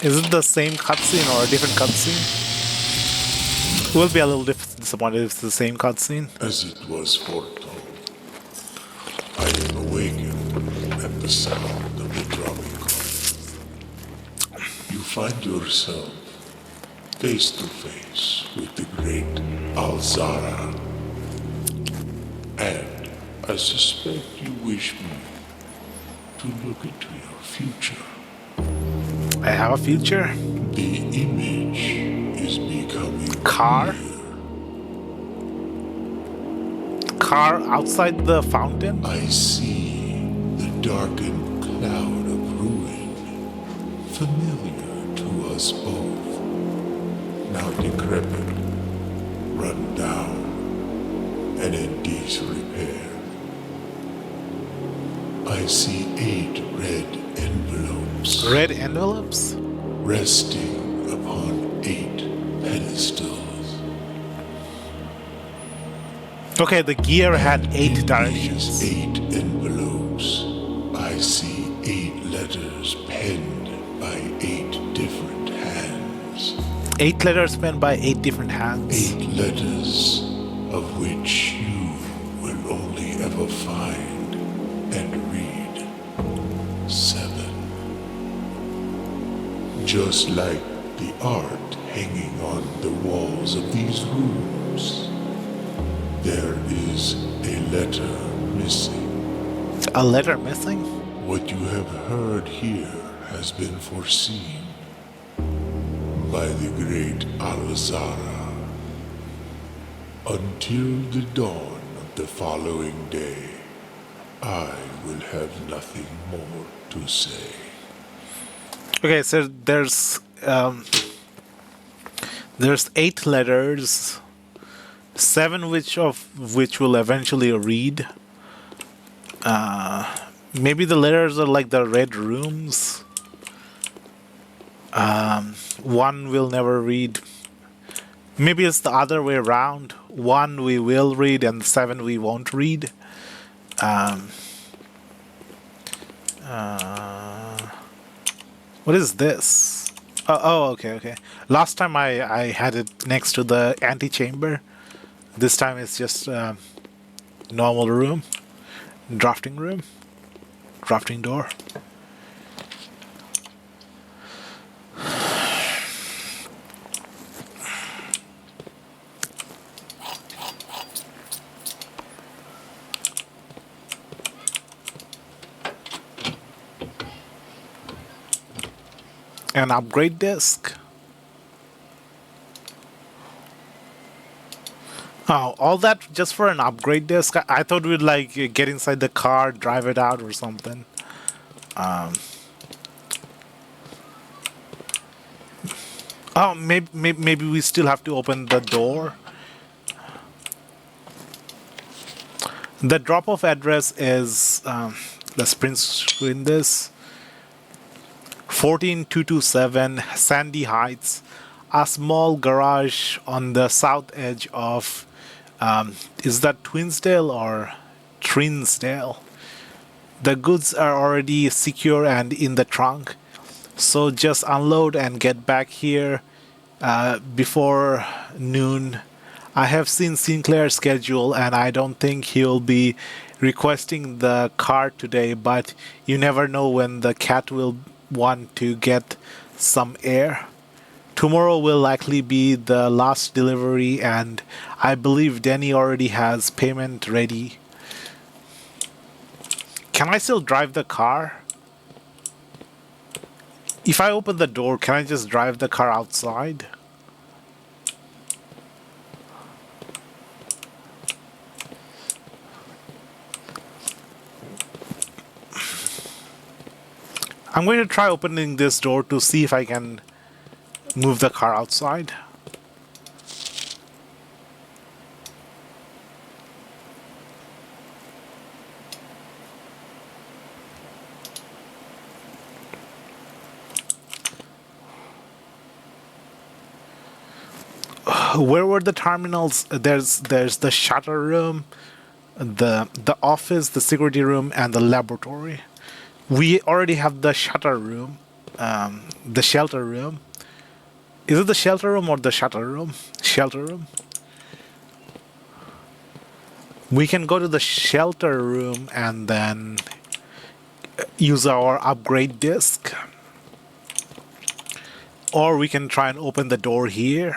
Is it the same cutscene or a different cutscene? We'll be a little disappointed if it's the same cutscene. As it was foretold, I am awakened at the sound of the drumming call. You find yourself face to face with the great Alzara. And I suspect you wish me to look into your future. I have a future. The image is becoming Car? clear. Car outside the fountain? I see the darkened cloud of ruin, familiar to us both, now decrepit, run down, and in disrepair. I see 8 red envelopes Red envelopes? resting upon 8 pedestals. Okay, the gear had 8 In directions. these 8 envelopes, I see 8 letters penned by 8 different hands. 8 letters penned by 8 different hands. 8 letters of which you will only ever find and read 7. Just like the art hanging on the walls of these rooms, there is a letter missing. A letter missing? What you have heard here has been foreseen by the great Alzara. Until the dawn of the following day, I will have nothing more to say. Okay, so there's 8 letters, 7 which we'll eventually read. Maybe the letters are like the red rooms. 1 we'll never read. Maybe it's the other way around. 1 we will read and 7 we won't read. What is this? Okay. Last time I had it next to the antechamber. This time it's just normal room. Drafting room. Drafting door. An upgrade disc. Oh, all that just for an upgrade disc? I thought we'd like get inside the car, drive it out or something. Oh, maybe we still have to open the door. The drop-off address is, let's print screen this. 14227 Sandy Heights, a small garage on the south edge of, is that Twinsdale or Trinsdale? The goods are already secure and in the trunk, so just unload and get back here before noon. I have seen Sinclair's schedule and I don't think he'll be requesting the car today, but you never know when the cat will want to get some air. Tomorrow will likely be the last delivery and I believe Denny already has payment ready. Can I still drive the car? If I open the door, can I just drive the car outside? I'm going to try opening this door to see if I can move the car outside. Where were the terminals? There's the shutter room, the office, the security room, and the laboratory. We already have the shutter room. the shelter room. Is it the shelter room or the shutter room? Shelter room. We can go to the shelter room and then use our upgrade disc. Or we can try and open the door here.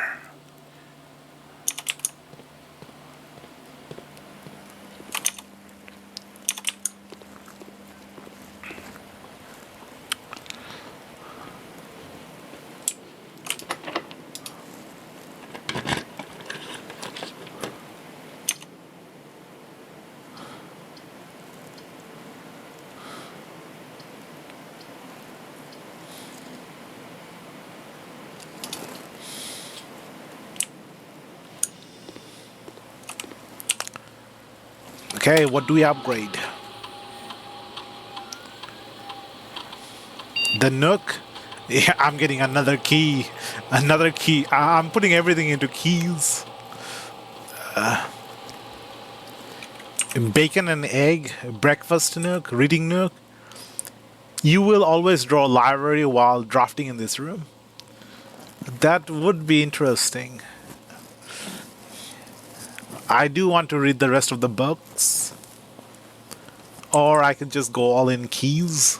Okay, what do we upgrade? The Nook? Yeah, I'm getting another key. Another key. I'm putting everything into keys. Bacon and egg, breakfast Nook, reading Nook. You will always draw a library while drafting in this room. That would be interesting. I do want to read the rest of the books. Or I could just go all in keys.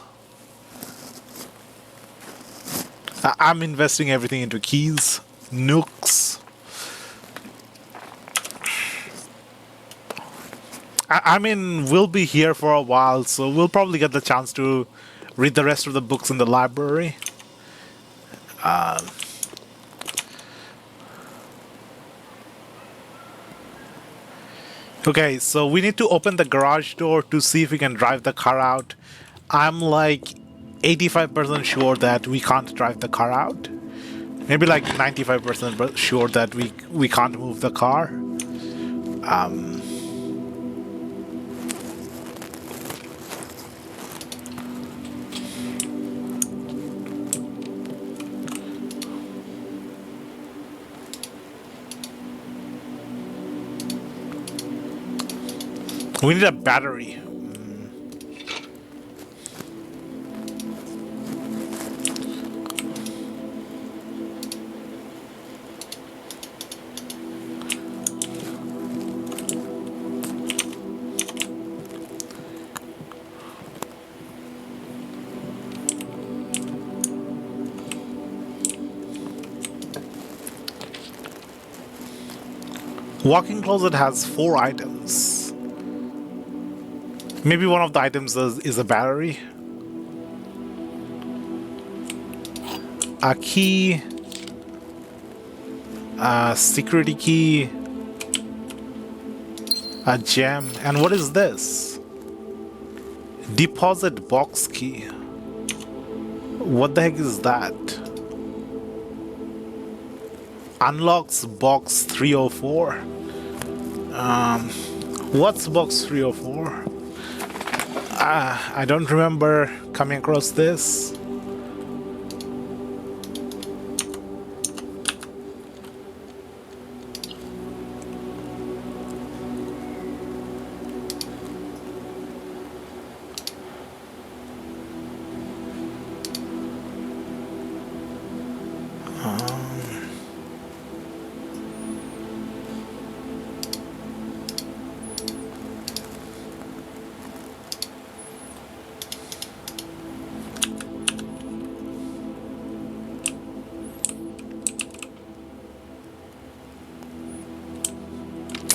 I'm investing everything into keys. Nooks. I mean, we'll be here for a while, so we'll probably get the chance to read the rest of the books in the library. Okay, so we need to open the garage door to see if we can drive the car out. I'm like 85% sure that we can't drive the car out. Maybe like 95% sure that we can't move the car. We need a battery. Walk-in closet has 4 items. Maybe one of the items is a battery. A key. A security key. A gem. And what is this? Deposit box key. What the heck is that? Unlocks box 304. What's box 304? I don't remember coming across this.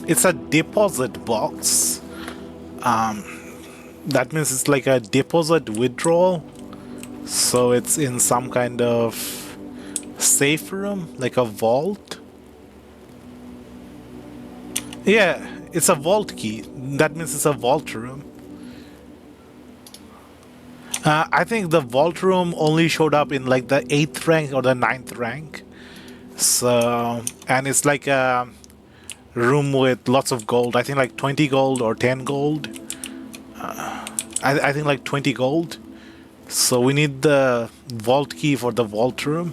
It's a deposit box. That means it's like a deposit withdrawal. So it's in some kind of safe room, like a vault. Yeah, it's a vault key. That means it's a vault room. I think the vault room only showed up in like the 8th rank or the 9th rank. So, and it's like a room with lots of gold. I think like 20 gold or 10 gold. I think like 20 gold. So we need the vault key for the vault room.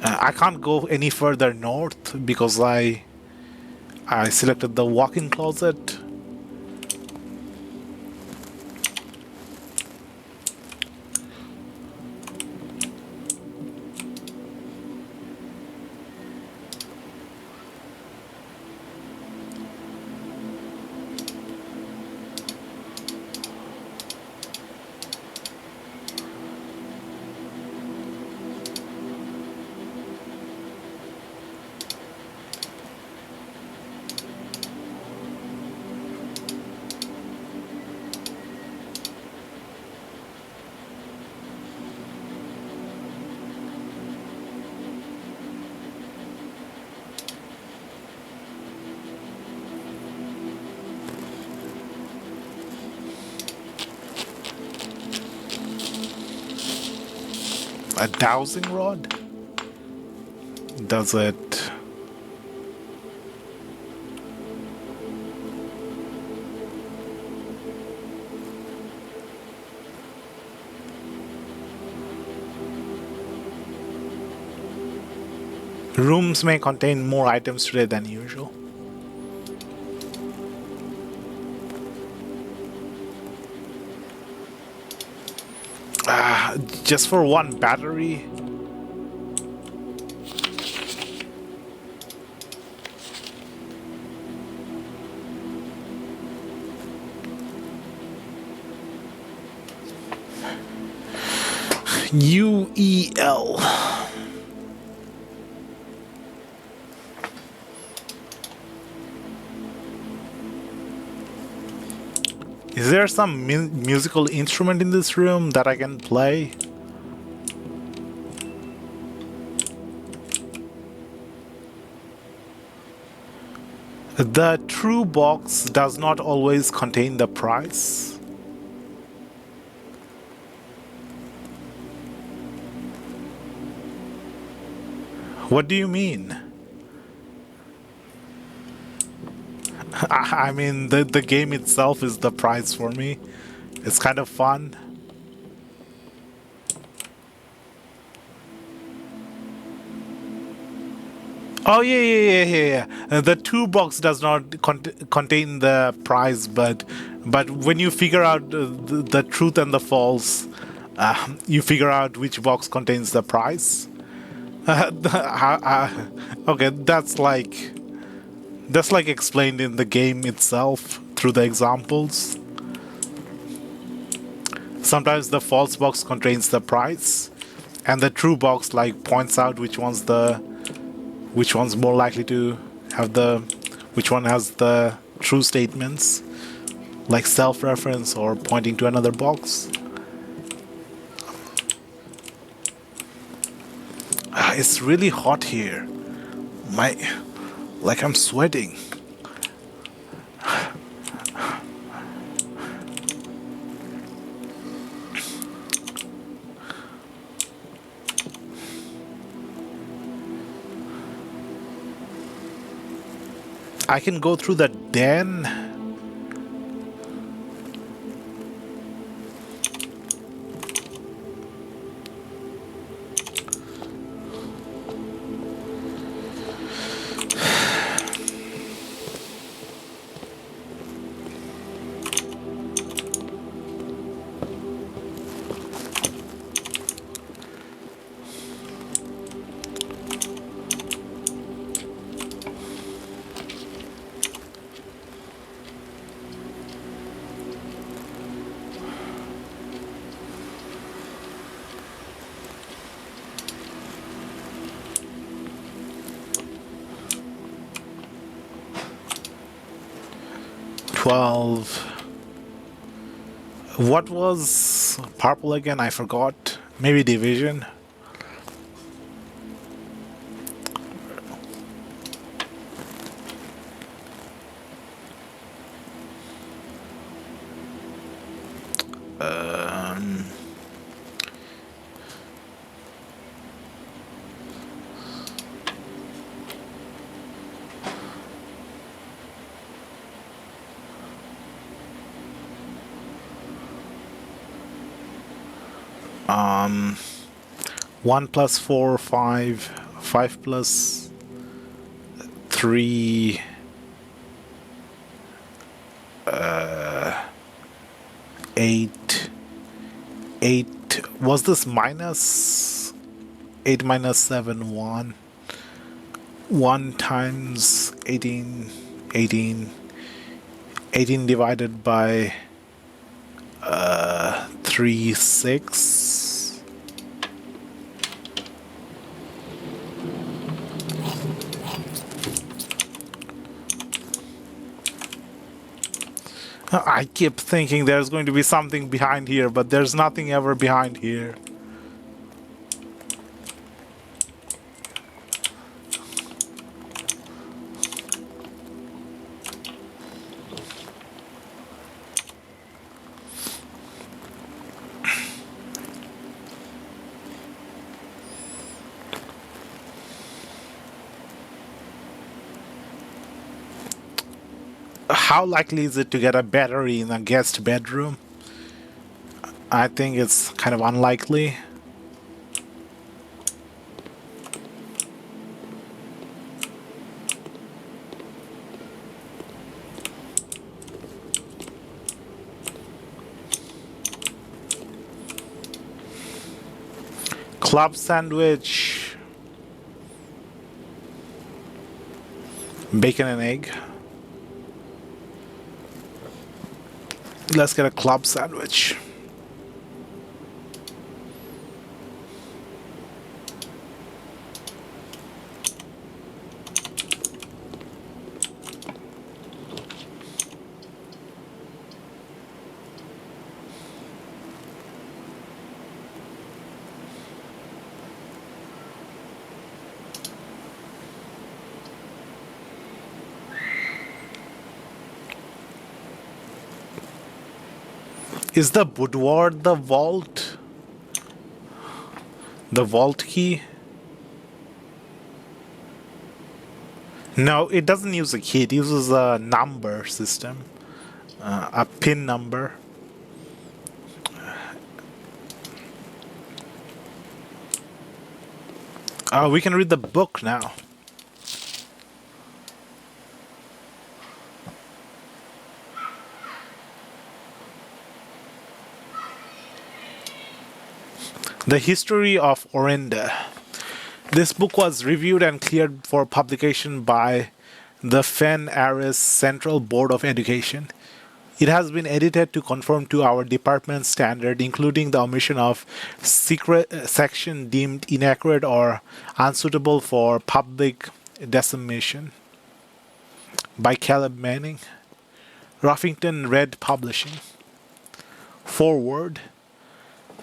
I can't go any further north because I selected the walk-in closet. A dowsing rod? Does it... Rooms may contain more items today than usual. Just for one battery? UEL. Is there some musical instrument in this room that I can play? The true box does not always contain the price. What do you mean? I mean, the game itself is the prize for me. It's kind of fun. Oh yeah. The toolbox does not contain the prize, but when you figure out the truth and the false, you figure out which box contains the prize. Okay, that's like explained in the game itself through the examples. Sometimes the false box contains the price, and the true box like points out which one's more likely to have which one has the true statements, like self-reference or pointing to another box. It's really hot here. Like I'm sweating. I can go through the den. 12. What was purple again? I forgot. Maybe division. Um, 1 plus 4, 5. 5 plus 3. 8. 8. Was this minus? 8 minus 7, 1. 1 times 18. 18. 18 divided by 3, 6. I keep thinking there's going to be something behind here, but there's nothing ever behind here. How likely is it to get a battery in a guest bedroom? I think it's kind of unlikely. Club sandwich, bacon and egg. Let's get a club sandwich. Is the boudoir the vault? The vault key? No, it doesn't use a key. It uses a number system. A pin number. We can read the book now. The History of Orinda. This book was reviewed and cleared for publication by the Fen Aris Central Board of Education. It has been edited to conform to our department's standard, including the omission of secret section deemed inaccurate or unsuitable for public dissemination. By Caleb Manning, Ruffington Red Publishing. Forward.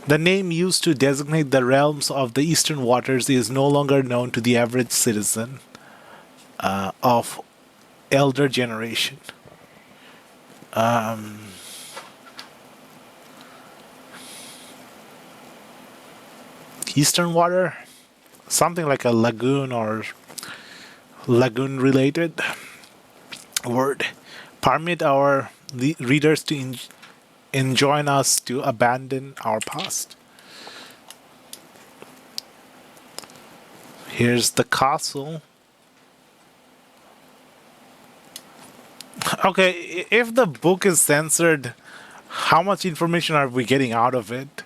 The name used to designate the realms of the eastern waters is no longer known to the average citizen of elder generation. Eastern water, something like a lagoon or lagoon related word. Permit our readers to enjoin us to abandon our past. Here's the castle. Okay, if the book is censored, how much information are we getting out of it?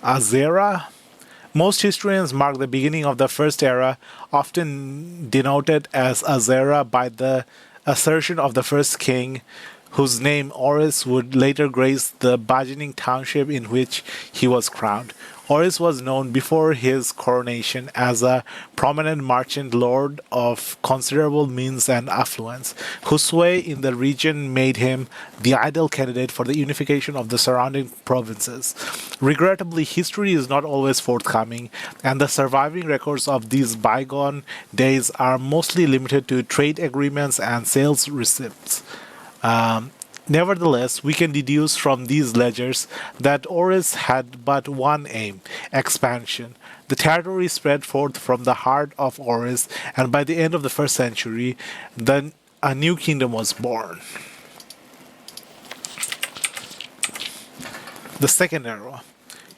Azera? Most historians mark the beginning of the first era, often denoted as Azera by the assertion of the first king, whose name Oris would later grace the burgeoning township in which he was crowned. Oris was known before his coronation as a prominent merchant lord of considerable means and affluence, whose sway in the region made him the ideal candidate for the unification of the surrounding provinces. Regrettably, history is not always forthcoming, and the surviving records of these bygone days are mostly limited to trade agreements and sales receipts. Nevertheless, we can deduce from these ledgers that Oris had but one aim: expansion. The territory spread forth from the heart of Oris, and by the end of the first century, then a new kingdom was born. The second era.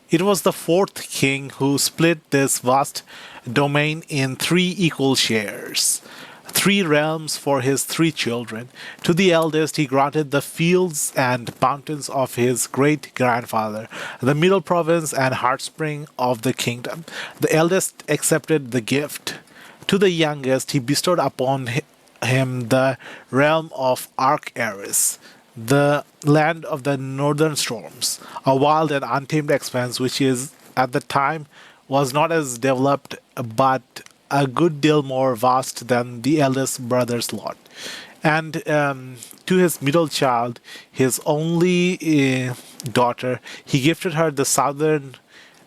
It was the fourth king who split this vast domain in 3 equal shares. 3 realms for his 3 children. To the eldest he granted the fields and mountains of his great-grandfather, the middle province and heartspring of the kingdom. The eldest accepted the gift. To the youngest he bestowed upon him the realm of Arc-Aris, the land of the northern storms, a wild and untamed expanse which is at the time was not as developed but a good deal more vast than the eldest brother's lot. And to his middle child, his only daughter, he gifted her the southern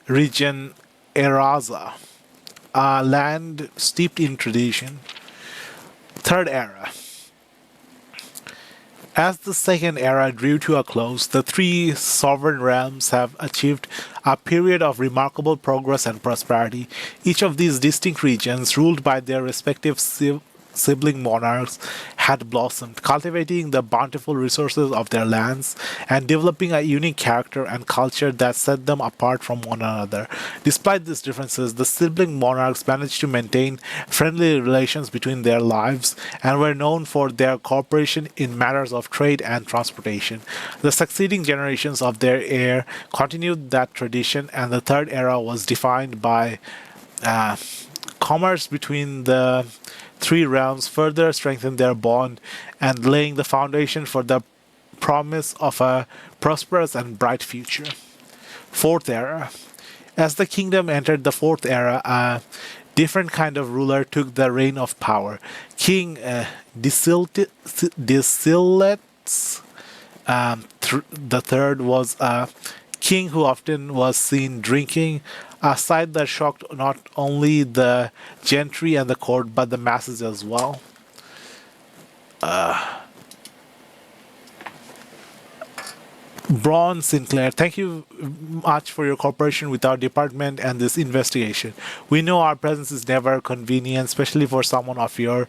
region Eraza, a land steeped in tradition. Third era. As the second era drew to a close, the 3 sovereign realms have achieved a period of remarkable progress and prosperity. Each of these distinct regions, ruled by their respective sibling monarchs had blossomed, cultivating the bountiful resources of their lands and developing a unique character and culture that set them apart from one another. Despite these differences, the sibling monarchs managed to maintain friendly relations between their lives and were known for their cooperation in matters of trade and transportation. The succeeding generations of their heir continued that tradition, and the third era was defined by commerce between the three realms, further strengthened their bond and laying the foundation for the promise of a prosperous and bright future. Fourth era. As the kingdom entered the fourth era, a different kind of ruler took the reign of power. King Disiletes the third was a king who often was seen drinking, a sight that shocked not only the gentry and the court but the masses as well. Braun Sinclair, thank you much for your cooperation with our department and this investigation. We know our presence is never convenient, especially for someone of your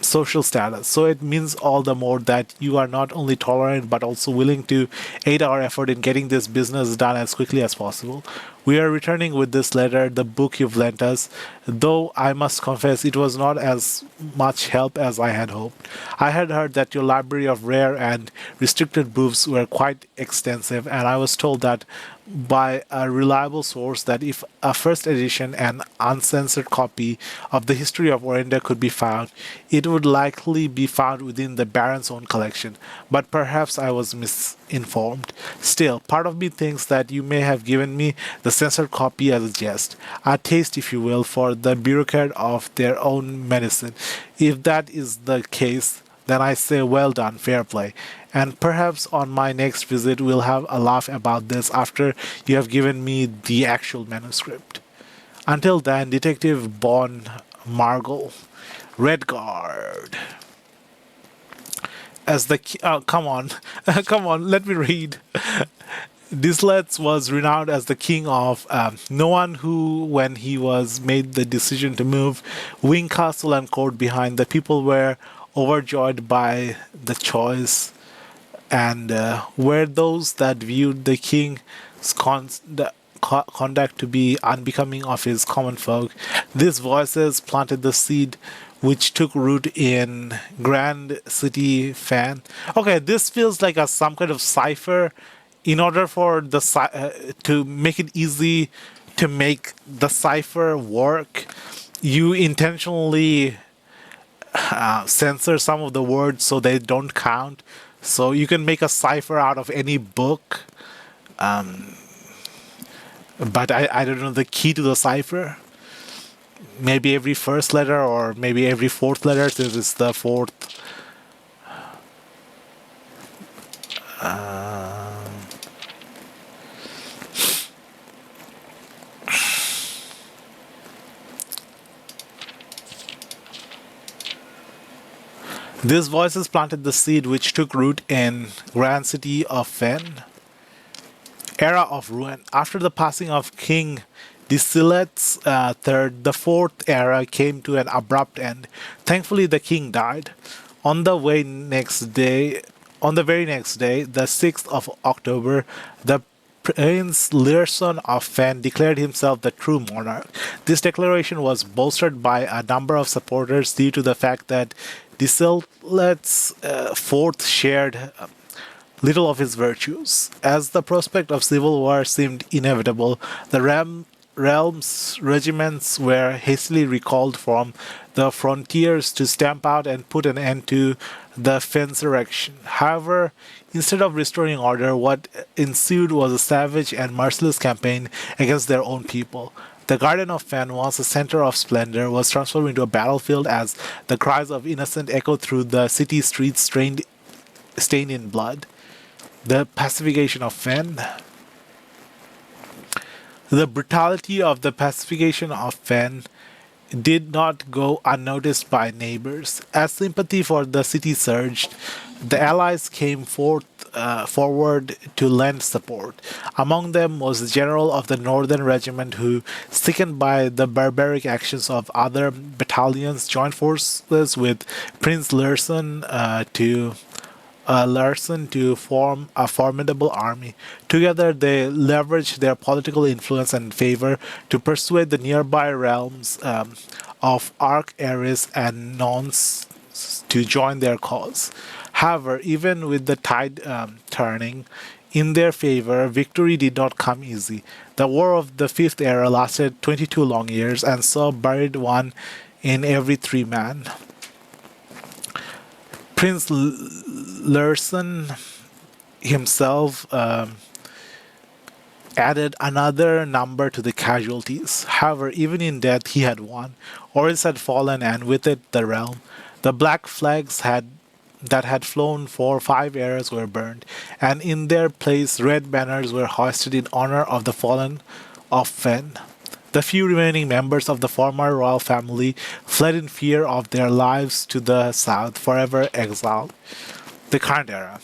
social status. So it means all the more that you are not only tolerant but also willing to aid our effort in getting this business done as quickly as possible. We are returning with this letter, the book you've lent us, though I must confess it was not as much help as I had hoped. I had heard that your library of rare and restricted books were quite extensive, and I was told that by a reliable source that if a first edition and uncensored copy of the history of Orinda could be found, it would likely be found within the Baron's own collection. But perhaps I was misinformed. Still, part of me thinks that you may have given me the censored copy as a jest, a taste, if you will, for the bureaucrat of their own medicine. If that is the case, then I say well done, fair play. And perhaps on my next visit we'll have a laugh about this after you have given me the actual manuscript. Until then, Detective Bon Margol, Redguard. As the come on, come on, let me read. Disletz was renowned as the king of no one who, when he was made the decision to move Wing Castle and court behind, the people were overjoyed by the choice, and were those that viewed the king's conduct to be unbecoming of his common folk. These voices planted the seed which took root in Grand City Fan. Okay, this feels like some kind of cipher. In order for the to make it easy to make the cipher work, you intentionally censor some of the words so they don't count. So you can make a cipher out of any book, but I don't know the key to the cipher. Maybe every first letter, or maybe every fourth letter, since it's the fourth. These voices planted the seed which took root in Grand City of Fen. Era of Ruin. After the passing of King Disiletes III, the fourth era came to an abrupt end. Thankfully, the king died. On the very next day, the 6th of October, the Prince Learson of Fen declared himself the true monarch. This declaration was bolstered by a number of supporters due to the fact that Disiletes IV shared little of his virtues. As the prospect of civil war seemed inevitable, the realm's regiments were hastily recalled from the frontiers to stamp out and put an end to the Fensurrection. However, instead of restoring order, what ensued was a savage and merciless campaign against their own people. The Garden of Fen, once a center of splendor, was transformed into a battlefield as the cries of innocent echoed through the city streets stained in blood. The pacification of Fen. The brutality of the pacification of Fen did not go unnoticed by neighbors. As sympathy for the city surged, The allies came forward to lend support. Among them was the general of the Northern Regiment who, sickened by the barbaric actions of other battalions, joined forces with Prince Larson to form a formidable army. Together, they leveraged their political influence and favor to persuade the nearby realms of Ark, Eris, and Nons to join their cause. However, even with the tide turning in their favor, victory did not come easy. The War of the Fifth Era lasted 22 long years and saw buried one in every 3 man. Prince Larson himself added another number to the casualties. However, even in death, he had won. Oris had fallen, and with it, the realm. The black flags that had flown for 5 eras were burned, and in their place, red banners were hoisted in honor of the fallen of Fen. The few remaining members of the former royal family fled in fear of their lives to the south, forever exiled. The current era.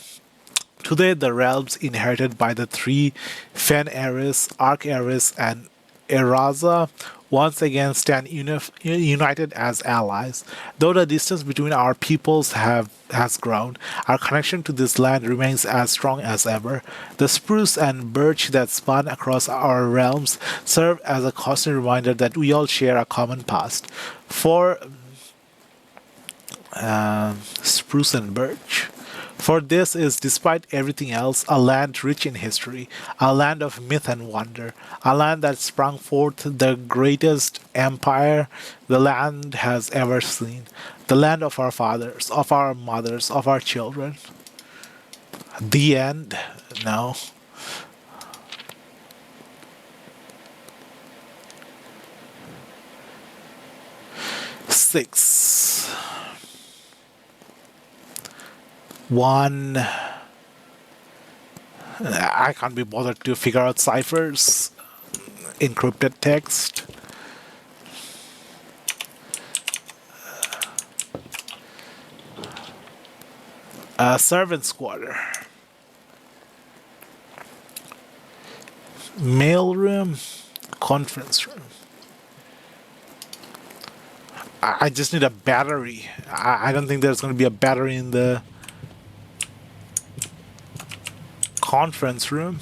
Today, the realms inherited by the three Fen Eris, Ark Eris, and Eraza once again stand united as allies. Though the distance between our peoples has grown, our connection to this land remains as strong as ever. The spruce and birch that span across our realms serve as a constant reminder that we all share a common past. For spruce and birch. For this is, despite everything else, a land rich in history, a land of myth and wonder, a land that sprung forth the greatest empire the land has ever seen, the land of our fathers, of our mothers, of our children. The end? No. Six. One. I can't be bothered to figure out ciphers, encrypted text. Servant's quarter. Mail room, conference room. I just need a battery. I don't think there's going to be a battery in the conference room.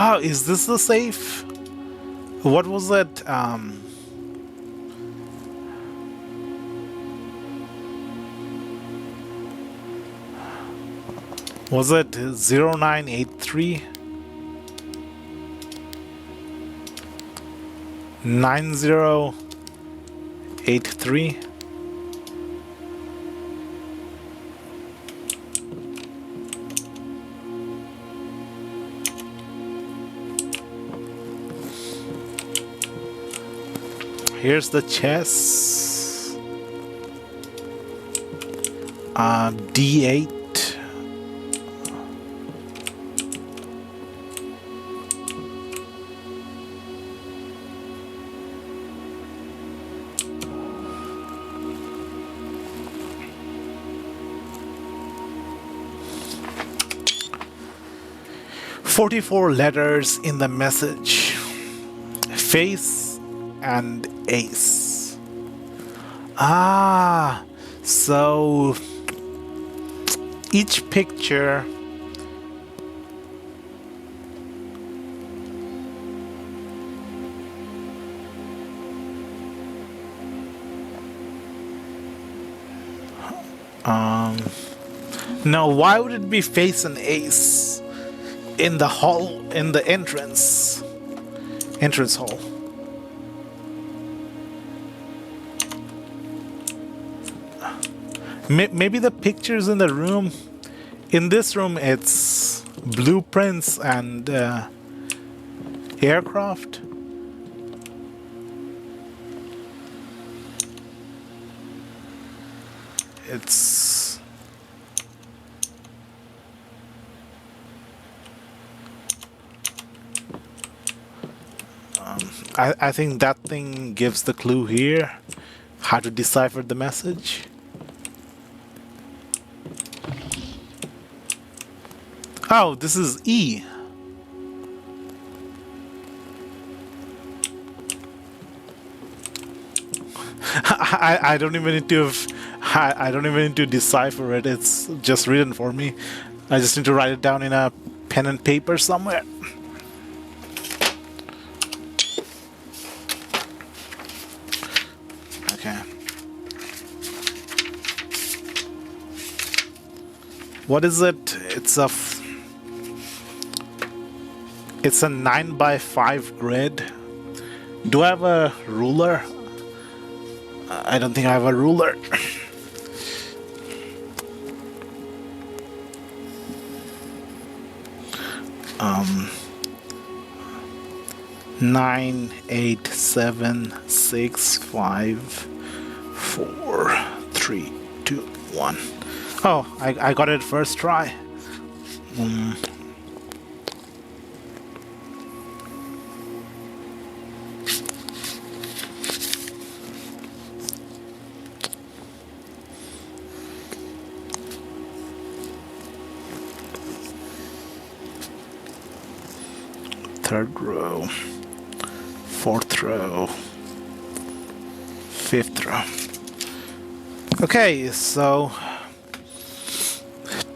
Oh, is this the safe? What was it? Was it 0983? 9083? Here's the chess. D8. "44 letters in the message. Face and ace." Ah, so each picture no, why would it be face and ace in the hall, in the entrance hall? Maybe the pictures in the room. In this room, it's blueprints and aircraft. It's I think that thing gives the clue here, how to decipher the message. Oh, this is E. I don't even need to I don't even need to decipher it. It's just written for me. I just need to write it down in a pen and paper somewhere. Okay. What is it? It's a 9x5 grid. Do I have a ruler? I don't think I have a ruler. 9, 8, 7, 6, 5, 4, 3, 2, 1. Oh, I got it first try. Third row, fourth row, fifth row. Okay, so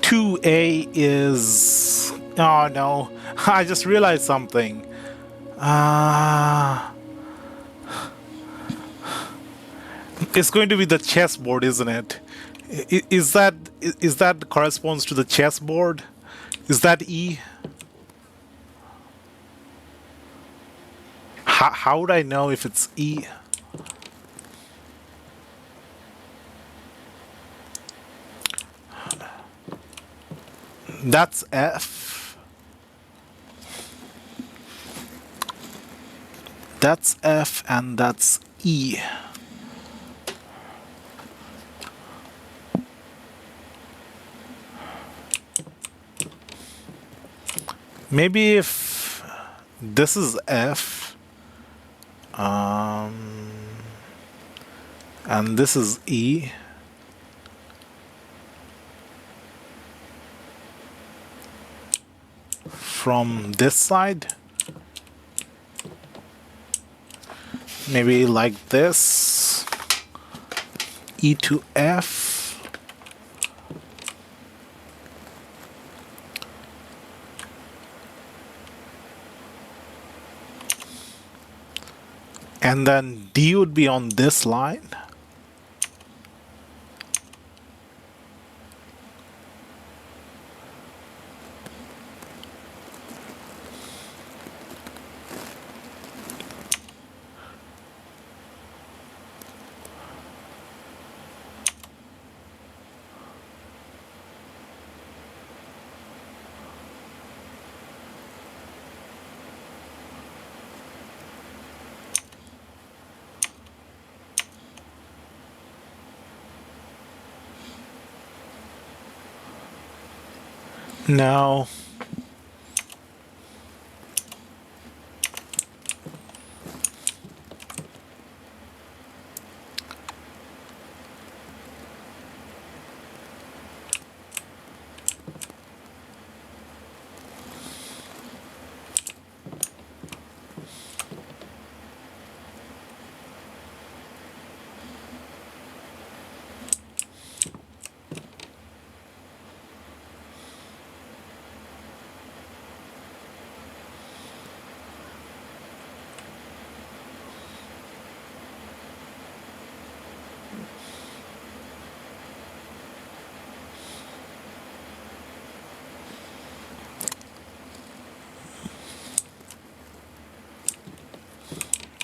2A is... Oh no, I just realized something. It's going to be the chessboard, isn't it? Is that corresponds to the chessboard? Is that E? How would I know if it's E? That's F. That's F and that's E. Maybe if this is F, and this is E, from this side, maybe like this, E to F. And then D would be on this line. No.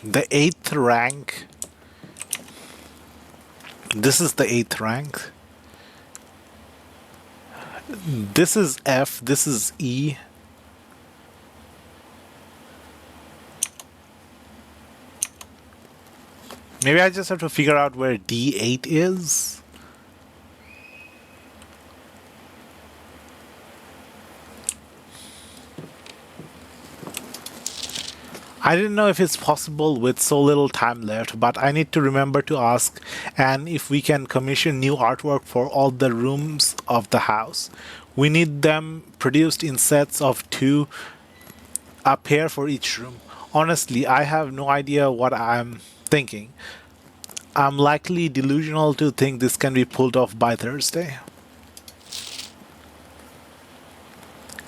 The 8th rank. This is the 8th rank. This is F, this is E. Maybe I just have to figure out where D8 is. I didn't know if it's possible with so little time left, but I need to remember to ask and if we can commission new artwork for all the rooms of the house. We need them produced in sets of 2, a pair for each room. Honestly, I have no idea what I'm thinking. I'm likely delusional to think this can be pulled off by Thursday.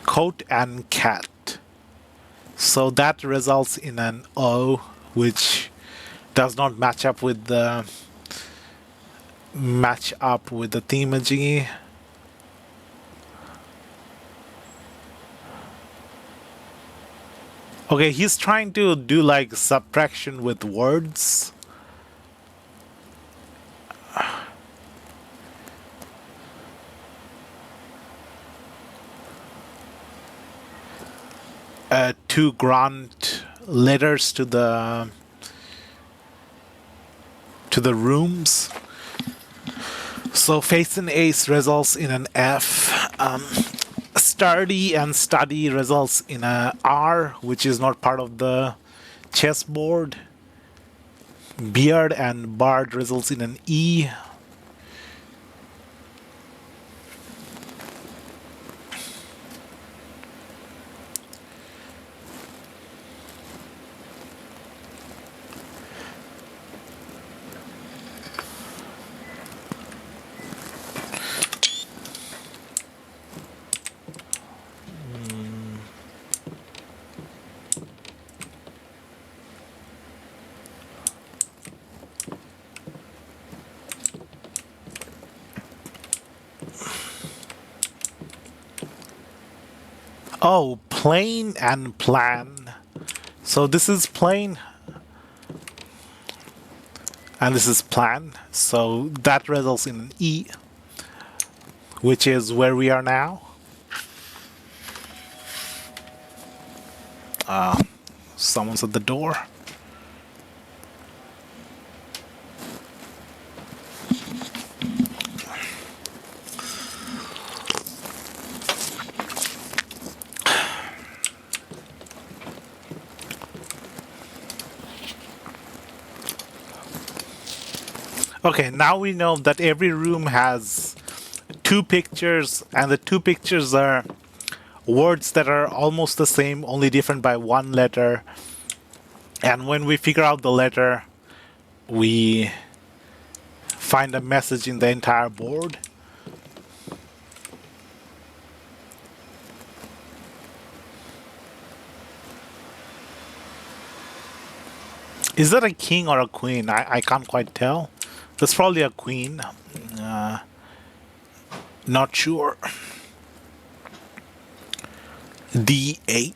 Coat and cat. So that results in an O, which does not match up with the themaging. Okay, he's trying to do like subtraction with words. To grant letters to the rooms. So face and ace results in an F. Sturdy and study results in a R, which is not part of the chessboard. Beard and bard results in an E. Oh, plane and plan. So this is plane. And this is plan. So that results in an E, which is where we are now. Someone's at the door. Okay, now we know that every room has 2 pictures, and the 2 pictures are words that are almost the same, only different by 1 letter. And when we figure out the letter, we find a message in the entire board. Is that a king or a queen? I can't quite tell. That's probably a queen. Not sure. D8.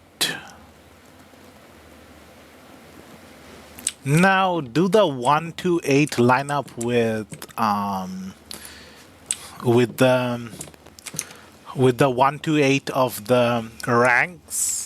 Now, do the 1 to 8 line up with the 1 to 8 of the ranks?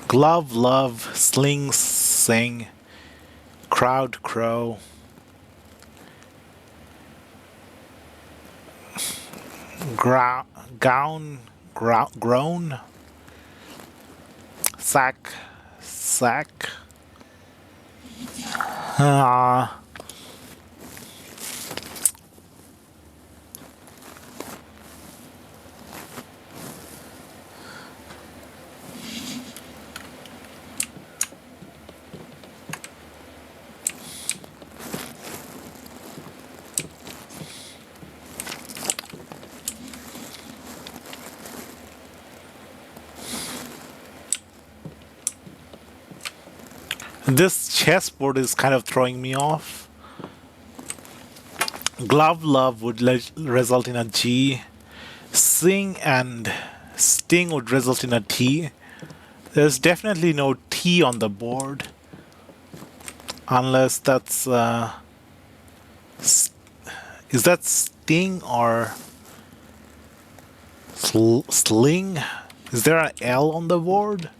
Glove, love, sling, sing, crowd, crow. Gown, groan. Sack, sack. This chessboard is kind of throwing me off. Glove Love would result in a G. Sing and Sting would result in a T. There's definitely no T on the board. Unless that's... is that Sting or... Sling? Is there an L on the board?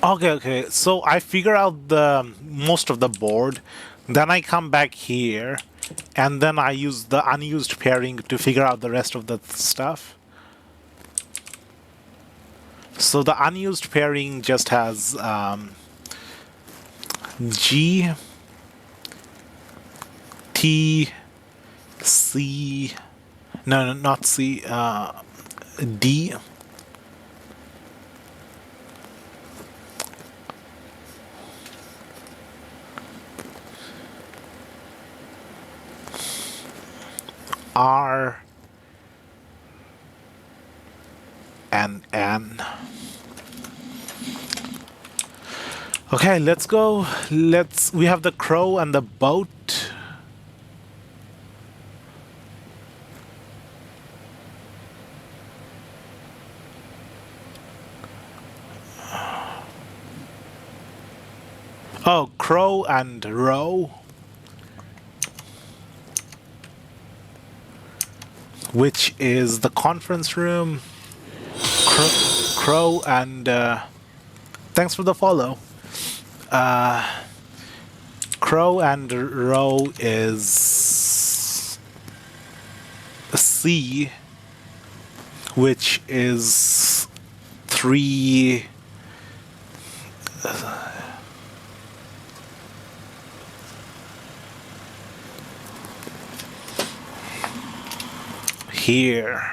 Okay. So I figure out the most of the board, then I come back here, and then I use the unused pairing to figure out the rest of the stuff. So the unused pairing just has G, T, C, no, not C, D. R and N. Okay, let's go. We have the crow and the boat. Oh, crow and row. Which is the conference room. Crow and thanks for the follow. Crow and row is C, which is 3. Here.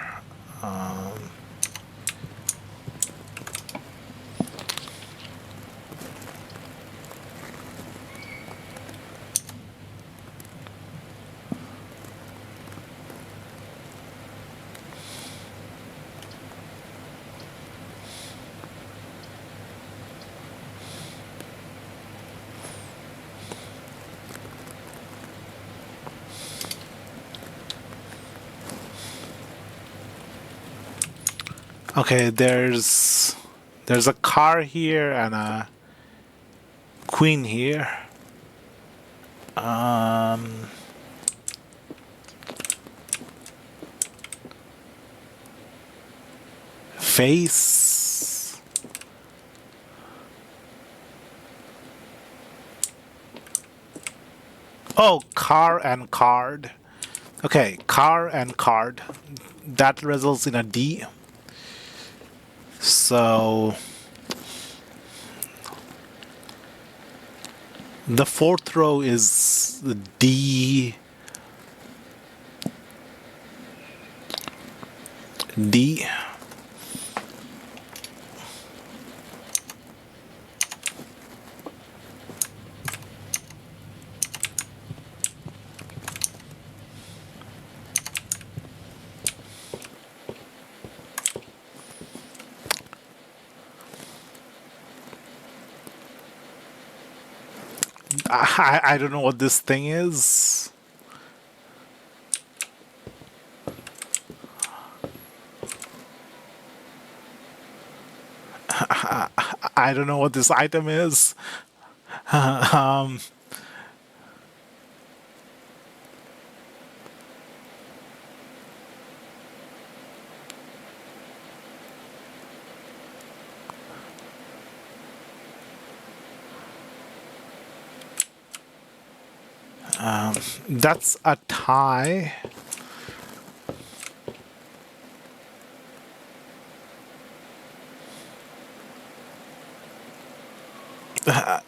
Okay, there's a car here and a queen here. Face. Oh, car and card. Okay, car and card. That results in a D. So the fourth row is D. D. I don't know what this thing is. I don't know what this item is. That's a tie.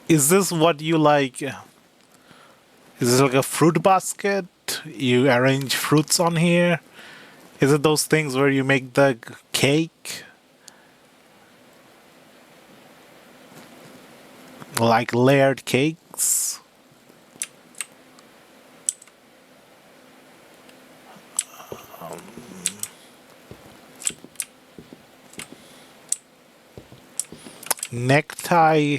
Is this what you like? Is this like a fruit basket? You arrange fruits on here Is it those things where you make the cake? Like layered cakes? Necktie?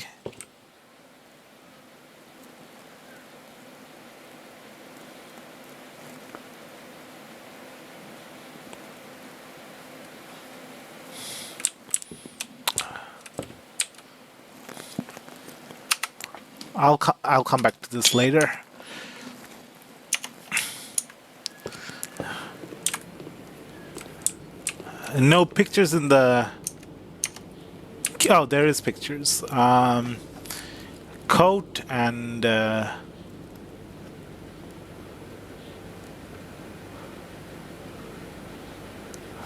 I'll come back to this later. No pictures in the... Oh, there is pictures. Coat and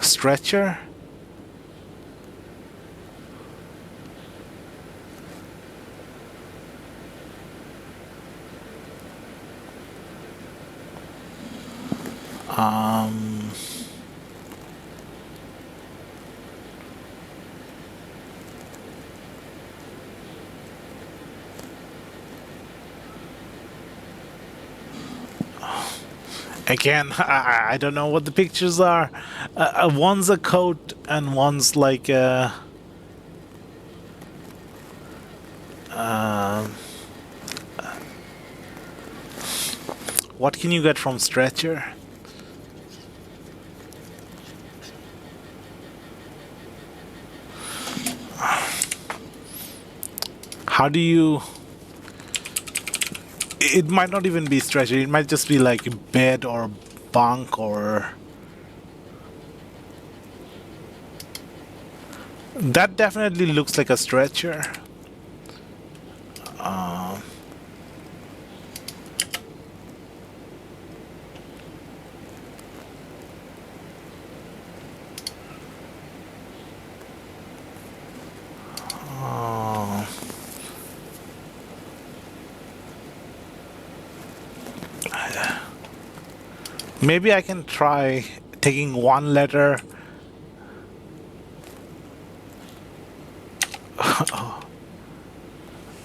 stretcher. Again, I don't know what the pictures are. One's a coat and one's like a... what can you get from stretcher? How do you... It might not even be stretcher. It might just be like bed or bunk or... That definitely looks like a stretcher. Maybe I can try taking one letter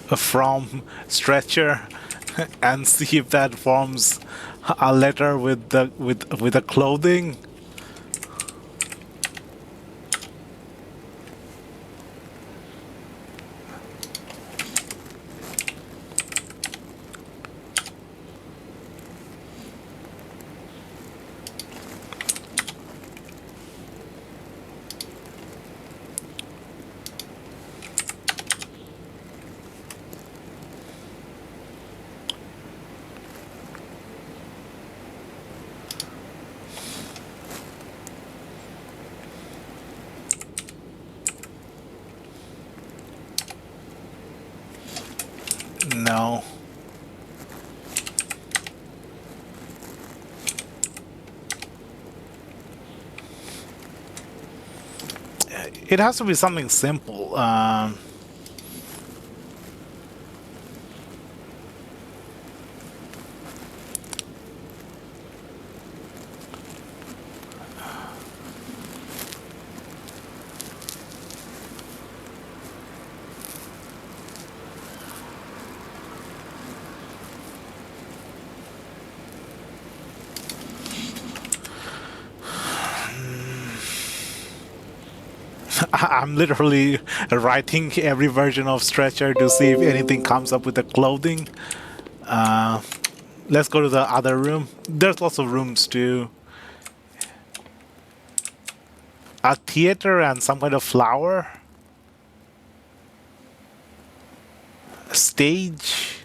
from stretcher and see if that forms a letter with the clothing. No. It has to be something simple. I'm literally writing every version of stretcher to see if anything comes up with the clothing. Let's go to the other room. There's lots of rooms too. A theater and some kind of flower. A stage.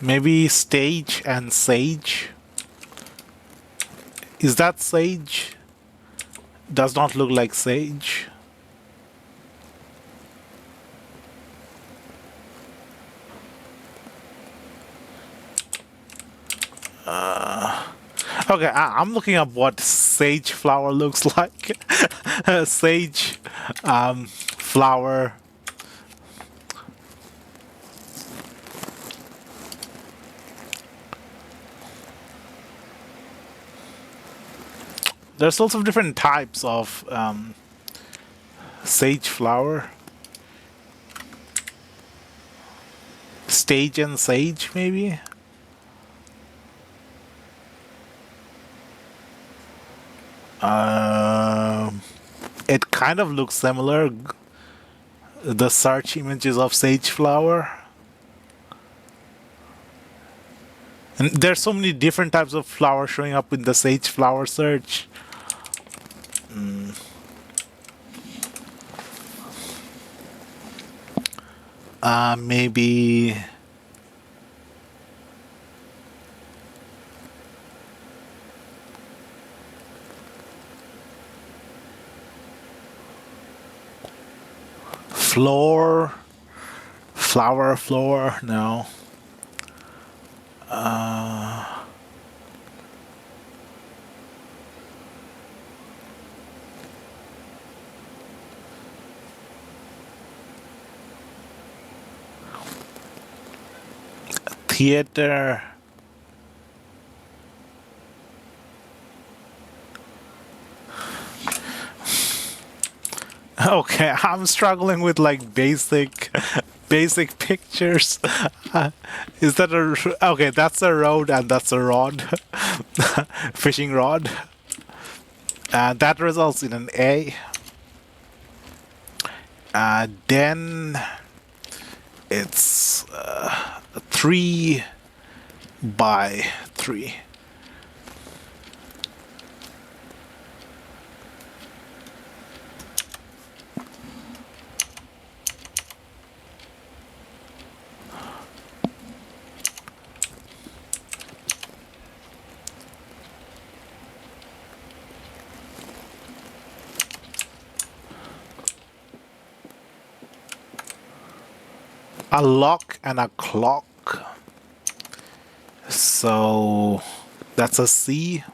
Maybe stage and sage. Is that sage? Does not look like sage. Okay, I'm looking up what sage flower looks like. Sage flower. There's lots of different types of sage flower. Stage and sage, maybe? It kind of looks similar. The search images of sage flower. And there's so many different types of flowers showing up in the sage flower search. Maybe floor, flower, no. Theater. Okay, I'm struggling with like basic pictures. Is that okay? That's a road and that's a rod, fishing rod, and that results in an A. Then it's 3 by 3. A lock and a clock. So that's a C.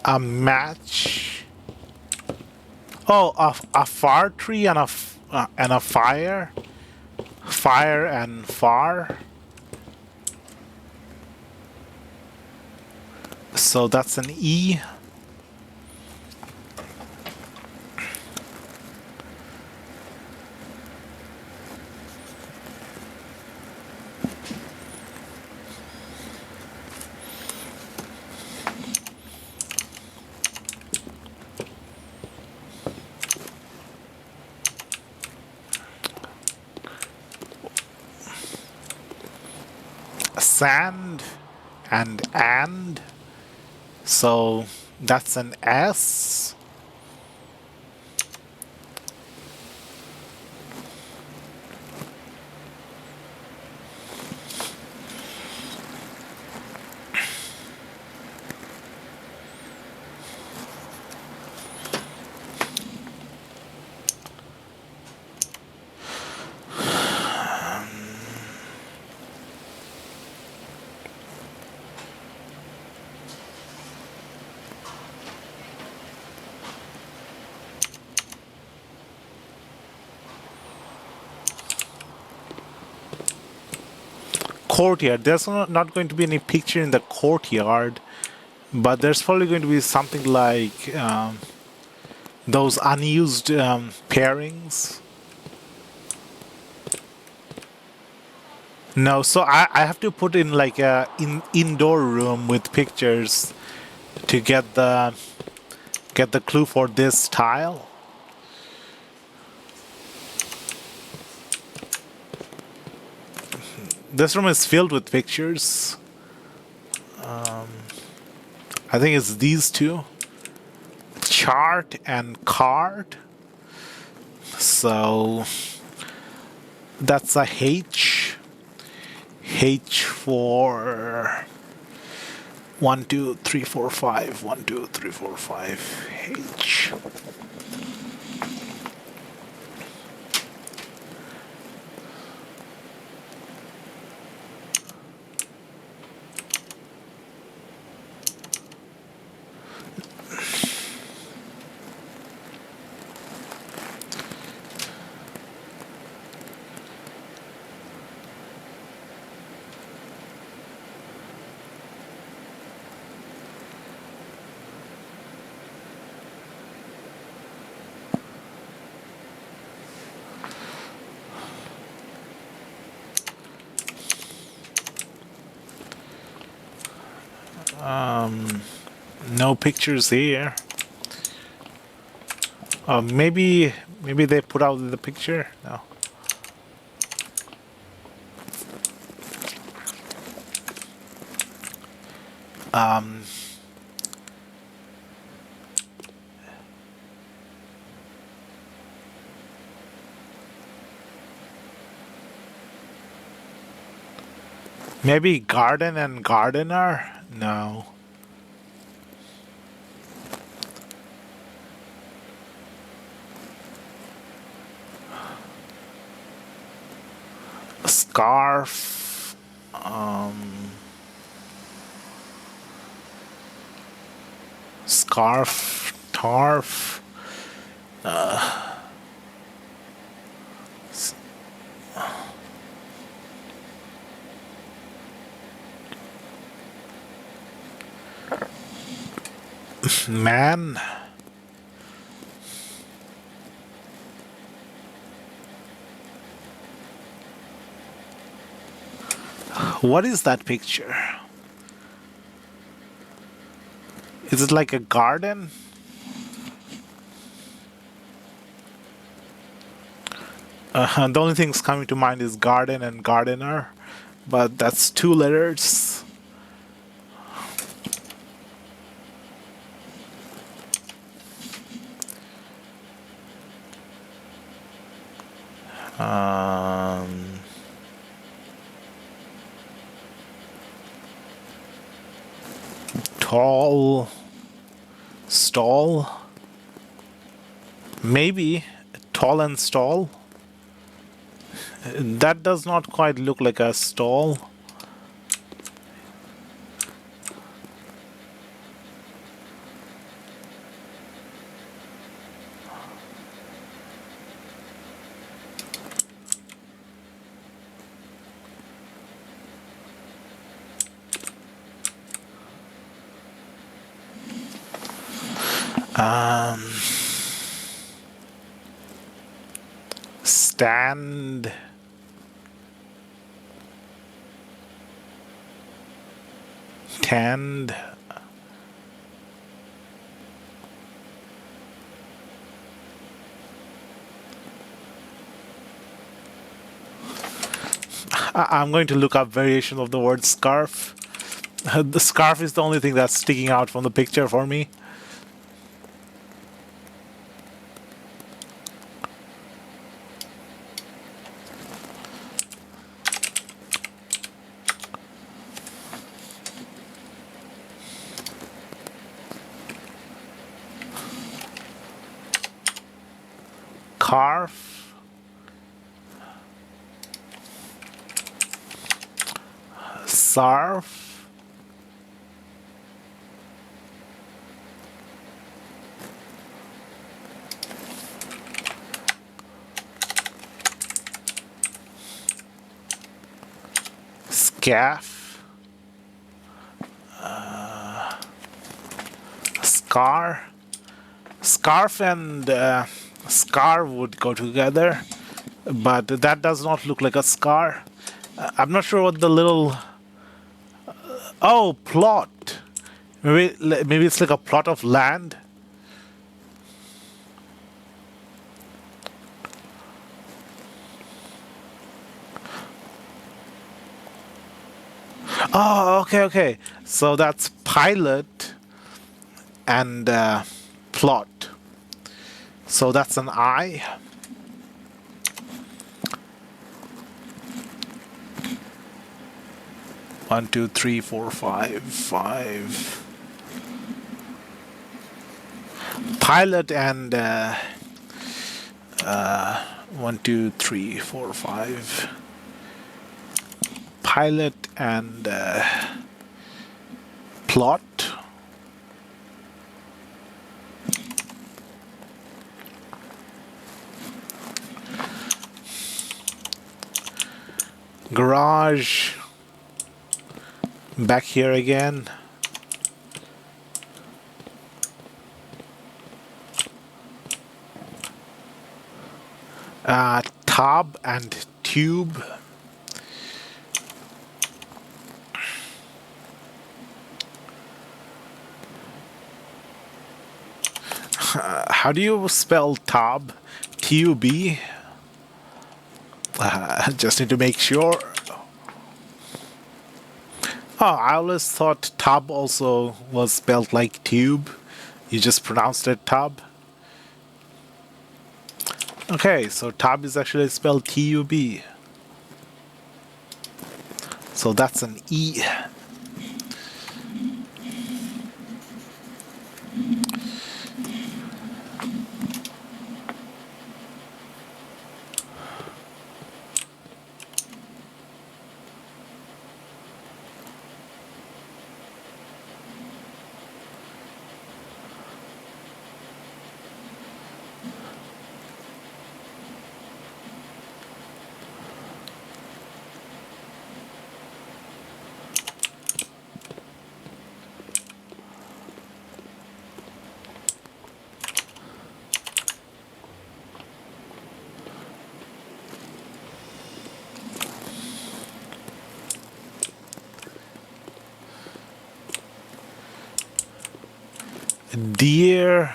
A match. Oh, a far tree and a fire. Fire and far. So that's an E. Sand and. So that's an S. Courtyard. There's not going to be any picture in the courtyard, but there's probably going to be something like those unused pairings. No, so I have to put in like a indoor room with pictures to get the clue for this tile. This room is filled with pictures. I think it's these two. Chart and card. So That's a H. H for 1, 2, 3, 4, 5. 1, 2, 3, 4, 5. H. No pictures here. Maybe they put out the picture. No. Maybe garden and gardener? No. Scarf. Scarf. Tarf. Man. What is that picture? Is it like a garden? The only things coming to mind is garden and gardener, but that's 2 letters. Tall. Stall. Maybe tall and stall. That does not quite look like a stall. Stand. Tend. I'm going to look up variation of the word scarf. The scarf is the only thing that's sticking out from the picture for me. Scarf. Sarf. Scaff. Scar. Scarf and scar would go together, but that does not look like a scar. I'm not sure what the little... oh, plot. Maybe it's like a plot of land. Oh, okay. So that's pilot and plot. So that's an I. 1, 2, 3, 4, 5, 5. Pilot and 1, 2, 3, 4, 5. Pilot and plot. Garage. Back here again. Tub and tube. How do you spell tub? T-U-B? Just need to make sure. Oh, I always thought tub also was spelled like tube. You just pronounced it tub. Okay, so tub is actually spelled T-U-B. So that's an E. Deer.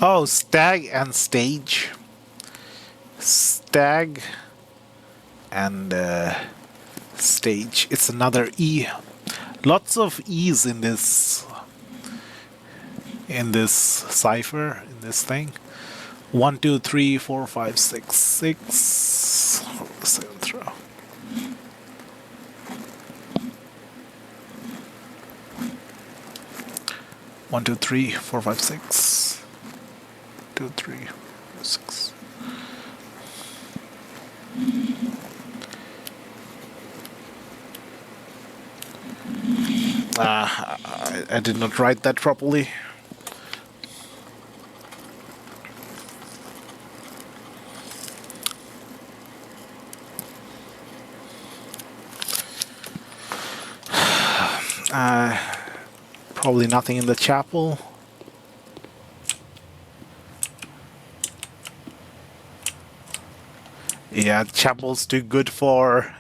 Oh, stag and stage. Stag and stage. It's another E. Lots of E's in this cipher, in this thing. 1, 2, 3, 4, 5, 6, 6. The seventh row. One, two, three, four, five, six. 2, 3, 4, 6. I did not write that properly. Probably nothing in the chapel. Yeah, chapel's too good for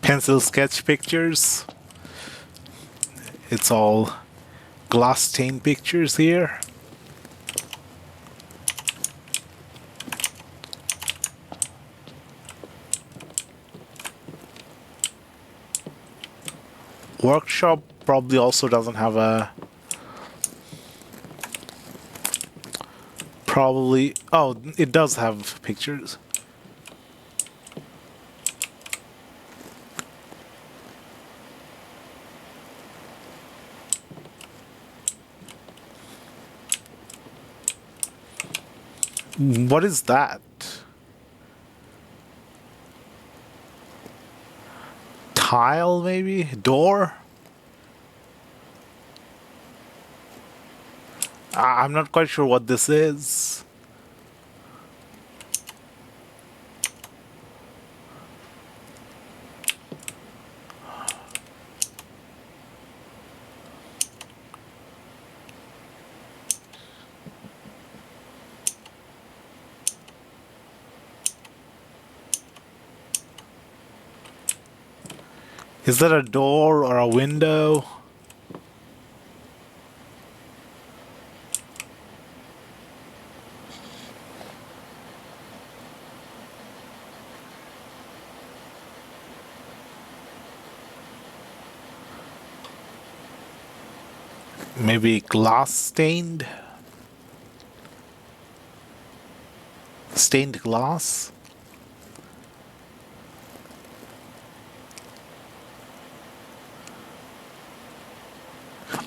pencil sketch pictures. It's all glass stained pictures here. Workshop probably also doesn't have a... Probably... Oh, it does have pictures. What is that? Tile, maybe? Door? I'm not quite sure what this is. Is that a door or a window? Maybe glass stained? stained glass.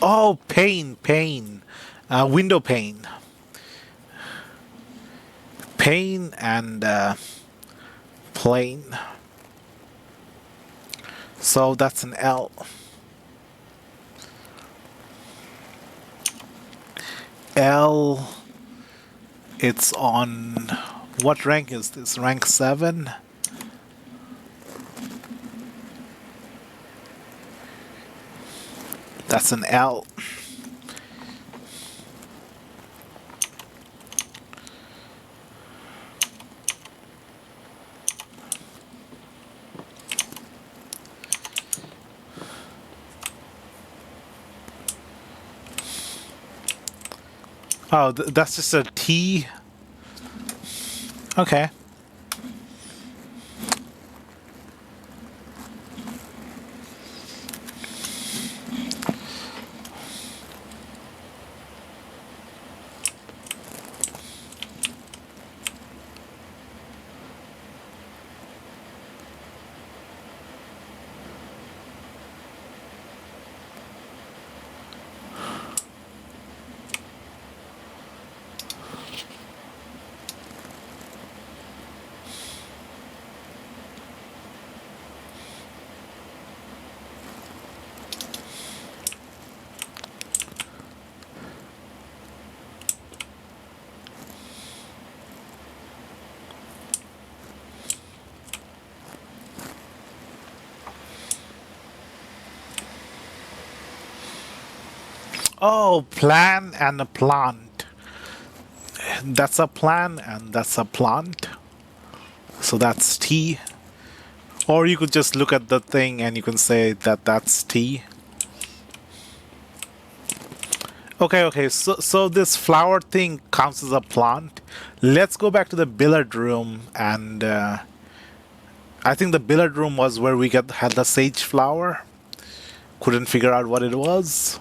Oh, pane. Window pane. Pane and plane. So that's an L. L. It's on. What rank is this? Rank 7? That's an L. Oh, that's just a T. Okay. Oh, plan and a plant. That's a plan and that's a plant. So that's T. Or you could just look at the thing and you can say that that's T. Okay, so this flower thing counts as a plant. Let's go back to the billiard room and I think the billiard room was where we had the sage flower. Couldn't figure out what it was.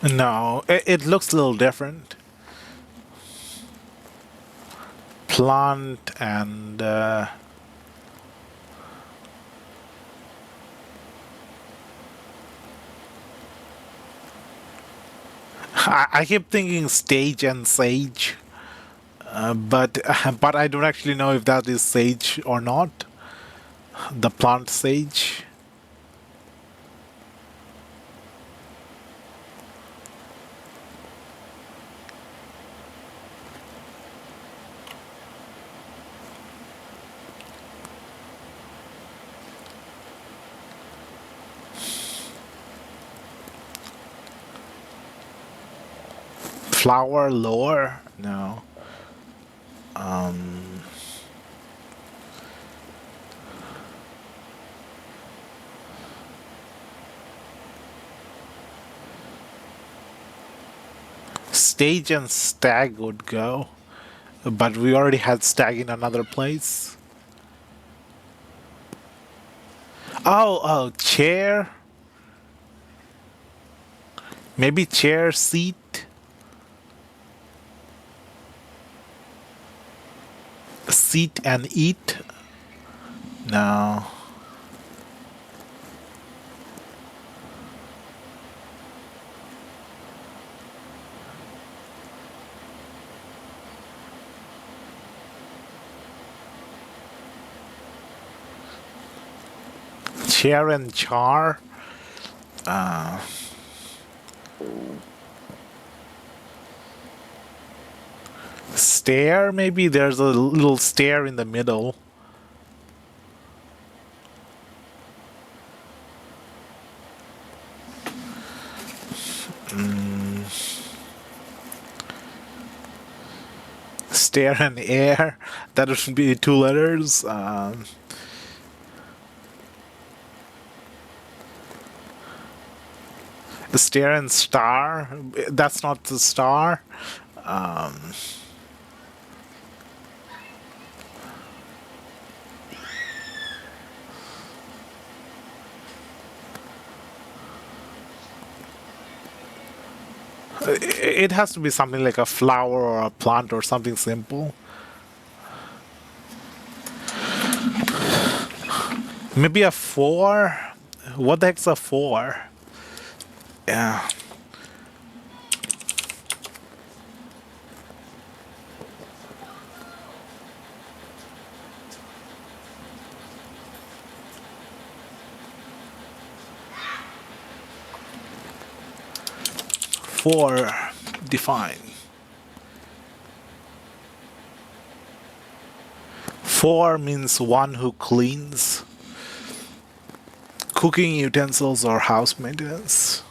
No, it looks a little different. Plant and I keep thinking stage and sage, but but I don't actually know if that is sage or not. The plant sage. Flower lower? No. Stage and stag would go, but we already had stag in another place. Oh, chair. Maybe chair, seat. Seat and eat? No. Chair and char? Stair, maybe? There's a little stair in the middle. Stair and air. That would be 2 letters. The stair and star. That's not the star. It has to be something like a flower or a plant or something simple. Maybe a 4? What the heck's a 4? Yeah. Four, define. 4 means one who cleans cooking utensils or house maintenance.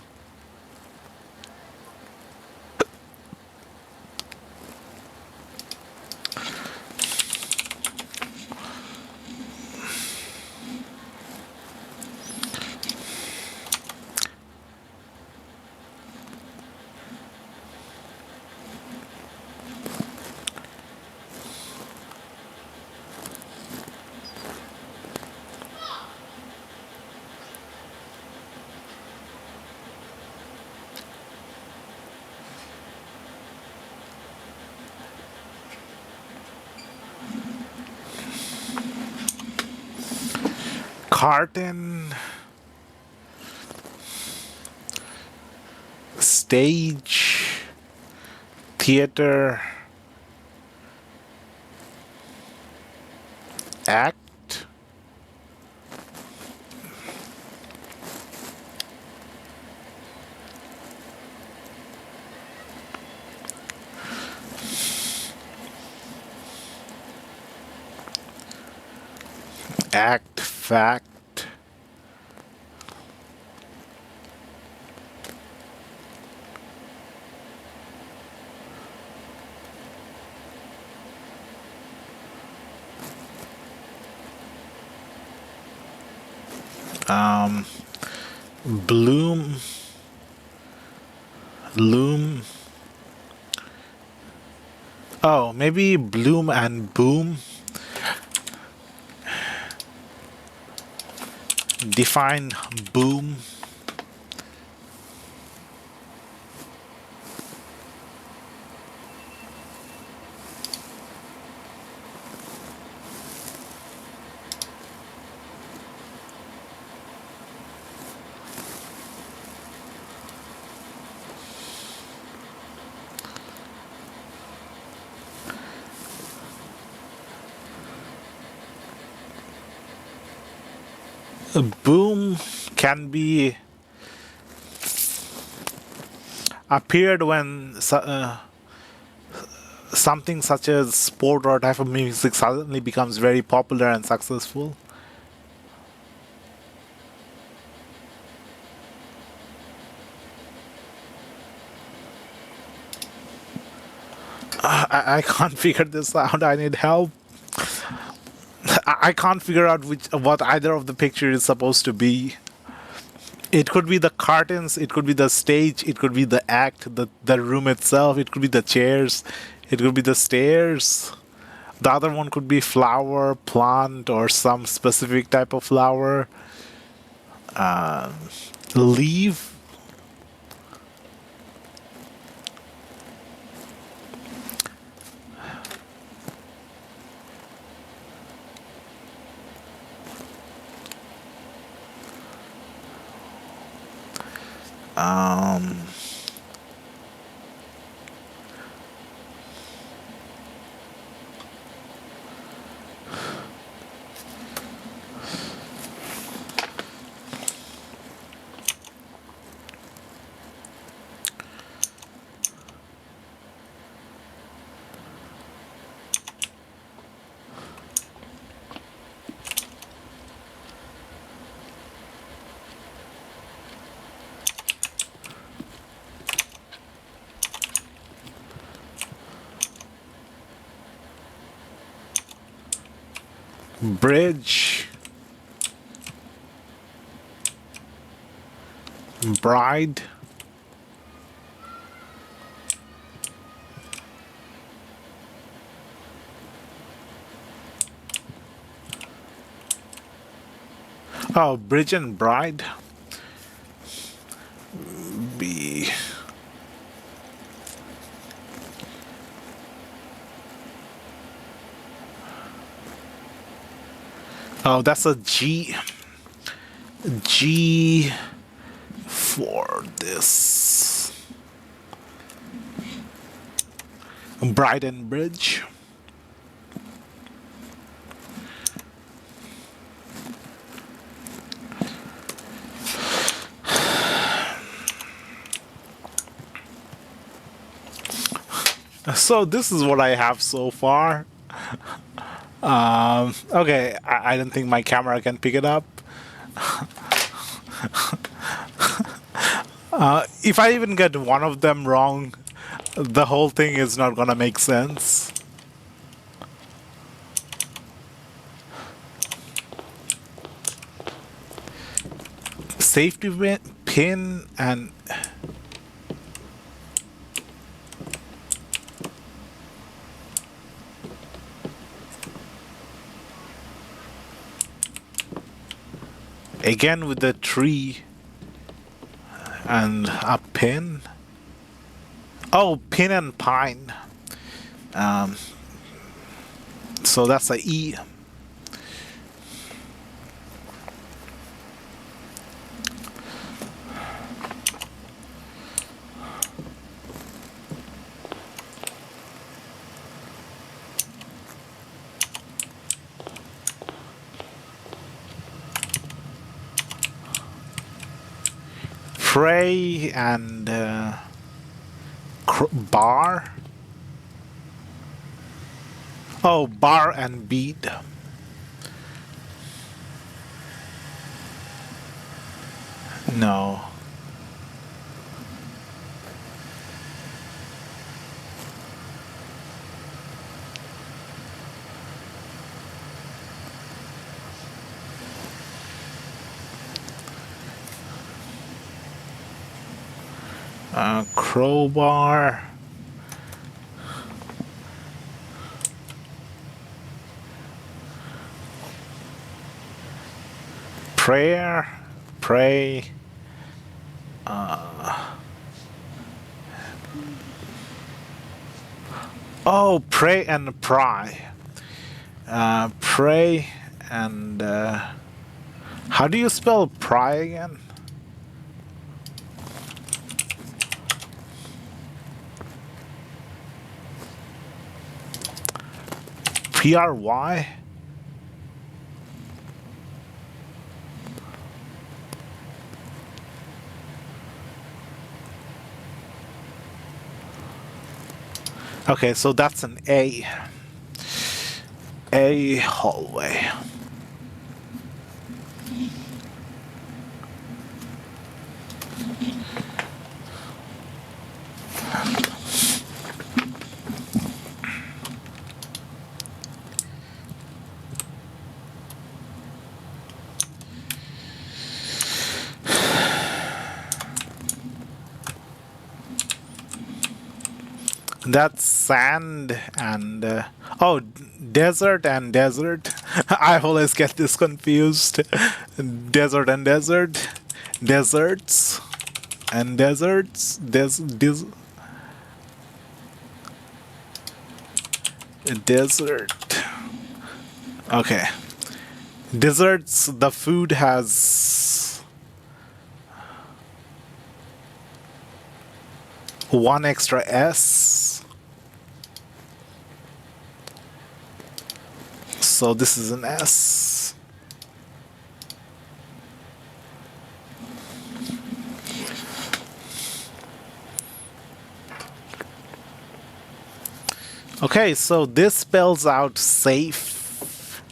Carton, stage, theater, act, fact, bloom, loom. Oh, maybe bloom and boom. Define boom. A boom can be appeared when something such as sport or type of music suddenly becomes very popular and successful. I can't figure this out. I need help. I can't figure out what either of the picture is supposed to be. It could be the curtains, it could be the stage, it could be the act, the room itself, it could be the chairs, it could be the stairs. The other one could be flower, plant, or some specific type of flower. Leaf. Bridge. Bride. Oh, bridge and bride. B. Oh, that's a G. G for this. Bride and bridge. So this is what I have so far. Okay, I don't think my camera can pick it up. If I even get one of them wrong, the whole thing is not gonna make sense. Safety pin and again with the tree and a pin. Oh, pin and pine. So that's a E. Pray and bar. Oh, bar and bead. No. Crowbar. Prayer. Pray. Oh, pray and pry. Pray and how do you spell pry again? P-R-Y? Okay, so that's an A. A hallway. That's sand and oh, desert and desert. I always get this confused. Desert and desert, deserts and deserts. Desert. Okay, desserts. The food has one extra S. So this is an S. Okay, so this spells out safe.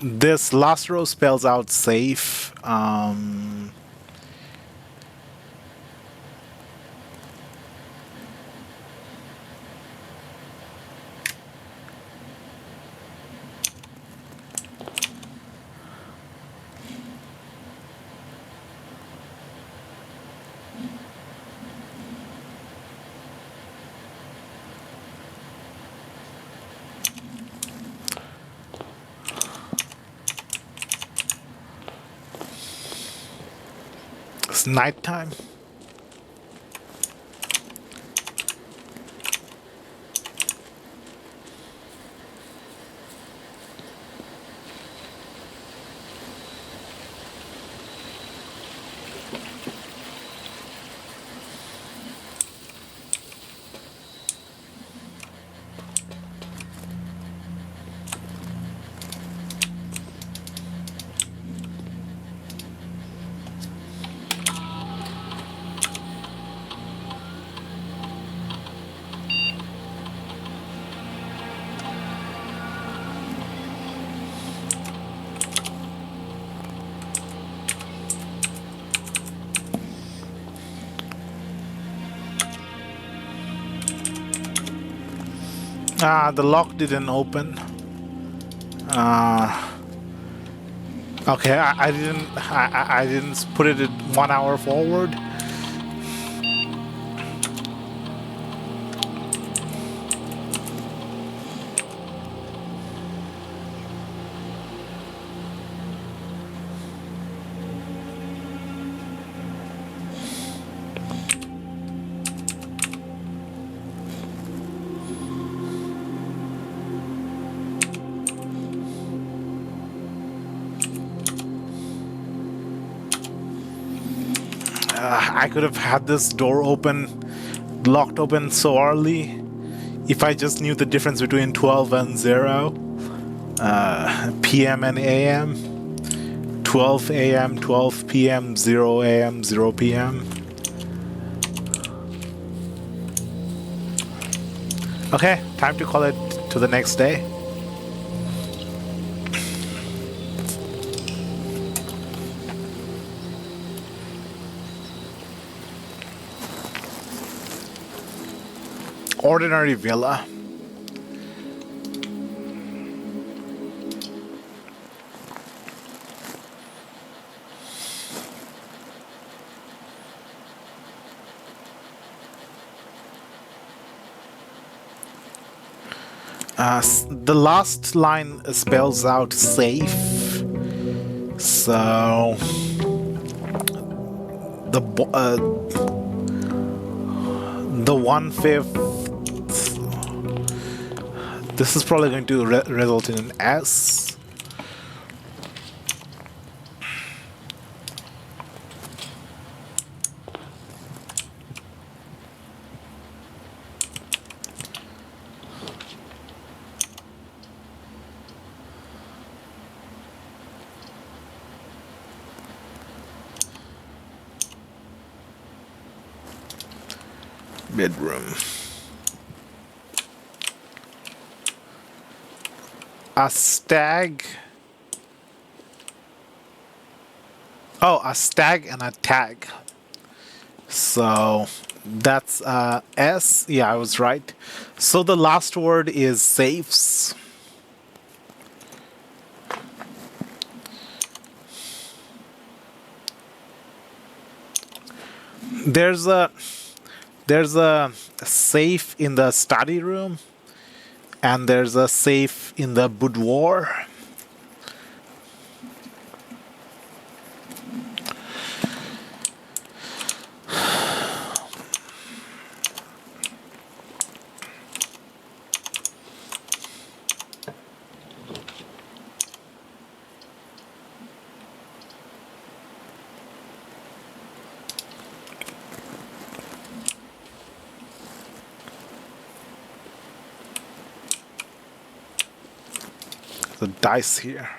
This last row spells out safe. It's nighttime. The lock didn't open. Okay, I didn't put it at 1 hour forward. I could have had this door locked open so early if I just knew the difference between 12 and 0, PM and AM, 12 AM, 12 PM, 0 AM, 0 PM. Okay, time to call it to the next day. Ordinary villa. The last line spells out safe. So the 1/5. This is probably going to result in an S. Bedroom. A stag. Oh, a stag and a tag. So that's S. Yeah, I was right. So the last word is safes. There's a safe in the study room, and there's a safe in the boudoir. The dice here.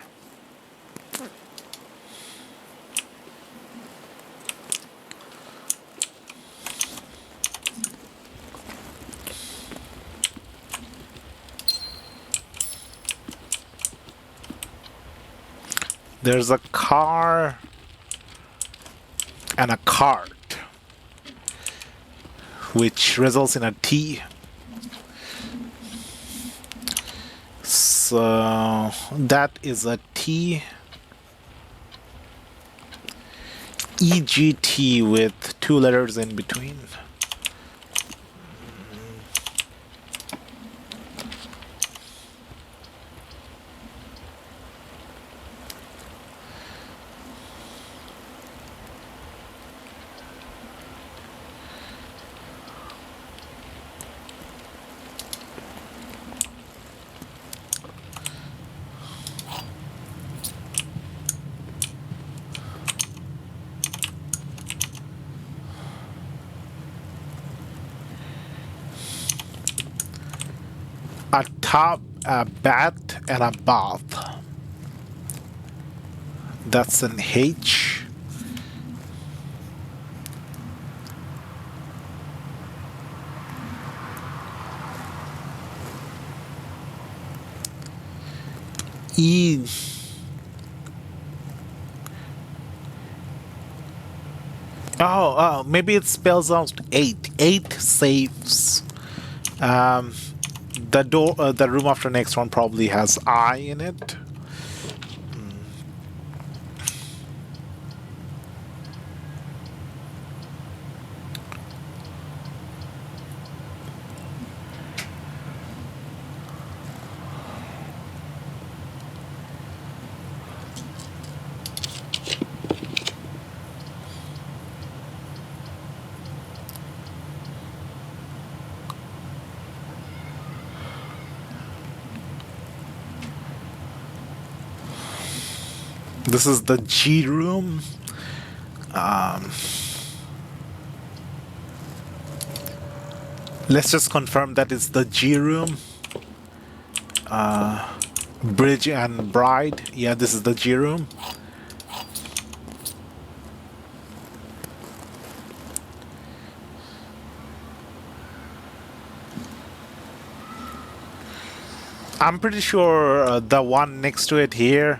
There's a car and a cart, which results in a T. So that is a T. EGT with 2 letters in between. A top, a bat, and a bath. That's an H. E. Oh, maybe it spells out eight. Eight safes. The door, the room after next one probably has I in it. This is the G room. Let's just confirm that it's the G room. Bridge and bride. Yeah, this is the G room. I'm pretty sure the one next to it here,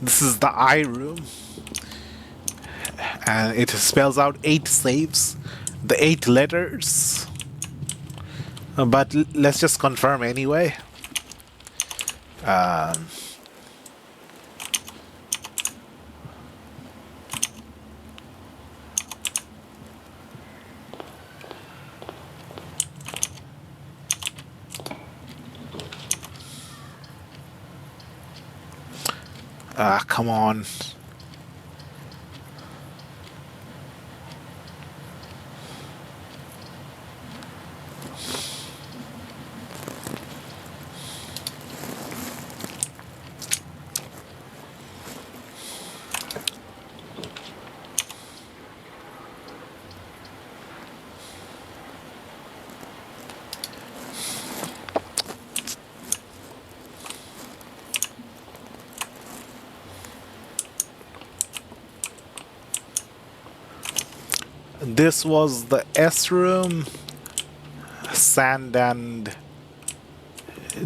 this is the I room. And it spells out 8 saves, the 8 letters. But let's just confirm anyway. Come on. This was the S room, sand and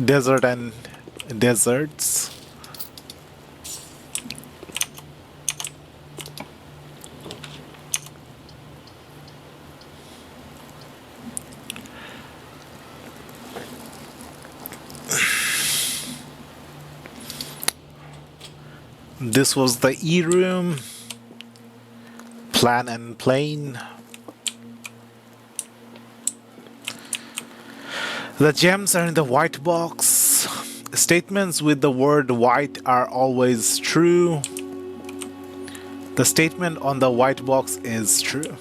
desert and deserts. This was the E room, plan and plane. The gems are in the white box. Statements with the word white are always true. The statement on the white box is true.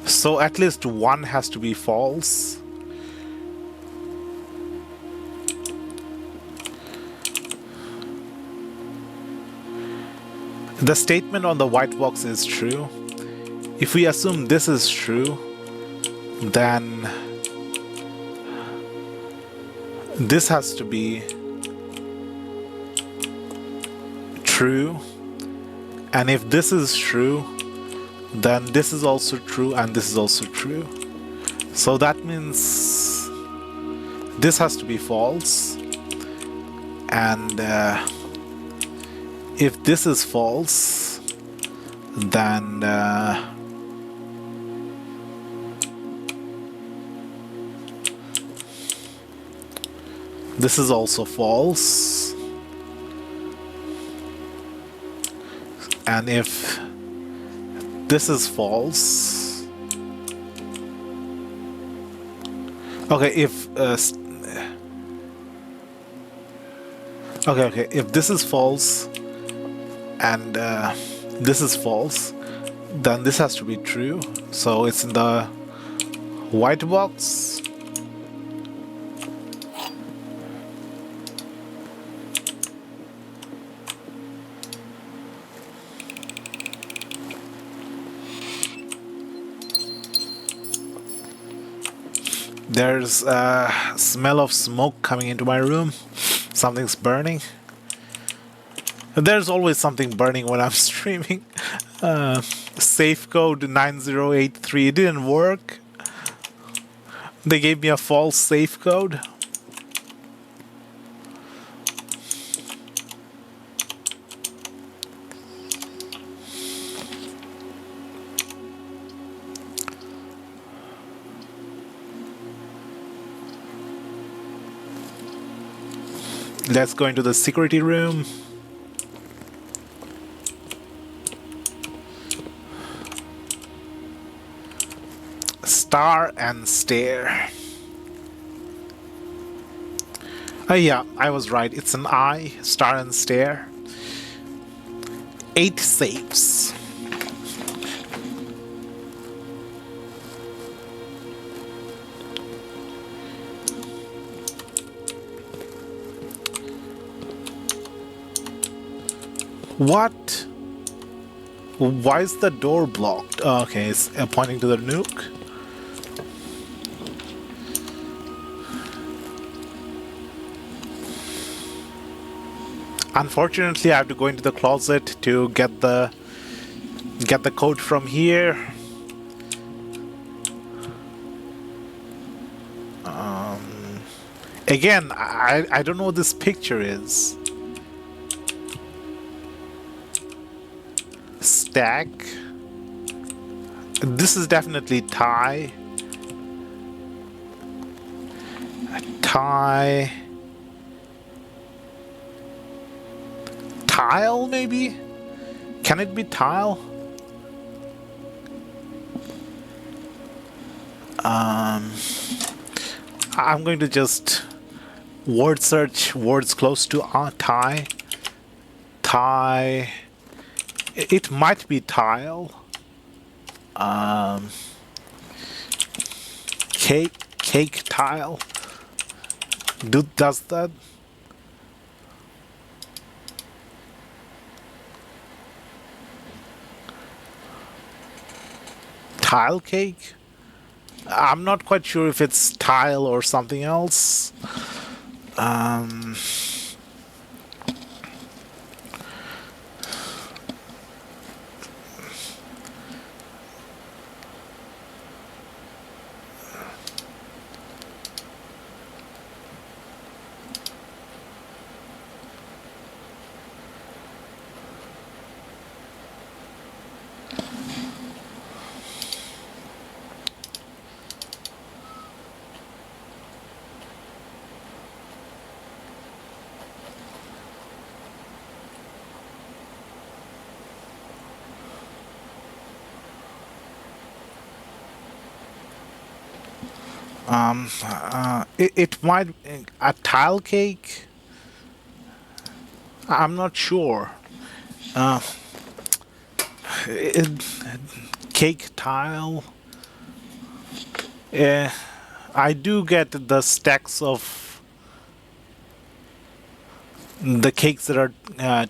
So at least one has to be false. The statement on the white box is true. If we assume this is true, then this has to be true. And if this is true, then this is also true and this is also true. So that means this has to be false. And if this is false, then this is also false. And if this is false, okay, if if this is false and this is false, then this has to be true. So it's in the white box. There's a smell of smoke coming into my room. Something's burning. There's always something burning when I'm streaming. Safe code 9083. It didn't work. They gave me a false safe code. Let's go into the security room. Star and stare. Oh yeah, I was right. It's an eye, star and stare. 8 safes. What? Why is the door blocked? Oh, okay, it's pointing to the nuke. Unfortunately, I have to go into the closet to get the code from here. Again, I don't know what this picture is. Stack. This is definitely tie. Tie. Tile, maybe? Can it be tile? I'm going to just word search words close to tie. Tie. It might be tile. Cake tile. Does that? Tile cake? I'm not quite sure if it's tile or something else. It might a tile cake. I'm not sure. Cake tile. I do get the stacks of the cakes that are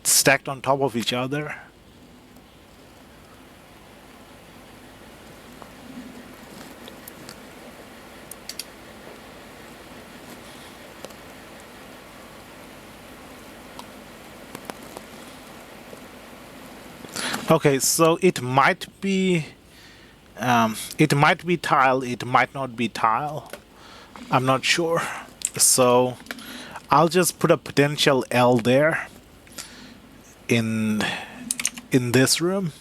stacked on top of each other. Okay, so it might be tile, it might not be tile. I'm not sure. So I'll just put a potential L there in this room.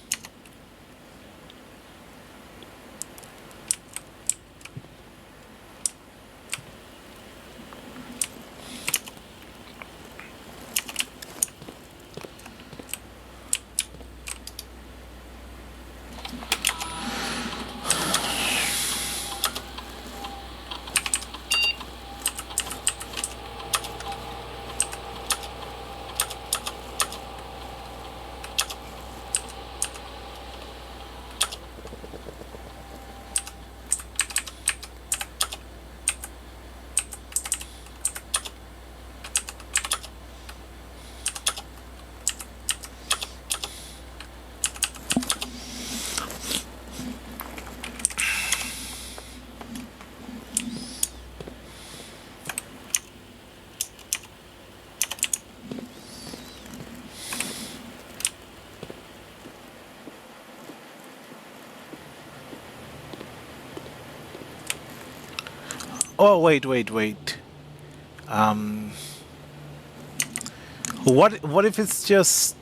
Oh, wait. Um, what if it's just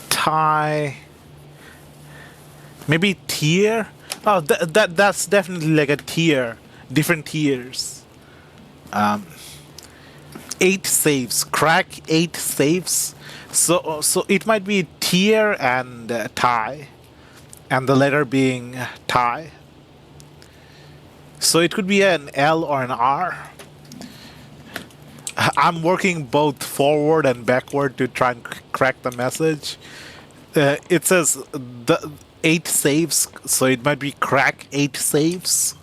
tie? Maybe tier? Oh, that's definitely like a tier. Different tiers. 8 saves. Crack 8 saves. So it might be tier and tie, and the letter being tie. So it could be an L or an R. I'm working both forward and backward to try and crack the message. It says the 8 saves, so it might be crack 8 saves.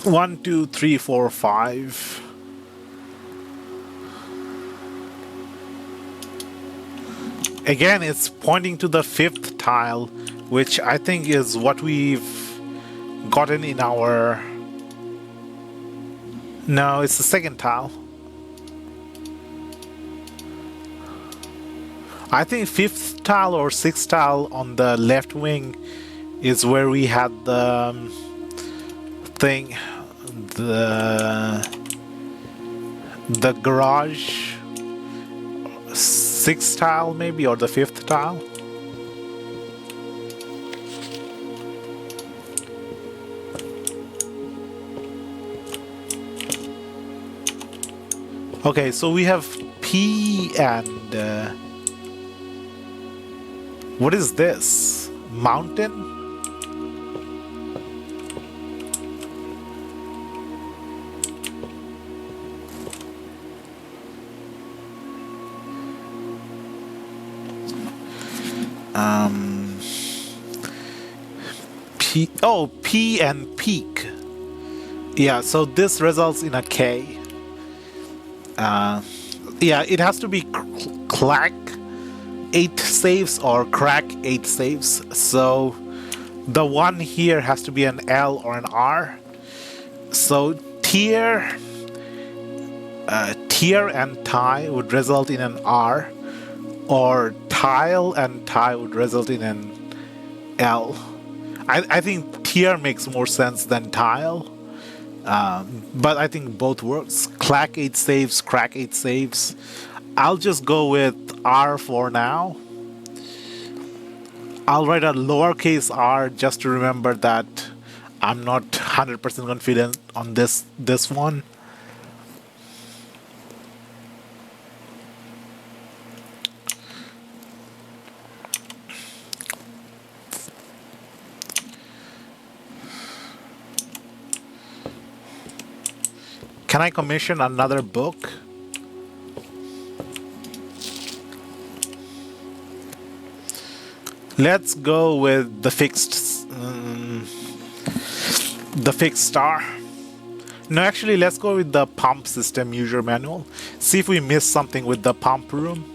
1, 2, 3, 4, 5. Again, it's pointing to the 5th tile, which I think is what we've gotten in our... No, it's the 2nd tile. I think 5th tile or 6th tile on the left wing is where we had the thing, the garage. 6th tile maybe, or the 5th tile. Okay, so we have P and what is this? Mountain? P and peak. Yeah, so this results in a K. Yeah, it has to be clack 8 saves or crack 8 saves. So the one here has to be an L or an R. So tier and tie would result in an R, or tile and tie would result in an L. I think tier makes more sense than tile, but I think both works. Clack 8 saves, crack 8 saves. I'll just go with R for now. I'll write a lowercase r just to remember that I'm not 100% confident on this one. Can I commission another book? Let's go with the fixed star. No, actually, let's go with the pump system user manual. See if we miss something with the pump room.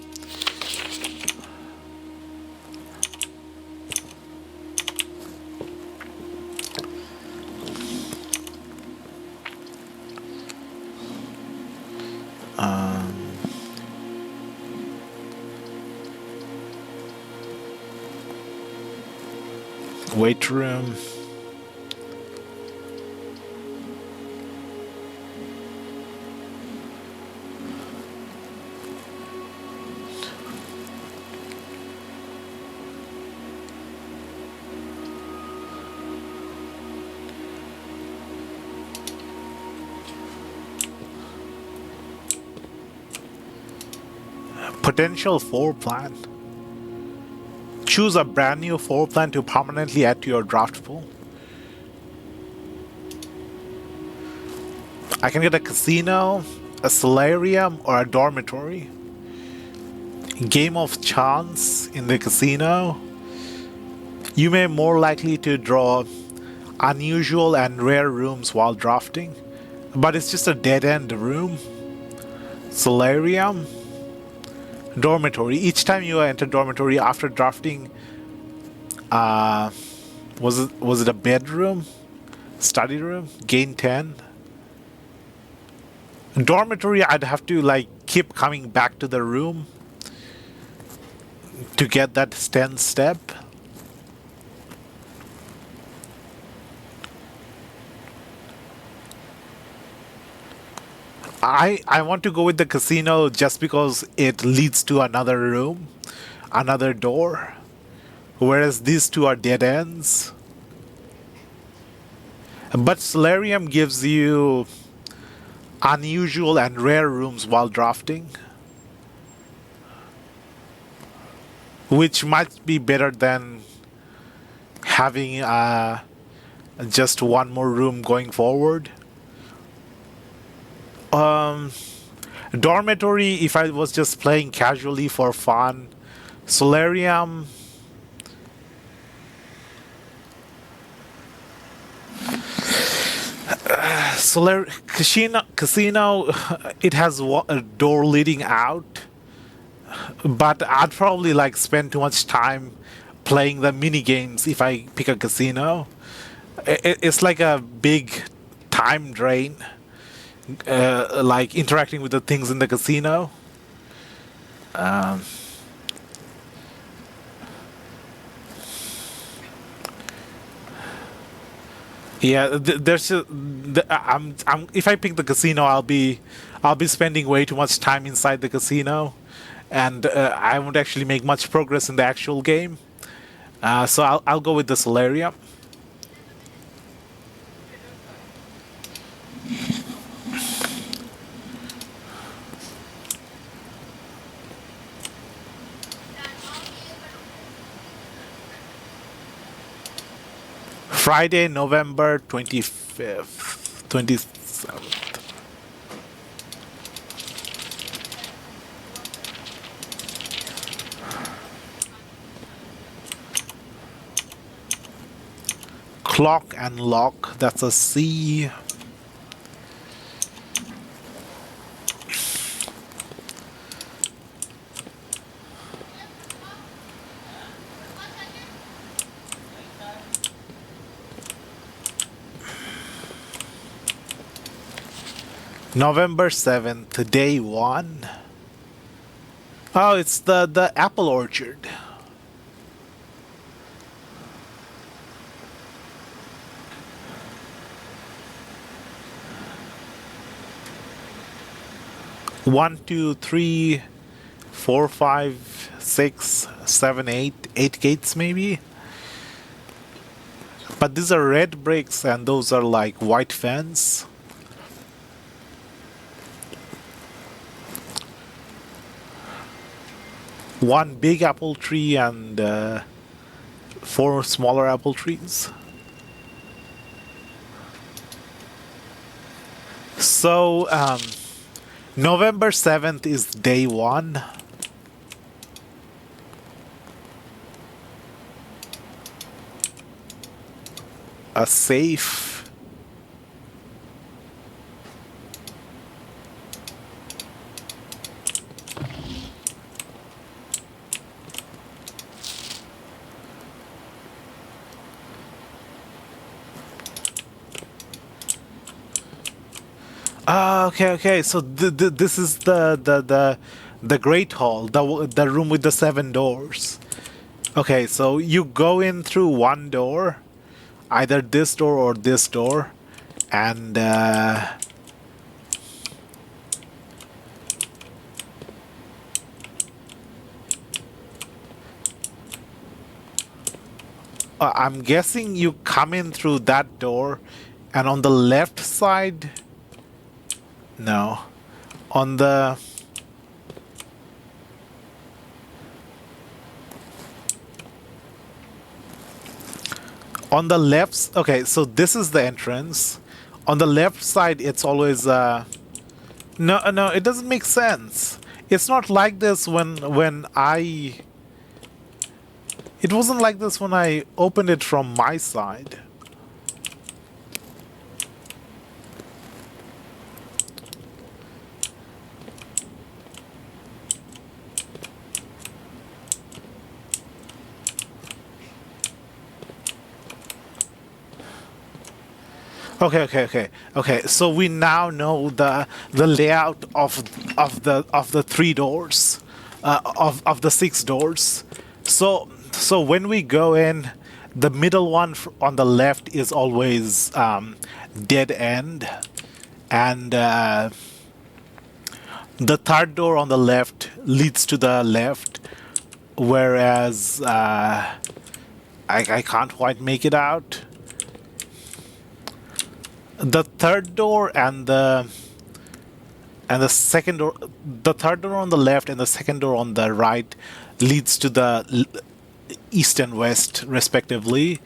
Weight room. Potential floor plan. Choose a brand new floor plan to permanently add to your draft pool. I can get a casino, a solarium, or a dormitory. Game of chance in the casino. You may more likely to draw unusual and rare rooms while drafting, but it's just a dead-end room. Solarium. Dormitory. Each time you enter dormitory after drafting, was it a bedroom? Study room? Gain 10. Dormitory, I'd have to like keep coming back to the room to get that 10 step. I want to go with the casino just because it leads to another room, another door, whereas these two are dead ends. But solarium gives you unusual and rare rooms while drafting, which might be better than having just one more room going forward. Dormitory, if I was just playing casually for fun. Solarium. Casino, it has a door leading out, but I'd probably like spend too much time playing the mini games if I pick a casino. It's like a big time drain, like interacting with the things in the casino. Yeah, if I pick the casino, I'll be spending way too much time inside the casino, and I won't actually make much progress in the actual game. So I'll go with the solarium. Friday, November 25th, 27th. Clock and lock, that's a C. November 7th, day 1. Oh, it's the apple orchard. One, two, three, four, five, 6, 7, 8, 8 gates maybe. But these are red bricks and those are like white fence. One big apple tree and 4 smaller apple trees. So November 7th is day 1. A safe. Okay. So this is the Great Hall, the room with the 7 doors. Okay, so you go in through one door, either this door or this door, and I'm guessing you come in through that door, and on the left side. No. On the... On the left, okay, so this is the entrance. On the left side, it's always no, it doesn't make sense. It's not like this when I. It wasn't like this when I opened it from my side. Okay. So we now know the layout of the three doors, of the six doors. So when we go in, the middle one on the left is always dead end, and the third door on the left leads to the left, whereas I can't quite make it out. The third door and the second door, the third door on the left and the second door on the right leads to the east and west respectively.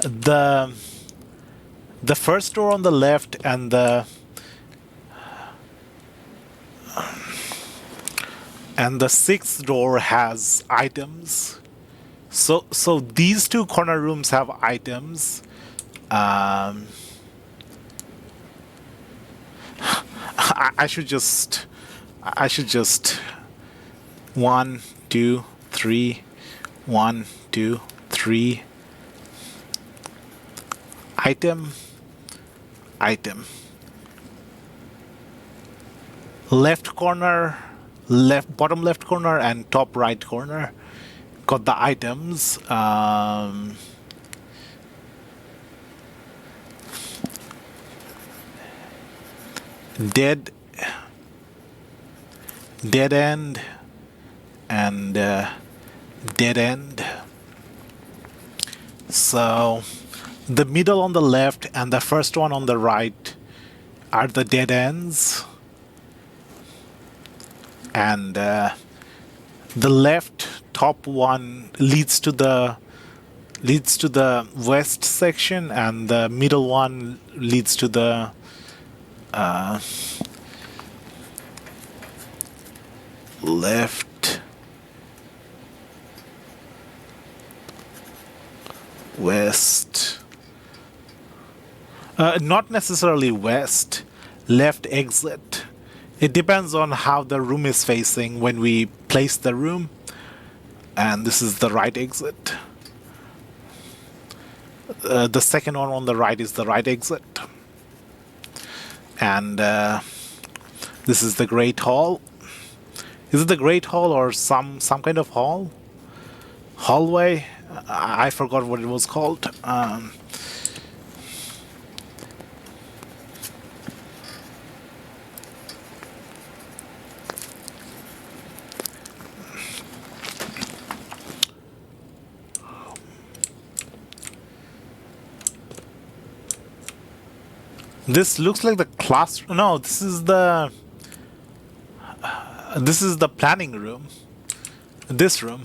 The first door on the left and the sixth door has items. So these two corner rooms have items. I should just 1, 2, 3, 1, 2, 3. Item. Left corner, bottom left corner and top right corner got the items. Dead end and dead end. So the middle on the left and the first one on the right are the dead ends, and the left top one leads to the west section, and the middle one leads to the left, west, not necessarily west, left exit. It depends on how the room is facing when we place the room. And this is the right exit. The second one on the right is the right exit. And this is the Great Hall. Is it the Great Hall or some kind of hall? Hallway? I forgot what it was called. This looks like the class. No, this is the planning room. This room,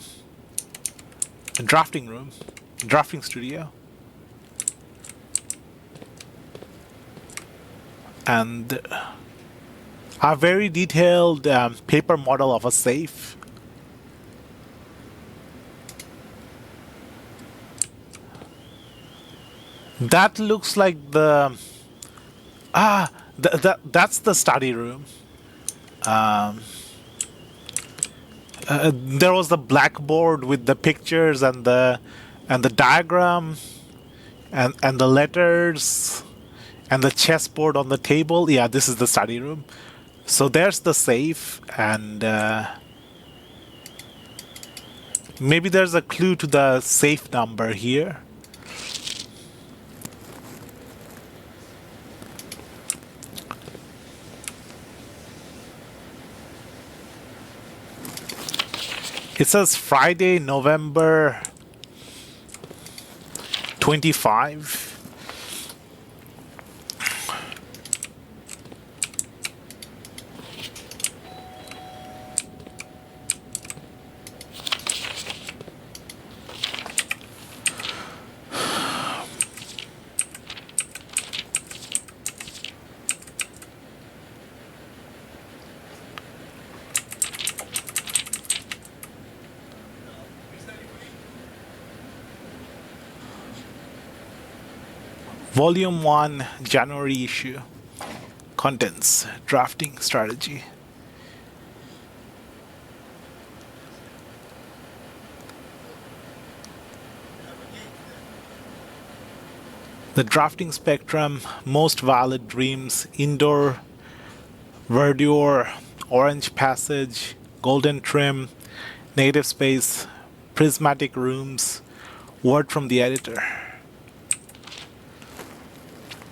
drafting room, drafting studio, and a very detailed paper model of a safe. That looks like the. That's the study room. There was the blackboard with the pictures and the diagram and the letters and the chessboard on the table. Yeah, this is the study room. So there's the safe, and maybe there's a clue to the safe number here. It says Friday, November 25. Volume 1, January issue. Contents, drafting strategy. The drafting spectrum, most valid dreams, indoor, verdure, orange passage, golden trim, negative space, prismatic rooms, word from the editor.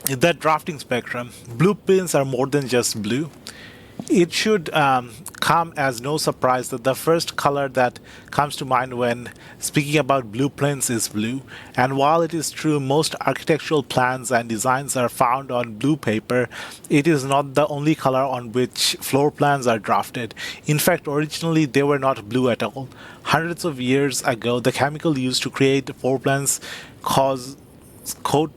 In that drafting spectrum, blueprints are more than just blue. It should come as no surprise that the first color that comes to mind when speaking about blueprints is blue. And while it is true most architectural plans and designs are found on blue paper, it is not the only color on which floor plans are drafted. In fact, originally they were not blue at all. Hundreds of years ago, the chemical used to create floor plans caused coated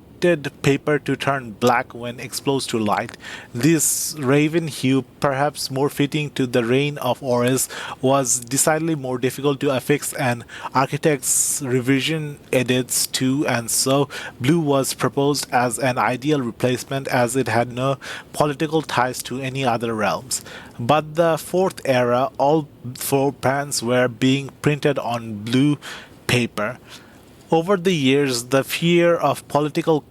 paper to turn black when exposed to light. This raven hue, perhaps more fitting to the reign of Horus, was decidedly more difficult to affix and architects' revision edits to, and so blue was proposed as an ideal replacement as it had no political ties to any other realms. But the fourth era, all floor plans were being printed on blue paper. Over the years, the fear of political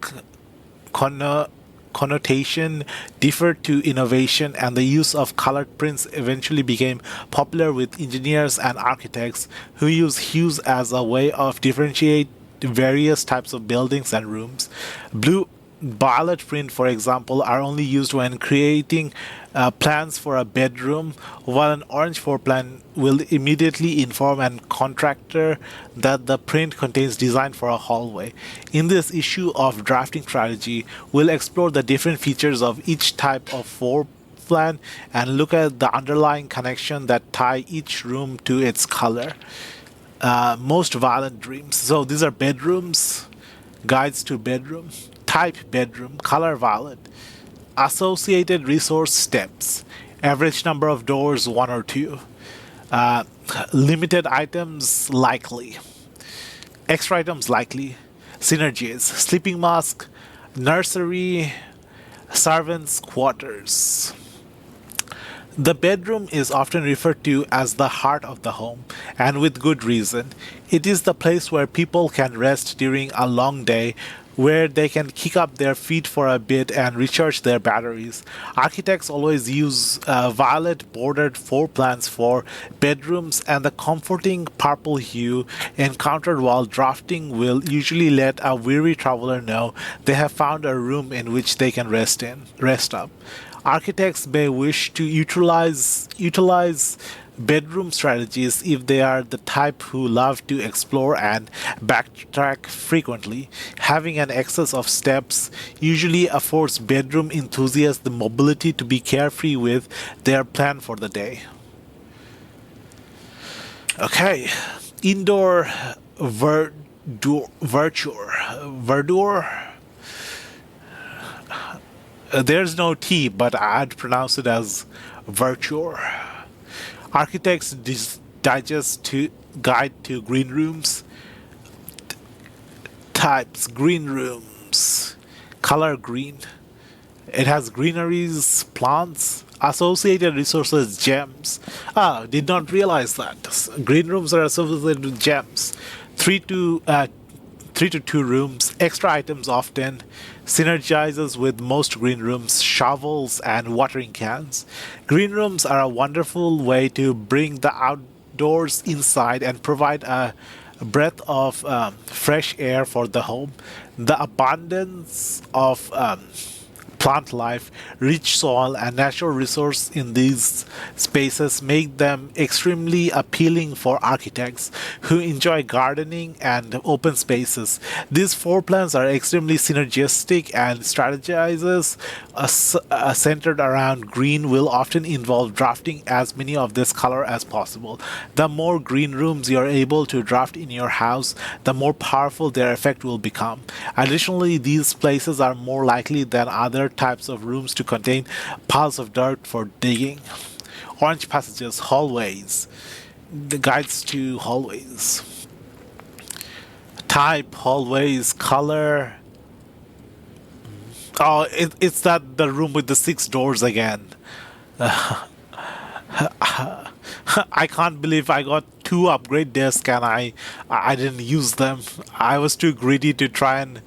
connotation differed to innovation, and the use of colored prints eventually became popular with engineers and architects who use hues as a way of differentiate various types of buildings and rooms. Blue violet print, for example, are only used when creating plans for a bedroom, while an orange floor plan will immediately inform a contractor that the print contains design for a hallway. In this issue of drafting strategy, we'll explore the different features of each type of floor plan and look at the underlying connection that tie each room to its color. Most violent dreams. So these are bedrooms, guides to bedroom, type bedroom, color violet, associated resource steps, average number of doors 1 or 2, limited items likely, extra items likely, synergies, sleeping mask, nursery, servants' quarters. The bedroom is often referred to as the heart of the home, and with good reason. It is the place where people can rest during a long day, where they can kick up their feet for a bit and recharge their batteries. Architects always use violet bordered floor plans for bedrooms, and the comforting purple hue encountered while drafting will usually let a weary traveler know they have found a room in which they can rest up. Architects may wish to utilize bedroom strategies if they are the type who love to explore and backtrack frequently. Having an excess of steps usually affords bedroom enthusiasts the mobility to be carefree with their plan for the day. Okay, indoor verdure. There's no T, but I'd pronounce it as virtue. Architects digest to guide to green rooms. Types green rooms. Color green. It has greeneries, plants, associated resources, gems. Did not realize that. Green rooms are associated with gems. 3 to 2 rooms, extra items often, synergizes with most green rooms, shovels, and watering cans. Green rooms are a wonderful way to bring the outdoors inside and provide a breath of fresh air for the home. The abundance of plant life, rich soil, and natural resource in these spaces make them extremely appealing for architects who enjoy gardening and open spaces. These floor plans are extremely synergistic, and strategizes centered around green will often involve drafting as many of this color as possible. The more green rooms you are able to draft in your house, the more powerful their effect will become. Additionally, these places are more likely than other types of rooms to contain piles of dirt for digging. Orange passages, hallways, the guides to hallways. Type, hallways, color, Oh, it's that the room with the six doors again. I can't believe I got two upgrade discs and I didn't use them. I was too greedy to try and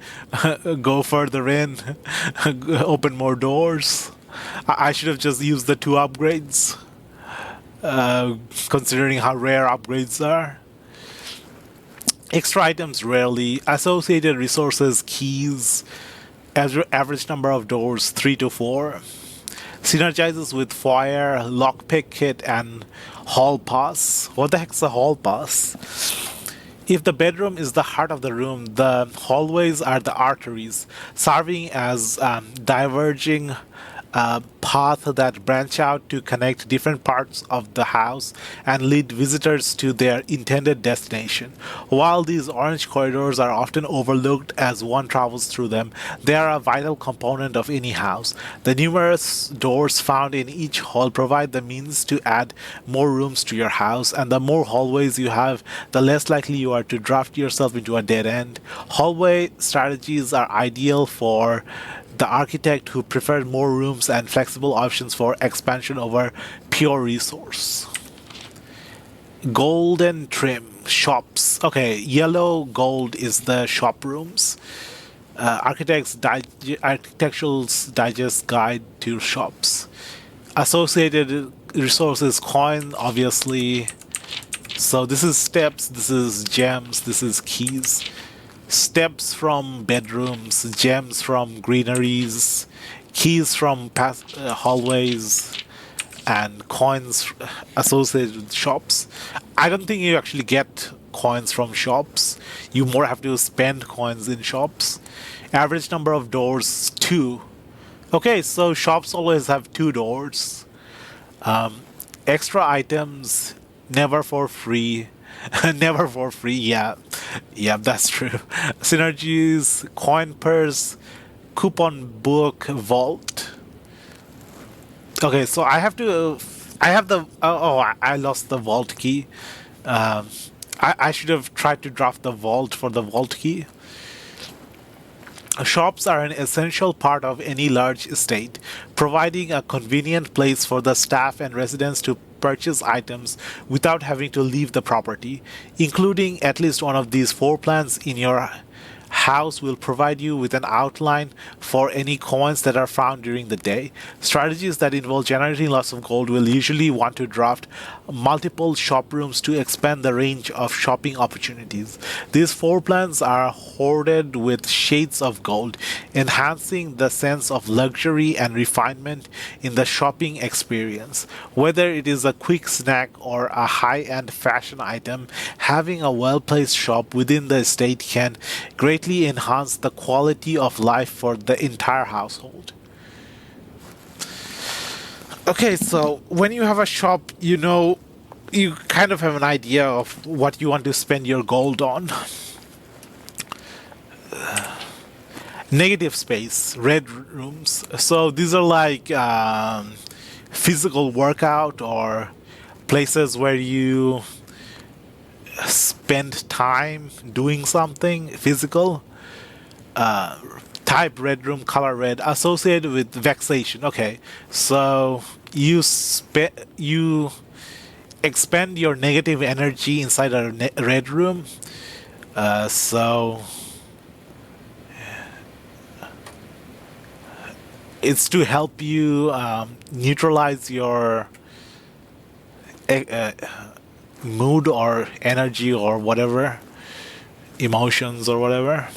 go further in, open more doors. I should have just used the two upgrades, considering how rare upgrades are. Extra items rarely. Associated resources, keys, average number of doors 3 to 4. Synergizes with fire, lockpick kit, and hall pass. What the heck's a hall pass? If the bedroom is the heart of the room, the hallways are the arteries, serving as diverging path that branch out to connect different parts of the house and lead visitors to their intended destination. While these orange corridors are often overlooked as one travels through them, they are a vital component of any house. The numerous doors found in each hall provide the means to add more rooms to your house, and the more hallways you have, the less likely you are to draft yourself into a dead end. Hallway strategies are ideal for the architect who preferred more rooms and flexible options for expansion over pure resource. Golden trim shops. Okay, yellow gold is the shop rooms. Architectural's Digest Guide to Shops. Associated resources, coin, obviously. So this is steps, this is gems, this is keys. Steps from bedrooms, gems from greeneries, keys from hallways, and coins associated with shops. I don't think you actually get coins from shops. You more have to spend coins in shops. Average number of doors 2. Okay, so shops always have 2 doors. Extra items never for free. Never for free, yeah. Yeah, that's true. Synergies, coin purse, coupon book, vault. Okay, so I have to. I have the. I lost the vault key. I should have tried to draft the vault for the vault key. Shops are an essential part of any large estate, providing a convenient place for the staff and residents to purchase items without having to leave the property. Including at least one of these 4 plans in your house will provide you with an outline for any coins that are found during the day. Strategies that involve generating lots of gold will usually want to draft multiple shop rooms to expand the range of shopping opportunities. These 4 plans are hoarded with shades of gold, enhancing the sense of luxury and refinement in the shopping experience. Whether it is a quick snack or a high-end fashion item, having a well-placed shop within the estate can greatly enhance the quality of life for the entire household. Okay, so when you have a shop, you kind of have an idea of what you want to spend your gold on. Negative space, red rooms. So these are like physical workout or places where you spend time doing something physical. Type red room, color red, associated with vexation. Okay, so you expend your negative energy inside a red room. So it's to help you neutralize your mood or energy or whatever, emotions or whatever.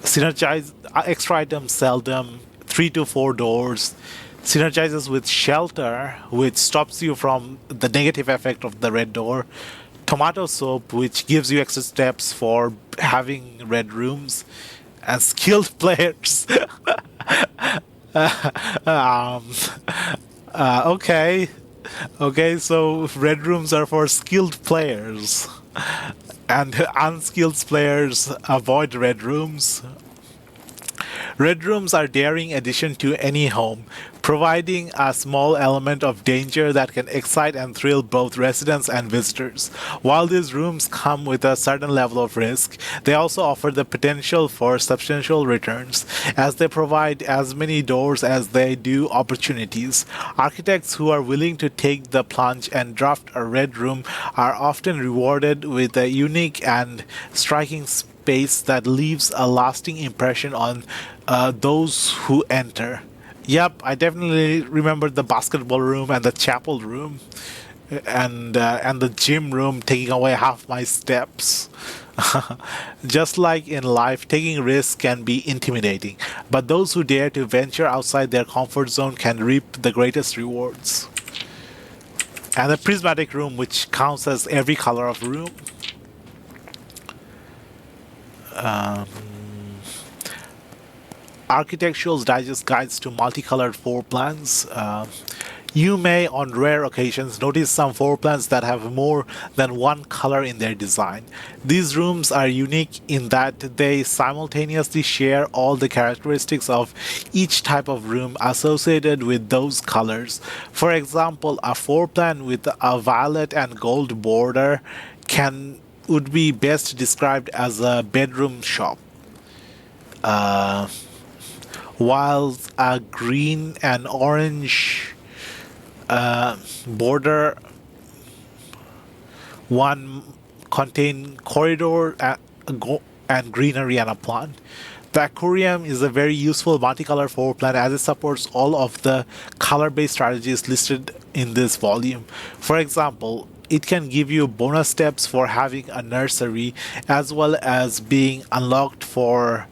Synergize extra items seldom, 3 to 4 doors. Synergizes with shelter, which stops you from the negative effect of the red door. Tomato soap, which gives you extra steps for having red rooms. And skilled players. Okay. Okay, so red rooms are for skilled players. And unskilled players avoid red rooms. Red rooms are daring addition to any home, providing a small element of danger that can excite and thrill both residents and visitors. While these rooms come with a certain level of risk, they also offer the potential for substantial returns, as they provide as many doors as they do opportunities. Architects who are willing to take the plunge and draft a red room are often rewarded with a unique and striking space that leaves a lasting impression on those who enter. Yep, I definitely remember the basketball room and the chapel room, and the gym room taking away half my steps. Just like in life, taking risks can be intimidating, but those who dare to venture outside their comfort zone can reap the greatest rewards. And the prismatic room, which counts as every color of room. Architectural's Digest Guides to Multicolored Floor Plans. You may, on rare occasions, notice some floor plans that have more than one color in their design. These rooms are unique in that they simultaneously share all the characteristics of each type of room associated with those colors. For example, a floor plan with a violet and gold border would be best described as a bedroom shop. While a green and orange border one contain corridor and greenery and a plant. The aquarium is a very useful multicolor floor plan as it supports all of the color-based strategies listed in this volume. For example, it can give you bonus steps for having a nursery as well as being unlocked for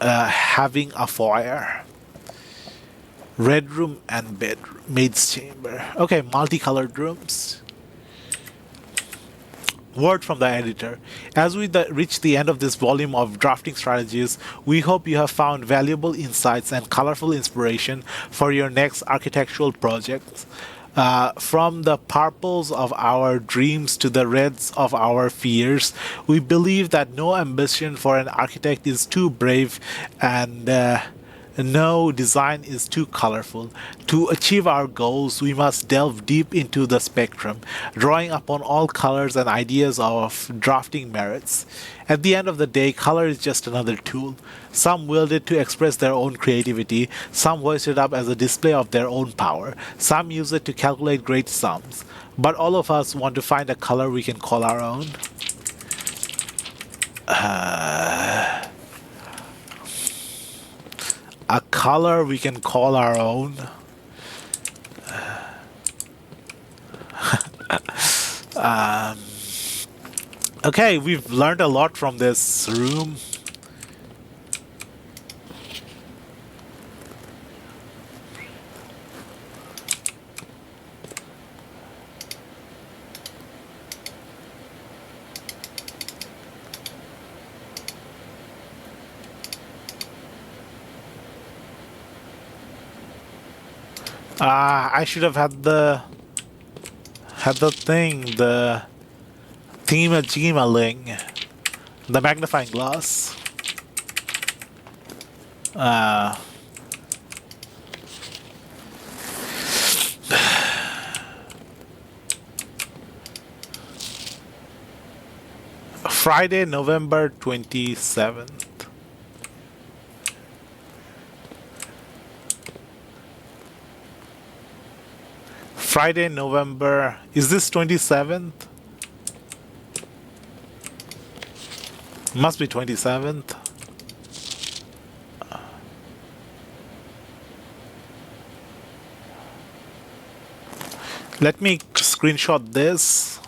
having a foyer. Red room and bedroom, maid's chamber. Okay, multicolored rooms. Word from the editor. As we reach the end of this volume of drafting strategies, we hope you have found valuable insights and colorful inspiration for your next architectural projects. From the purples of our dreams to the reds of our fears, we believe that no ambition for an architect is too brave and no design is too colorful. To achieve our goals, we must delve deep into the spectrum, drawing upon all colors and ideas of drafting merits. At the end of the day, color is just another tool. Some wield it to express their own creativity, some hoist it up as a display of their own power, some use it to calculate great sums. But all of us want to find a color we can call our own. A color we can call our own. Okay, we've learned a lot from this room. I should have had the thing, the thingamajigamaling, the magnifying glass. Friday, November 27th. Friday, November. Is this 27th? Must be 27th. Let me screenshot this.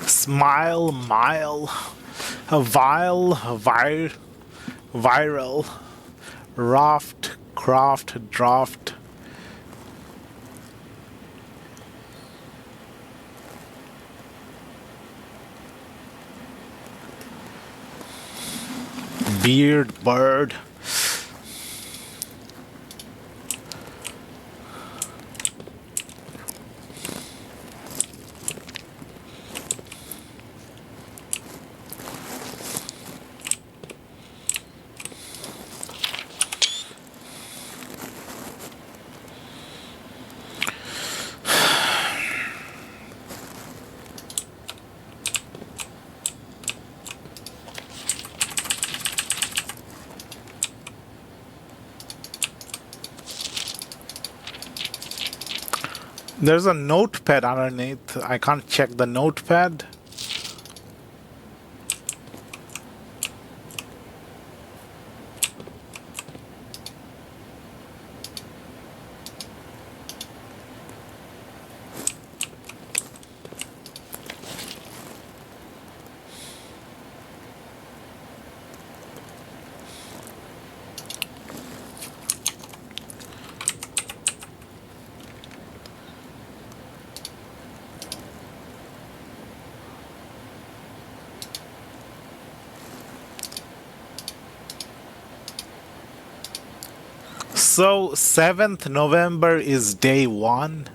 Smile, mile, vile, viral, raft, craft, draft. Beard, bird. There's a notepad underneath. I can't check the notepad. So 7th November is day one.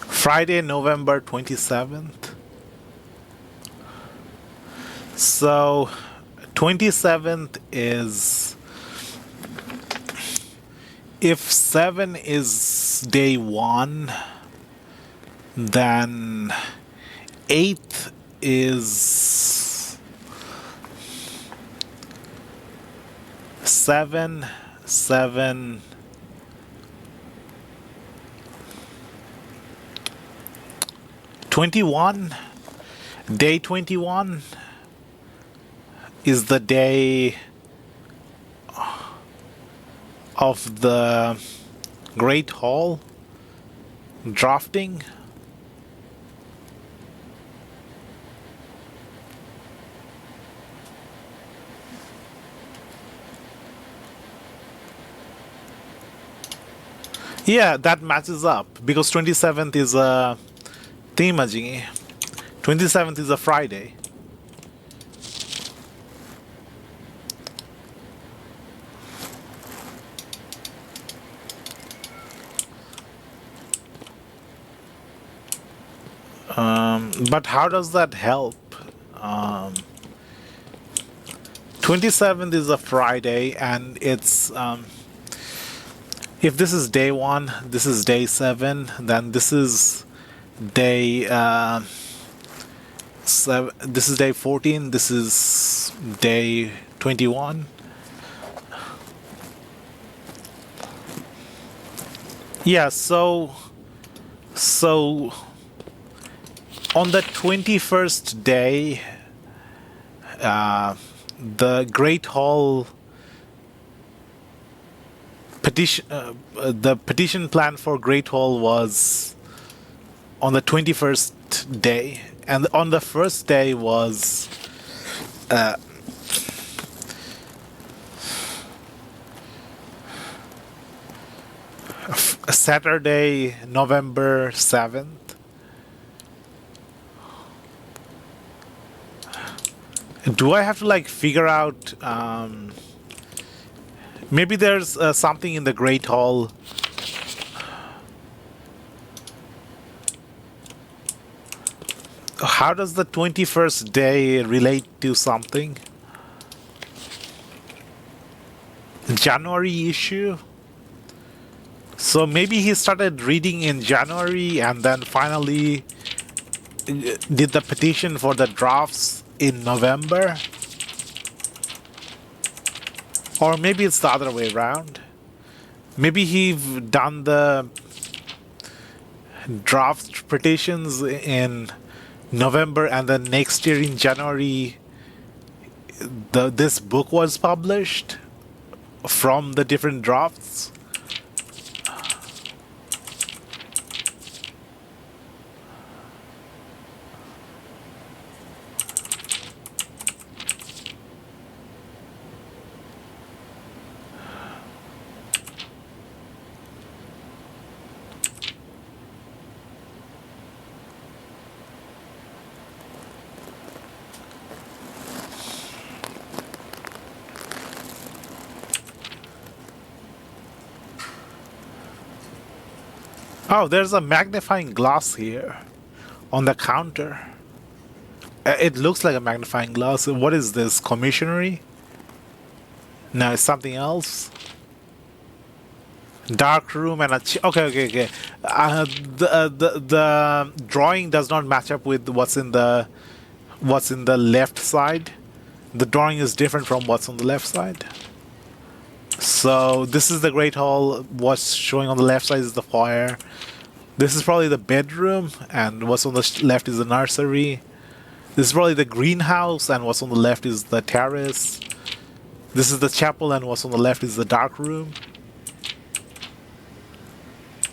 Friday, November 27th. So 27th is, if 7 is day one, then 8th is 7, 7, 21, day 21 is the day of the Great Hall drafting. Yeah, that matches up because 27th is a themaji. 27th is a Friday. But how does that help? 27th is a Friday, and it's if this is day one, this is day 7, then this is day this is day 14, this is day 21. Yeah, so on the 21st day, the Great Hall petition, the petition plan for Great Hall was on the 21st day, and on the first day was Saturday, November 7th. Do I have to like figure out? Maybe there's something in the Great Hall. How does the 21st day relate to something? January issue? So maybe he started reading in January and then finally did the petition for the drafts in November, or maybe it's the other way around. Maybe he's done the draft petitions in November, and then next year in January, this book was published from the different drafts. Oh, there's a magnifying glass here on the counter. It looks like a magnifying glass. What is this? Commissionary? No, it's something else. Dark room and a okay. The drawing does not match up with what's in the left side. The drawing is different from what's on the left side. So this is the Great Hall. What's showing on the left side is the foyer. This is probably the bedroom, and what's on the left is the nursery. This is probably the greenhouse, and what's on the left is the terrace. This is the chapel, and what's on the left is the dark room.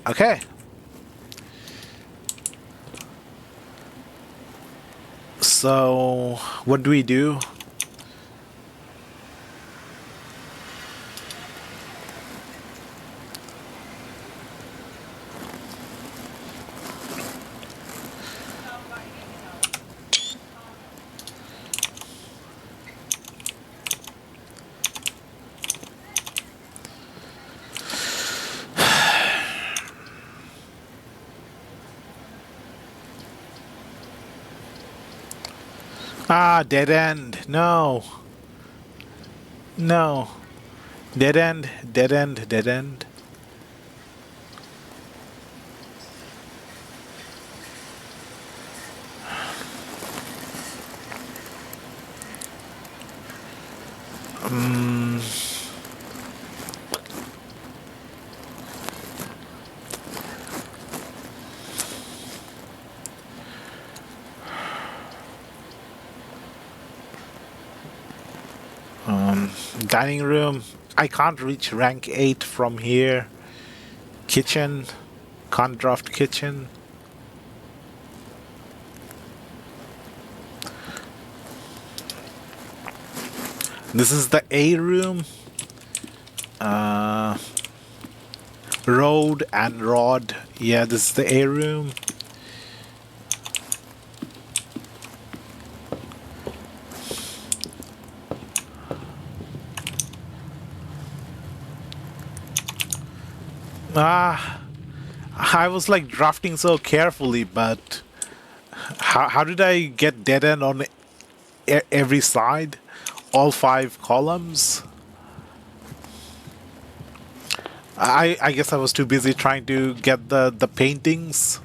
Okay. So, what do we do? Ah, dead end. No. No. Dead end, dead end, dead end. Dining room. I can't reach rank 8 from here. Kitchen. Can't draft kitchen. This is the A room. Road and rod. Yeah, this is the A room. I was like drafting so carefully, but how did I get dead end on every side? All 5 columns? I guess I was too busy trying to get the paintings.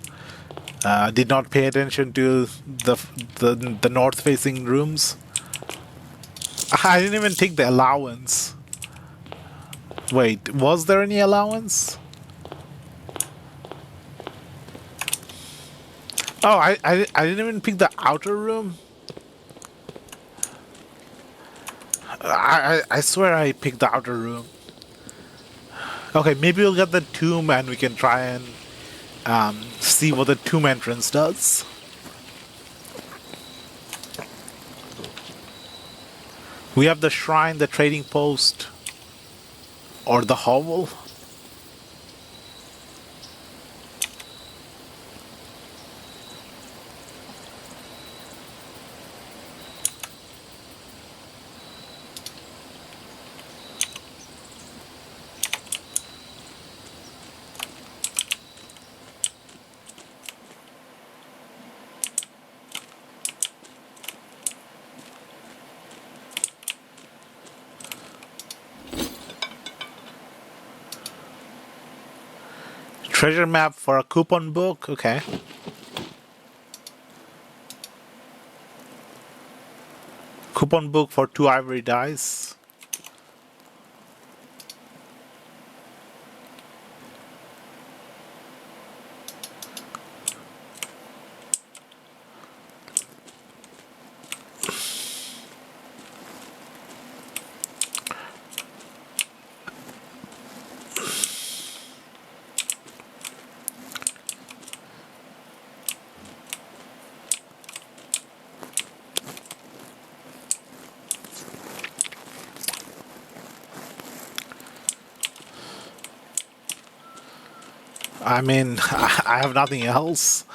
Did not pay attention to the north facing rooms. I didn't even take the allowance. Wait, was there any allowance? Oh, I didn't even pick the outer room. I swear I picked the outer room. Okay, maybe we'll get the tomb and we can try and see what the tomb entrance does. We have the shrine, the trading post, or the hovel. Treasure map for a coupon book, okay. Coupon book for 2 ivory dice. I mean, I have nothing else.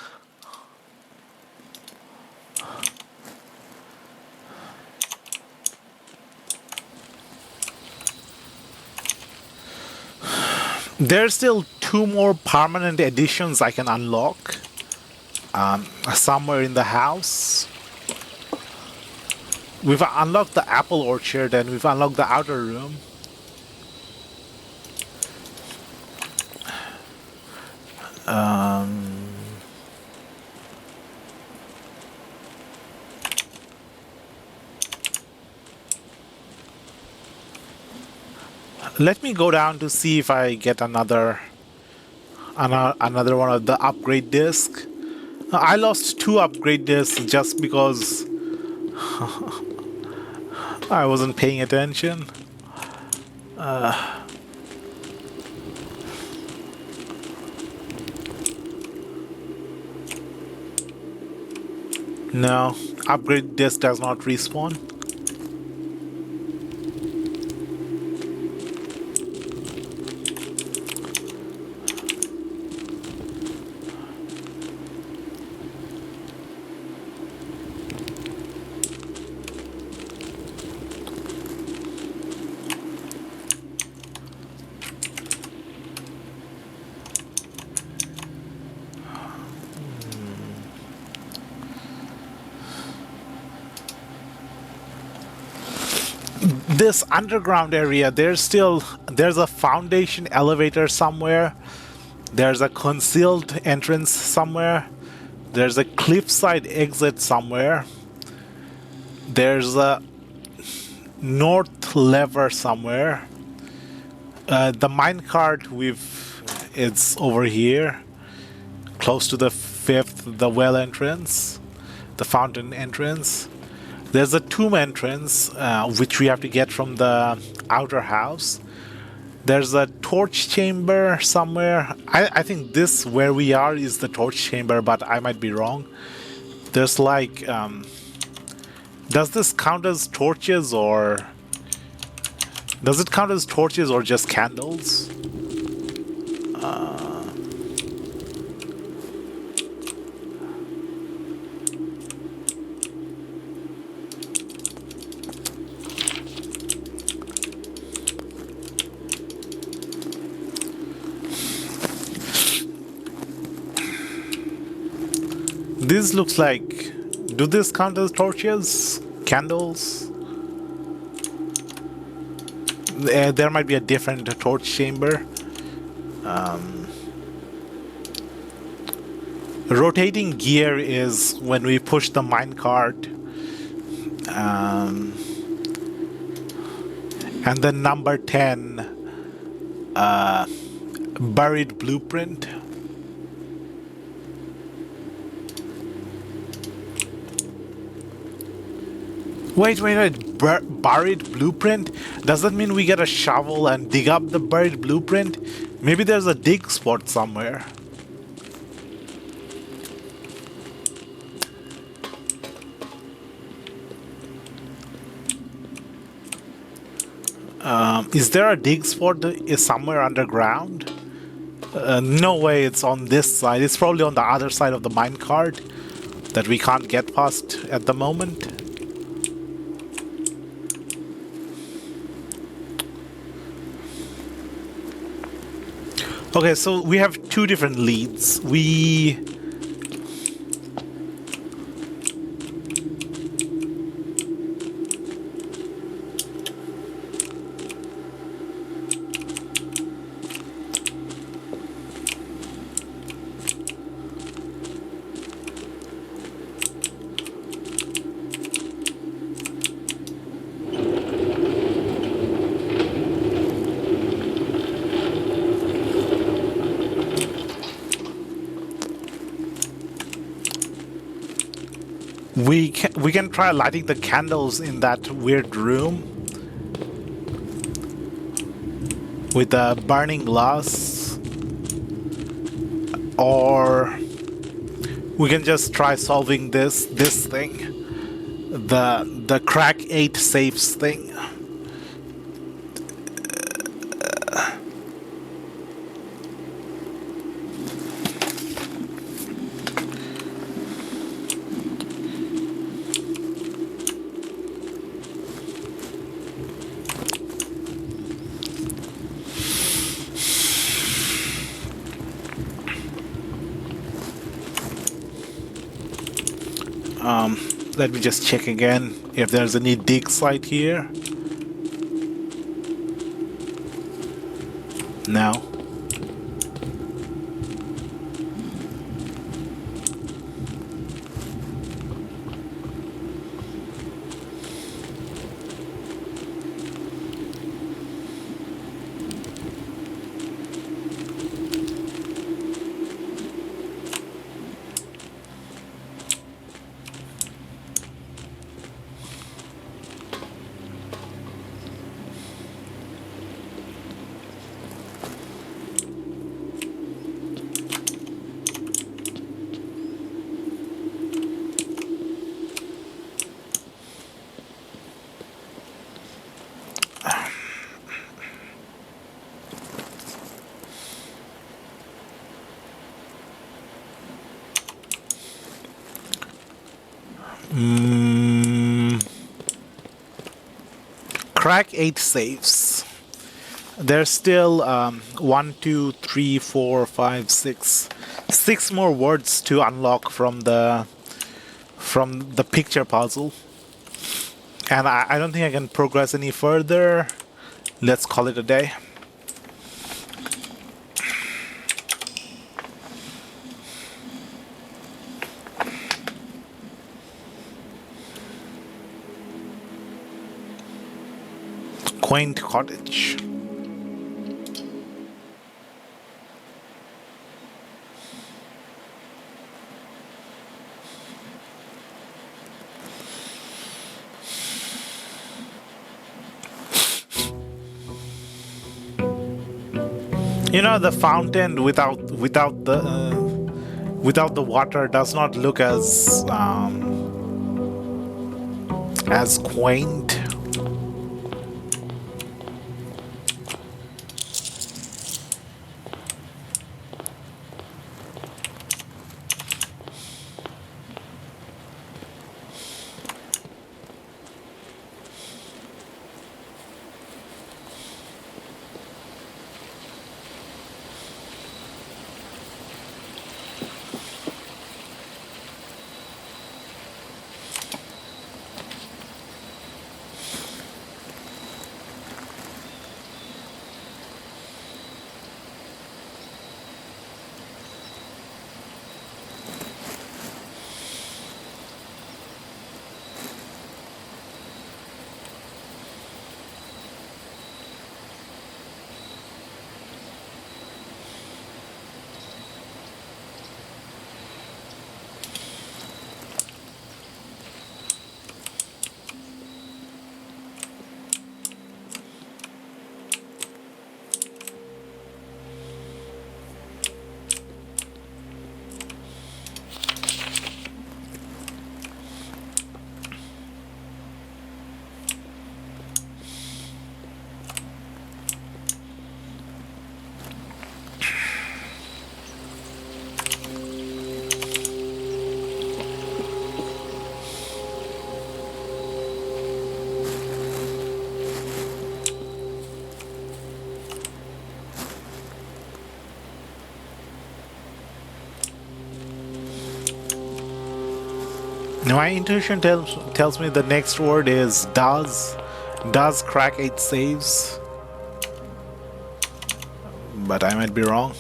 There's still 2 more permanent editions I can unlock. Somewhere in the house. We've unlocked the apple orchard and we've unlocked the outer room. Let me go down to see if I get another one of the upgrade disc. I lost 2 upgrade discs just because I wasn't paying attention. No, upgrade disc does not respawn. This underground area, there's a foundation elevator somewhere. There's a concealed entrance somewhere. There's a cliffside exit somewhere. There's a north lever somewhere. The minecart it's over here, close to the 5th, the well entrance, the fountain entrance. There's a tomb entrance, which we have to get from the outer house. There's a torch chamber somewhere. I think this, where we are, is the torch chamber, but I might be wrong. There's like... does this count as torches, or... Does it count as torches or just candles? This looks like... Do this count as torches? Candles? There might be a different torch chamber. Rotating gear is when we push the minecart. And then number 10, buried blueprint. Wait. Buried blueprint? Does that mean we get a shovel and dig up the buried blueprint? Maybe there's a dig spot somewhere. Is there a dig spot is somewhere underground? No way it's on this side. It's probably on the other side of the minecart that we can't get past at the moment. Okay, so we have 2 different leads. We can try lighting the candles in that weird room with the burning glass, or we can just try solving this thing, the crack 8 safes thing. Let me just check again if there's any dig site here. No. Crack 8 safes. There's still 1, 2, 3, 4, 5, 6. 6 more words to unlock from the picture puzzle. And I don't think I can progress any further. Let's call it a day. Quaint cottage. You know, the fountain without the water does not look as quaint. My intuition tells me the next word is does. Does crack 8 saves. But I might be wrong.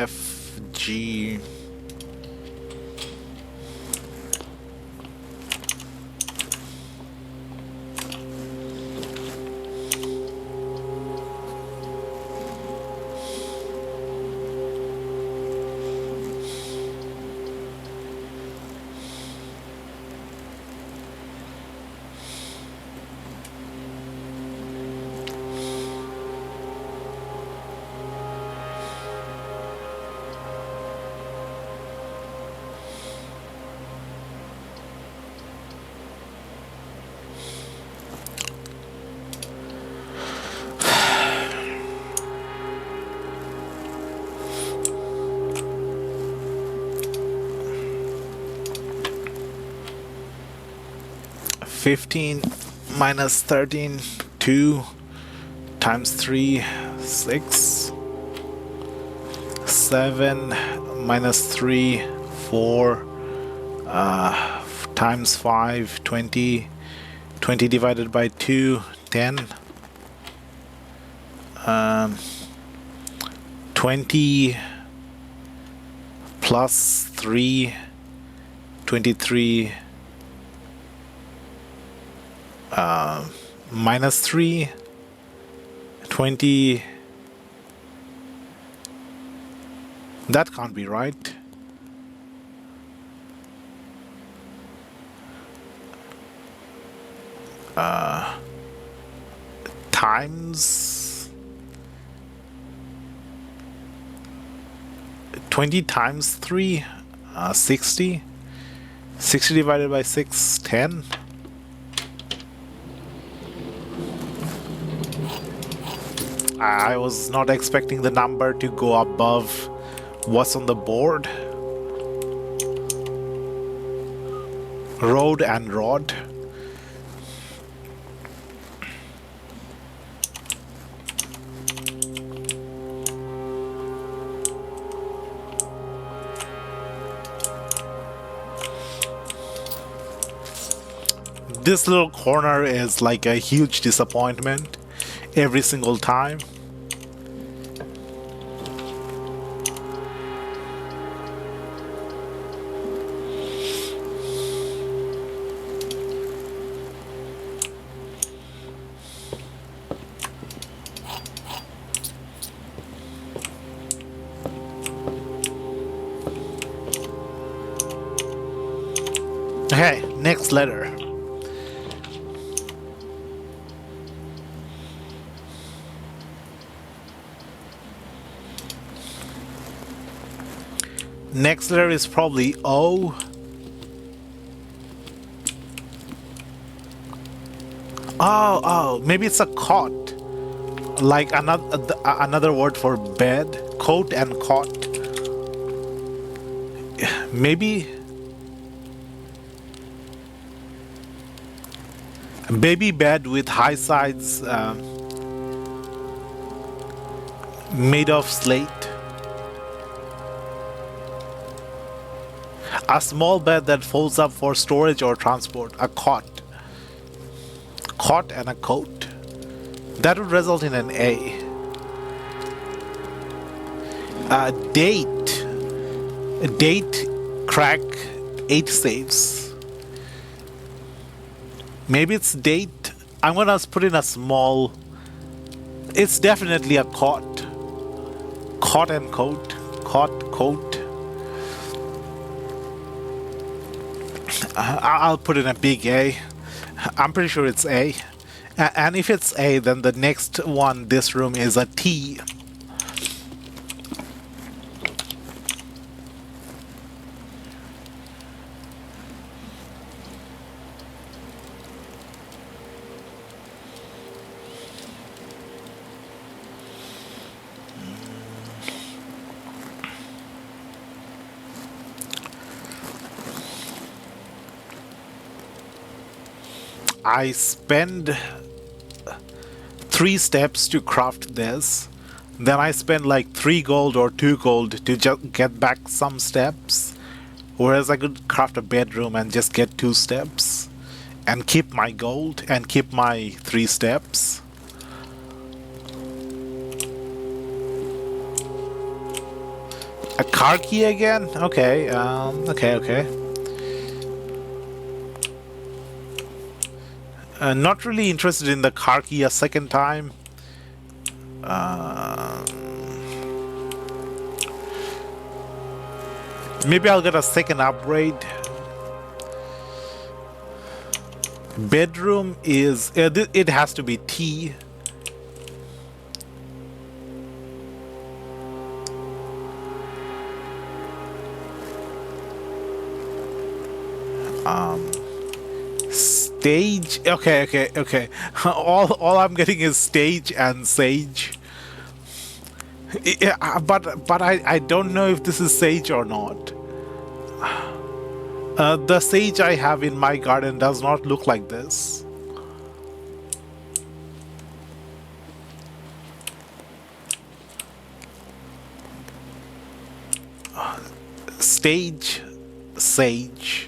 F, G. Fifteen minus 13, 2 times 3, 6. 7 minus 3, 4 times 5, 20. 20 divided by 2, 10. 20 plus 3, 23. Minus 3, 20. That can't be right. Times 20 times 3, 60. 60 divided by 6, 10. I was not expecting the number to go above what's on the board. Road and rod. This little corner is like a huge disappointment every single time. Okay, next letter. Next letter is probably O. Oh, maybe it's a cot. Like another word for bed. Coat and cot. Maybe. Baby bed with high sides made of slate. A small bed that folds up for storage or transport. A cot. Cot and a coat. That would result in an A. Date. Date crack 8 safes. Maybe it's date. I'm gonna put in a small. It's definitely a cot. Cot and coat. Cot, coat. I'll put in a big A. I'm pretty sure it's A. And if it's A, then the next one, this room, is a T. I spend 3 steps to craft this. Then I spend like 3 gold or 2 gold to just get back some steps. Whereas I could craft a bedroom and just get 2 steps. And keep my gold and keep my 3 steps. A car key again? Okay, okay. Not really interested in the car key a second time. Maybe I'll get a second upgrade. Bedroom is... it has to be T. Stage. Okay. all I'm getting is stage and sage. Yeah, but I don't know if this is sage or not. The sage I have in my garden does not look like this. Stage, sage.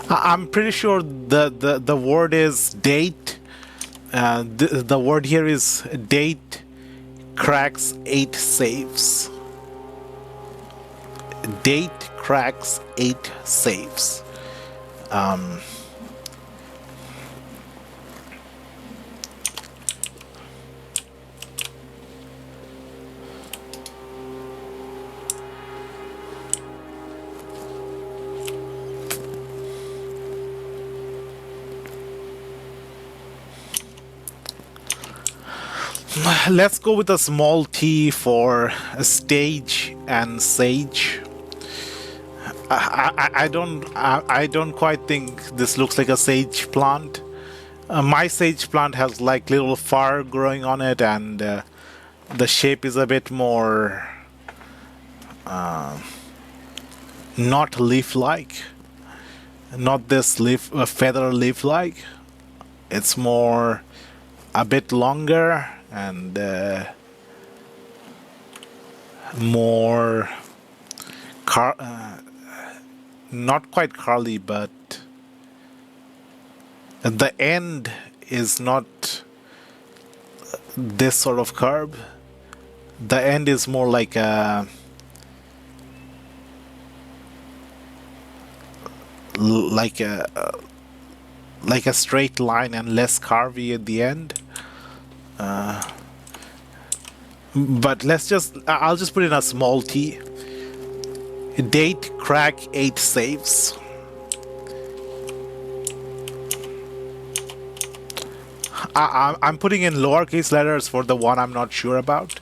I'm pretty sure the word is date. The word here is date cracks 8 saves. Date cracks 8 saves. Let's go with a small T for a stage and sage. I don't quite think this looks like a sage plant. My sage plant has like little fur growing on it, and the shape is a bit more not leaf-like. Not this leaf feather leaf-like. It's more a bit longer and more not quite curly, but the end is not this sort of curve. The end is more like a like a straight line and less curvy at the end. But I'll just put in a small T. Date crack 8 saves. I'm putting in lowercase letters for the one I'm not sure about.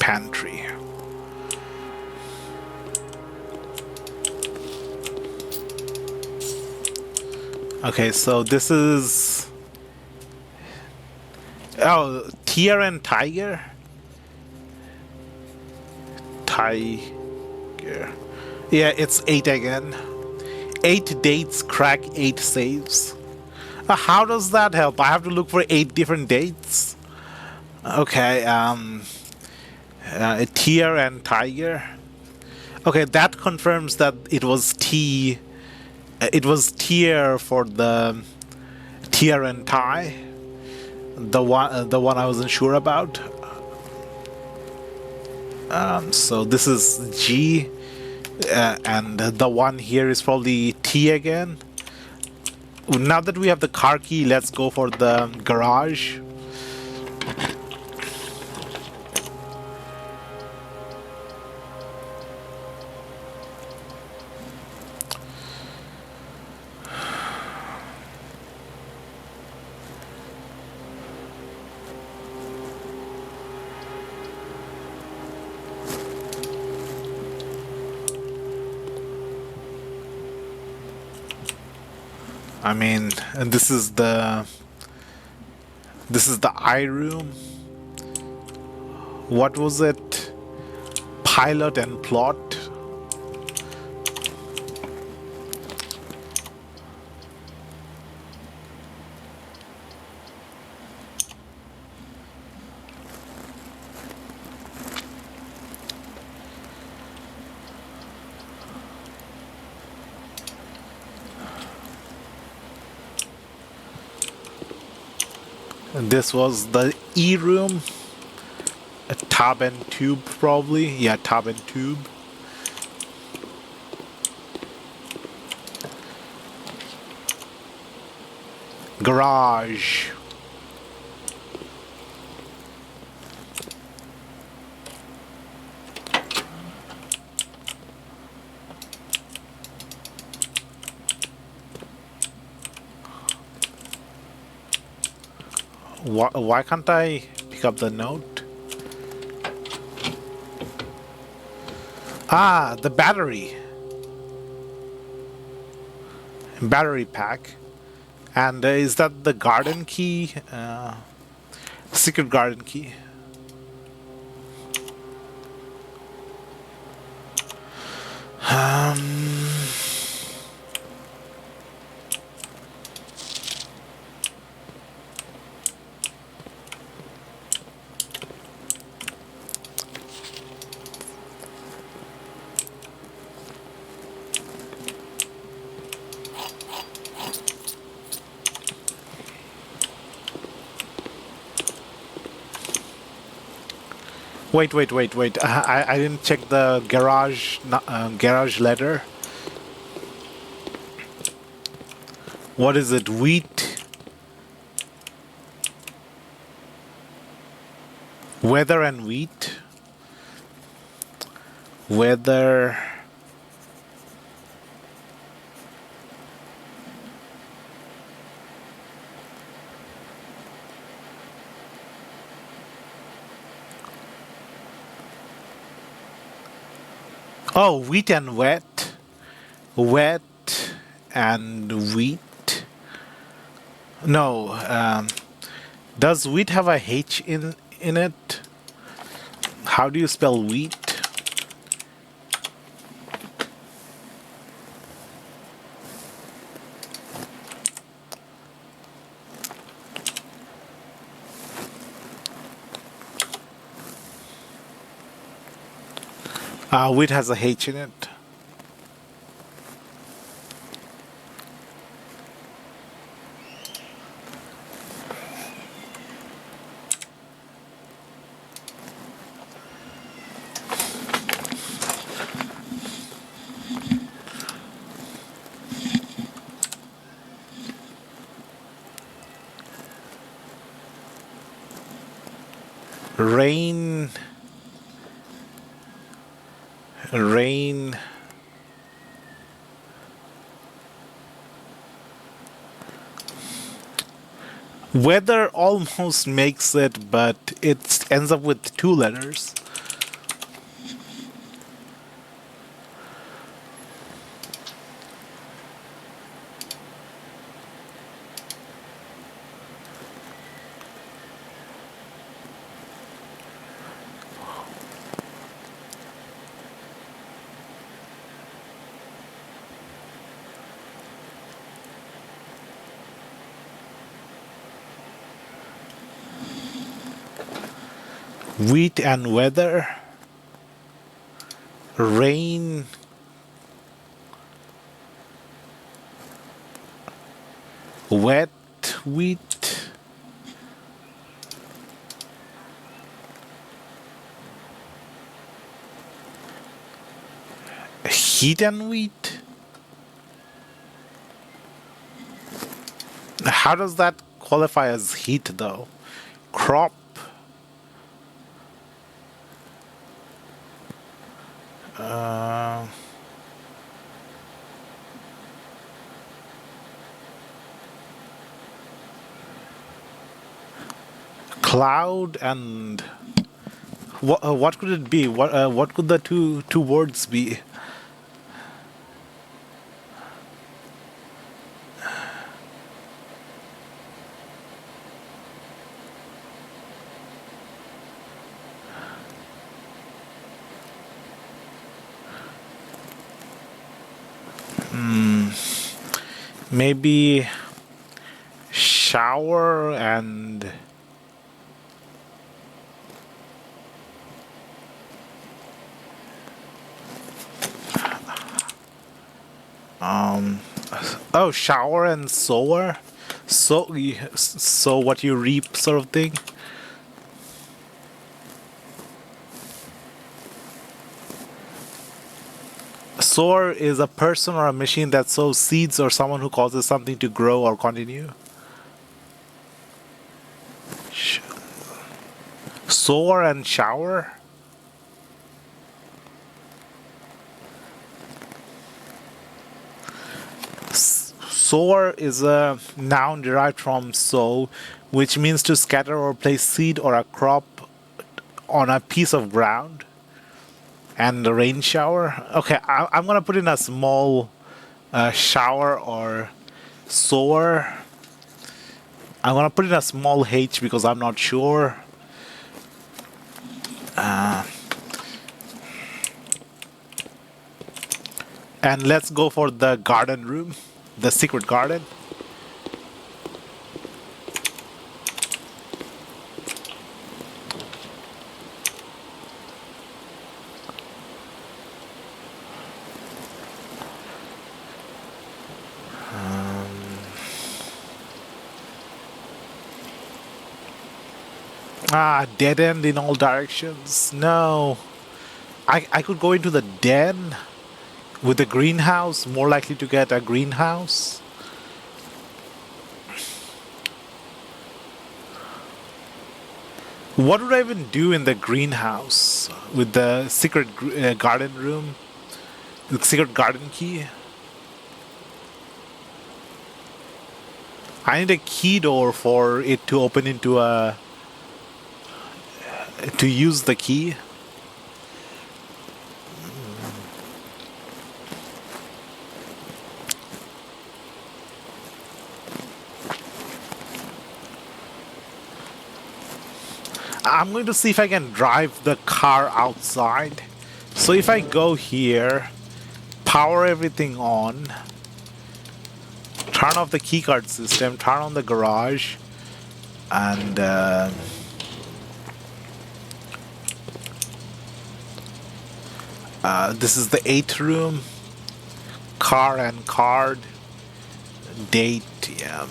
Pantry. Okay, so this is Tier and Tiger. Yeah, it's 8 again. 8 dates crack 8 saves. How does that help? I have to look for 8 different dates. Okay, Tier and Tiger. Okay, that confirms that it was T. It was Tier for the Tier and Tie. The one I wasn't sure about. So this is G, and the one here is probably T again. Now that we have the car key, let's go for the garage. I mean, and this is the eye room. What was it? pilot and plot. And this was the E room. A tub and tube, probably. Yeah, tub and tube. Garage. Why can't I pick up the note? Ah, the battery. Battery pack. And is that the garden key? Secret garden key. Wait. I didn't check the garage letter. What is it? Wheat? Weather and wheat? Weather... Oh, wheat and wet. Wet and wheat. No, does wheat have a H in it? How do you spell wheat? Wheat has a H in it. Rain. Weather almost makes it, but it ends up with 2 letters. Wheat and weather. Rain. Wet wheat. Heat and wheat. How does that qualify as heat though? Crop. Cloud and what could it be? What could the two words be? Maybe shower and oh, shower and sower. So what you reap, sort of thing. Sower is a person or a machine that sows seeds, or someone who causes something to grow or continue. Sower and shower. Sower is a noun derived from sow, which means to scatter or place seed or a crop on a piece of ground. And the rain shower. Okay, I'm gonna put in a small shower or sower. I'm gonna put in a small h because I'm not sure. And let's go for the garden room, the secret garden. Dead end in all directions. No. I could go into the den with the greenhouse, more likely to get a greenhouse. What would I even do in the greenhouse with the secret garden room? The secret garden key? I need a key door for it to open into a... to use the key. I'm going to see if I can drive the car outside. So if I go here, power everything on, turn off the keycard system, turn on the garage, and this is the 8th room. Car and card. Date, yeah.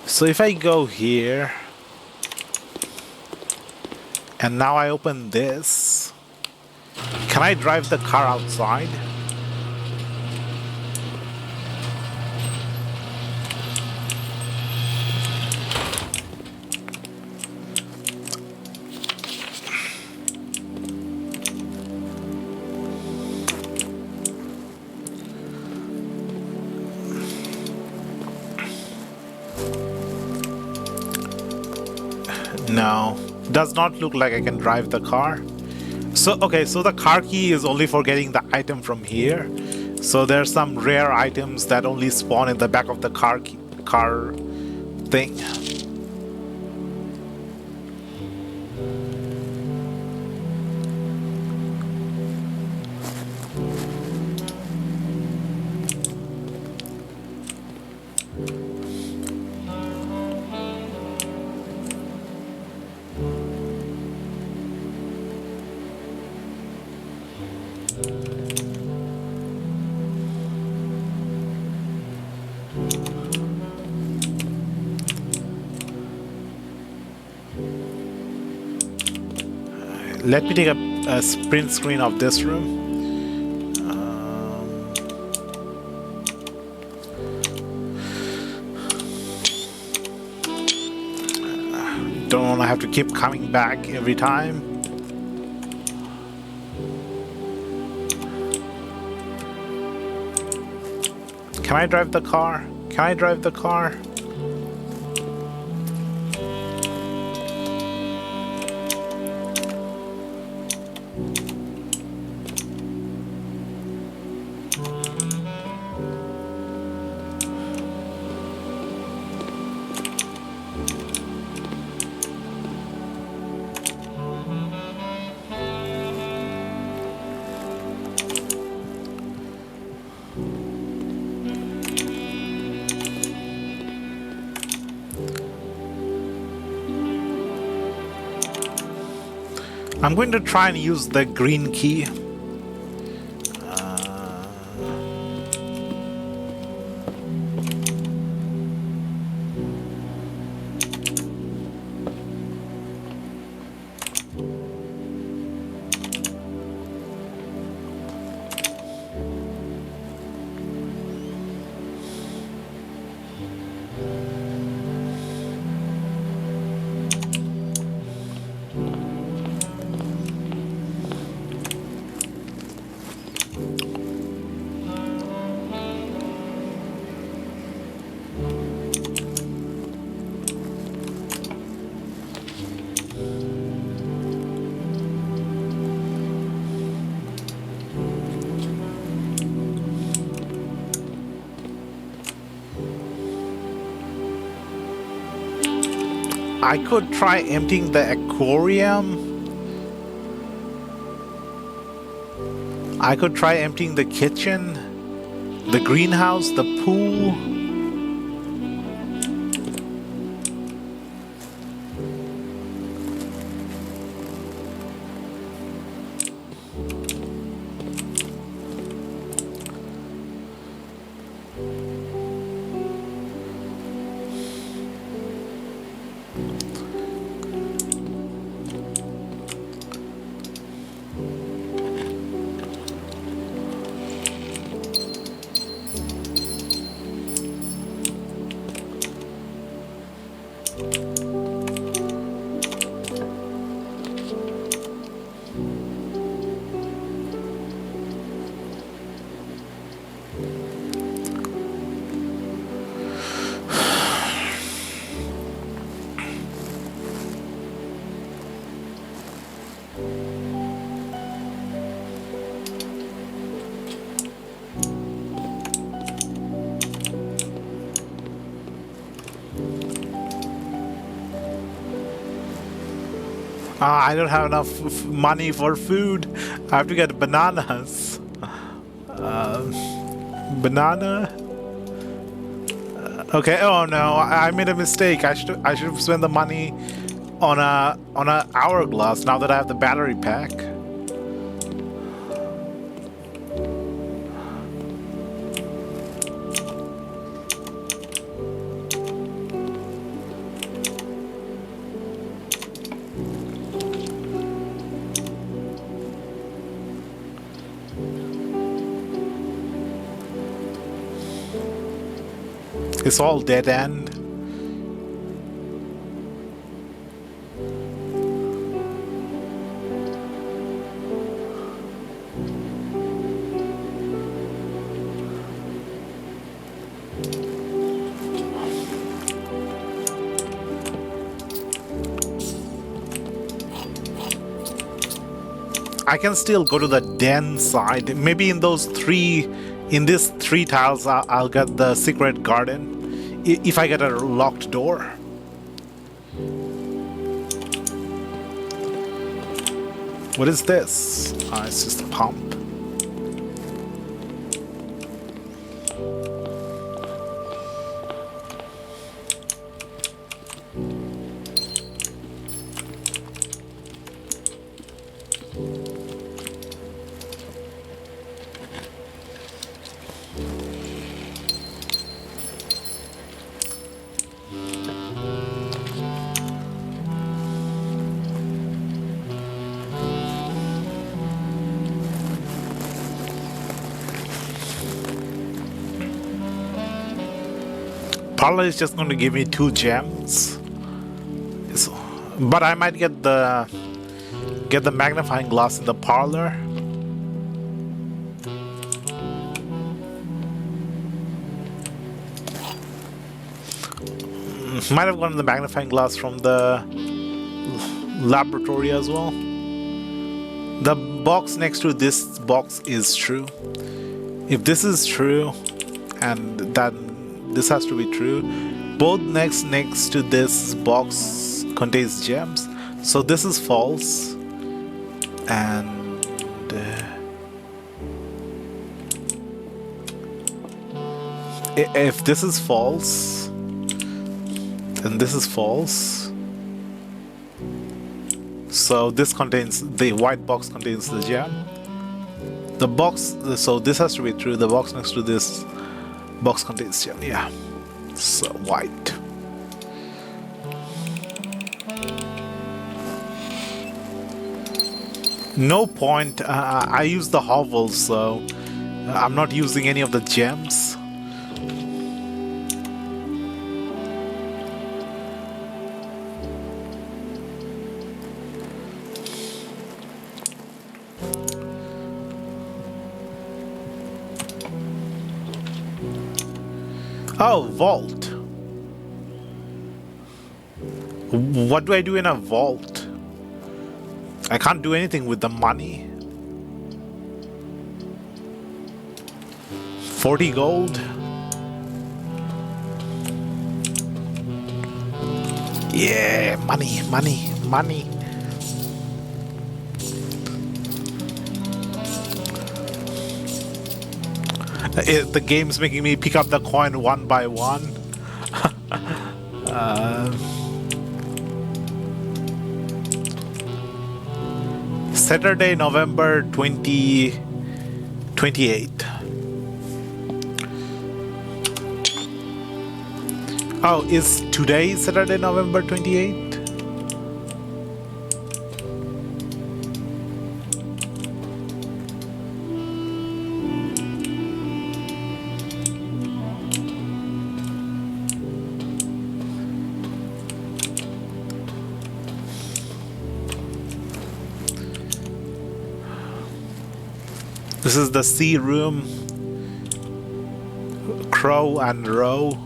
So if I go here, and now I open this, can I drive the car outside? No, does not look like I can drive the car. So, okay, so the car key is only for getting the item from here. So there's some rare items that only spawn in the back of the car thing. Let me take a print screen of this room. Don't want to have to keep coming back every time. Can I drive the car? Can I drive the car? I'm going to try and use the green key. I could try emptying the aquarium. I could try emptying the kitchen, the greenhouse, the pool. I don't have enough money for food. I have to get bananas. Banana. Okay. Oh no, I made a mistake. I should have spent the money on a hourglass. Now that I have the battery pack. It's all dead end. I can still go to the den side. Maybe in those in these three tiles, I'll get the secret garden. If I get a locked door. What is this? It's just a pump. Parlor is just going to give me 2 gems, but I might get the magnifying glass in the parlor. Might have gotten the magnifying glass from the laboratory as well. The box next to this box is true. If this is true, and then this has to be true, both next to this box contains gems. So this is false, and if this is false, then this is false. So this contains, the white box contains the gem. The box, so this has to be true. The box next to this box contains gem, yeah. So white. No point, I use the hovel, so I'm not using any of the gems. Oh, vault. What do I do in a vault? I can't do anything with the money. 40 gold. Yeah, money, money, money. The game's making me pick up the coin one by one. Saturday, November 2028. Oh, is today Saturday, November 28th? This is the C room. Crow and Row.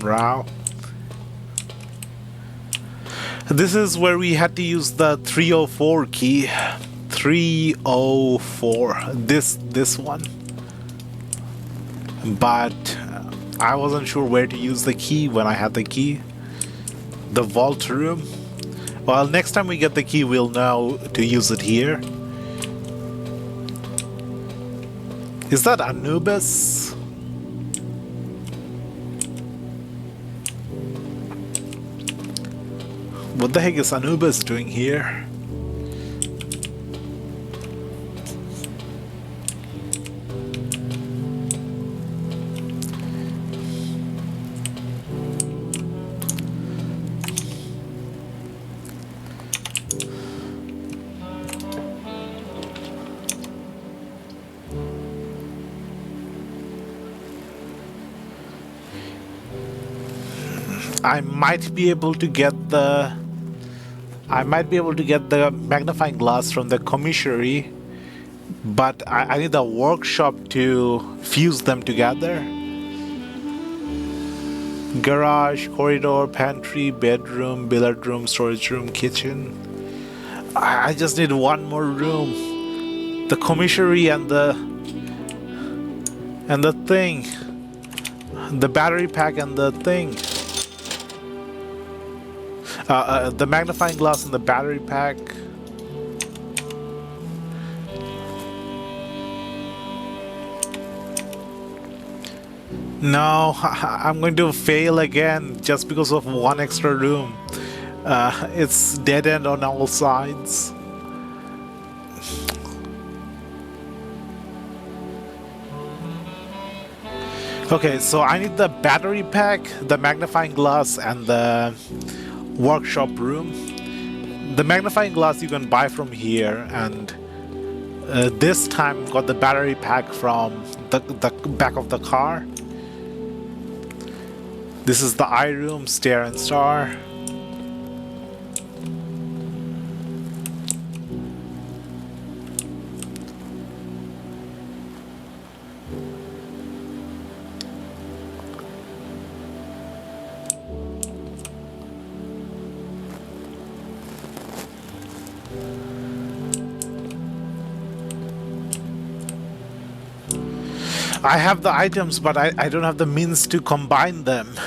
Row. This is where we had to use the 304 key. 304. This one. But I wasn't sure where to use the key when I had the key. The vault room. Well, next time we get the key, we'll know to use it here. Is that Anubis? What the heck is Anubis doing here? I might be able to get the magnifying glass from the commissary, but I need the workshop to fuse them together. Garage, corridor, pantry, bedroom, billiard room, storage room, kitchen. I just need one more room. The commissary and the thing. The battery pack and the thing. The magnifying glass and the battery pack. No, I'm going to fail again just because of one extra room. It's dead end on all sides. Okay, so I need the battery pack, the magnifying glass, and the workshop room. The magnifying glass you can buy from here, and this time got the battery pack from the back of the car. This is the eye room, stair and star. I have the items, but I don't have the means to combine them.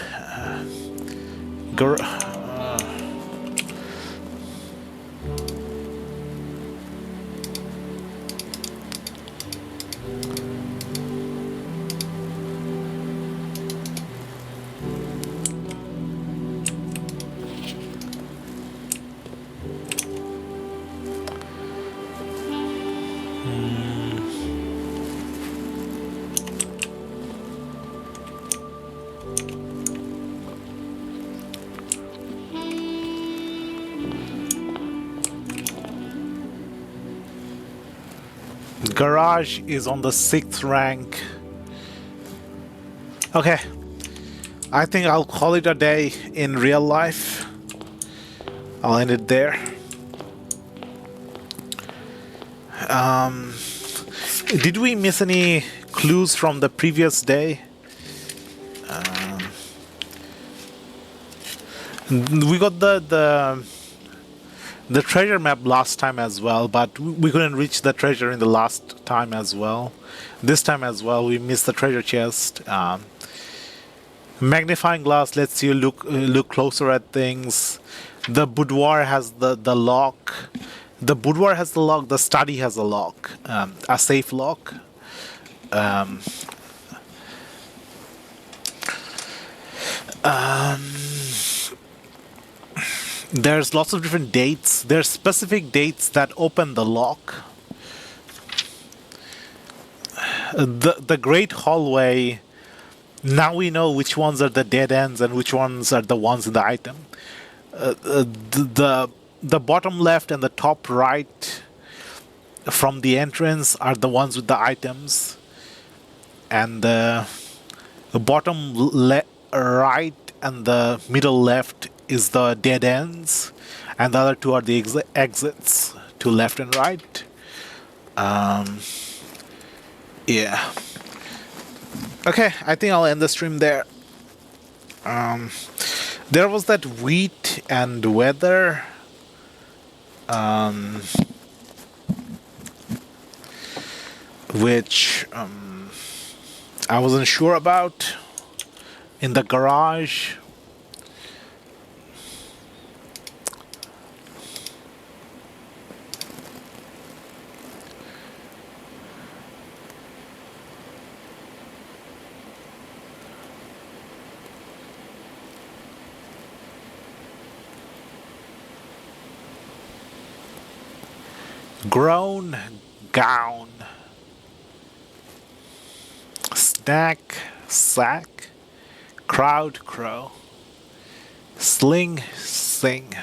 Garage is on the 6th rank. Okay. I think I'll call it a day in real life. I'll end it there. Did we miss any clues from the previous day? We got the treasure map last time as well, but we couldn't reach the treasure in the last time as well. This time as well, we missed the treasure chest. Magnifying glass lets you look closer at things. The boudoir has the lock. The boudoir has the lock. The study has a lock, a safe lock. There's lots of different dates. There's specific dates that open the lock. The great hallway. Now we know which ones are the dead ends and which ones are the ones in the item. The bottom left and the top right from the entrance are the ones with the items, and the bottom right and the middle left is the dead ends, and the other two are the exits to left and right. Yeah. Okay, I think I'll end the stream there. There was that wheat and weather. Which I wasn't sure about in the garage. Grown gown. Snack sack. Crowd crow. Sling sing.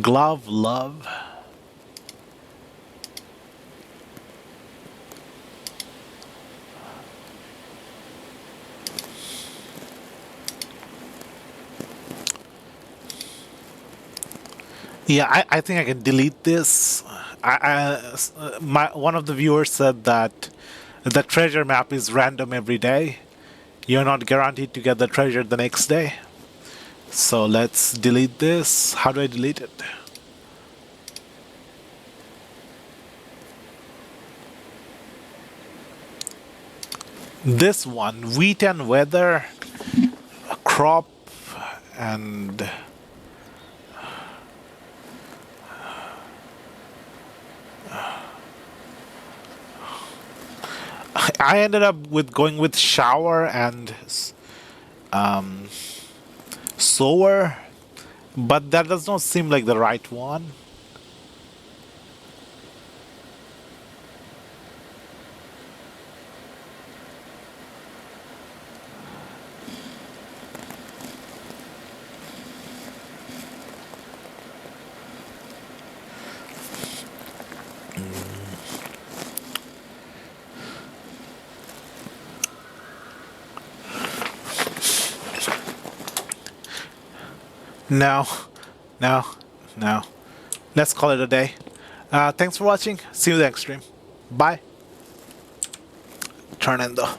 Glove love. Yeah, I think I can delete this. One of the viewers said that the treasure map is random every day. You're not guaranteed to get the treasure the next day. So let's delete this. How do I delete it? This one, wheat and weather, crop, and I ended up going with shower and sower, but that does not seem like the right one. No. Let's call it a day. Thanks for watching. See you next stream. Bye. Turnando.